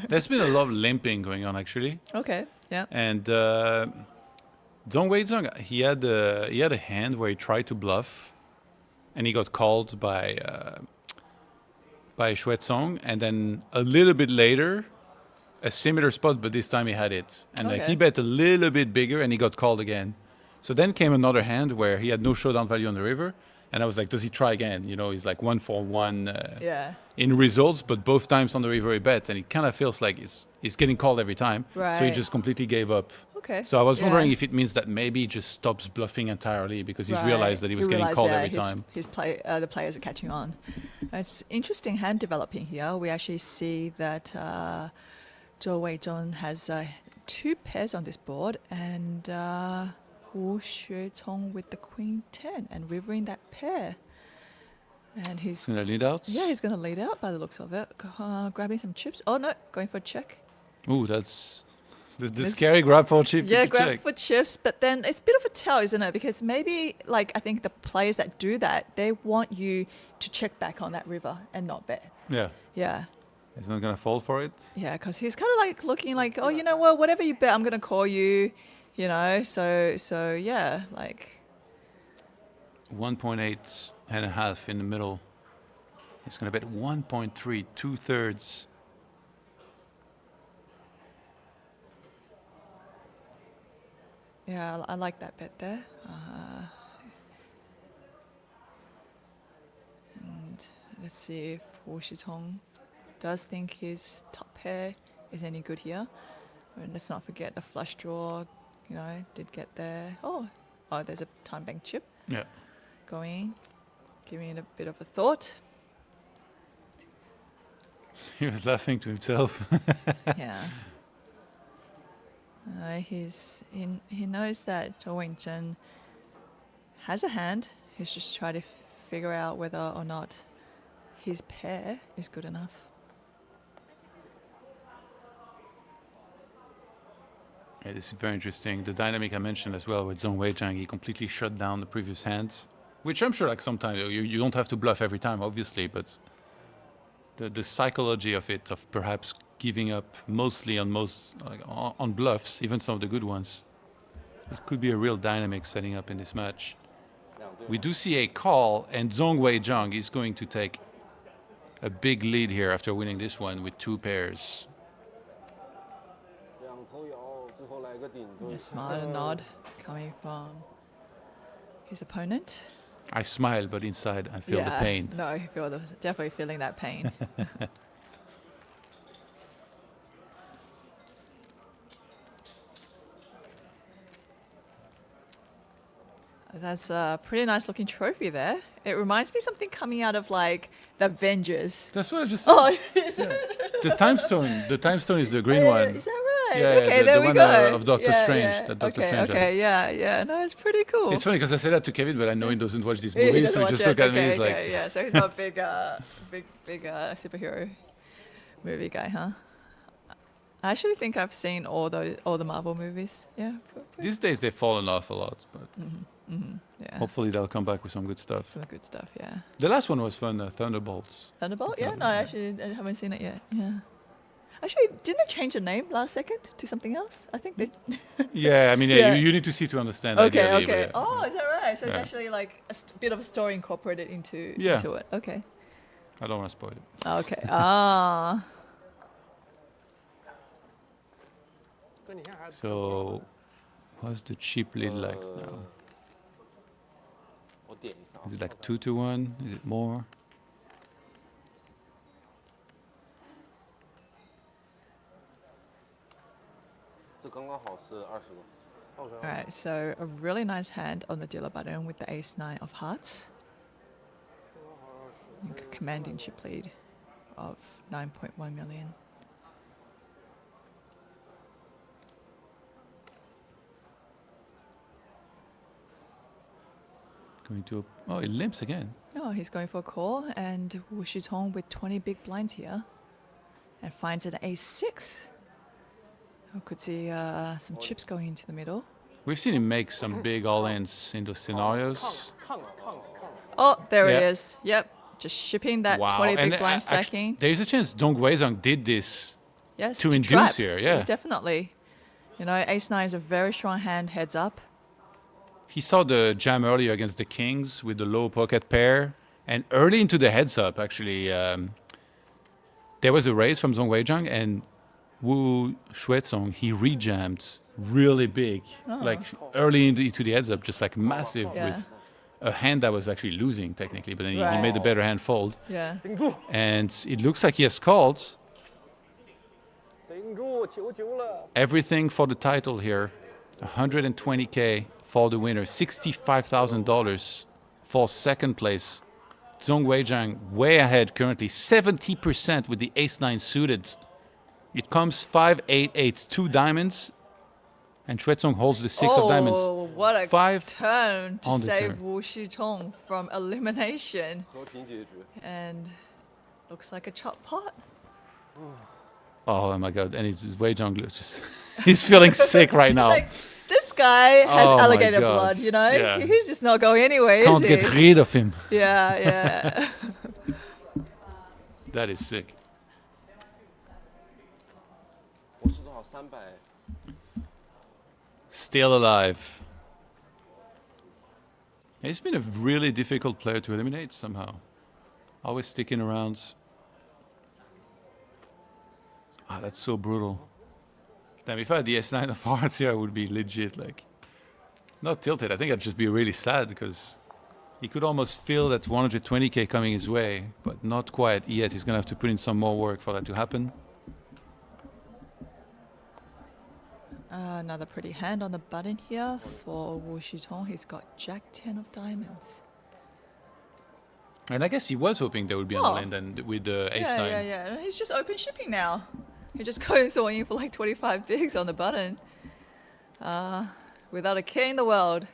There's been a lot of limping going on, actually. Okay, yeah. And Zhong Weizhang, he had a hand where he tried to bluff, and he got called by Xuezong, and then a little bit later, a similar spot, but this time he had it, and he bet a little bit bigger, and he got called again. So then came another hand where he had no showdown value on the river, and I was like, does he try again? He's like 1 for 1 in results, but both times on the river he bet, and it kind of feels like he's getting called every time. So he Right. just completely gave up. Okay. So I was wondering yeah. if it means that maybe he just stops bluffing entirely because he's Right. realized that he was getting realized, called yeah, every time. The players are catching on. It's interesting hand developing here. We actually see that Zhou Weizhong has 2 pairs on this board, and Wu Xuecong with the Queen 10 and rivering that pair. And he's He's gonna lead out. yeah, he's going to lead out by the looks of it. Grabbing some chips. Oh no, going for a check. Ooh, that's the This- scary grab for chip. Yeah, to grab check. for chips, but then it's a bit of a tell, isn't it? Because maybe, I think the players that do that, they want you to check back on that river and not bet. Yeah, Yeah, he's not gonna fall for it. yeah, because he's kind of like looking like, oh, you know what, whatever you bet, I'm gonna call you, So yeah, 1.8 and a half in the middle. He's gonna bet 1.3, 2/3. yeah, I like that bet there. And let's see if Wu Shitong does think his top pair is any good here. And let's not forget the flush draw, did get there. Oh, there's a time bank chip Yeah. going, giving it a bit of a thought. He was laughing to himself. Yeah. He knows that Zhou Weizhen has a hand. He's just trying to figure out whether or not his pair is good enough. Yeah, this is very interesting. The dynamic I mentioned as well with Zhong Weizhang, he completely shut down the previous hand, which I'm sure sometimes you don't have to bluff every time, obviously, but the psychology of it, of perhaps giving up mostly on bluffs, even some of the good ones, it could be a real dynamic setting up in this match. We do see a call, and Zhong Weizhang is going to take a big lead here after winning this one with 2 pairs. A smile and nod coming from his opponent. I smile, but inside I feel the Yeah, pain. No, I feel definitely feeling that pain. That's a pretty nice looking trophy there. It reminds me something coming out of like the Avengers. That's what I just said. Oh, is it? The time stone. The time stone is the green Yeah, one. Is that right? Yeah, okay, the there we one, go. of Doctor Yeah, Strange, yeah. that Doctor okay, Strange had. okay, yeah. No, it's pretty cool. It's funny because I said that to Kevin, but I know he doesn't watch these He movies, doesn't so he watch just it. looked at me. Okay, He's like, okay, yeah. So he's not a big superhero movie guy, huh? I actually think I've seen all the Marvel movies. Yeah. these days they've fallen off a lot, but Yeah. hopefully they'll come back with some good stuff. Some good stuff. Yeah. The last one was fun, Thunderbolts. Thunderbolt? Yeah. No, actually, I haven't seen it yet. Yeah. Actually, didn't they change the name last second to something else? I think they. Yeah, I mean, Yeah. you need to see to understand. Okay. ideally, but Okay. yeah. Oh, is that right? So it's Yeah. actually like a bit of a story incorporated into Yeah. it. Okay. I don't want to spoil it. Okay. Ah. 哥，你看还 So, what's the chip lead like now? 我点一下啊 Is it like 2-1? Is it more? 这刚刚好是20个。 OK。 All right. So a really nice hand on the dealer button with the ace nine of hearts. Commanding chip lead of 9.1 million. Going to. Oh, it limps again. Oh, he's going for a call, and Wu Shitong with 20 big blinds here, and finds an ace six. I could see some chips going into the middle. We've seen him make some big all-ins in those scenarios. 看了看了看了。 Oh, there it Yeah. is. Yep, just shipping that Wow. 20 big And, blind actu- stacking. there's a chance Dong Weizhang did this. Yes, to induce trap. here, yeah. Definitely. You know, ace nine is a very strong hand heads up. He saw the jam earlier against the kings with the low pocket pair, and early into the heads up, actually, there was a raise from Zhong Weizhang, and Wu Shuizong, he rejammed really big, like early into the heads up, just like massive Yeah. with a hand that was actually losing technically, but then he Right. made the better hand fold, Yeah. 顶住， and it looks like he has called 顶住，求求了。 everything for the title here. 120K for the winner, $65,000 for second place. Zhong Weizhang way ahead currently, 70% with the ace-9 suited. It comes 5-8-8, 2 diamonds, and Shuizong holds the 6 of diamonds. Oh, what a 5 turn to on the save turn. Wu Shitong from elimination. 和平结局。 And looks like a chop pot. Oh my god, and it's Weizhang just he's feeling sick right now. It's like, this guy has Oh my alligator God. blood, you know? Yeah. He's just not going anywhere, Can't is he? get rid of him. Yeah, yeah. That is sick. 我是多少？300。 Still alive. He's been a really difficult player to eliminate somehow. Always sticking around. Ah, that's so brutal. Damn, if I had the S9 of hearts here, I would be legit, like, not tilted. I think I'd just be really sad because he could almost feel that 120K coming his way, but not quite yet. He's gonna have to put in some more work for that to happen. Another pretty hand on the button here for Wu Shitong. He's got Jack 10 of diamonds. And I guess he was hoping there would be an Oh. all-in then with the Ace-9. Yeah. And he's just open shipping now. He just goes all in for like 25 bigs on the button. Without a care in the world.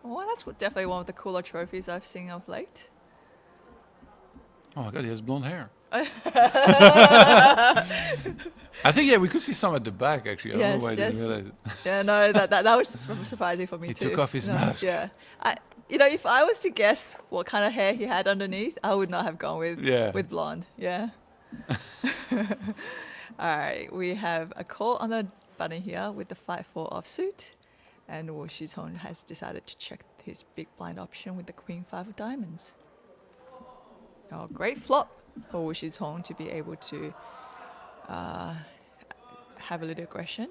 Well, that's definitely one of the cooler trophies I've seen of late. Oh my god, he has blonde hair. I think, yeah, we could see some at the back, actually. I don't know why I didn't realize it. Yeah, no, that was just surprising for me He too. took off his mask. Yeah. If I was to guess what kind of hair he had underneath, I would not have gone with blonde. Yeah. All right, we have a call on the button here with the 5-4 offsuit, and Wu Shitong has decided to check his big blind option with the Queen 5 of diamonds. Oh, great flop for Wu Shitong to be able to have a little aggression.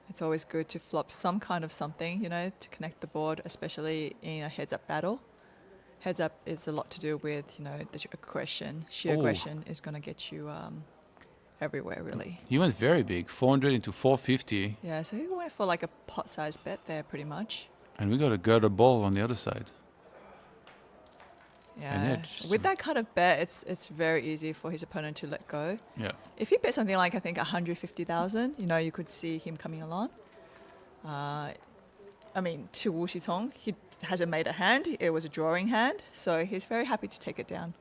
It's always good to flop some kind of something, you know, to connect the board, especially in a heads-up battle. Heads up is a lot to do with, you know, the aggression. Sheer Oh. aggression is going to get you everywhere, really. He went very big, 400 into 450, Yeah, so he went for like a pot-sized bet there, pretty much. and we got a gutter ball on the other side. Yeah, just- with that kind of bet, it's very easy for his opponent to let go. Yeah. If he bet something like, I think, 150,000, you know, you could see him coming along. I mean, to Wu Shitong, he hasn't made a hand. It was a drawing hand, so he's very happy to take it down.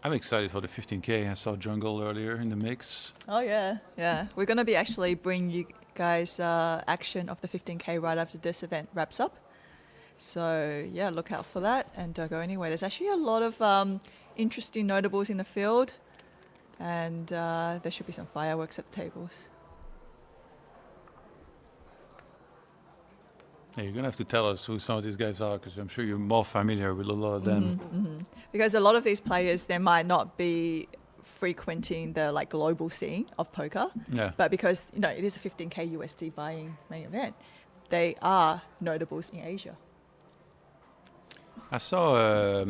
I'm excited for the 15K. I saw Jungle earlier in the mix. Oh, yeah. Yeah. We're going to be actually bringing you guys action of the 15K right after this event wraps up. So, yeah, look out for that and don't go anywhere. There's actually a lot of interesting notables in the field, and there should be some fireworks at the tables. Yeah, you're going to have to tell us who some of these guys are, because I'm sure you're more familiar with a lot of them. Because a lot of these players, they might not be frequenting the like global scene of poker, Yeah. but because, you know, it is a 15K USD buying main event, they are notables in Asia. I saw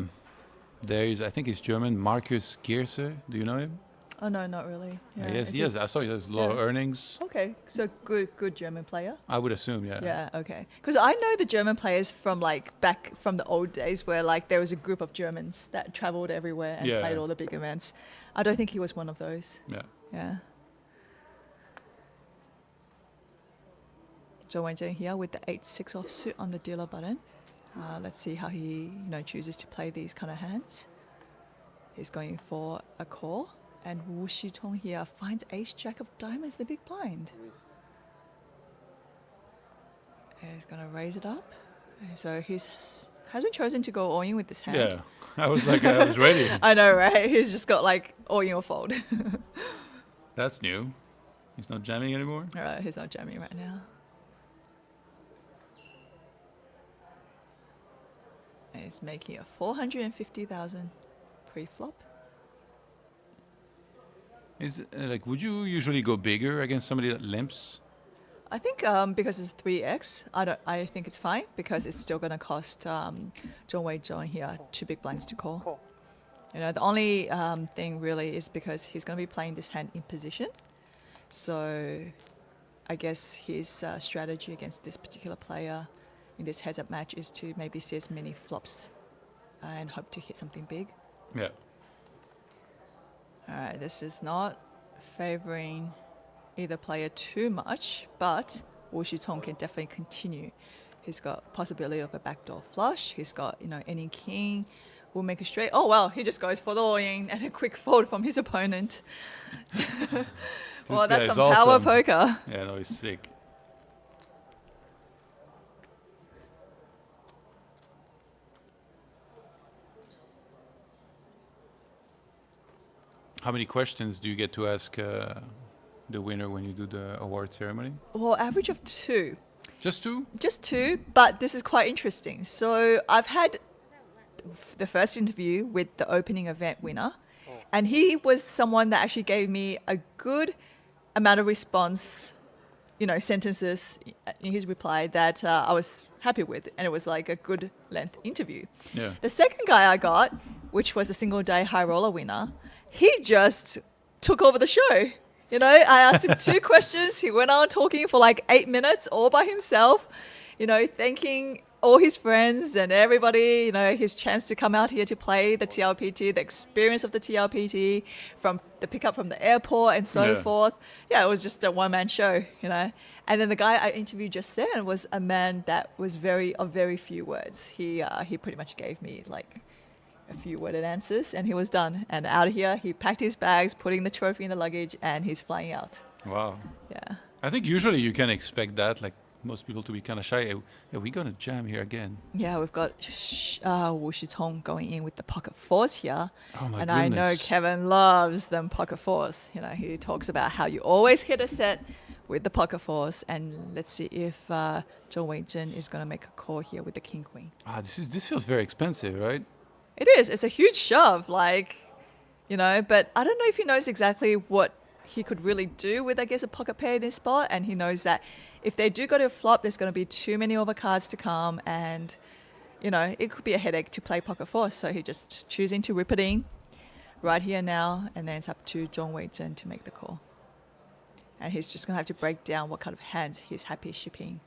there is, I think he's German, Markus Gierse. Do you know him? Oh, no, not really. Yeah. Yes, Is he has. I saw he has low Yeah. earnings. Okay, so good German player. I would assume, yeah. Yeah, okay. Because I know the German players from like back from the old days where like there was a group of Germans that traveled everywhere and Yeah. played all the big events. I don't think he was one of those. Yeah. Yeah. Zhou Wenjing here with the 8-6 offsuit on the dealer button. Let's see how he, you know, chooses to play these kind of hands. He's going for a call, and Wu Shitong here finds Ace Jack of Diamonds, the big blind. He's gonna raise it up. So hasn't chosen to go all in with this hand. Yeah. I was like, I was ready. I know, right? He's just got like all in or fold. That's new. He's not jamming anymore. All right, he's not jamming right now. And he's making a 450,000 pre-flop. Is like, would you usually go bigger against somebody that limps? I think because it's 3x, I think it's fine because it's still going to cost Zhong Wei Zhong here 2 big blinds to call. You know, the only thing really is because he's going to be playing this hand in position. So I guess his strategy against this particular player in this heads-up match is to maybe see as many flops and hope to hit something big. Yeah. All right, this is not favoring either player too much, but Wu Shitong can definitely continue. He's got possibility of a backdoor flush. He's got, you know, any king will make a straight. Oh, well, he just goes for the all-in and a quick fold from his opponent. Well, that's guy some is power awesome. poker. Yeah, no, he's sick. How many questions do you get to ask the winner when you do the award ceremony? Well, average of 2. Just 2? Just 2, but this is quite interesting. So I've had the first interview with the opening event winner, and he was someone that actually gave me a good amount of response, you know, sentences in his reply that I was happy with, and it was like a good length interview. Yeah. The second guy I got, which was a single day high roller winner, he just took over the show. You know, I asked him 2 questions. He went on talking for like 8 minutes all by himself, you know, thanking all his friends and everybody, you know, his chance to come out here to play the TLPT, the experience of the TLPT, from the pickup from the airport and so Yeah. forth. Yeah, it was just a one-man show, you know. And then the guy I interviewed just then was a man that was of very few words. He pretty much gave me like a few worded answers and he was done. And out of here, he packed his bags, putting the trophy in the luggage, and he's flying out. Wow. Yeah. I think usually you can expect that, like most people to be kind of shy. Are we going to jam here again? Yeah, we've got Wu Shitong going in with the pocket fours here. Oh my and goodness. I know Kevin loves them pocket fours. You know, he talks about how you always hit a set with the pocket fours. And let's see if Zhou Weijun is going to make a call here with the king queen. Ah, this feels very expensive, right? It is. It's a huge shove, like, you know, but I don't know if he knows exactly what he could really do with, I guess, a pocket pair in this spot. And he knows that if they do go to a flop, there's going to be too many overcards to come. And, you know, it could be a headache to play pocket four. So he just choosing to rip it in right here now. And then it's up to John Wei-Zhen to make the call. And he's just going to have to break down what kind of hands he's happy shipping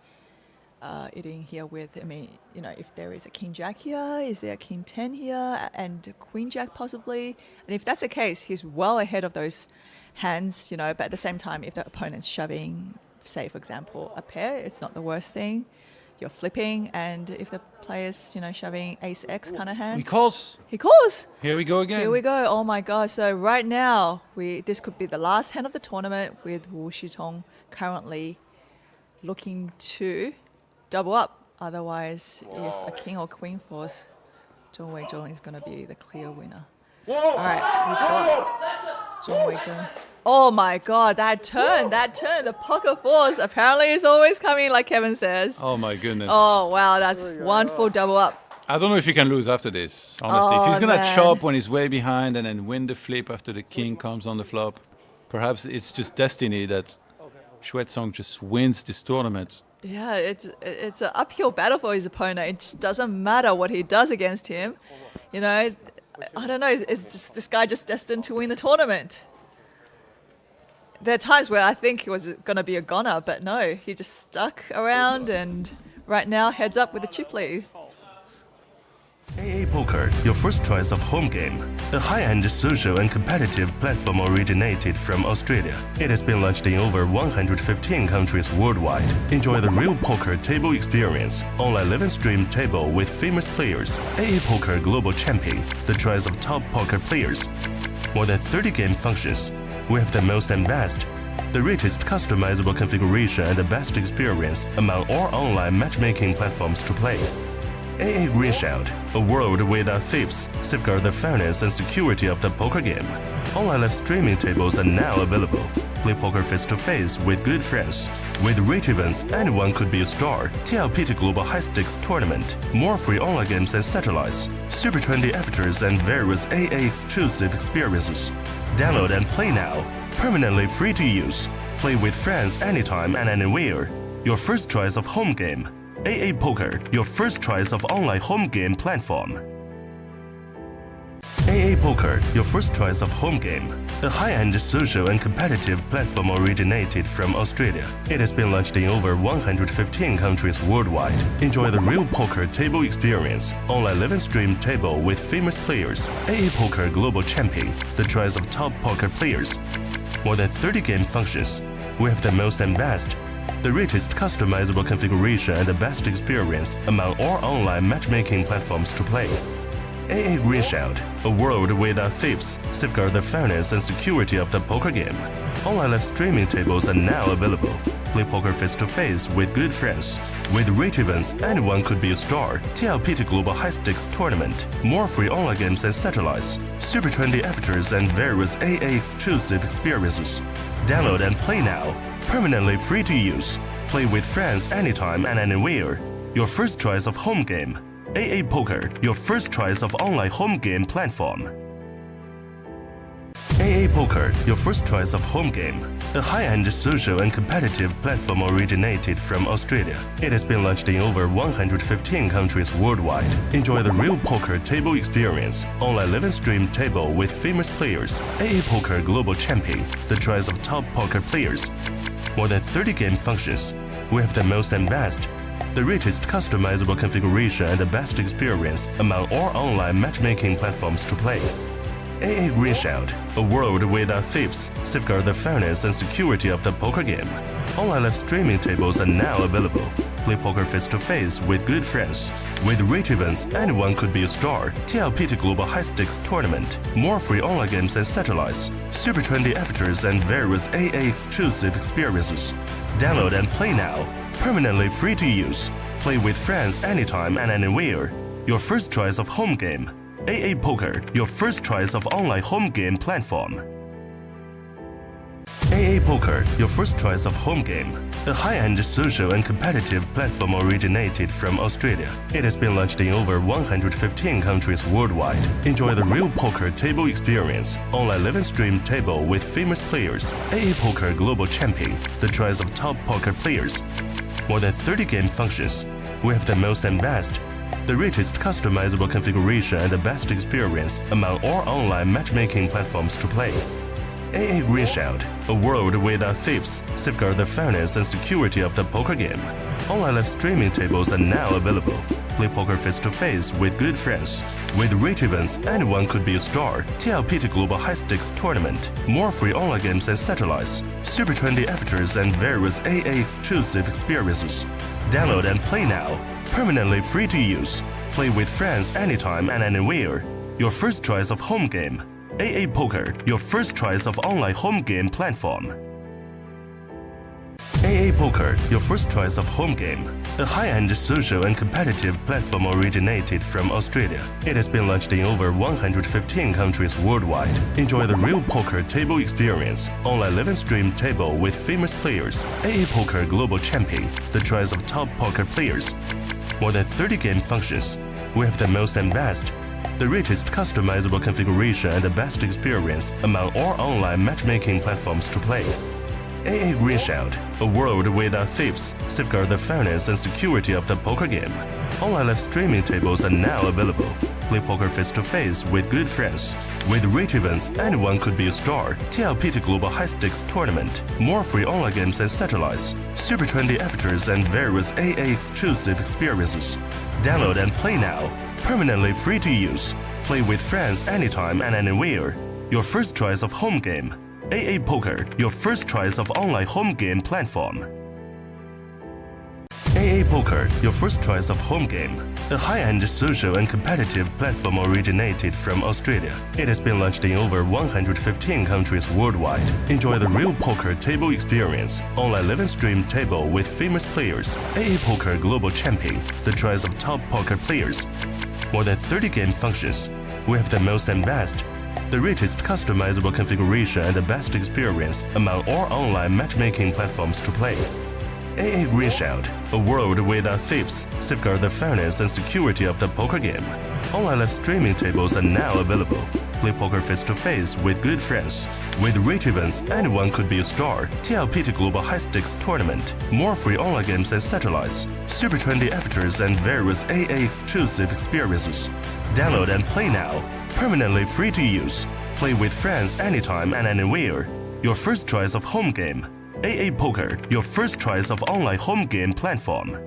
it in here with. I mean, you know, if there is a king jack here, is there a king 10 here, and a queen jack possibly? And if that's the case, he's well ahead of those hands, you know, but at the same time, if the opponent's shoving, say, for example, a pair, it's not the worst thing. You're flipping, and if the player's, you know, shoving ace X kind of hands. He calls. He calls. Here we go again. Here we go. Oh my God. So right now, this could be the last hand of the tournament with Wu Shitong currently looking to double up. Otherwise, if a king or queen falls, Zhong Weizhong is going to be the clear winner. All right, we've got Zhong Weizhong. Oh my God, that turn, the pocket fours apparently is always coming, like Kevin says. Oh my goodness. Oh wow, that's one full double up. I don't know if he can lose after this, honestly. If he's going to man. chop when he's way behind and then win the flip after the king comes on the flop, perhaps it's just destiny that Xuezong just wins this tournament. Yeah, it's an uphill battle for his opponent. It just doesn't matter what he does against him. You know, I don't know, is just, this guy just destined to win the tournament? There are times where I think he was going to be a goner, but no, he just stuck around and right now heads up with the chip lead. AA Poker, your first choice of home game. A high-end social and competitive platform originated from Australia. It has been launched in over 115 countries worldwide. Enjoy the real poker table experience. Online live and stream table with famous players. AA Poker Global Champion, the choice of top poker players. More than 30 game functions. We have the most and best. The richest customizable configuration and the best experience among all online matchmaking platforms to play. AA Greenshield, a world without thieves, safeguard the fairness and security of the poker game. Online live streaming tables are now available. Play poker face-to-face with good friends. With rate events, anyone could be a star. TLPT Global High Stakes Tournament. More free online games and satellites. Super trendy avatars and various AA exclusive experiences. Download and play now. Permanently free to use. Play with friends anytime and anywhere. Your first choice of home game. AA Poker, your first choice of online home game platform. AA Poker, your first choice of home game. A high-end social and competitive platform originated from Australia. It has been launched in over 115 countries worldwide. Enjoy the real poker table experience. Online live and stream table with famous players. AA Poker Global Champion, the choice of top poker players. More than 30 game functions. We have the most and best. The richest customizable configuration and the best experience among all online matchmaking platforms to play. AA Greenshield, a world without thieves, safeguard the fairness and security of the poker game. Online live streaming tables are now available. Play poker face-to-face with good friends. With rate events, anyone could be a star. TLPT Global High Stakes Tournament. More free online games and satellites. Super trendy avatars and various AA exclusive experiences. Download and play now. Permanently free to use. Play with friends anytime and anywhere. Your first choice of home game. AA Poker, your first choice of online home game platform. AA Poker, your first choice of home game. A high-end social and competitive platform originated from Australia. It has been launched in over 115 countries worldwide. Enjoy the real poker table experience. Online live and stream table with famous players. AA Poker Global Champion, the choice of top poker players. More than 30 game functions. We have the most and best. The richest customizable configuration and the best experience among all online matchmaking platforms to play. AA Greenshield, a world without thieves, safeguard the fairness and security of the poker game. Online live streaming tables are now available. Play poker face-to-face with good friends. With rate events, anyone could be a star. TLPT Global High Stakes Tournament. More free online games and satellites. Super trendy avatars and various AA exclusive experiences. Download and play now. Permanently free to use. Play with friends anytime and anywhere. Your first choice of home game. AA Poker, your first choice of online home game platform. AA Poker, your first choice of home game. A high-end social and competitive platform originated from Australia. It has been launched in over 115 countries worldwide. Enjoy the real poker table experience, online live and stream table with famous players, AA Poker Global Champion, the choice of top poker players. More than 30 game functions. We have the most and best. The richest customizable configuration and the best experience among all online matchmaking platforms to play. AA Green Shield, a world without thieves, safeguard the fairness and security of the poker game. Online live streaming tables are now available. Play poker face-to-face with good friends. With rich events, anyone could be a star. TLPT Global High Stakes Tournament. More free online games and satellites. Super trendy avatars and various AA exclusive experiences. Download and play now. Permanently free to use. Play with friends anytime and anywhere. Your first choice of home game. AA Poker, your first choice of online home game platform. AA Poker, your first choice of home game. A high-end social and competitive platform originated from Australia. It has been launched in over 115 countries worldwide. Enjoy the real poker table experience, online live and stream table with famous players, AA Poker Global Champion, the choice of top poker players. More than 30 game functions. We have the most and best. The richest customizable configuration and the best experience among all online matchmaking platforms to play. AA Green Shield, a world without thieves, safeguard the fairness and security of the poker game. Online live streaming tables are now available. Play poker face-to-face with good friends. With rich events, anyone could be a star. TLPT Global High Stakes Tournament. More free online games and satellites. Super trendy avatars and various AA exclusive experiences. Download and play now. Permanently free to use. Play with friends anytime and anywhere. Your first choice of home game. AA Poker, your first choice of online home game platform. AA Poker, your first choice of home game. A high-end social and competitive platform originated from Australia. It has been launched in over 115 countries worldwide. Enjoy the real poker table experience, online live and stream table with famous players, AA Poker Global Champion, the choice of top poker players. More than 30 game functions. We have the most and best. The richest customizable configuration and the best experience among all online matchmaking platforms to play. AA Green Shield, a world without thieves, safeguard the fairness and security of the poker game. Online live streaming tables are now available. Play poker face-to-face with good friends. With rich events, anyone could be a star. TLPT Global High Stakes Tournament. More free online games and satellites. Super trendy avatars and various AA exclusive experiences. Download and play now. Permanently free to use. Play with friends anytime and anywhere. Your first choice of home game. AA Poker, your first choice of online home game platform.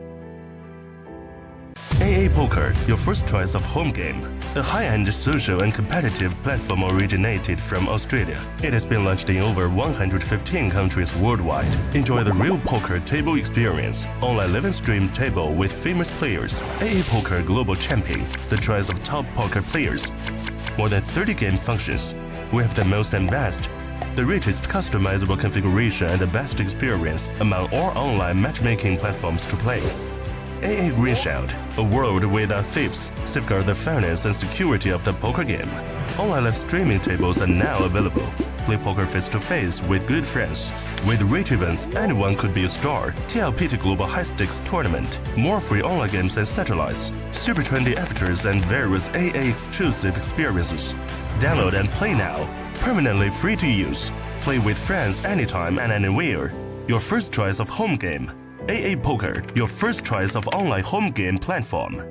AA Poker, your first choice of home game. A high-end social and competitive platform originated from Australia. It has been launched in over 115 countries worldwide. Enjoy the real poker table experience, online live and stream table with famous players, AA Poker Global Champion, the choice of top poker players. More than 30 game functions. We have the most and best. The richest customizable configuration and the best experience among all online matchmaking platforms to play. AA Green Shield, a world without thieves, safeguard the fairness and security of the poker game. Online live streaming tables are now available. Play poker face-to-face with good friends. With rich events, anyone could be a star. TLPT Global High Stakes Tournament. More free online games and satellites. Super trendy avatars and various AA exclusive experiences. Download and play now. Permanently free to use. Play with friends anytime and anywhere. Your first choice of home game. AA Poker, your first choice of online home game platform.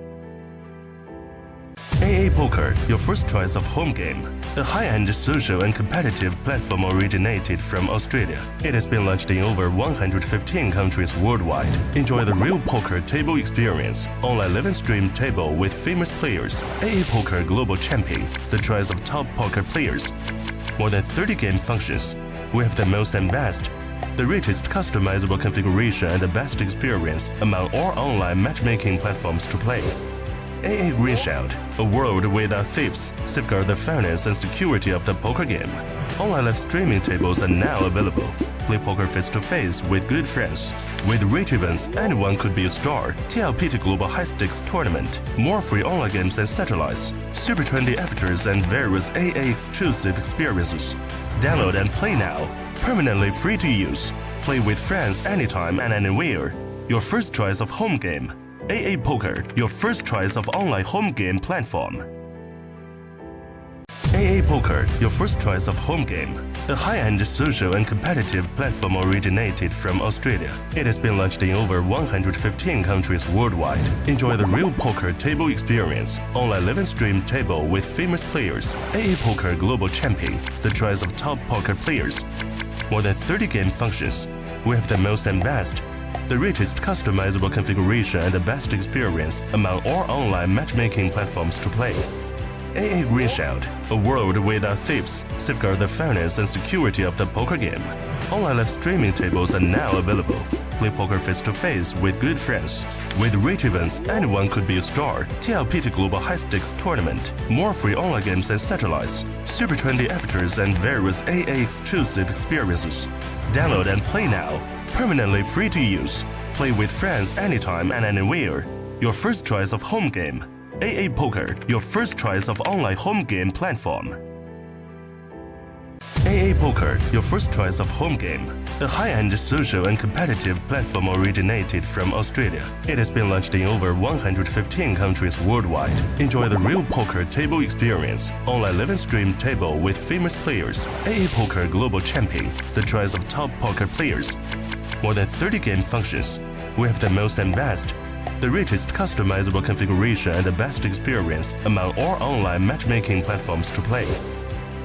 AA Poker, your first choice of home game. A high-end social and competitive platform originated from Australia. It has been launched in over 115 countries worldwide. Enjoy the real poker table experience, online live and stream table with famous players, AA Poker Global Champion, the choice of top poker players. More than 30 game functions. We have the most and best. The richest customizable configuration and the best experience among all online matchmaking platforms to play. AA Green Shield, a world without thieves, safeguard the fairness and security of the poker game. Online live streaming tables are now available. Play poker face-to-face with good friends. With rich events, anyone could be a star. TLPT Global High Stakes Tournament. More free online games and satellites. Super trendy avatars and various AA exclusive experiences. Download and play now. permanently free to use. Play with friends anytime and anywhere. Your first choice of home game. AA Poker, your first choice of online home game platform. AA Poker, your first choice of home game. A high-end social and competitive platform originated from Australia. It has been launched in over 115 countries worldwide. Enjoy the real poker table experience. Online live and stream table with famous players. AA Poker Global Champion, the choice of top poker players. More than 30 game functions. We have the most and best. The richest customizable configuration and the best experience among all online matchmaking platforms to play. AA Green Shield, a world without thieves, safeguard the fairness and security of the poker game. Online live streaming tables are now available. Play poker face-to-face with good friends. With rich events, anyone could be a star. TLPT Global High Stakes Tournament. More free online games and satellites. Super trendy avatars and various AA exclusive experiences. Download and play now. Permanently free to use. Play with friends anytime and anywhere. Your first choice of home game. AA Poker, your first choice of online home game platform. AA Poker, your first choice of home game. A high-end social and competitive platform originated from Australia. It has been launched in over 115 countries worldwide. Enjoy the real poker table experience. Online live and stream table with famous players. AA Poker Global Champion, the choice of top poker players. More than 30 game functions. We have the most and best. The richest customizable configuration and the best experience among all online matchmaking platforms to play.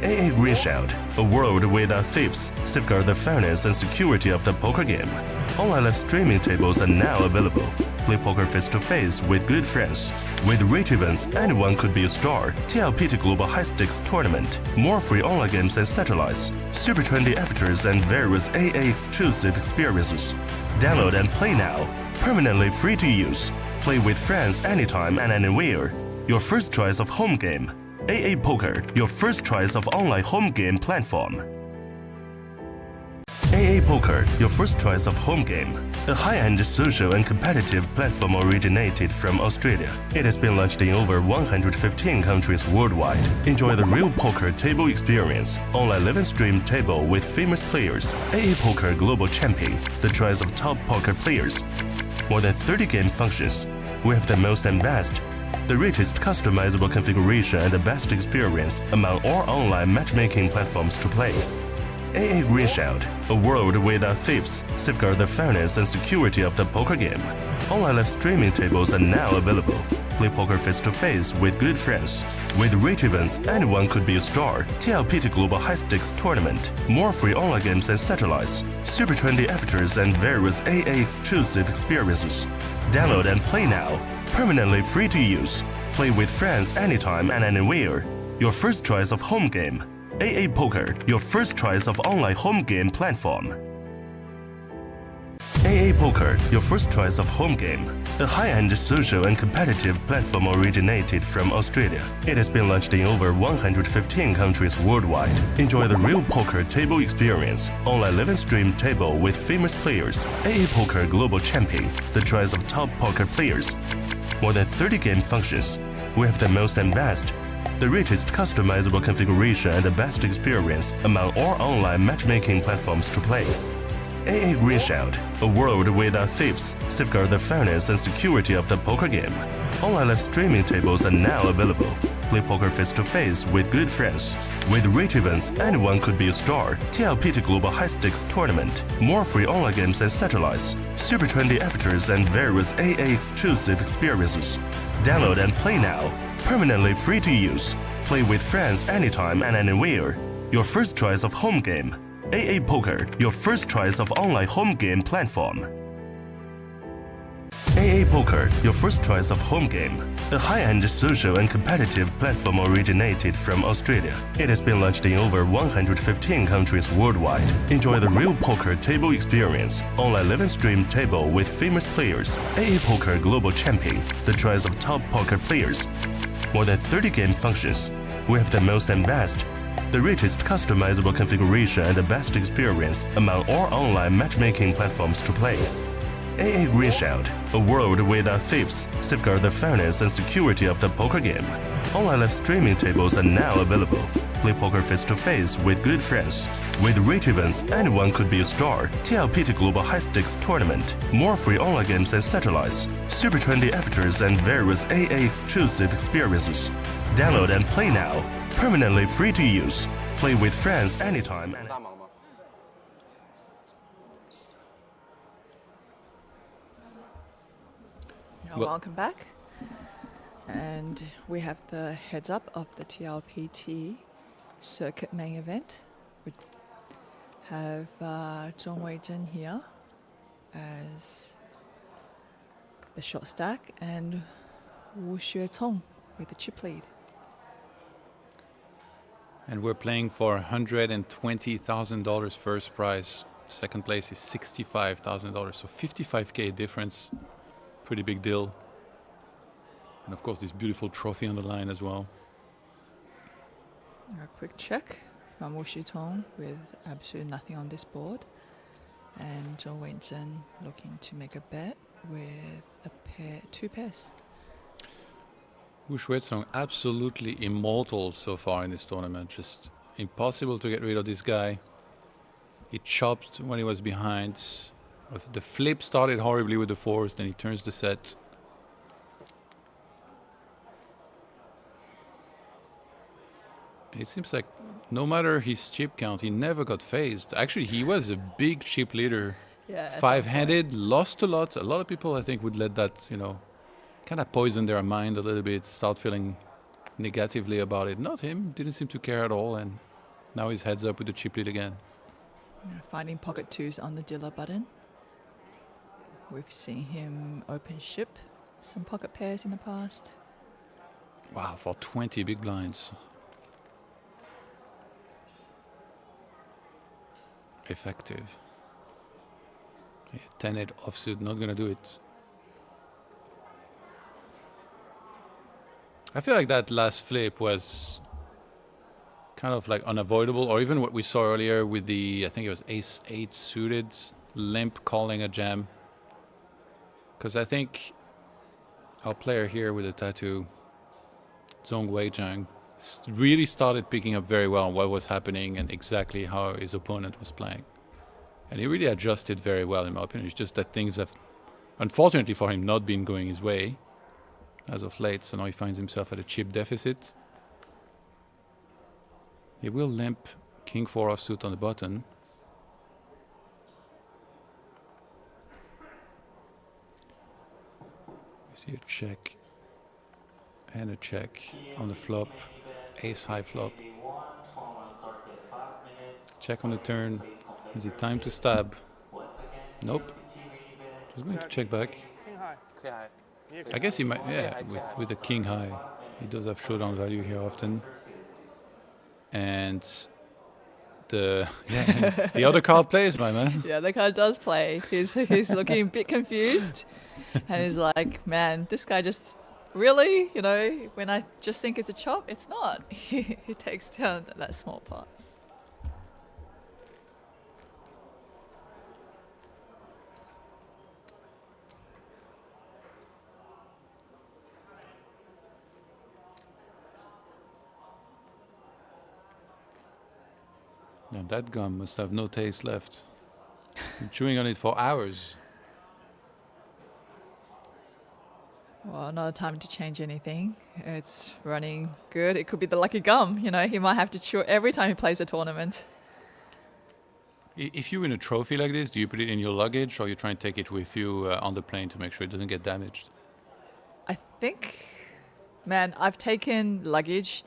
AA Green Shield, a world without thieves, safeguard the fairness and security of the poker game. Online live streaming tables are now available. Play poker face-to-face with good friends. With rich events, anyone could be a star. TLPT Global High Stakes Tournament. More free online games and satellites. Super trendy avatars and various AA exclusive experiences. Download and play now. Permanently free to use. Play with friends anytime and anywhere. Your first choice of home game. AA Poker, your first choice of online home game platform. AA Poker, your first choice of home game. A high-end social and competitive platform originated from Australia. It has been launched in over 115 countries worldwide. Enjoy the real poker table experience. Online live and stream table with famous players. AA Poker Global Champion, the choice of top poker players. More than 30 game functions. We have the most and best. The richest customizable configuration and the best experience among all online matchmaking platforms to play. AA Green Shield, a world without thieves, safeguard the fairness and security of the poker game. Online live streaming tables are now available. Play poker face-to-face with good friends. With rich events, anyone could be a star. TLPT Global High Stakes Tournament. More free online games and satellites. Super trendy avatars and various AA exclusive experiences. Download and play now. Permanently free to use. Play with friends anytime and anywhere. Your first choice of home game. AA Poker, your first choice of online home game platform. AA Poker, your first choice of home game. A high-end social and competitive platform originated from Australia. It has been launched in over 115 countries worldwide. Enjoy the real poker table experience. Online live and stream table with famous players. AA Poker Global Champion, the choice of top poker players. More than 30 game functions. We have the most and best. The richest customizable configuration and the best experience among all online matchmaking platforms to play. AA Green Shield, a world without thieves, safeguard the fairness and security of the poker game. Online live streaming tables are now available. Play poker face-to-face with good friends. With rich events, anyone could be a star. TLPT Global High Stakes Tournament. More free online games and satellites. Super trendy avatars and various AA exclusive experiences. Download and play now. Permanently free to use. Play with friends anytime and anywhere. Your first choice of home game. AA Poker, your first choice of online home game platform. AA Poker, your first choice of home game. A high-end social and competitive platform originated from Australia. It has been launched in over 115 countries worldwide. Enjoy the real poker table experience. Online live and stream table with famous players. AA Poker Global Champion, the choice of top poker players. More than 30 game functions. We have the most and best. The richest customizable configuration and the best experience among all online matchmaking platforms to play. AA Green Shield, a world without thieves, safeguard the fairness and security of the poker game. Online live streaming tables are now available. Play poker face to face with good friends. With rich events, anyone could be a star. TLPT Global High Stakes Tournament. More free online games and satellites. Super trendy avatars and various AA exclusive experiences. Download and play now. Permanently free to use. Play with friends anytime. 大忙吗？ Welcome back. And we have the heads up of the TLPT circuit main event. We have Zhong Weizhen here as the short stack and Wu Xuecong with the chip lead. And we're playing for $120,000 first prize. Second place is $65,000, so $55K difference. Pretty big deal. And of course, this beautiful trophy on the line as well. A quick check from Wu Xuecong with absolutely nothing on this board. And Zhong Weizhen looking to make a bet with a pair, 2 pairs. Wu Xuecong absolutely immortal so far in this tournament. Just impossible to get rid of this guy. He chopped when he was behind. The flip started horribly with the 4s, then he turns the set. It seems like no matter his chip count, he never got phased. Actually, he was a big chip leader. Yeah, 5-handed, lost a lot. A lot of people, I think, would let that, kind of poison their mind a little bit, start feeling negatively about it. Not him, didn't seem to care at all, and now he's heads up with the chip lead again. Finding pocket 2s on the dealer button. We've seen him open ship some pocket pairs in the past. Wow, for 20 big blinds. Effective. Yeah, 10-8 offsuit, not gonna do it. I feel like that last flip was kind of like unavoidable, or even what we saw earlier with the, I think it was ace-8 suited, limp calling a jam. Because I think our player here with the tattoo, Zhong Weizhen, really started picking up very well what was happening and exactly how his opponent was playing. And he really adjusted very well, in my opinion. It's just that things have, unfortunately for him, not been going his way as of late. So now he finds himself at a chip deficit. He will limp King 4 offsuit on the button. See a check and a check on the flop. Ace high flop. Check on the turn. Is it time to stab? Nope. Just going to check back. King high. King high. I guess he might, yeah, with the king high. He does have showdown value here often. And the other card plays, my man. Yeah, the card does play. He's looking a bit confused. And he's like, man, this guy just really, when I just think it's a chop, it's not. He takes down that small pot. Now that gum must have no taste left. I'm chewing on it for hours. Well, not a time to change anything. It's running good. It could be the lucky gum. He might have to chew every time he plays a tournament. If you win a trophy like this, do you put it in your luggage or you try and take it with you on the plane to make sure it doesn't get damaged? I think, man, I've taken luggage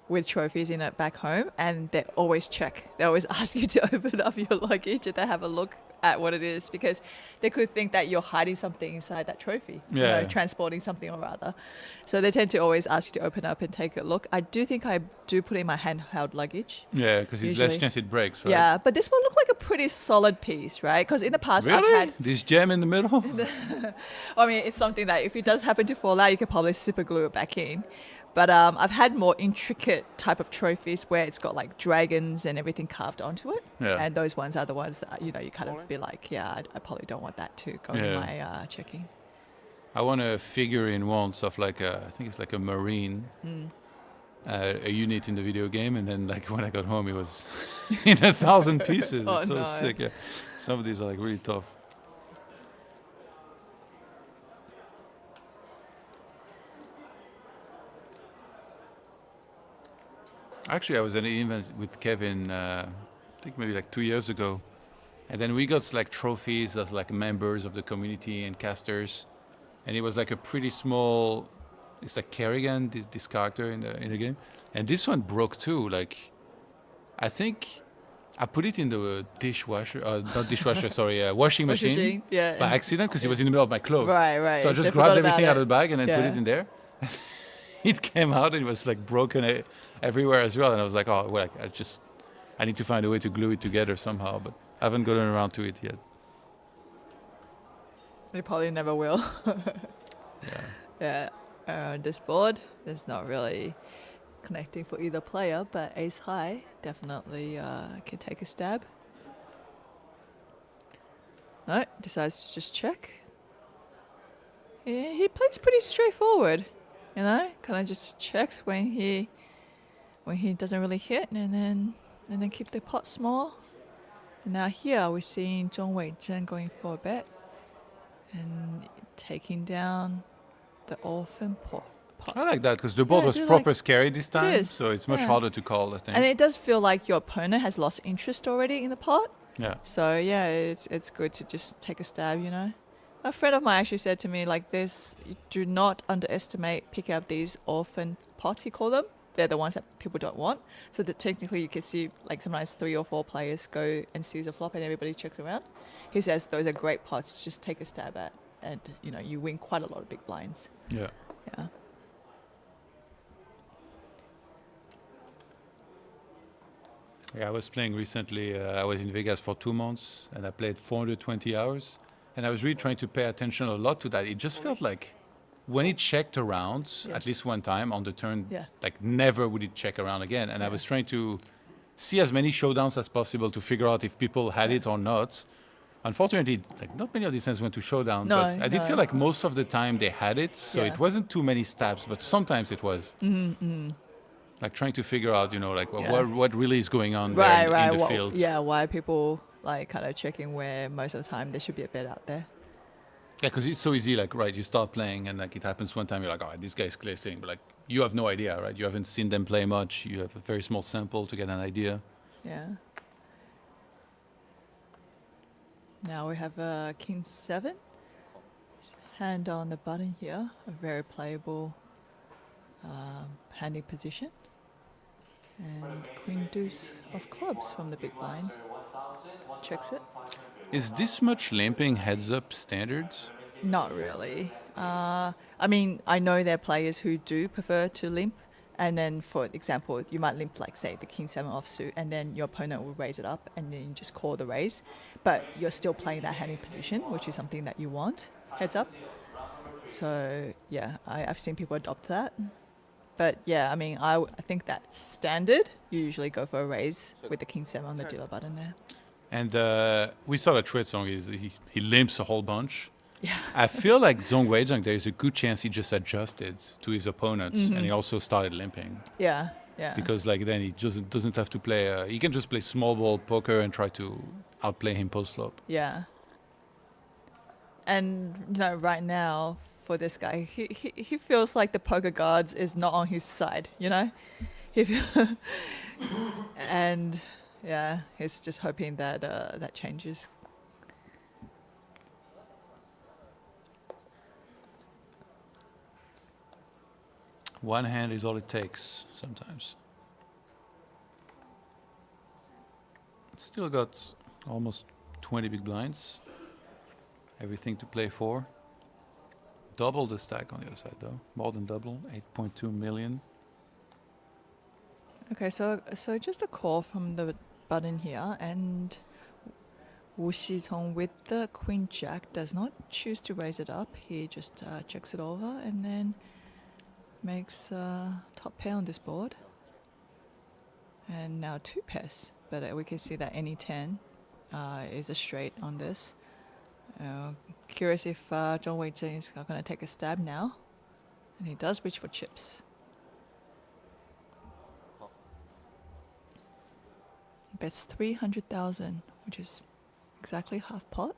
with trophies in it back home, and they always check. They always ask you to open up your luggage and they have a look at what it is, because they could think that you're hiding something inside that trophy, transporting something or other. So they tend to always ask you to open up and take a look. I do think I do put in my handheld luggage. Yeah, because it's less chance it breaks, right? Yeah, but this will look like a pretty solid piece, right? Because in the past I've had this gem in the middle. I mean, it's something that if it does happen to fall out, you could probably super glue it back in. But I've had more intricate type of trophies where it's got like dragons and everything carved onto it. Yeah. And those ones are the ones that, you kind of be like, yeah, I probably don't want that to go in my checking. I want a figurine once of like I think it's like a marine a unit in the video game, and then like when I got home, it was in 1,000 pieces. Oh, It's so no. sick. Yeah, some of these are like really tough. Actually, I was at an event with Kevin, I think maybe like 2 years ago, and then we got like trophies as like members of the community and casters, and it was like a pretty small. It's like Kerrigan, this character in the game, and this one broke too. Like, I think I put it in the dishwasher, not dishwasher, sorry, washing machine, yeah. by accident because it was in the middle of my clothes. Right, right. So I So just I forgot grabbed about everything out it. of the bag and then put Yeah. it in there. It came out and it was like broken everywhere as well. And I was like, oh, well, I need to find a way to glue it together somehow, but I haven't gotten around to it yet. They probably never will. Yeah. Yeah. This board is not really connecting for either player, but ace high definitely can take a stab. No, decides to just check. Yeah, he plays pretty straightforward, you know. Kind of just checks when he doesn't really hit, and then keep the pot small. And now here we're seeing Zhong Weizhen going for a bet and taking down the orphan pot. I like that because the board Yeah, I was do proper like- scary this time, is, so it's much yeah. harder to call, I think. And it does feel like your opponent has lost interest already in the pot. Yeah. So yeah, it's good to just take a stab, you know. A friend of mine actually said to me like this: do not underestimate picking up these orphan pots. He called them. They're the ones that people don't want. So that technically you can see like sometimes 3 or 4 players go and seize a flop and everybody checks around. He says those are great pots. Just take a stab at, and you know you win quite a lot of big blinds. Yeah. Yeah. Yeah, I was playing recently. I was in Vegas for 2 months, and I played 420 hours. And I was really trying to pay attention a lot to that. It just felt like when it checked around, at least one time on the turn, Yeah. like never would it check around again. And I was trying to see as many showdowns as possible to figure out if people had it or not. Unfortunately, like not many of these hands went to showdown, No, but I did no. feel like most of the time they had it, so Yeah. it wasn't too many stabs, but sometimes it was. Like trying to figure out, you know, like Yeah. what really is going on there Right, in right. the What, field. yeah, why are people like kind of checking where most of the time there should be a bet out there? Yeah, because it's so easy. Like, right, you start playing, and like it happens one time, you're like, oh, this guy's glazing, but like you have no idea, right? You haven't seen them play much. You have a very small sample to get an idea. Yeah. Now we have King 7. Hand on the button here, a very playable handing position. And Queen Deuce of clubs from the big blind. Checks it. Is this much limping heads up standards? Not really. I mean, I know there are players who do prefer to limp. And then, for example, you might limp, like, say, the King 7 offsuit, and then your opponent will raise it up, and then you just call the raise. But you're still playing that handing position, which is something that you want, heads up. So, yeah, I've seen people adopt that. But, yeah, I mean, I think that's standard. You usually go for a raise with the King 7 on the dealer button there. And we saw that Shuizong he limps a whole bunch. Yeah. I feel like Zhong Weizheng, there is a good chance he just adjusted to his opponents, and he also started limping. Yeah, yeah. Because like then he just doesn't have to play. He can just play small ball poker and try to outplay him post flop. Yeah. And you know, right now for this guy, he feels like the poker gods is not on his side. You know, and yeah, he's just hoping that that changes. One hand is all it takes sometimes. Still got almost 20 big blinds. Everything to play for. Double the stack on the other side though. More than double, 8.2 million. Okay, so just a call from the button here, and Wu Xitong with the Queen Jack does not choose to raise it up. He just checks it over and then makes top pair on this board. And now 2 pairs, but we can see that any 10 is a straight on this. Curious if Zhong Weizheng is going to take a stab now. And he does reach for chips. bets 300,000, which is exactly half pot.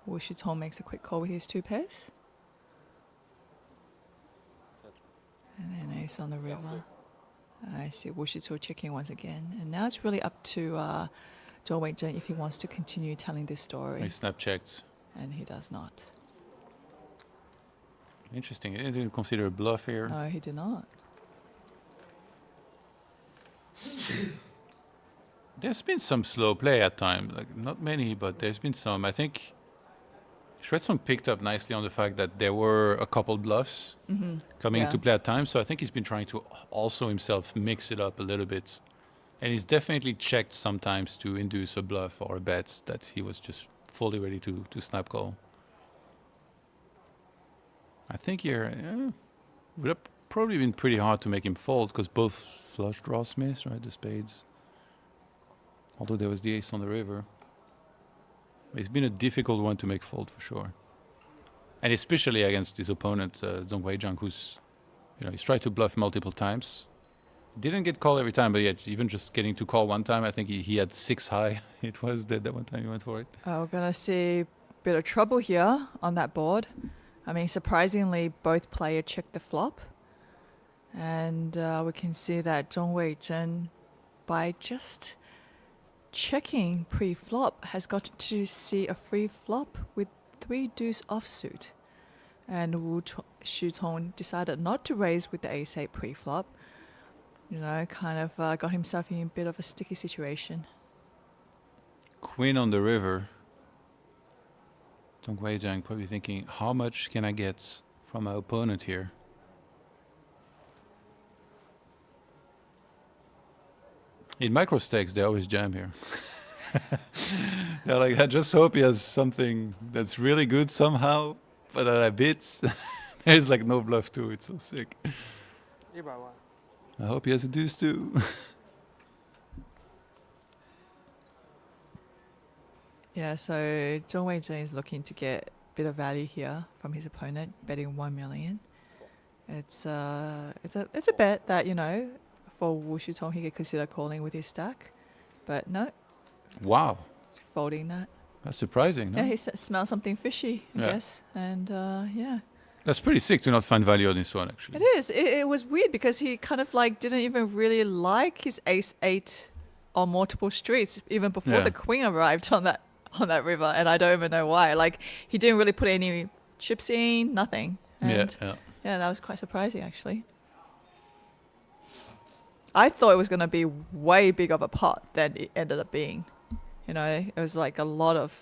Wu Shutong makes a quick call with his 2 pairs. And then ace on the river. I see Wu Shutong checking once again. And now it's really up to Zhou Weizhen if he wants to continue telling this story. He snap checked. And he does not. Interesting. He didn't consider a bluff here. No, he did not. There's been some slow play at times, like not many, but there's been some. I think Shuai-Song picked up nicely on the fact that there were a couple bluffs coming into play at times. So I think he's been trying to also himself mix it up a little bit. And he's definitely checked sometimes to induce a bluff or a bet that he was just fully ready to snap call. I think here would have probably been pretty hard to make him fold because both flush draws miss, right? The spades. Although there was the ace on the river. It's been a difficult one to make fold for sure. And especially against his opponent, Zhong Weizhang, who's, he's tried to bluff multiple times. Didn't get called every time, but yet even just getting to call one time, I think he had 6 high. It was that one time he went for it. We're going to see a bit of trouble here on that board. I mean, surprisingly, both players checked the flop. And we can see that Zhong Weizhen, by just checking pre-flop, has got to see a free flop with 3 deuce offsuit. And Wu Shutong decided not to raise with the ace-8 pre-flop. Kind of got himself in a bit of a sticky situation. Queen on the river. Zhong Weizhang probably thinking, how much can I get from my opponent here? In micro stakes, they always jam here. They're like, I just hope he has something that's really good somehow, but that I beat. There's like no bluff too. It's so sick. 100万。 I hope he has a deuce too. Yeah, so Zhong Weizhen is looking to get a bit of value here from his opponent, betting 1 million. It's a bet that, for Wu Shutong he could consider calling with his stack, but no. Wow. Folding that. That's surprising, no? Yeah, he smells something fishy, I guess. And yeah. That's pretty sick to not find value on this one, actually. It is. It was weird because he kind of didn't even really like his ace-8 on multiple streets even before the queen arrived on that river, and I don't even know why. He didn't really put any chips in, nothing. And yeah, that was quite surprising actually. I thought it was going to be way bigger of a pot than it ended up being. It was like a lot of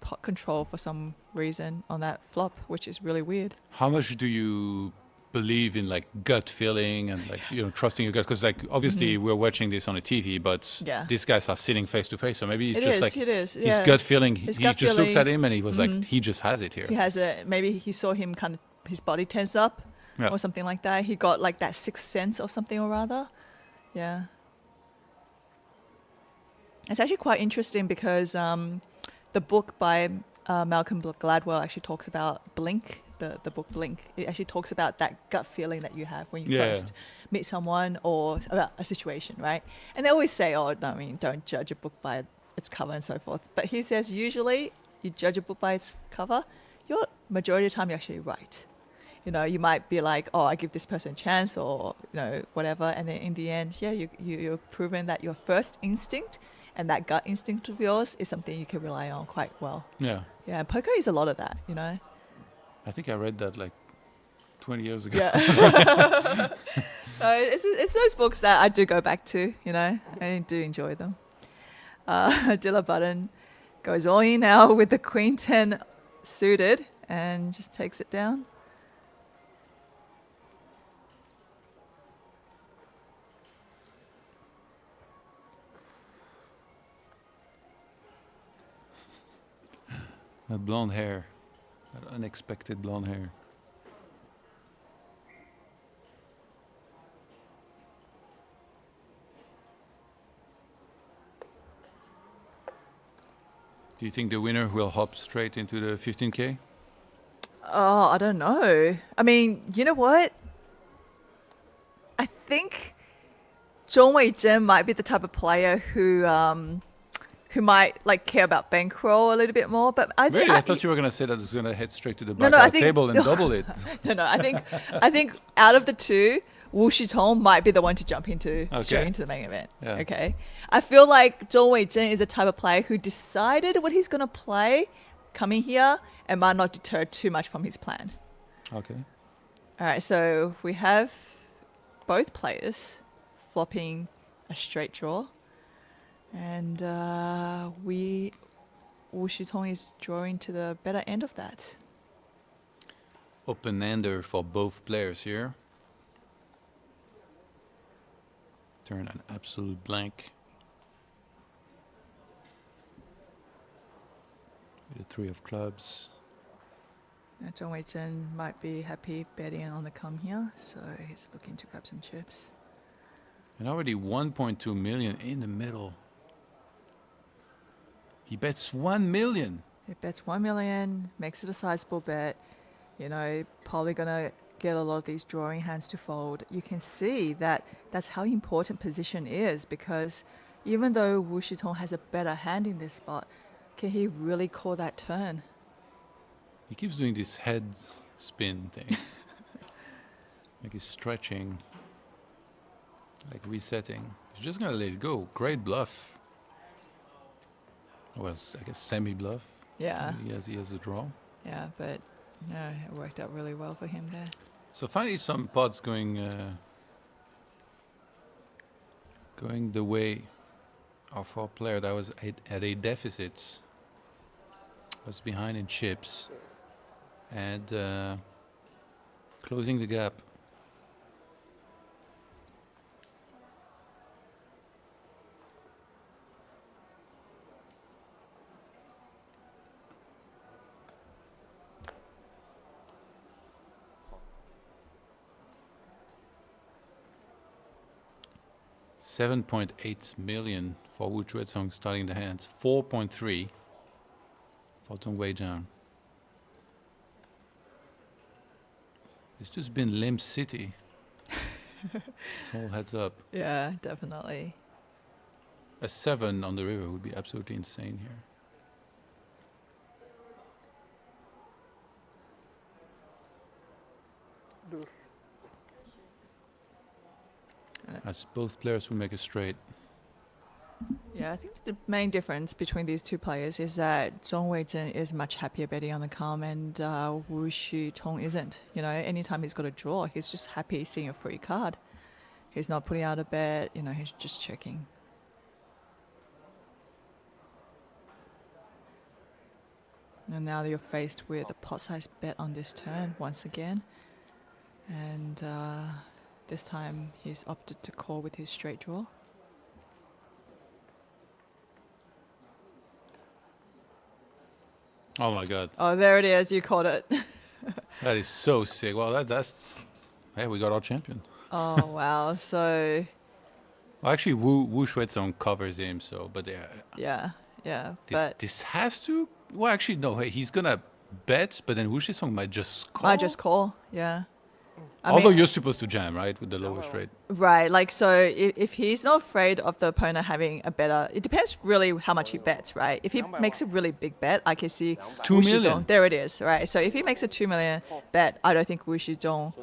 pot control for some reason on that flop, which is really weird. How much do you believe in gut feeling and trusting your gut? Because obviously we're watching this on a TV, but these guys are sitting face to face, so maybe it's his gut feeling. He just looked at him and he was like, he just has it here. He has maybe he saw him kind of his body tense up or something like that. He got that sixth sense of something or other. Yeah. It's actually quite interesting because the book by Malcolm Gladwell actually talks about Blink, the book Blink. It actually talks about that gut feeling that you have when you first meet someone or about a situation, right? And they always say, don't judge a book by its cover and so forth. But he says usually you judge a book by its cover, majority of the time you're actually right. You might be like, I give this person a chance or, whatever. And then in the end, you're proven that your first instinct and that gut instinct of yours is something you can rely on quite well. Yeah. Yeah, and poker is a lot of that, I think I read that 20 years ago. Yeah. It's those books that I do go back to, I do enjoy them. Dilla Button goes all in now with the Queen 10 suited and just takes it down. That blonde hair, that unexpected blonde hair. Do you think the winner will hop straight into the 15K? Oh, I don't know. I mean, you know what? I think Zhou Zhong Weizhen might be the type of player who might like care about bankroll a little bit more. But I think Really? I thought you were going to say that it's going to head straight to the No, blackout I think- table and double it. no, I think out of the two, Wu Shitong might be the one to jump into straight Okay. into the main event. Yeah. Okay. I feel like Zhong Weizhen is the type of player who decided what he's gonna play coming here and might not deter too much from his plan. Okay. All right, so we have both players flopping a straight draw, and Wu Shitong is drawing to the better end of that. Open-ender for both players here. Turn an absolute blank. The 3 of clubs. Now, Zhong Weizhen might be happy betting on the come here, so he's looking to grab some chips. And already 1.2 million in the middle. He bets 1 million. He bets 1 million, makes it a sizable bet. You know, probably gonna get a lot of these drawing hands to fold. You can see that that's how important position is, because even though Wu Shitong has a better hand in this spot, can he really call that turn? He keeps doing this head spin thing. Like he's stretching. Like resetting. He's just gonna let it go. Great bluff. Well, I guess semi-bluff. Yeah, He has a draw. yeah, but no, it worked out really well for him there. So finally some pots going the way of our player that was at a deficit. Was behind in chips. And closing the gap. $7.8 million for Wu Chuezong starting the hands. 4.3 for Zhong Weizhen. It's just been Limp City. It's all heads up. Yeah, definitely. A 7 on the river would be absolutely insane here. As both players will make a straight. Yeah, I think the main difference between these two players is that Zhong Weizhen is much happier betting on the calm, and Wu Shitong isn't. You know, anytime he's got a draw, he's just happy seeing a free card. He's not putting out a bet, you know, he's just checking. And now you're faced with a pot-sized bet on this turn once again. And this time he's opted to call with his straight draw. Oh my god. Oh, there it is. You caught it. That is so sick. Well, that's... Hey, we got our champion. Oh, wow. So, Well, actually, Wu Shuizong covers him, so... But yeah. But this has to... Well, actually, no. Hey, he's gonna bet, but then Wu Shuizong might just call. I just call. Yeah. I Although mean, you're supposed to jam, right? With the lowest rate. right. Like, so if he's not afraid of the opponent having a better... It depends really how much he bets, right? If he makes a really big bet, I can see 2 Wu million. Shizong. There it is, right? So if he makes a 2 million bet, I don't think Wu Shizong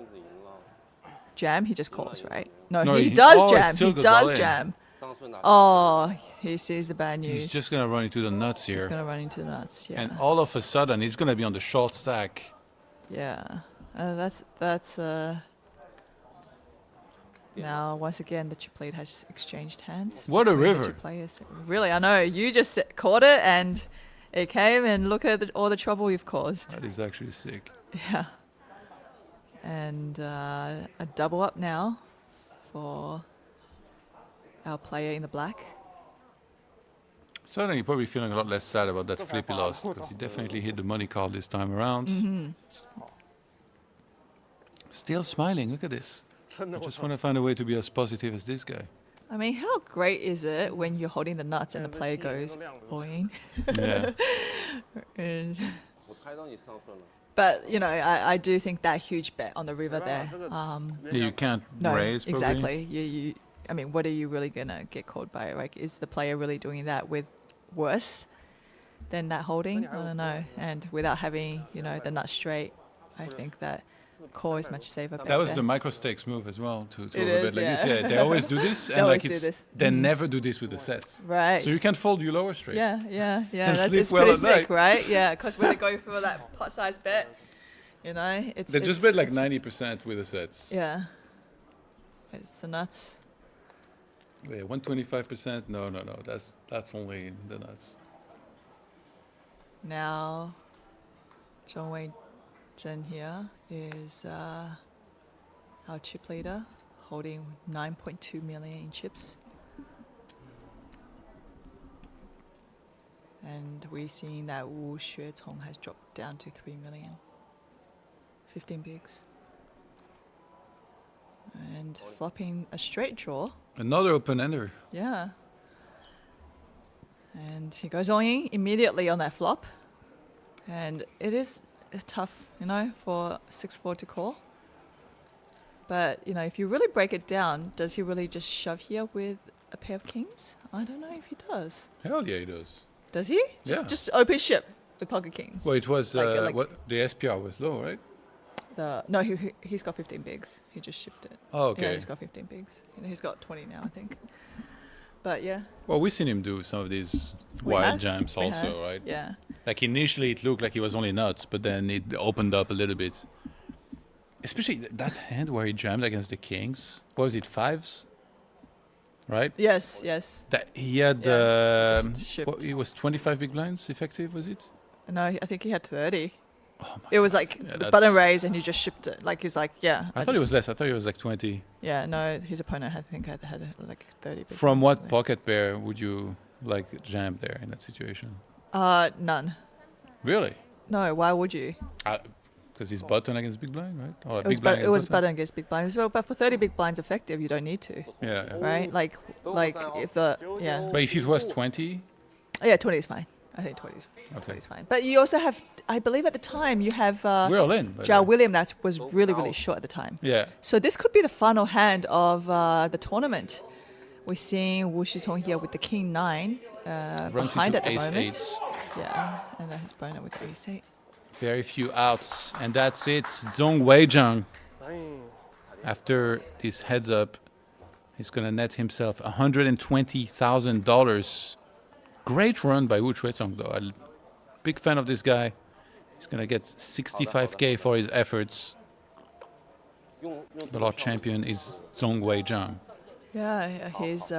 jam. He just calls, right? No, he does jam. still He goes all does in. jam. 上顺打 Oh, he sees the bad news. He's just gonna run into the nuts He's here. gonna run into the nuts. Yeah. And all of a sudden, he's gonna be on the short stack. Yeah, that's now once again the chip lead has exchanged hands. What a between the river. two players. Really, I know you just caught it and it came, and look at all the trouble you've caused. That is actually sick. Yeah, and a double up now for our player in the black. Suddenly, you're probably feeling a lot less sad about that flip he lost, because he definitely hit the money call this time around. Still smiling. Look at this. I just want to find a way to be as positive as this guy. I mean, how great is it when you're holding the nuts and the player goes all in? Yeah. And- 我猜到你上顺了。 But you know, I do think that huge bet on the river there. Yeah, you can't No, raise. Probably. exactly. I mean, what are you really gonna get called by? Like, is the player really doing that with worse than that holding? I don't know. And without having, you know, the nut straight, I think that call is much safer. That was the micro stakes move as well to It overbet is, like yeah. this. Yeah, they always do this, They and always like do it's this. they never do this with the sets. Right. So you can fold your lower straight. Yeah. And That's, sleep it's well pretty at sick, night. right? Yeah, because when they go for that pot size bet, you know, it's They just it's- bet like it's- 90% with the sets. Yeah. It's the nuts. Yeah, 125%. No. That's only the nuts. Now, Zhong Wei Zhen here is our chip leader, holding 9.2 million in chips. And we're seeing that Wu Xuecong has dropped down to 3 million. 15 bigs. And flopping a straight draw. Another open ender. Yeah. And he goes on in immediately on that flop. And it is tough, you know, for 6-4 to call. But, you know, if you really break it down, does he really just shove here with a pair of kings? I don't know if he does. Hell yeah, he does. Does he? Yeah. Just open ship with pocket kings. Well, it was Like- what the SPR was low, right? No, he's got 15 bigs. He just shipped it. Oh, okay. Yeah, he's got 15 bigs. He's got 20 now, I think. But yeah. Well, we've seen him do some of these We wild have. jams We also, have. right? Yeah. Like initially it looked like he was only nuts, but then it opened up a little bit. Especially that hand where he jammed against the kings. What was it, fives? Right? Yes. That he had, Yeah, just shipped. it was 25 big blinds effective, was it? No, I think he had 30. Oh my It was like Yeah, the button that's- raise and he just shipped it. Like he's like, yeah. I thought it was less. I thought it was like 20. Yeah, no, his opponent had like 30 big From blinds what or something. pocket pair would you like jam there in that situation? None. Really? No, why would you? Because he's button against big blind, right? Or It was, big blind it was against button against big blinds. Well, but for 30 big blinds effective, you don't need to, Yeah. right? Like if the yeah. But if it was 20, Oh, yeah, 20 is fine. I think 20 is, Okay. 20 is fine. But you also have, I believe at the time, you have we're all in. by the Zhao way. William that was really short at the time. Yeah. So this could be the final hand of the tournament. We're seeing Wu Shitong here with the King 9 Runs behind into at the ace moment. eights. Yeah, and his opponent with ace 8. Very few outs, and that's it. Zhong Weizhang, after this heads up, he's gonna net himself $120,000. Great run by Wu Xuecong, though. I'm big fan of this guy. He's gonna get 65K for his efforts. The lot champion is Zhong Weizhang. Yeah, his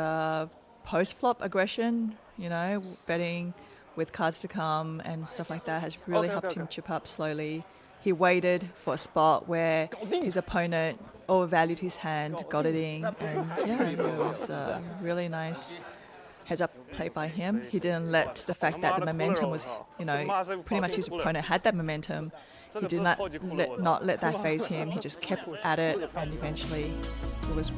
post-flop aggression, you know, betting with cards to come and stuff like that has really helped him chip up slowly. He waited for a spot where his opponent overvalued his hand, got it in, and yeah, it was really nice heads-up play by him. He didn't let the fact that the momentum was, you know, pretty much his opponent had that momentum. He did not let that phase him. He just kept at it, and eventually it was